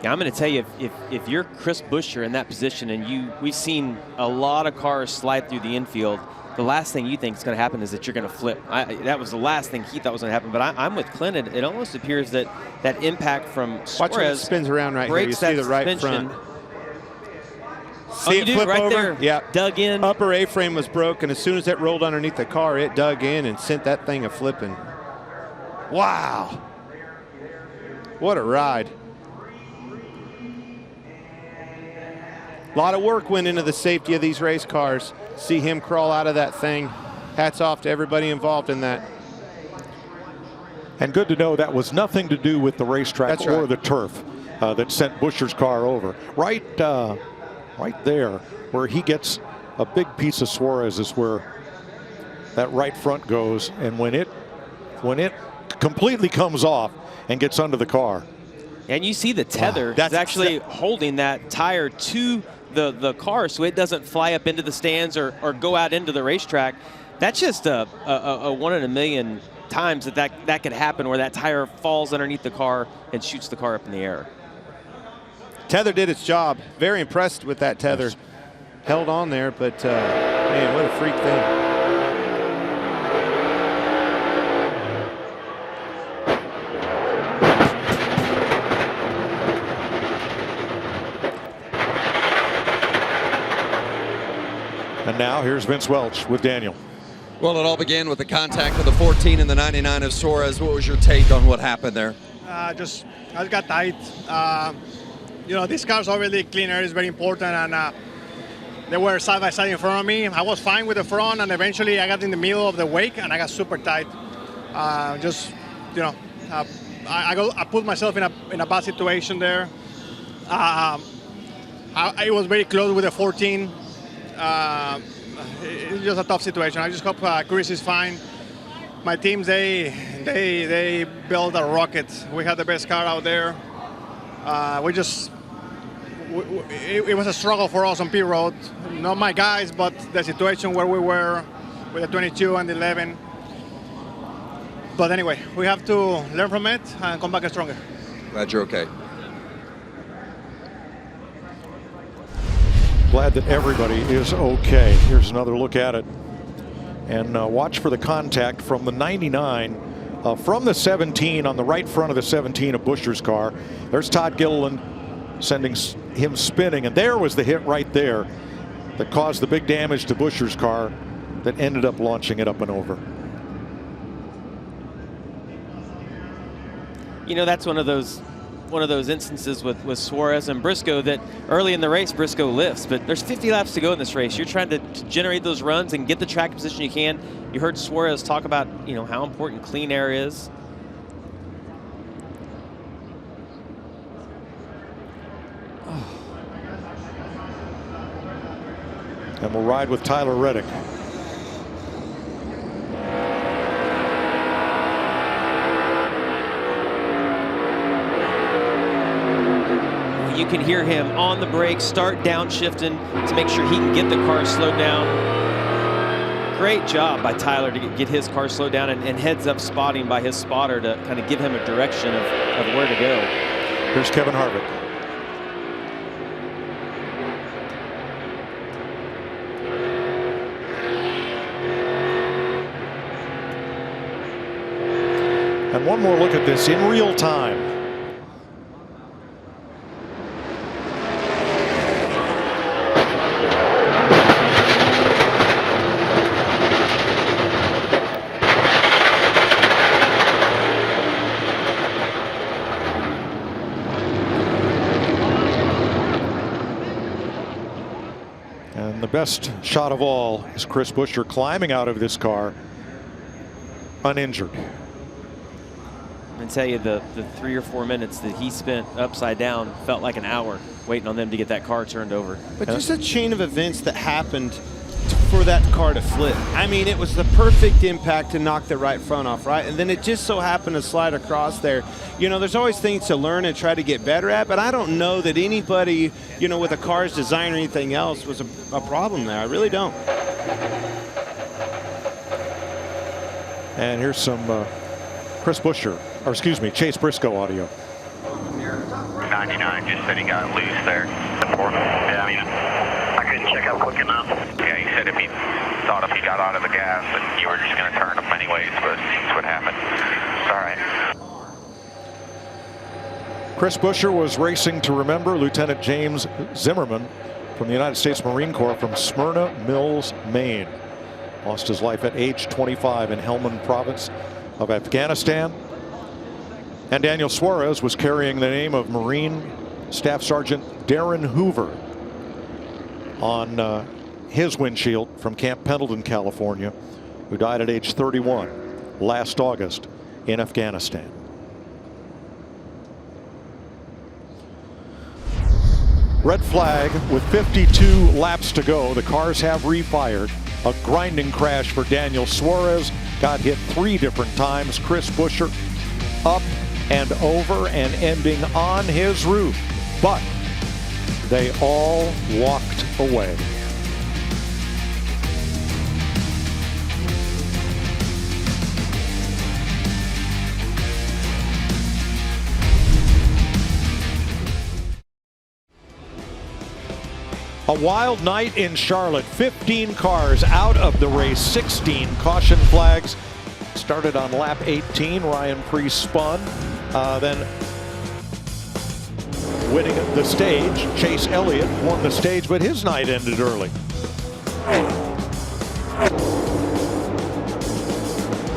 I'm going to tell you, if you're Chris Buescher in that position, and we've seen a lot of cars slide through the infield the last thing you think is going to happen is that you're going to flip. That was the last thing he thought was going to happen. But I'm with Clint. It almost appears that that impact from Suarez watch when it spins around right here. You see the right front. See it flip right over? There, yeah. Dug in. Upper A-frame was broken. As soon as it rolled underneath the car, it dug in and sent that thing a-flipping. Wow. What a ride. A lot of work went into the safety of these race cars. See him crawl out of that thing. Hats off to everybody involved in that. And good to know that was nothing to do with the racetrack or the turf that sent Buescher's car over. Right there where he gets a big piece of Suarez is where that right front goes. And when it completely comes off and gets under the car. And you see the tether is actually holding that tire to the car so it doesn't fly up into the stands or go out into the racetrack. That's just a 1 in a million times that could happen, where that tire falls underneath the car and shoots the car up in the air. Tether did its job. Very impressed with that tether. Yes. Held on there, but man, what a freak thing. And now here's Vince Welch with Daniel. Well, it all began with the contact of the 14 and the 99 of Suarez. What was your take on what happened there? I just got tight. You know, these cars obviously clean air is very important, and they were side by side in front of me. I was fine with the front, and eventually I got in the middle of the wake and I got super tight. Just, you know, I put myself in a bad situation there. I was very close with the 14. It's just a tough situation. I just hope Chris is fine. My teams, they built a rocket. We had the best car out there. It was a struggle for us on pit road. Not my guys, but the situation where we were with the 22 and the 11. But anyway, we have to learn from it and come back stronger. Glad you're okay. Glad that everybody is okay. Here's another look at it. And watch for the contact from the 99, from the 17 on the right front of the 17 of Buescher's car. There's Todd Gilliland sending him spinning. And there was the hit right there that caused the big damage to Buescher's car that ended up launching it up and over. You know, that's one of those instances with Suarez and Briscoe that early in the race Briscoe lifts, but there's 50 laps to go in this race. You're trying to generate those runs and get the track position you can. You heard Suarez talk about, you know, how important clean air is. And we'll ride with Tyler Reddick. You can hear him on the brake, start downshifting to make sure he can get the car slowed down. Great job by Tyler to get his car slowed down, and heads up spotting by his spotter to kind of give him a direction of where to go. Here's Kevin Harvick. And one more look at this in real time. And the best shot of all is Chris Buescher climbing out of this car uninjured. I tell you, the 3 or 4 minutes that he spent upside down felt like an hour waiting on them to get that car turned over. But just a chain of events that happened for that car to flip. I mean, it was the perfect impact to knock the right front off, right? And then it just so happened to slide across there. You know, there's always things to learn and try to get better at, but I don't know that anybody, you know, with a car's design or anything else was a problem there. I really don't. And here's some Chris Buescher, or excuse me, Chase Briscoe audio. 99 just said he got loose there. Yeah, I mean, I couldn't check out quick enough. Yeah, he said if he thought if he got out of the gas that you were just going to turn him anyways, but that's what happened. It's all right. Chris Buescher was racing to remember Lieutenant James Zimmerman from the United States Marine Corps from Smyrna Mills, Maine. Lost his life at age 25 in Helmand province of Afghanistan. And Daniel Suarez was carrying the name of Marine Staff Sergeant Darren Hoover on his windshield from Camp Pendleton, California, who died at age 31 last August in Afghanistan. Red flag with 52 laps to go. The cars have refired. A grinding crash for Daniel Suarez. Got hit 3 different times. Chris Buescher up and over and ending on his roof. But they all walked away. A wild night in Charlotte. 15 cars out of the race. 16 caution flags. Started on lap 18. Ryan Preece spun. Then winning the stage. Chase Elliott won the stage, but his night ended early.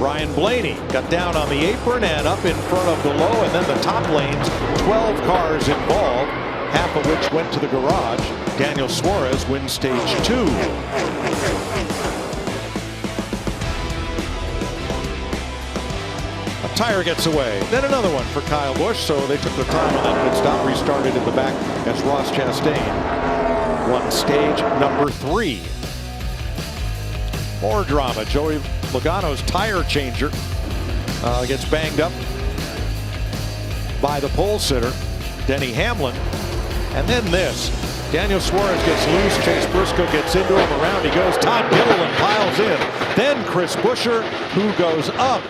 Ryan Blaney got down on the apron and up in front of the low, and then the top lanes. 12 cars involved, half of which went to the garage. Daniel Suarez wins stage 2. A tire gets away, then another one for Kyle Busch, so they took their time on that pit stop, restarted in the back as Ross Chastain won stage number 3. More drama. Joey Logano's tire changer gets banged up by the pole sitter, Denny Hamlin. And then this. Daniel Suarez gets loose. Chase Briscoe gets into him. Around he goes. Todd Gilliland piles in. Then Chris Buescher, who goes up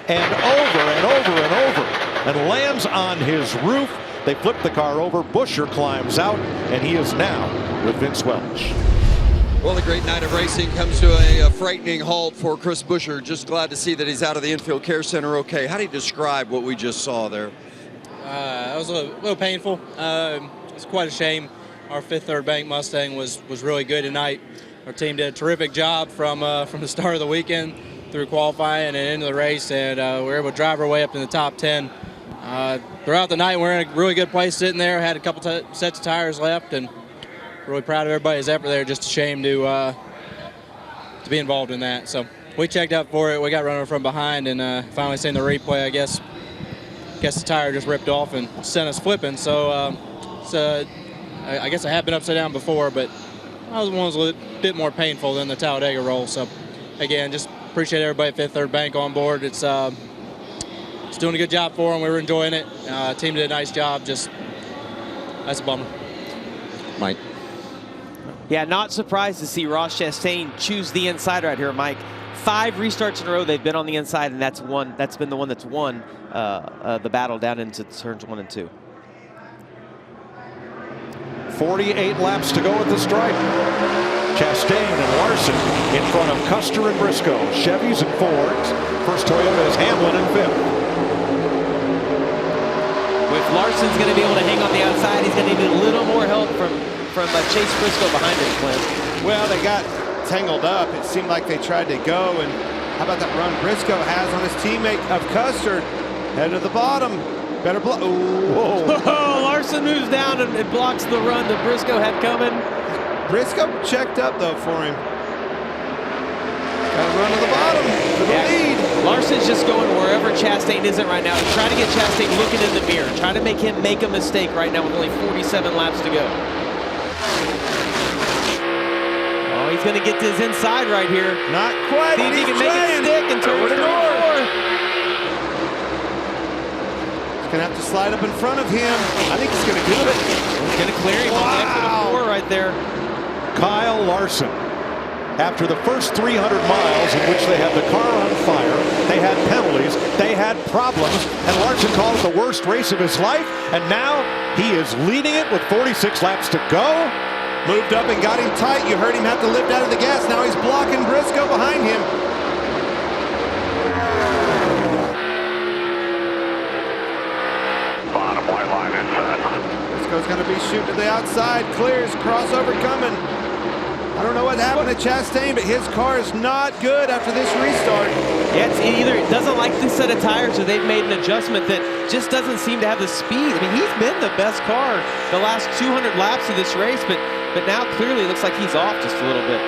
and over and over and over and lands on his roof. They flip the car over. Buescher climbs out, and he is now with Vince Welch. Well, a great night of racing comes to a frightening halt for Chris Buescher. Just glad to see that he's out of the infield care center okay. How do you describe what we just saw there? It was a little painful. It's quite a shame. Our 5th Third Bank Mustang was really good tonight. Our team did a terrific job from the start of the weekend through qualifying and into the race, and we were able to drive our way up in the top 10. Throughout the night, we're in a really good place sitting there. Had a couple sets of tires left, and really proud of everybody's effort there. Just a shame to be involved in that. So we checked up for it. We got running from behind, and finally seen the replay. I guess the tire just ripped off and sent us flipping. So I guess I have been upside down before, but that was one was a little bit more painful than the Talladega roll. So again, just appreciate everybody at 5th Third Bank on board. It's doing a good job for them. We were enjoying it. Team did a nice job. Just that's a bummer. Mike. Yeah, not surprised to see Ross Chastain choose the inside right here, Mike. 5 restarts in a row they've been on the inside, and that's been the one that's won the battle down into turns 1 and 2. 48 laps to go at the stripe. Chastain and Larson in front of Custer and Briscoe. Chevys and Fords. First Toyota is Hamlin in 5th. If Larson's going to be able to hang on the outside, he's going to need a little more help from Chase Briscoe behind him, Clint. Well, they got tangled up. It seemed like they tried to go, and how about that run Briscoe has on his teammate of Custer? Head to the bottom. Better block. Whoa. Larson moves down and blocks the run that Briscoe had coming. Briscoe checked up, though, for him. Got to run to the bottom for the lead. Larson's just going wherever Chastain isn't right now. He's trying to get Chastain looking in the mirror, trying to make him make a mistake right now with only 47 laps to go. Oh, he's going to get to his inside right here. Not quite. See if he can make it stick and turn it over. He's going to have to slide up in front of him. I think he's going to do it. He's going to clear him on the exit of 4 right there. Kyle Larson. After the first 300 miles in which they had the car on fire, they had penalties, they had problems, and Larson called it the worst race of his life, and now he is leading it with 46 laps to go. Moved up and got him tight. You heard him have to lift out of the gas. Now he's blocking Briscoe behind him. Bottom white line inside. Briscoe's going to be shooting to the outside. Clears. Crossover coming. I don't know what happened to Chastain, but his car is not good after this restart. Yeah, it's either it doesn't like this set of tires or they've made an adjustment that just doesn't seem to have the speed. I mean, he's been the best car the last 200 laps of this race, but now clearly it looks like he's off just a little bit.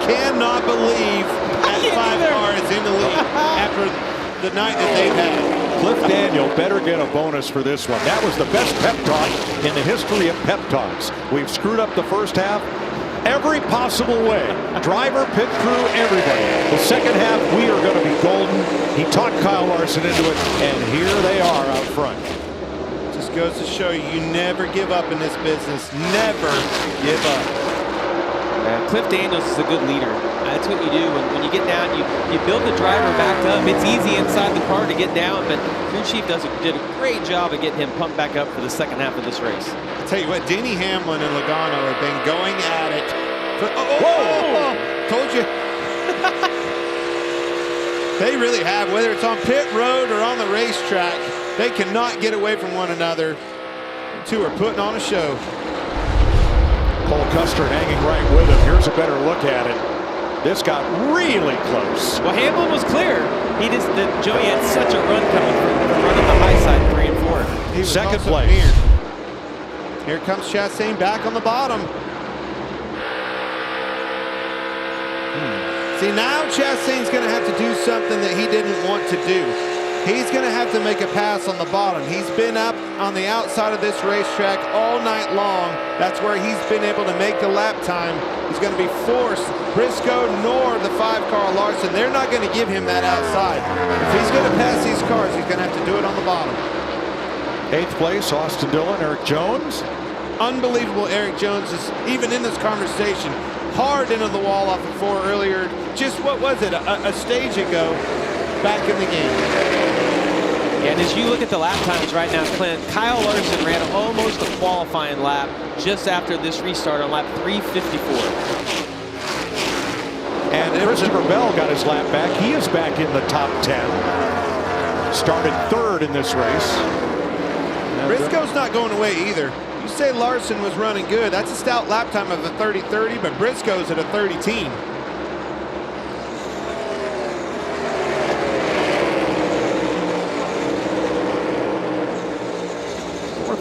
Cannot believe that 5 car is in the lead after the night that they've had. Cliff Daniel better get a bonus for this one. That was the best pep talk in the history of pep talks. We've screwed up the first half every possible way. Driver, pit crew, everybody. The second half, we are going to be golden. He talked Kyle Larson into it, and here they are out front. Just goes to show you, you never give up in this business. Never give up. Cliff Daniels is a good leader. That's what you do when you get down. You build the driver back up. It's easy inside the car to get down, but crew chief did a great job of getting him pumped back up for the second half of this race. I'll tell you what, Denny Hamlin and Logano have been going at it. Whoa! Told you. They really have, whether it's on pit road or on the racetrack, they cannot get away from one another. The two are putting on a show. Cole Custer hanging right with him. Here's a better look at it. This got really close. Well, Hamlin was clear. Joey had such a run coming from running the high side 3 and 4. He was second also place. Here comes Chastain back on the bottom. See, now Chastain's going to have to do something that he didn't want to do. He's going to have to make a pass on the bottom. He's been up on the outside of this racetrack all night long. That's where he's been able to make the lap time. He's going to be forced. Briscoe nor the 5-car Larson, they're not going to give him that outside. If he's going to pass these cars, he's going to have to do it on the bottom. 8th place, Austin Dillon, Eric Jones. Unbelievable. Eric Jones is even in this conversation. Hard into the wall off of 4 earlier. Just, what was it, a stage ago, back in the game. Yeah, and as you look at the lap times right now, Clint, Kyle Larson ran almost a qualifying lap just after this restart on lap 354. And Christopher Bell got his lap back. He is back in the top 10. Started 3rd in this race. Briscoe's not going away either. You say Larson was running good. That's a stout lap time of a 30-30, but Briscoe's at a 30-team.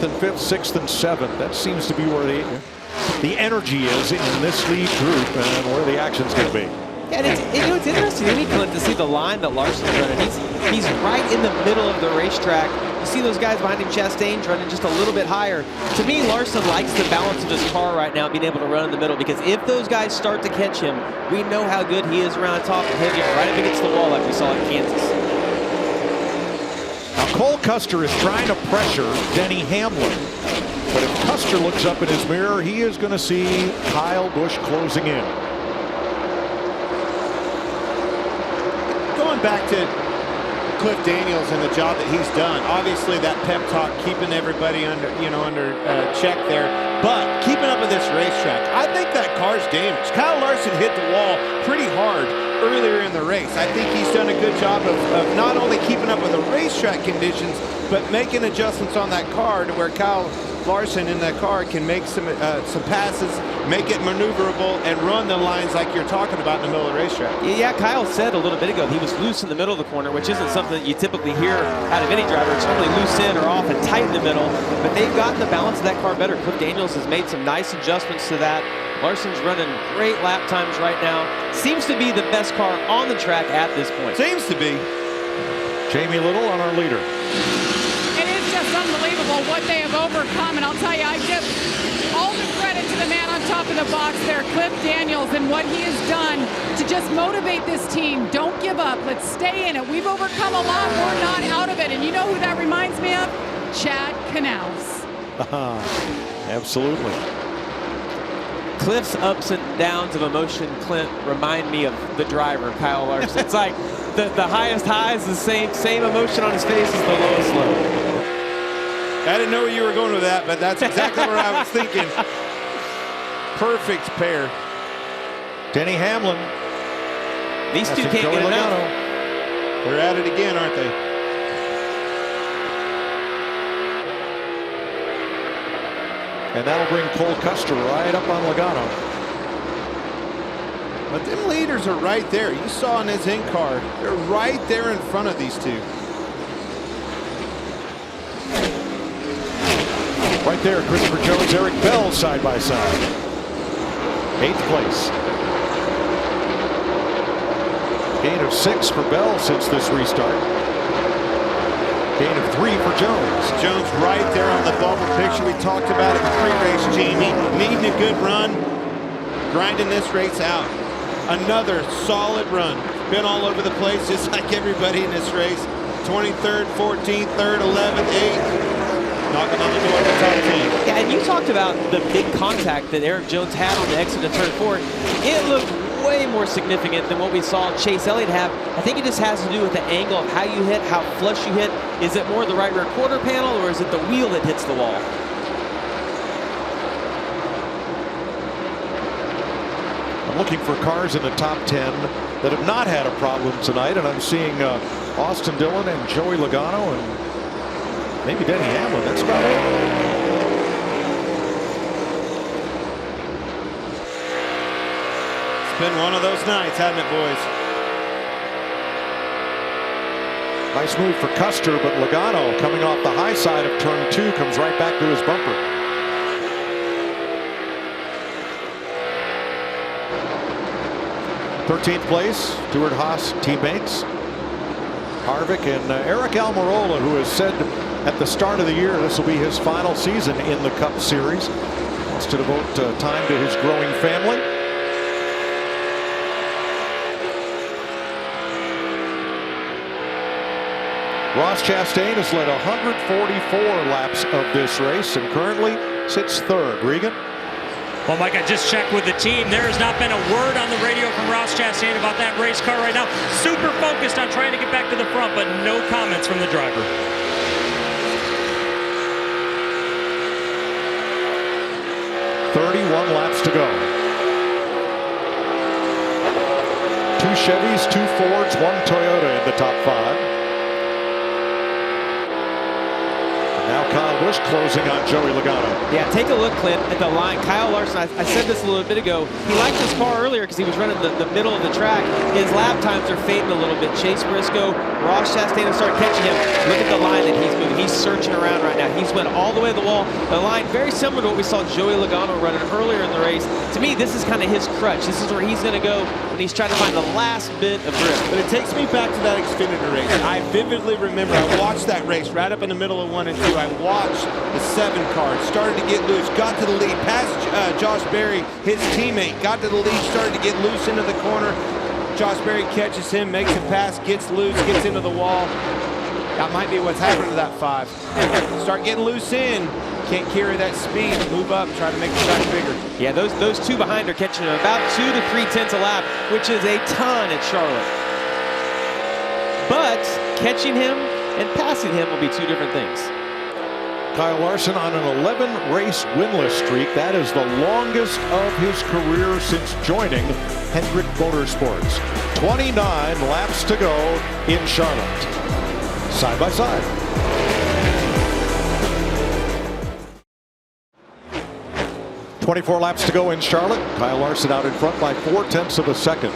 And 5th, 6th, and 7th. That seems to be where the energy is in this lead group and where the action's going to be. Yeah, and it's interesting to me, Clint, to see the line that Larson's running. He's right in the middle of the racetrack. You see those guys behind him, Chastain's running just a little bit higher. To me, Larson likes the balance of his car right now, being able to run in the middle, because if those guys start to catch him, we know how good he is around top, and he'll get right up against the wall like we saw in Kansas. Now, Cole Custer is trying to pressure Denny Hamlin. But if Custer looks up in his mirror, he is going to see Kyle Busch closing in. Going back to Cliff Daniels and the job that he's done, obviously that pep talk keeping everybody under check there, but keeping up with this racetrack, I think that car's damaged. Kyle Larson hit the wall pretty hard earlier in the race. I think he's done a good job of not only keeping up with the racetrack conditions, but making adjustments on that car to where Kyle Larson in that car can make some passes, make it maneuverable, and run the lines like you're talking about in the middle of the racetrack. Yeah, Kyle said a little bit ago he was loose in the middle of the corner, which isn't something that you typically hear out of any driver. It's normally loose in or off and tight in the middle, but they've gotten the balance of that car better. Cliff Daniels has made some nice adjustments to that. Larson's running great lap times right now. Seems to be the best car on the track at this point. Seems to be. Jamie Little on our leader. It is just unbelievable what they have overcome, and I'll tell you, I give all the credit to the man on top of the box there, Cliff Daniels, and what he has done to just motivate this team. Don't give up. Let's stay in it. We've overcome a lot. We're not out of it. And you know who that reminds me of? Chad Canals. Absolutely. Cliff's ups and downs of emotion, Clint, remind me of the driver, Kyle Larson. It's like the highest high is the same emotion on his face as the lowest low. I didn't know where you were going with that, but that's exactly where I was thinking. perfect pair. Denny Hamlin. These two can't get enough. They're at it again, aren't they? And that'll bring Cole Custer right up on Logano. But them leaders are right there. You saw in his in-car. They're right there in front of these two. Right there, Christopher Jones, Eric Bell side by side. 8th place. Gain of 6 for Bell since this restart. Gain of 3 for Jones. Jones right there on the bumper picture. We talked about it pre-race, Jamie. Needing a good run. Grinding this race out. Another solid run. Been all over the place just like everybody in this race. 23rd, 14th, 3rd, 11th, 8th. Knocking on the door of the top 10. Yeah, and you talked about the big contact that Eric Jones had on the exit of turn 4. It looked way more significant than what we saw Chase Elliott have. I think it just has to do with the angle of how you hit, how flush you hit. Is it more the right rear quarter panel, or is it the wheel that hits the wall? I'm looking for cars in the top 10 that have not had a problem tonight, and I'm seeing Austin Dillon and Joey Logano and maybe Denny Hamlin. That's about it. It's been one of those nights, hasn't it, boys? Nice move for Custer, but Logano coming off the high side of turn 2 comes right back to his bumper. '13th place, Stuart Haas teammates. Harvick and Eric Almirola, who has said at the start of the year this will be his final season in the Cup Series. Wants to devote time to his growing family. Ross Chastain has led 144 laps of this race and currently sits 3rd. Regan? Well, Mike, I just checked with the team. There has not been a word on the radio from Ross Chastain about that race car right now. Super focused on trying to get back to the front, but no comments from the driver. .31 laps to go. 2 Chevys, 2 Fords, 1 Toyota in the top 5. Now Kyle Busch closing on Joey Logano. Yeah, take a look, Clint, at the line. Kyle Larson, I said this a little bit ago, he liked his car earlier because he was running the middle of the track. His lap times are fading a little bit. Chase Briscoe, Ross Chastain will start catching him. Look at the line that he's moving. He's searching around right now. He's went all the way to the wall. The line very similar to what we saw Joey Logano running earlier in the race. To me, this is kind of his crutch. This is where he's going to go when he's trying to find the last bit of grip. But it takes me back to that Xfinity race. I vividly remember I watched that race right up in the middle of 1 and 2. I watched the 7 car, started to get loose, got to the lead, passed Josh Berry, his teammate, got to the lead, started to get loose into the corner. Josh Berry catches him, makes a pass, gets loose, gets into the wall. That might be what's happened to that 5. Start getting loose in, can't carry that speed, move up, try to make the track bigger. Yeah, those 2 behind are catching him about 2 to 3 tenths a lap, which is a ton at Charlotte. But catching him and passing him will be 2 different things. Kyle Larson on an 11-race winless streak. That is the longest of his career since joining Hendrick Motorsports. 29 laps to go in Charlotte. Side by side. .24 laps to go in Charlotte. Kyle Larson out in front by 0.4 of a second.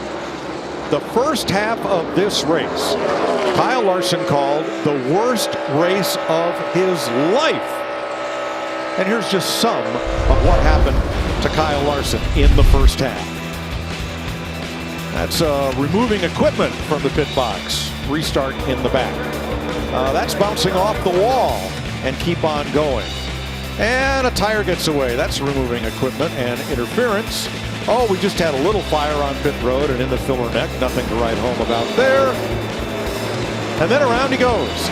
The first half of this race, Kyle Larson called the worst race of his life. And here's just some of what happened to Kyle Larson in the first half. That's removing equipment from the pit box. Restart in the back. That's bouncing off the wall and keep on going. And a tire gets away. That's removing equipment and interference. Oh, we just had a little fire on pit road and in the filler neck. Nothing to write home about there. And then around he goes.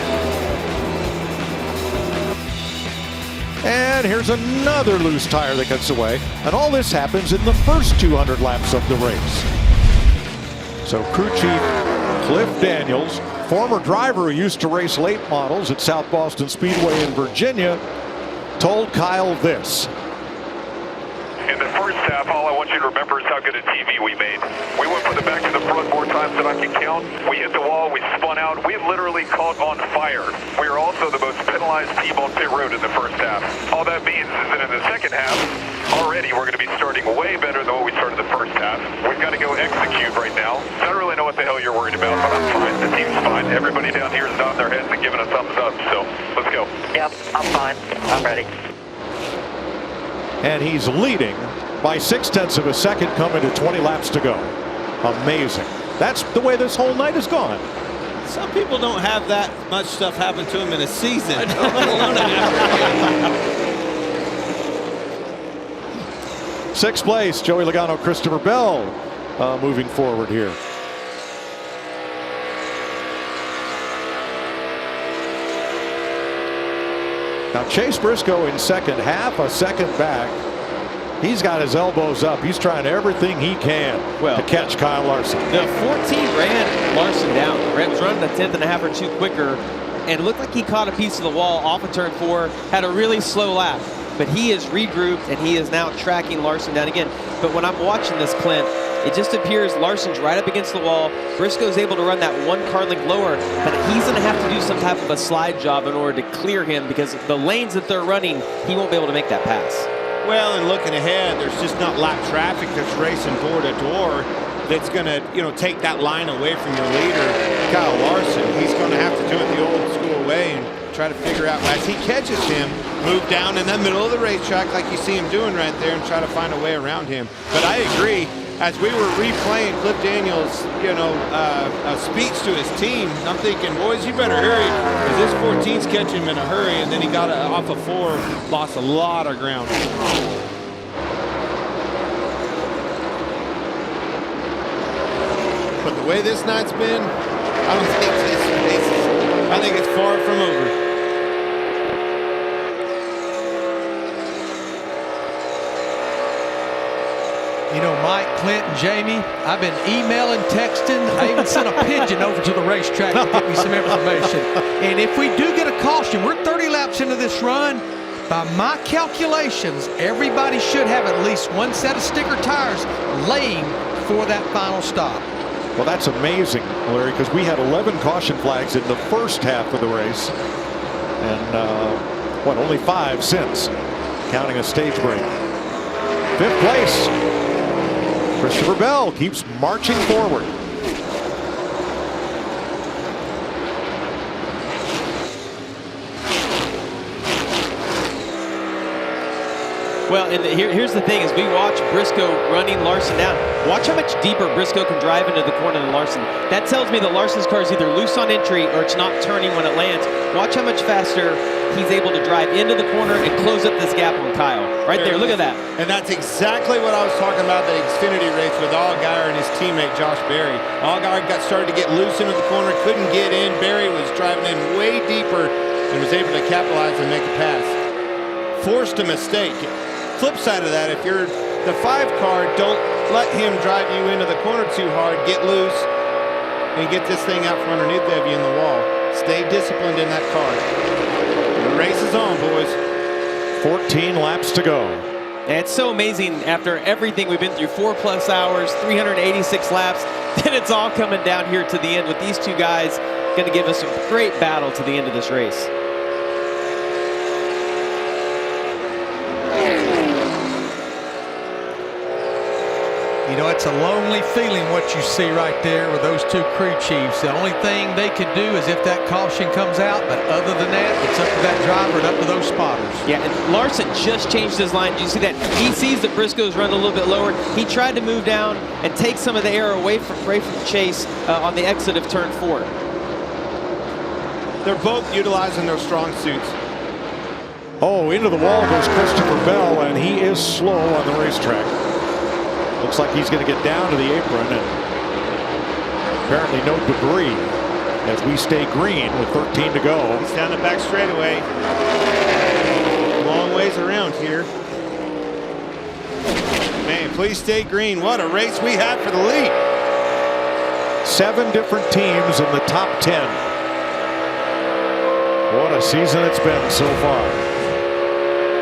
And here's another loose tire that gets away. And all this happens in the first 200 laps of the race. So crew chief Cliff Daniels, former driver who used to race late models at South Boston Speedway in Virginia, told Kyle this. In the first half, all I want you to remember is how good a TV we made. We went from the back to the front more times than I can count. We hit the wall, we spun out, we literally caught on fire. We are also the most penalized team on pit road in the first half. All that means is that in the second half, already we're going to be starting way better than what we started the first half. We've got to go execute right now. I don't really know what the hell you're worried about, but I'm fine. The team's fine. Everybody down here is nodding their heads and giving a thumbs up, so let's go. Yep, I'm fine. I'm ready. And he's leading by 0.6 of a second coming to 20 laps to go. Amazing. That's the way this whole night has gone. Some people don't have that much stuff happen to them in a season. Let alone Sixth place, Joey Logano, Christopher Bell moving forward here. Now Chase Briscoe in second, half a second back. He's got his elbows up. He's trying everything he can to catch Kyle Larson. The 14 ran Larson down. Was running a 10th and a half or two quicker, and it looked like he caught a piece of the wall off of turn 4, had a really slow lap. But he is regrouped, and he is now tracking Larson down again. But when I'm watching this, Clint, it just appears Larson's right up against the wall. Briscoe's able to run that one car length lower, but he's going to have to do some type of a slide job in order to clear him, because the lanes that they're running, he won't be able to make that pass. Well, and looking ahead, there's just not lap traffic that's racing door to door that's going to, take that line away from your leader, Kyle Larson. He's going to have to do it the old school way and try to figure out, as he catches him, move down in the middle of the racetrack like you see him doing right there and try to find a way around him. But I agree, as we were replaying Cliff Daniels, speech to his team, I'm thinking, boys, you better hurry, because this 14's catching him in a hurry, and then he got off of 4, lost a lot of ground. But the way this night's been, I don't think I think it's far from over. Mike, Clint, and Jamie, I've been emailing, texting. I even sent a pigeon over to the racetrack to get me some information. And if we do get a caution, we're 30 laps into this run. By my calculations, everybody should have at least one set of sticker tires laying for that final stop. Well, that's amazing, Larry, because we had 11 caution flags in the first half of the race. And, only 5 since, counting a stage break. 5th place. Christopher Bell keeps marching forward. Well, and here's the thing: as we watch Briscoe running Larson down, watch how much deeper Briscoe can drive into the corner than Larson. That tells me that Larson's car is either loose on entry or it's not turning when it lands. Watch how much faster he's able to drive into the corner and close up this gap on Kyle. Right there, look at that. And that's exactly what I was talking about, the Xfinity race with Allgaier and his teammate Josh Berry. Allgaier started to get loose into the corner, couldn't get in. Berry was driving in way deeper and was able to capitalize and make a pass. Forced a mistake. Flip side of that, if you're the 5 car, don't let him drive you into the corner too hard. Get loose and get this thing out from underneath of you in the wall. Stay disciplined in that car. The race is on, boys. 14 laps to go. And it's so amazing after everything we've been through, 4+ hours, 386 laps, then it's all coming down here to the end with these two guys going to give us a great battle to the end of this race. It's a lonely feeling what you see right there with those two crew chiefs. The only thing they could do is if that caution comes out, but other than that, it's up to that driver and up to those spotters. Yeah, and Larson just changed his line. Did you see that? He sees that Briscoe's running a little bit lower. He tried to move down and take some of the air away from Chase on the exit of turn 4. They're both utilizing their strong suits. Oh, into the wall goes Christopher Bell, and he is slow on the racetrack. Looks like he's going to get down to the apron, and apparently no debris as we stay green with 13 to go. He's down the back straightaway. Long ways around here. Man, please stay green. What a race we have for the lead. 7 different teams in the top 10. What a season it's been so far.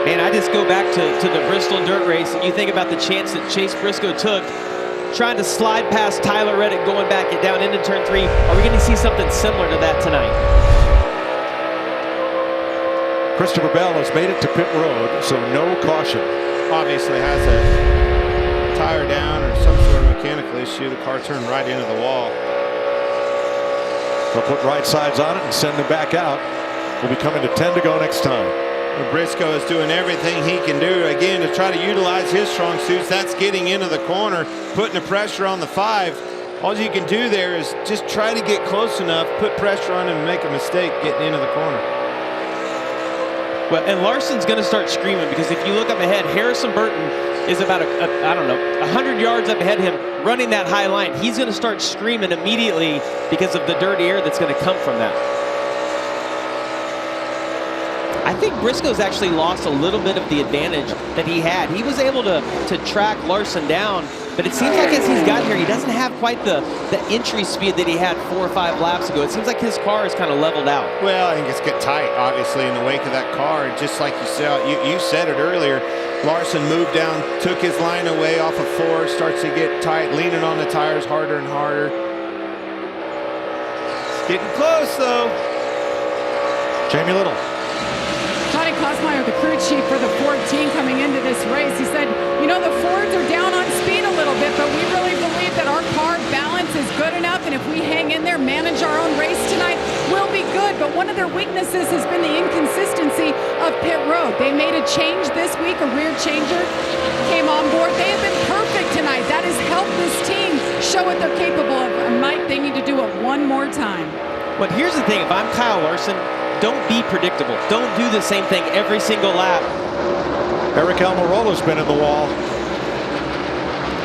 Man, I just go back to the Bristol dirt race, and you think about the chance that Chase Briscoe took trying to slide past Tyler Reddick going back it down into turn 3. Are we going to see something similar to that tonight? Christopher Bell has made it to pit road, so no caution. Obviously has a tire down or some sort of mechanical issue. The car turned right into the wall. They'll put right sides on it and send them back out. We'll be coming to 10 to go next time. Briscoe is doing everything he can do, again, to try to utilize his strong suits. That's getting into the corner, putting the pressure on the 5. All you can do there is just try to get close enough, put pressure on him, and make a mistake getting into the corner. Well, and Larson's going to start screaming, because if you look up ahead, Harrison Burton is about, I don't know, 100 yards up ahead of him, running that high line. He's going to start screaming immediately because of the dirty air that's going to come from that. I think Briscoe's actually lost a little bit of the advantage that he had. He was able to track Larson down, but it seems like as he's got here, he doesn't have quite the entry speed that he had 4 or 5 laps ago. It seems like his car is kind of leveled out. Well, I think it's get tight, obviously, in the wake of that car. Just like you said it earlier, Larson moved down, took his line away off of 4, starts to get tight, leaning on the tires harder and harder. It's getting close, though. Jamie Little. Johnny Kosmeyer, the crew chief for the Ford team coming into this race, he said, you know, the Fords are down on speed a little bit, but we really believe that our car balance is good enough, and if we hang in there, manage our own race tonight, we'll be good. But one of their weaknesses has been the inconsistency of pit road. They made a change this week, a rear changer came on board. They have been perfect tonight. That has helped this team show what they're capable of. Mike, they need to do it one more time. But here's the thing, if I'm Kyle Larson, don't be predictable. Don't do the same thing every single lap. Eric Almirola's been in the wall.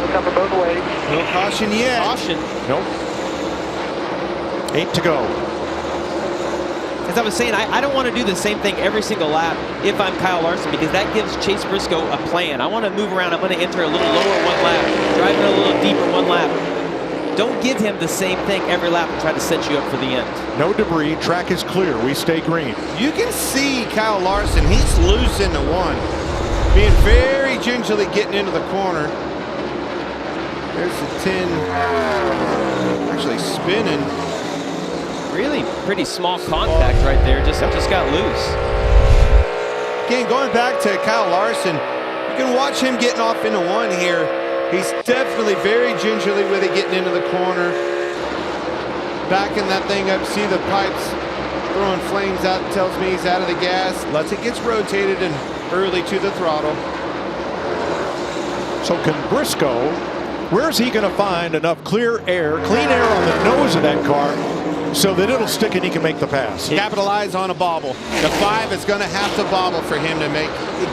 Look up both ways. No caution yet. Caution. Nope. 8 to go. As I was saying, I don't want to do the same thing every single lap if I'm Kyle Larson, because that gives Chase Briscoe a plan. I want to move around. I'm going to enter a little lower one lap, drive it a little deeper one lap. Don't give him the same thing every lap and try to set you up for the end. No debris. Track is clear. We stay green. You can see Kyle Larson. He's loose into 1. Being very gingerly getting into the corner. There's the 10. Actually spinning. Really pretty small contact right there. Just got loose. Again, going back to Kyle Larson, you can watch him getting off into 1 here. He's definitely very gingerly with it, getting into the corner. Backing that thing up, see the pipes throwing flames out, tells me he's out of the gas. Lets it gets rotated and early to the throttle. So can Briscoe, where's he going to find enough clean air on the nose of that car so that it'll stick and he can make the pass? Capitalize on a bobble. The 5 is going to have to bobble for him to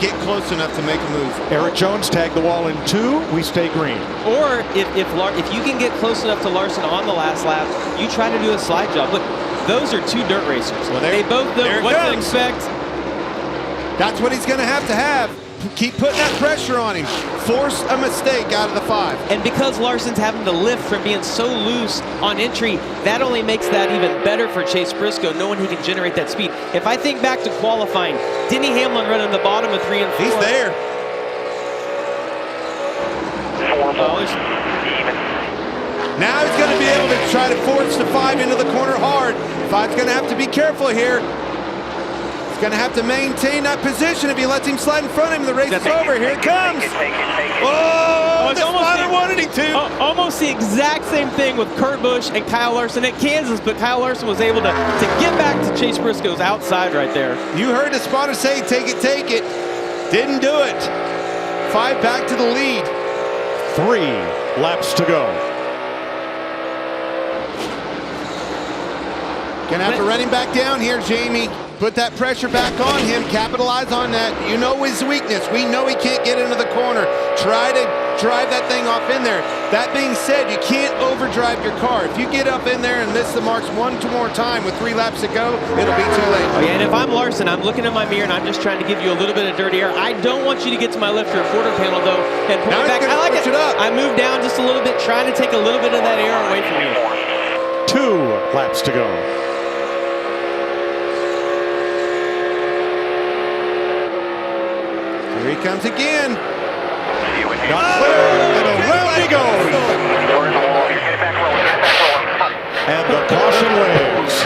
get close enough to make a move. Eric Jones tagged the wall in 2. We stay green. Or if you can get close enough to Larson on the last lap, you try to do a slide job. Look, those are 2 dirt racers. Well, they both know what to expect. That's what he's going to have. Keep putting that pressure on him. Force a mistake out of the 5. And because Larson's having to lift from being so loose on entry, that only makes that even better for Chase Briscoe, knowing he can generate that speed. If I think back to qualifying, Denny Hamlin running the bottom of 3 and 4. He's there. 4 more. Even. Now he's going to be able to try to force the 5 into the corner hard. 5's going to have to be careful here. He's going to have to maintain that position. If he lets him slide in front of him, the race is over. Here it comes. Take it. Oh, the spotter wanted him to. Almost the exact same thing with Kurt Busch and Kyle Larson at Kansas, but Kyle Larson was able to get back to Chase Briscoe's outside right there. You heard the spotter say, take it. Didn't do it. 5 back to the lead. 3 laps to go. Gonna have to run him back down here, Jamie. Put that pressure back on him. Capitalize on that. You know his weakness. We know he can't get into the corner. Try to drive that thing off in there. That being said, you can't overdrive your car. If you get up in there and miss the marks one more time with 3 laps to go, it'll be too late. Oh, yeah, and if I'm Larson, I'm looking in my mirror and I'm just trying to give you a little bit of dirty air. I don't want you to get to my left rear quarter panel though and pull it back. I like it. I moved down just a little bit, trying to take a little bit of that air away from you. 2 laps to go. Here he comes again. Not clear, and around he goes. And the caution waves.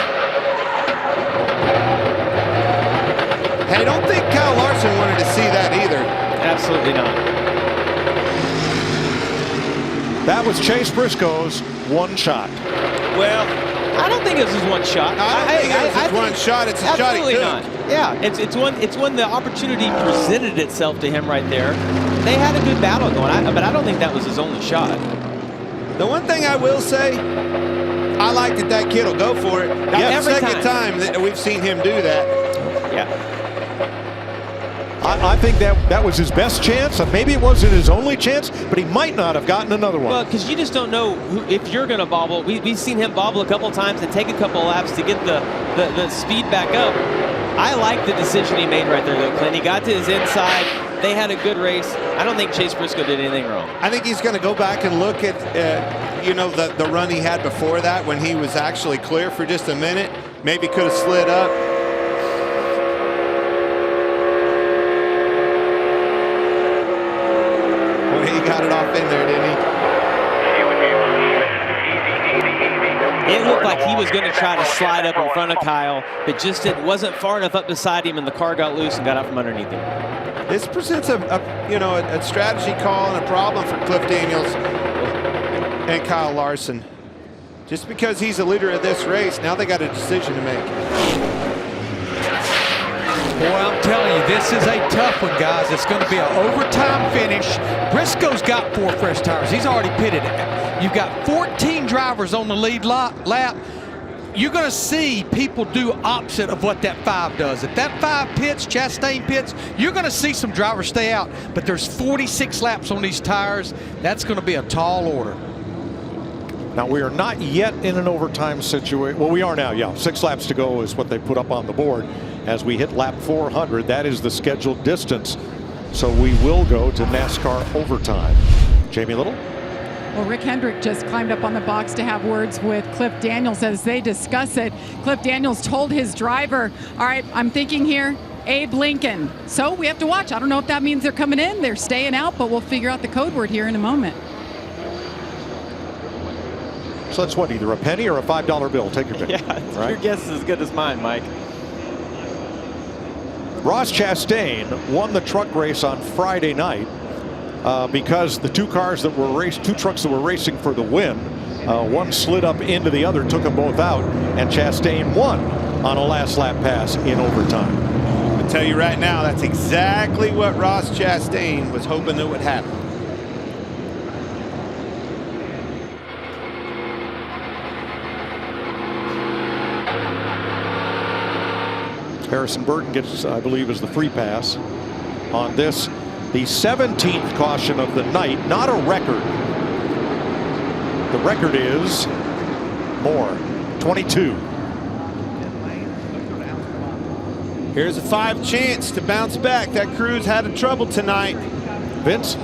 Hey, I don't think Kyle Larson wanted to see that either. Absolutely not. That was Chase Briscoe's one shot. Well, I don't think this is one shot. I think it's one shot. It's a shot he took. Not. Yeah, it's when the opportunity presented itself to him right there. They had a good battle going, but I don't think that was his only shot. The one thing I will say, I like that kid will go for it. That's the second time that we've seen him do that. Yeah. I think that was his best chance. Maybe it wasn't his only chance, but he might not have gotten another one. Well, because you just don't know if you're going to bobble. We've seen him bobble a couple times and take a couple laps to get the speed back up. I like the decision he made right there, though, Clint. He got to his inside. They had a good race. I don't think Chase Briscoe did anything wrong. I think he's going to go back and look at, you know, the run he had before that when he was actually clear for just a minute. Maybe could have slid up. He got it off in there, didn't he? It looked like he was going to try to slide up in front of Kyle, but just it wasn't far enough up beside him, and the car got loose and got out from underneath him. This presents a strategy call and a problem for Cliff Daniels and Kyle Larson. Just because he's the leader of this race, now they got a decision to make. Boy, I'm telling you, this is a tough one, guys. It's going to be an overtime finish. Briscoe's got 4 fresh tires. He's already pitted it. You've got 14 drivers on the lead lap. You're going to see people do opposite of what that 5 does. If that 5 pits, Chastain pits, you're going to see some drivers stay out. But there's 46 laps on these tires. That's going to be a tall order. Now, we are not yet in an overtime situation. Well, we are now, yeah. 6 laps to go is what they put up on the board. As we hit lap 400, that is the scheduled distance. So we will go to NASCAR overtime. Jamie Little? Well, Rick Hendrick just climbed up on the box to have words with Cliff Daniels as they discuss it. Cliff Daniels told his driver, all right, I'm thinking here, Abe Lincoln. So we have to watch. I don't know if that means they're coming in, they're staying out, but we'll figure out the code word here in a moment. So that's what, either a penny or a $5 bill? Take your pick. Yeah, right? Your guess is as good as mine, Mike. Ross Chastain won the truck race on Friday night because the two trucks that were racing for the win, one slid up into the other, took them both out, and Chastain won on a last lap pass in overtime. I'll tell you right now, that's exactly what Ross Chastain was hoping that would happen. Harrison Burton gets, I believe, is the free pass on this, the 17th caution of the night. Not a record. The record is more, 22. Here's a 5 chance to bounce back. That crew's had a trouble tonight. Vince?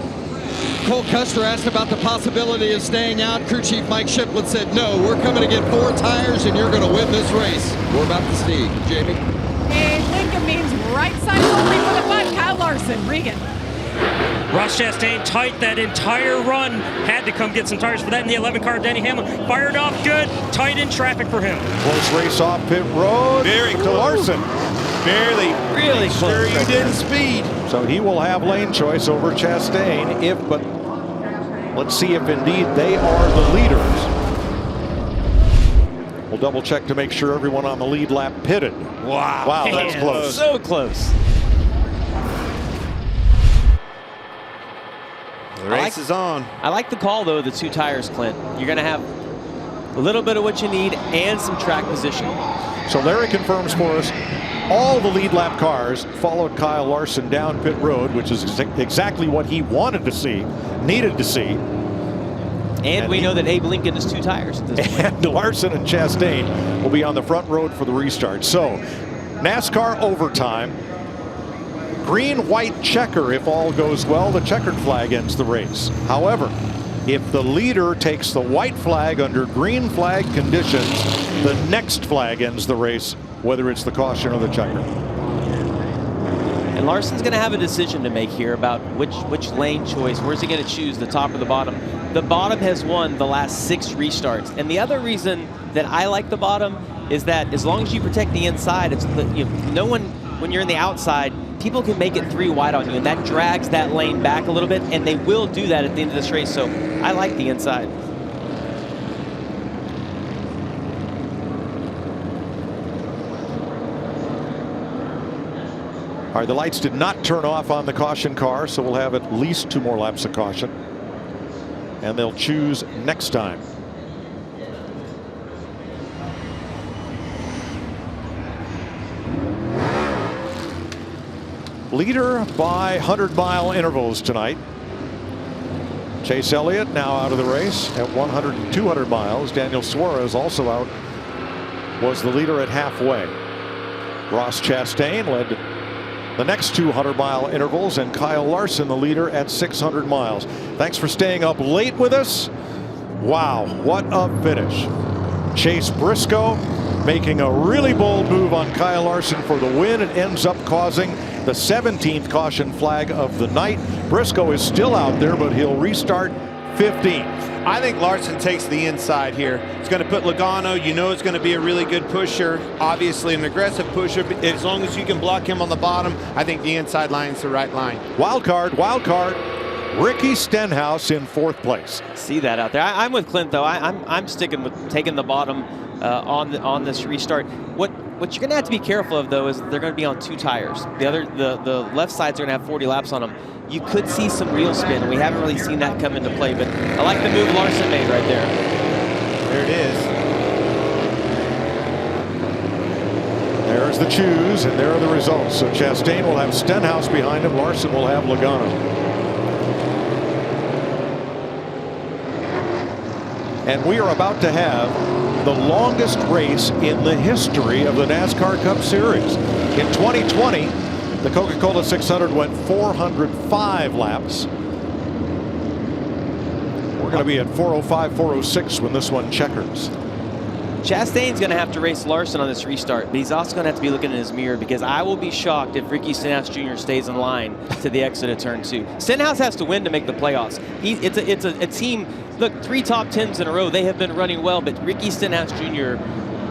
Cole Custer asked about the possibility of staying out. Crew Chief Mike Shiplett said, no, we're coming to get 4 tires and you're going to win this race. We're about to see. Jamie? Abe Lincoln means right side only for the 5. Kyle Larson, Regan. Ross Chastain tight that entire run. Had to come get some tires for that in the 11 car. Denny Hamlin fired off good. Tight in traffic for him. Close race off pit road. Very to close. Larson. Barely. Really close. Sure you didn't speed. So he will have lane choice over Chastain but let's see if indeed they are the leaders. We'll double check to make sure everyone on the lead lap pitted. Wow. Wow, that's close. So close. The race is on. I like the call, though, the 2 tires, Clint. You're going to have a little bit of what you need and some track position. So Larry confirms for us all the lead lap cars followed Kyle Larson down pit road, which is exactly what he wanted to see, needed to see. And we know that Abe Lincoln is 2 tires at this point. And Larson and Chastain will be on the front road for the restart. So NASCAR overtime. Green, white checker if all goes well. The checkered flag ends the race. However, if the leader takes the white flag under green flag conditions, the next flag ends the race, whether it's the caution or the checker. And And Larson's going to have a decision to make here about which lane choice. Where's he going to choose, the top or the bottom? The bottom has won the last 6 restarts. And the other reason that I like the bottom is that as long as you protect the inside, it's no one, when you're in the outside, people can make it 3 wide on you, and that drags that lane back a little bit, and they will do that at the end of this race. So I like the inside. All right, the lights did not turn off on the caution car, so we'll have at least 2 more laps of caution. And they'll choose next time. Leader by 100-mile intervals tonight. Chase Elliott now out of the race at 100 and 200 miles. Daniel Suarez also out, was the leader at halfway. Ross Chastain led the next 200-mile intervals, and Kyle Larson the leader at 600 miles. Thanks for staying up late with us. Wow, what a finish. Chase Briscoe making a really bold move on Kyle Larson for the win. It ends up causing the 17th caution flag of the night. Briscoe is still out there, but he'll restart 15th. I think Larson takes the inside here. It's going to put Logano. You know it's going to be a really good pusher. Obviously an aggressive pusher. But as long as you can block him on the bottom, I think the inside line is the right line. Wild card. Ricky Stenhouse in 4th place. See that out there. I'm with Clint though. I'm sticking with taking the bottom on this restart. What you're going to have to be careful of though is they're going to be on 2 tires. The left sides are going to have 40 laps on them. You could see some wheel spin, and we haven't really seen that come into play, but I like the move Larson made right there. There it is. There's the choose, and there are the results. So Chastain will have Stenhouse behind him. Larson will have Logano. And we are about to have the longest race in the history of the NASCAR Cup Series. In 2020, the Coca-Cola 600 went 405 laps. We're going to be at 405, 406 when this one checkers. Chastain's going to have to race Larson on this restart, but he's also going to have to be looking in his mirror, because I will be shocked if Ricky Stenhouse Jr. stays in line to the exit of turn 2. Stenhouse has to win to make the playoffs. It's a team. Look, 3 top 10s in a row. They have been running well, but Ricky Stenhouse Jr.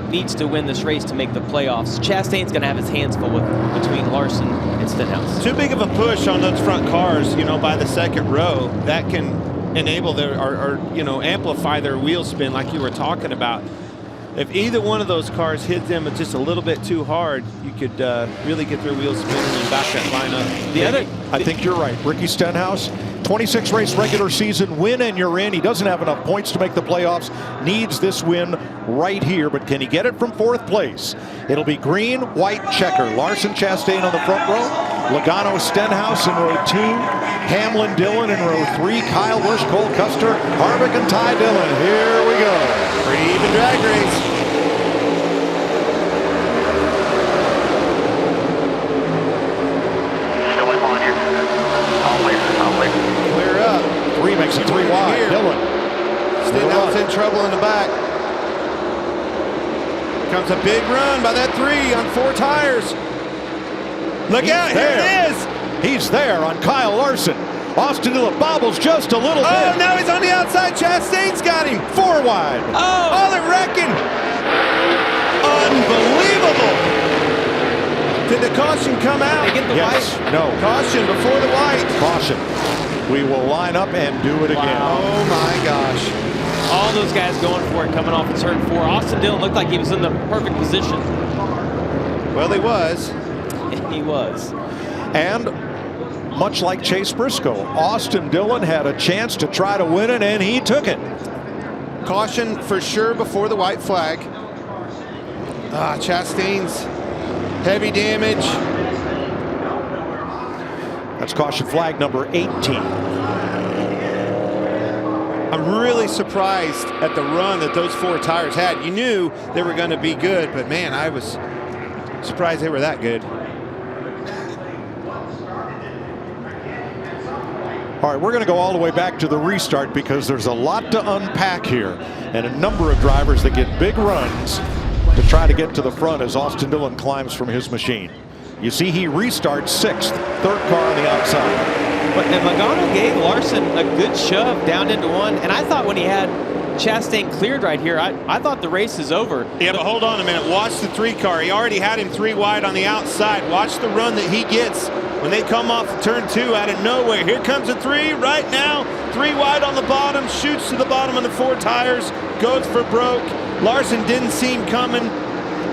needs to win this race to make the playoffs. Chastain's going to have his hands full between Larson and Stenhouse. Too big of a push on those front cars, by the 2nd row. That can enable their or amplify their wheel spin, like you were talking about. If either one of those cars hit them just a little bit too hard, you could really get their wheels spinning and back that line up. I think you're right. Ricky Stenhouse, 26 race regular season win and you're in. He doesn't have enough points to make the playoffs. Needs this win right here, but can he get it from 4th place? It'll be green, white, checker. Larson, Chastain on the front row. Logano, Stenhouse in row 2. Hamlin, Dillon in row 3. Kyle Busch, Cole Custer, Harvick, and Ty Dillon. Here we go. Pretty even drag race. Clear up. 3 makes it 3 wide. Here. Dillon. Stenhouse in trouble in the back. Comes a big run by that 3 on 4 tires. Look out, here it is. He's there on Kyle Larson. Austin Dillon bobbles just a little bit. Oh, now he's on the outside. Chastain's got him. 4 wide. Oh, they're wrecking. Unbelievable. Did the caution come out? They get the Yes. white? No. Caution before the white. Caution. We will line up and do it again. Oh my gosh. All those guys going for it coming off of turn 4. Austin Dillon looked like he was in the perfect position. Well, he was. He was. And much like Chase Briscoe, Austin Dillon had a chance to try to win it, and he took it. Caution for sure before the white flag. Chastain's heavy damage. That's caution flag number 18. I'm really surprised at the run that those 4 tires had. You knew they were going to be good, but man, I was surprised they were that good. All right, we're going to go all the way back to the restart because there's a lot to unpack here, and a number of drivers that get big runs to try to get to the front as Austin Dillon climbs from his machine. You see he restarts 6th, 3rd car on the outside. But and Logano gave Larson a good shove down into 1, and I thought when he had Chastain cleared right here, I thought the race is over. Yeah, but hold on a minute. Watch the 3 car. He already had him 3 wide on the outside. Watch the run that he gets when they come off of turn 2 out of nowhere. Here comes a 3 right now. 3 wide on the bottom, shoots to the bottom of the 4 tires, goes for broke. Larson didn't see him coming.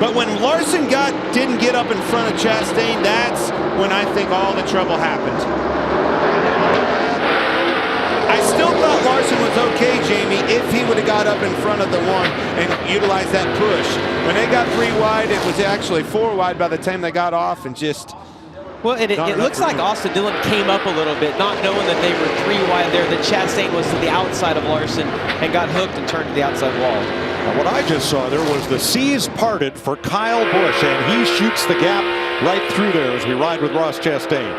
But when Larson didn't get up in front of Chastain, that's when I think all the trouble happened. I still thought Larson was okay, Jamie, if he would have got up in front of the 1 and utilized that push. When they got 3 wide, it was actually 4 wide by the time they got off and just... Well, it looks like Austin Dillon came up a little bit, not knowing that they were 3 wide there, that Chastain was to the outside of Larson and got hooked and turned to the outside wall. Now, what I just saw there was the seas parted for Kyle Busch, and he shoots the gap right through there as we ride with Ross Chastain.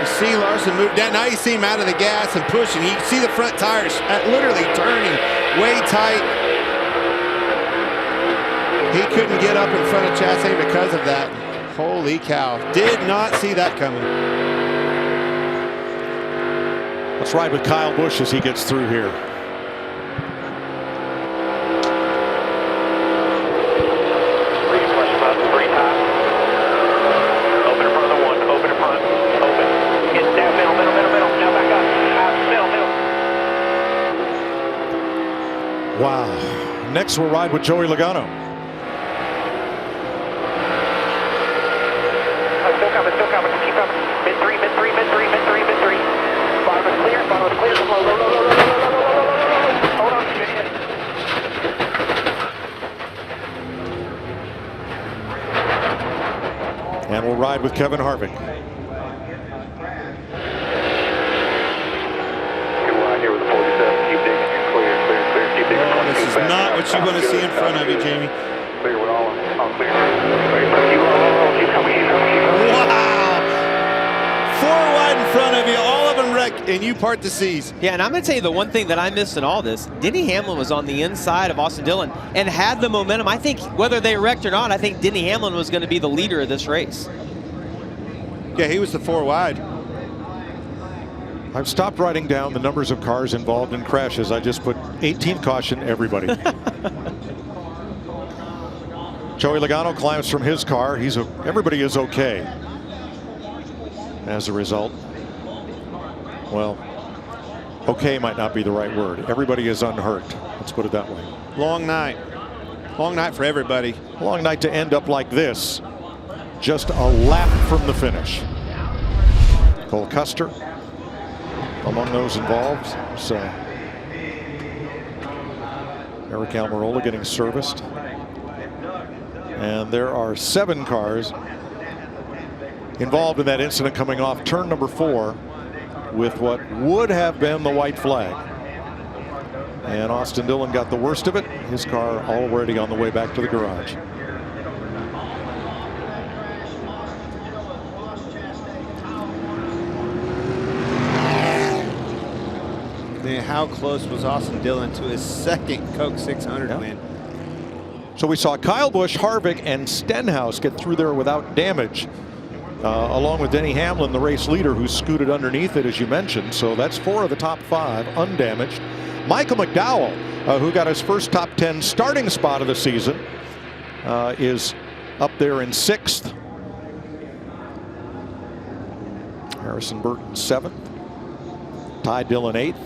You see Larson move down. Now you see him out of the gas and pushing. You see the front tires literally turning way tight. He couldn't get up in front of Chastain because of that. Holy cow. Did not see that coming. Let's ride with Kyle Busch as he gets through here. Wow. Next we'll ride with Joey Logano. Still coming. Keep coming. Mid-3. Bottom is clear. Low. Hold on. And we'll ride with Kevin Harvick. Here with the 47. Keep digging. Clear. Keep digging. Oh, this is not what you want to see in front of you, Jamie. Clear with all clear. Keep coming. Wow! 4 wide in front of you, all of them wrecked, and you part the seas. Yeah, and I'm going to tell you the one thing that I missed in all this, Denny Hamlin was on the inside of Austin Dillon and had the momentum. I think whether they wrecked or not, I think Denny Hamlin was going to be the leader of this race. Yeah, he was the 4 wide. I've stopped writing down the numbers of cars involved in crashes. I just put 18 caution everybody. Joey Logano climbs from his car. Everybody is okay. As a result, well, okay might not be the right word. Everybody is unhurt. Let's put it that way. Long night. Long night for everybody. Long night to end up like this. Just a lap from the finish. Cole Custer among those involved. So Eric Almirola getting serviced. And there are 7 cars involved in that incident coming off turn number 4 with what would have been the white flag. And Austin Dillon got the worst of it. His car already on the way back to the garage. How close was Austin Dillon to his 2nd Coke 600 win? So we saw Kyle Busch, Harvick, and Stenhouse get through there without damage, along with Denny Hamlin, the race leader, who scooted underneath it, as you mentioned. So that's 4 of the top 5 undamaged. Michael McDowell, who got his first top 10 starting spot of the season, is up there in 6th. Harrison Burton 7th. Ty Dillon 8th.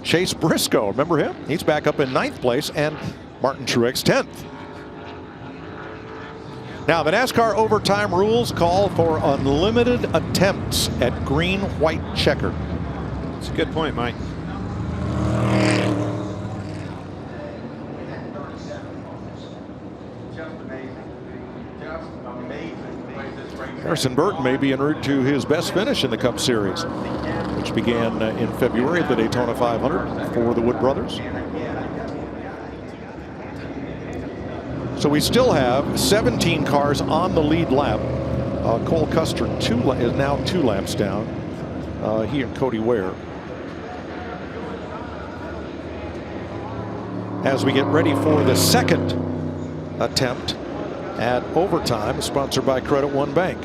Chase Briscoe, remember him? He's back up in 9th place, and Martin Truex 10th. Now, the NASCAR overtime rules call for unlimited attempts at green, white, checker. That's a good point, Mike. Harrison Burton may be en route to his best finish in the Cup Series, which began in February at the Daytona 500 for the Wood brothers. So we still have 17 cars on the lead lap. Cole Custer is now 2 laps down. He and Cody Ware. As we get ready for the 2nd attempt at Overtime, sponsored by Credit One Bank.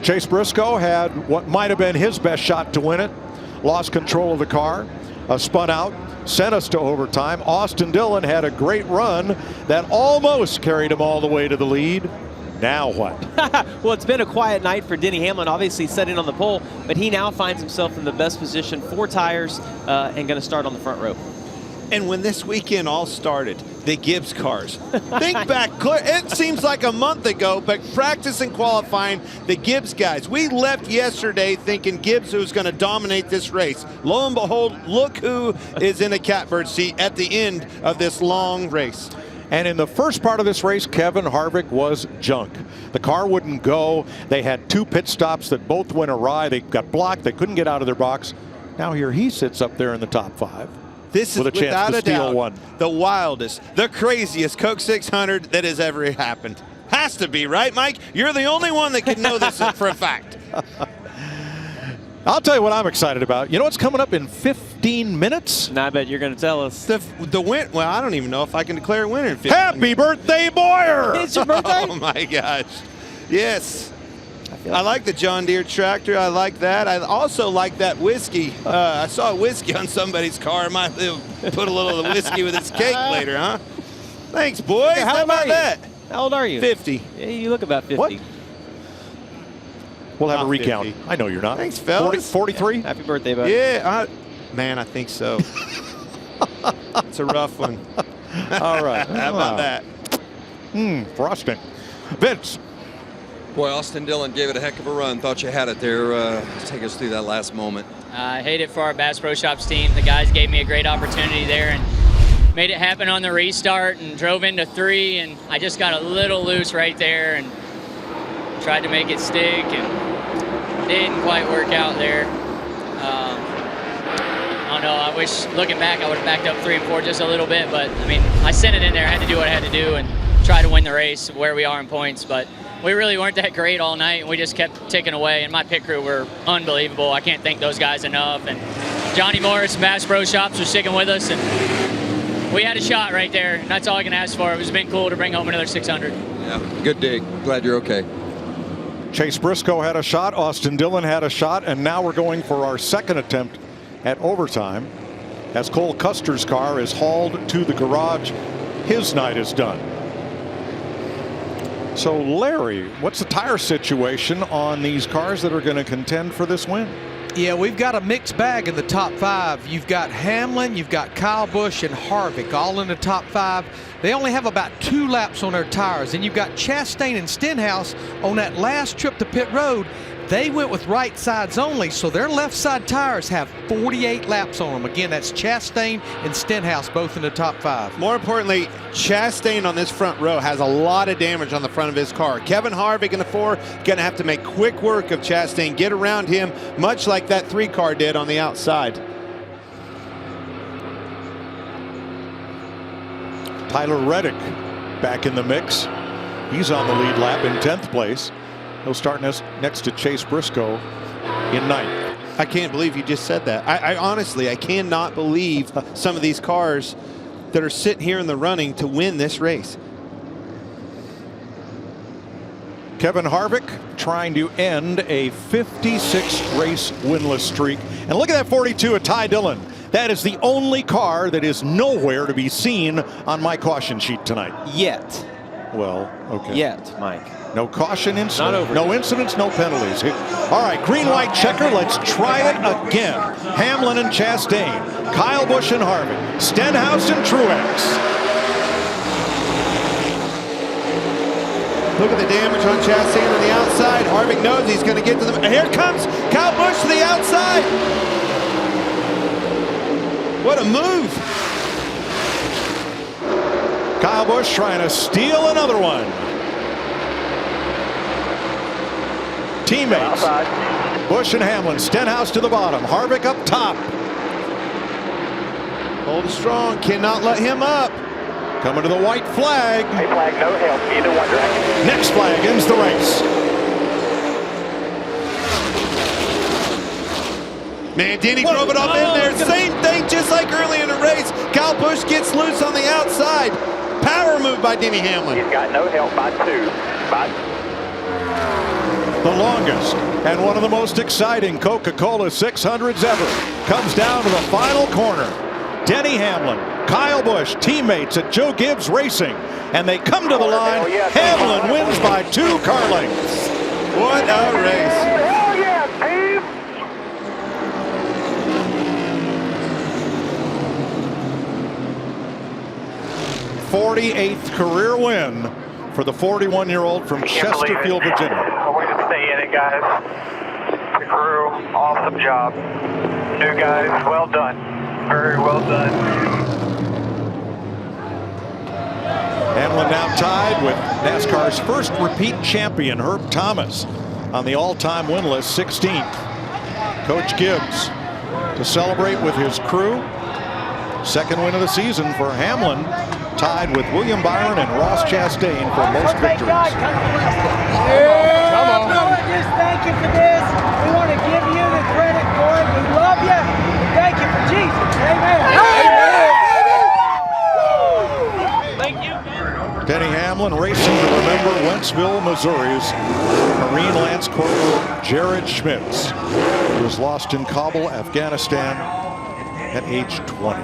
Chase Briscoe had what might have been his best shot to win it. Lost control of the car, spun out, sent us to overtime. Austin Dillon had a great run that almost carried him all the way to the lead. Now what? Well, it's been a quiet night for Denny Hamlin, obviously setting on the pole, but he now finds himself in the best position, 4 tires, and going to start on the front row. And when this weekend all started, the Gibbs cars. Think back, it seems like a month ago, but practice and qualifying, the Gibbs guys. We left yesterday thinking Gibbs was going to dominate this race. Lo and behold, look who is in a catbird seat at the end of this long race. And in the first part of this race, Kevin Harvick was junk. The car wouldn't go. They had 2 pit stops that both went awry. They got blocked. They couldn't get out of their box. Now here he sits up there in the top 5. This is, with a chance without to a steal doubt, one. The wildest, the craziest Coke 600 that has ever happened. Has to be, right, Mike? You're the only one that can know this for a fact. I'll tell you what I'm excited about. You know what's coming up in 15 minutes? And I bet you're going to tell us. The win. Well, I don't even know if I can declare a winner in 15 Happy birthday, Boyer! It's your birthday? Oh, my gosh. Yes. I like the John Deere tractor. I like that. I also like that whiskey. I saw whiskey on somebody's car. Might put a little of the whiskey with his cake later, huh? Thanks, boys. Hey, how about that? How old are you? 50. Yeah, you look about 50. What? We'll have Not a recount. 50. I know you're not. Thanks, fellas. 43? Happy birthday, buddy. Yeah, man, I think so. It's a rough one. All right. How about that? Frosting. Vince. Boy, Austin Dillon gave it a heck of a run. Thought you had it there. Take us through that last moment. I hate it for our Bass Pro Shops team. The guys gave me a great opportunity there and made it happen on the restart and drove into 3, and I just got a little loose right there and tried to make it stick and didn't quite work out there. I don't know, I wish, looking back, I would have backed up 3 and 4 just a little bit, but I mean, I sent it in there, I had to do what I had to do and try to win the race where we are in points, but we really weren't that great all night, and we just kept ticking away, and my pit crew were unbelievable. I can't thank those guys enough, and Johnny Morris, Bass Pro Shops, was sticking with us, and we had a shot right there, and that's all I can ask for. It was been cool to bring home another 600. Yeah, good dig. Glad you're okay. Chase Briscoe had a shot, Austin Dillon had a shot, and now we're going for our second attempt at overtime as Cole Custer's car is hauled to the garage. His night is done. So, Larry, what's the tire situation on these cars that are going to contend for this win? Yeah, we've got a mixed bag in the top 5. You've got Hamlin, you've got Kyle Busch, and Harvick all in the top 5. They only have about 2 laps on their tires. And you've got Chastain and Stenhouse on that last trip to pit road. They went with right sides only, so their left side tires have 48 laps on them. Again, that's Chastain and Stenhouse both in the top 5. More importantly, Chastain on this front row has a lot of damage on the front of his car. Kevin Harvick in the 4 going to have to make quick work of Chastain, get around him, much like that 3 car did on the outside. Tyler Reddick back in the mix. He's on the lead lap in 10th place. He'll start next to Chase Briscoe in 9th. I can't believe you just said that. I honestly, I cannot believe some of these cars that are sitting here in the running to win this race. Kevin Harvick trying to end a 56 race winless streak. And look at that 42 of Ty Dillon. That is the only car that is nowhere to be seen on my caution sheet tonight. Yet. Well, okay. Yet, Mike. No caution incident, Not over. no incidents, no penalties. All right, green-white checker, let's try it again. Hamlin and Chastain, Kyle Busch and Harvick, Stenhouse and Truex. Look at the damage on Chastain on the outside. Harvick knows he's going to get to them. Here comes Kyle Busch to the outside. What a move. Kyle Busch trying to steal another one. Teammates, Busch and Hamlin, Stenhouse to the bottom, Harvick up top. Hold strong, cannot let him up. Coming to the white flag. White flag, no help, either one direction. Next flag ends the race. Man, Denny drove it off in there. Same thing, just like early in the race. Kyle Busch gets loose on the outside. Power move by Denny Hamlin. He's got no help by 2. The longest and one of the most exciting Coca-Cola 600s ever comes down to the final corner. Denny Hamlin, Kyle Busch, teammates at Joe Gibbs Racing, and they come to the line. Hamlin wins by 2 car lengths. What a race. Hell yeah, team! 48th career win for the 41-year-old from Chesterfield, Virginia. Way to stay in it, guys. The crew, awesome job. New guys, well done. Very well done. Hamlin now tied with NASCAR's first repeat champion, Herb Thomas, on the all-time win list, 16th. Coach Gibbs to celebrate with his crew. Second win of the season for Hamlin, tied with William Byron and Ross Chastain for most victories. Come on. Just thank you for this. We want to give you the credit for it. We love you. Thank you for Jesus. Amen. Thank you. Denny Hamlin racing to remember Wentzville, Missouri's Marine Lance Corporal Jared Schmitz, who was lost in Kabul, Afghanistan at age 20.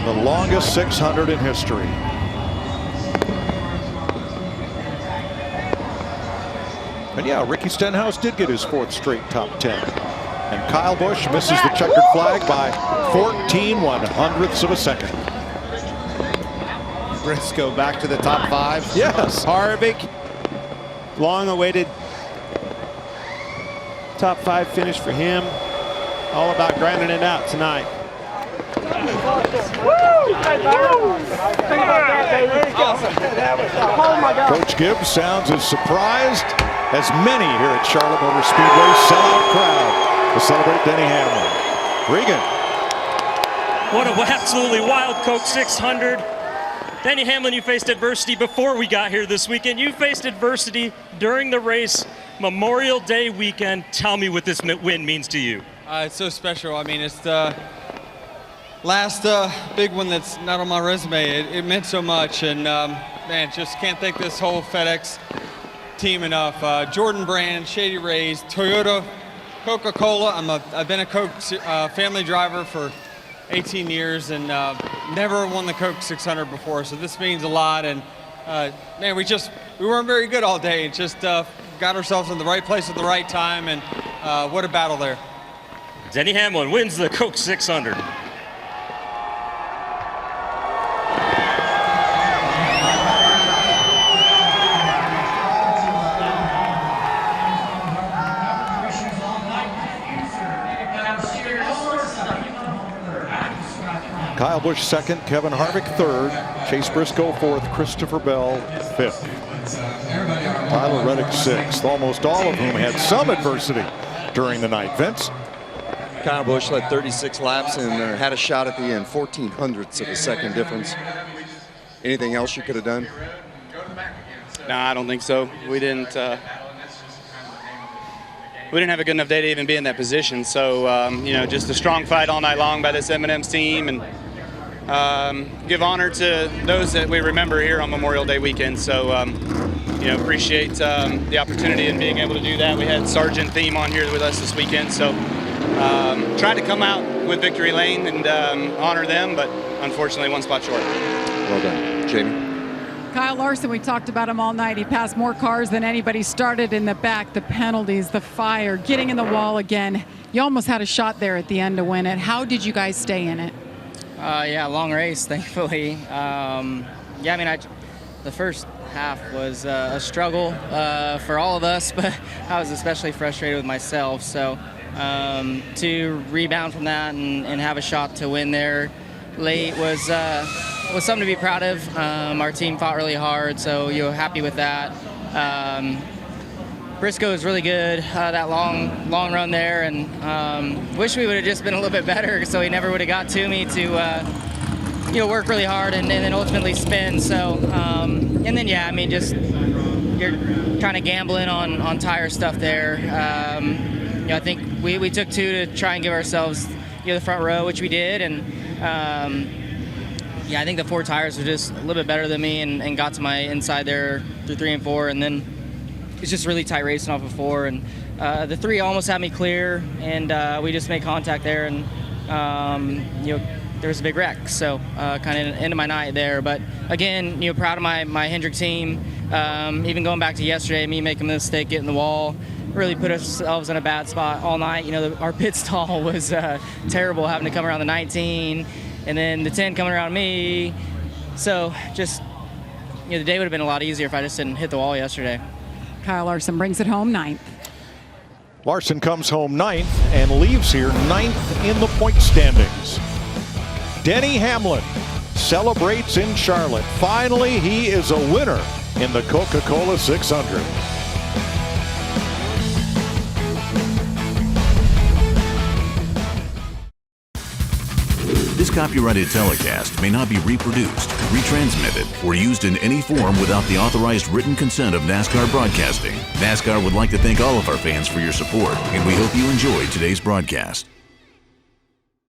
The longest 600 in history. And yeah, Ricky Stenhouse did get his 4th straight top 10. And Kyle Busch misses the checkered flag by 14/100ths of a second. Briscoe back to the top 5. Yes. Harvick, long-awaited top 5 finish for him. All about grinding it out tonight. Coach Gibbs sounds as surprised as many here at Charlotte Motor Speedway. Sellout crowd to celebrate Denny Hamlin. Regan. What a absolutely wild Coke 600. Denny Hamlin, you faced adversity before we got here this weekend. You faced adversity during the race, Memorial Day weekend. Tell me what this win means to you. It's so special. I mean, it's the last big one that's not on my resume. It meant so much, and man, just can't thank this whole FedEx team enough. Jordan Brand, Shady Rays, Toyota, Coca-Cola. I've been a Coke family driver for 18 years and never won the Coke 600 before, so this means a lot. And man, we weren't very good all day. Just got ourselves in the right place at the right time, and what a battle there. Denny Hamlin wins the Coke 600. Kyle Busch 2nd, Kevin Harvick 3rd, Chase Briscoe 4th, Christopher Bell 5th. Tyler Reddick 6th, almost all of whom had some adversity during the night. Vince? Kyle Busch led 36 laps and had a shot at the end, 14/100ths of a second difference. Anything else you could have done? No, I don't think so. We didn't have a good enough day to even be in that position. So, you know, just a strong fight all night long by this M&M's team, and give honor to those that we remember here on Memorial Day weekend. So, you know, appreciate the opportunity and being able to do that. We had Sergeant Theme on here with us this weekend, so tried to come out with victory lane and honor them, but unfortunately one spot short. Well done. Jamie? Kyle Larson, we talked about him all night. He passed more cars than anybody, started in the back, the penalties, the fire, getting in the wall again. You almost had a shot there at the end to win it. How did you guys stay in it? Yeah, long race, thankfully. Yeah, I mean, the first half was a struggle for all of us, but I was especially frustrated with myself. So to rebound from that and have a shot to win there late was something to be proud of. Our team fought really hard, so you're happy with that. Briscoe was really good that long run there, and wish we would have just been a little bit better, so he never would have got to me to work really hard and then ultimately spin. So And then, yeah, I mean, just you're kind of gambling on tire stuff there. You know, I think we took 2 to try and give ourselves, you know, the front row, which we did. And, yeah, I think the 4 tires were just a little bit better than me and got to my inside there through 3 and 4. And then it's just really tight racing off of 4. And the 3 almost had me clear, and we just made contact there. And, you know, there was a big wreck. So kind of end of my night there. But, again, you know, proud of my Hendrick team. Even going back to yesterday, me making a mistake, getting the wall, really put ourselves in a bad spot all night. You know, our pit stall was terrible, having to come around the 19. And then the 10 coming around me. So just, you know, the day would have been a lot easier if I just didn't hit the wall yesterday. Kyle Larson brings it home 9th. Larson comes home 9th and leaves here 9th in the point standings. Denny Hamlin celebrates in Charlotte. Finally, he is a winner in the Coca-Cola 600. This copyrighted telecast may not be reproduced, retransmitted, or used in any form without the authorized written consent of NASCAR Broadcasting. NASCAR would like to thank all of our fans for your support, and we hope you enjoyed today's broadcast.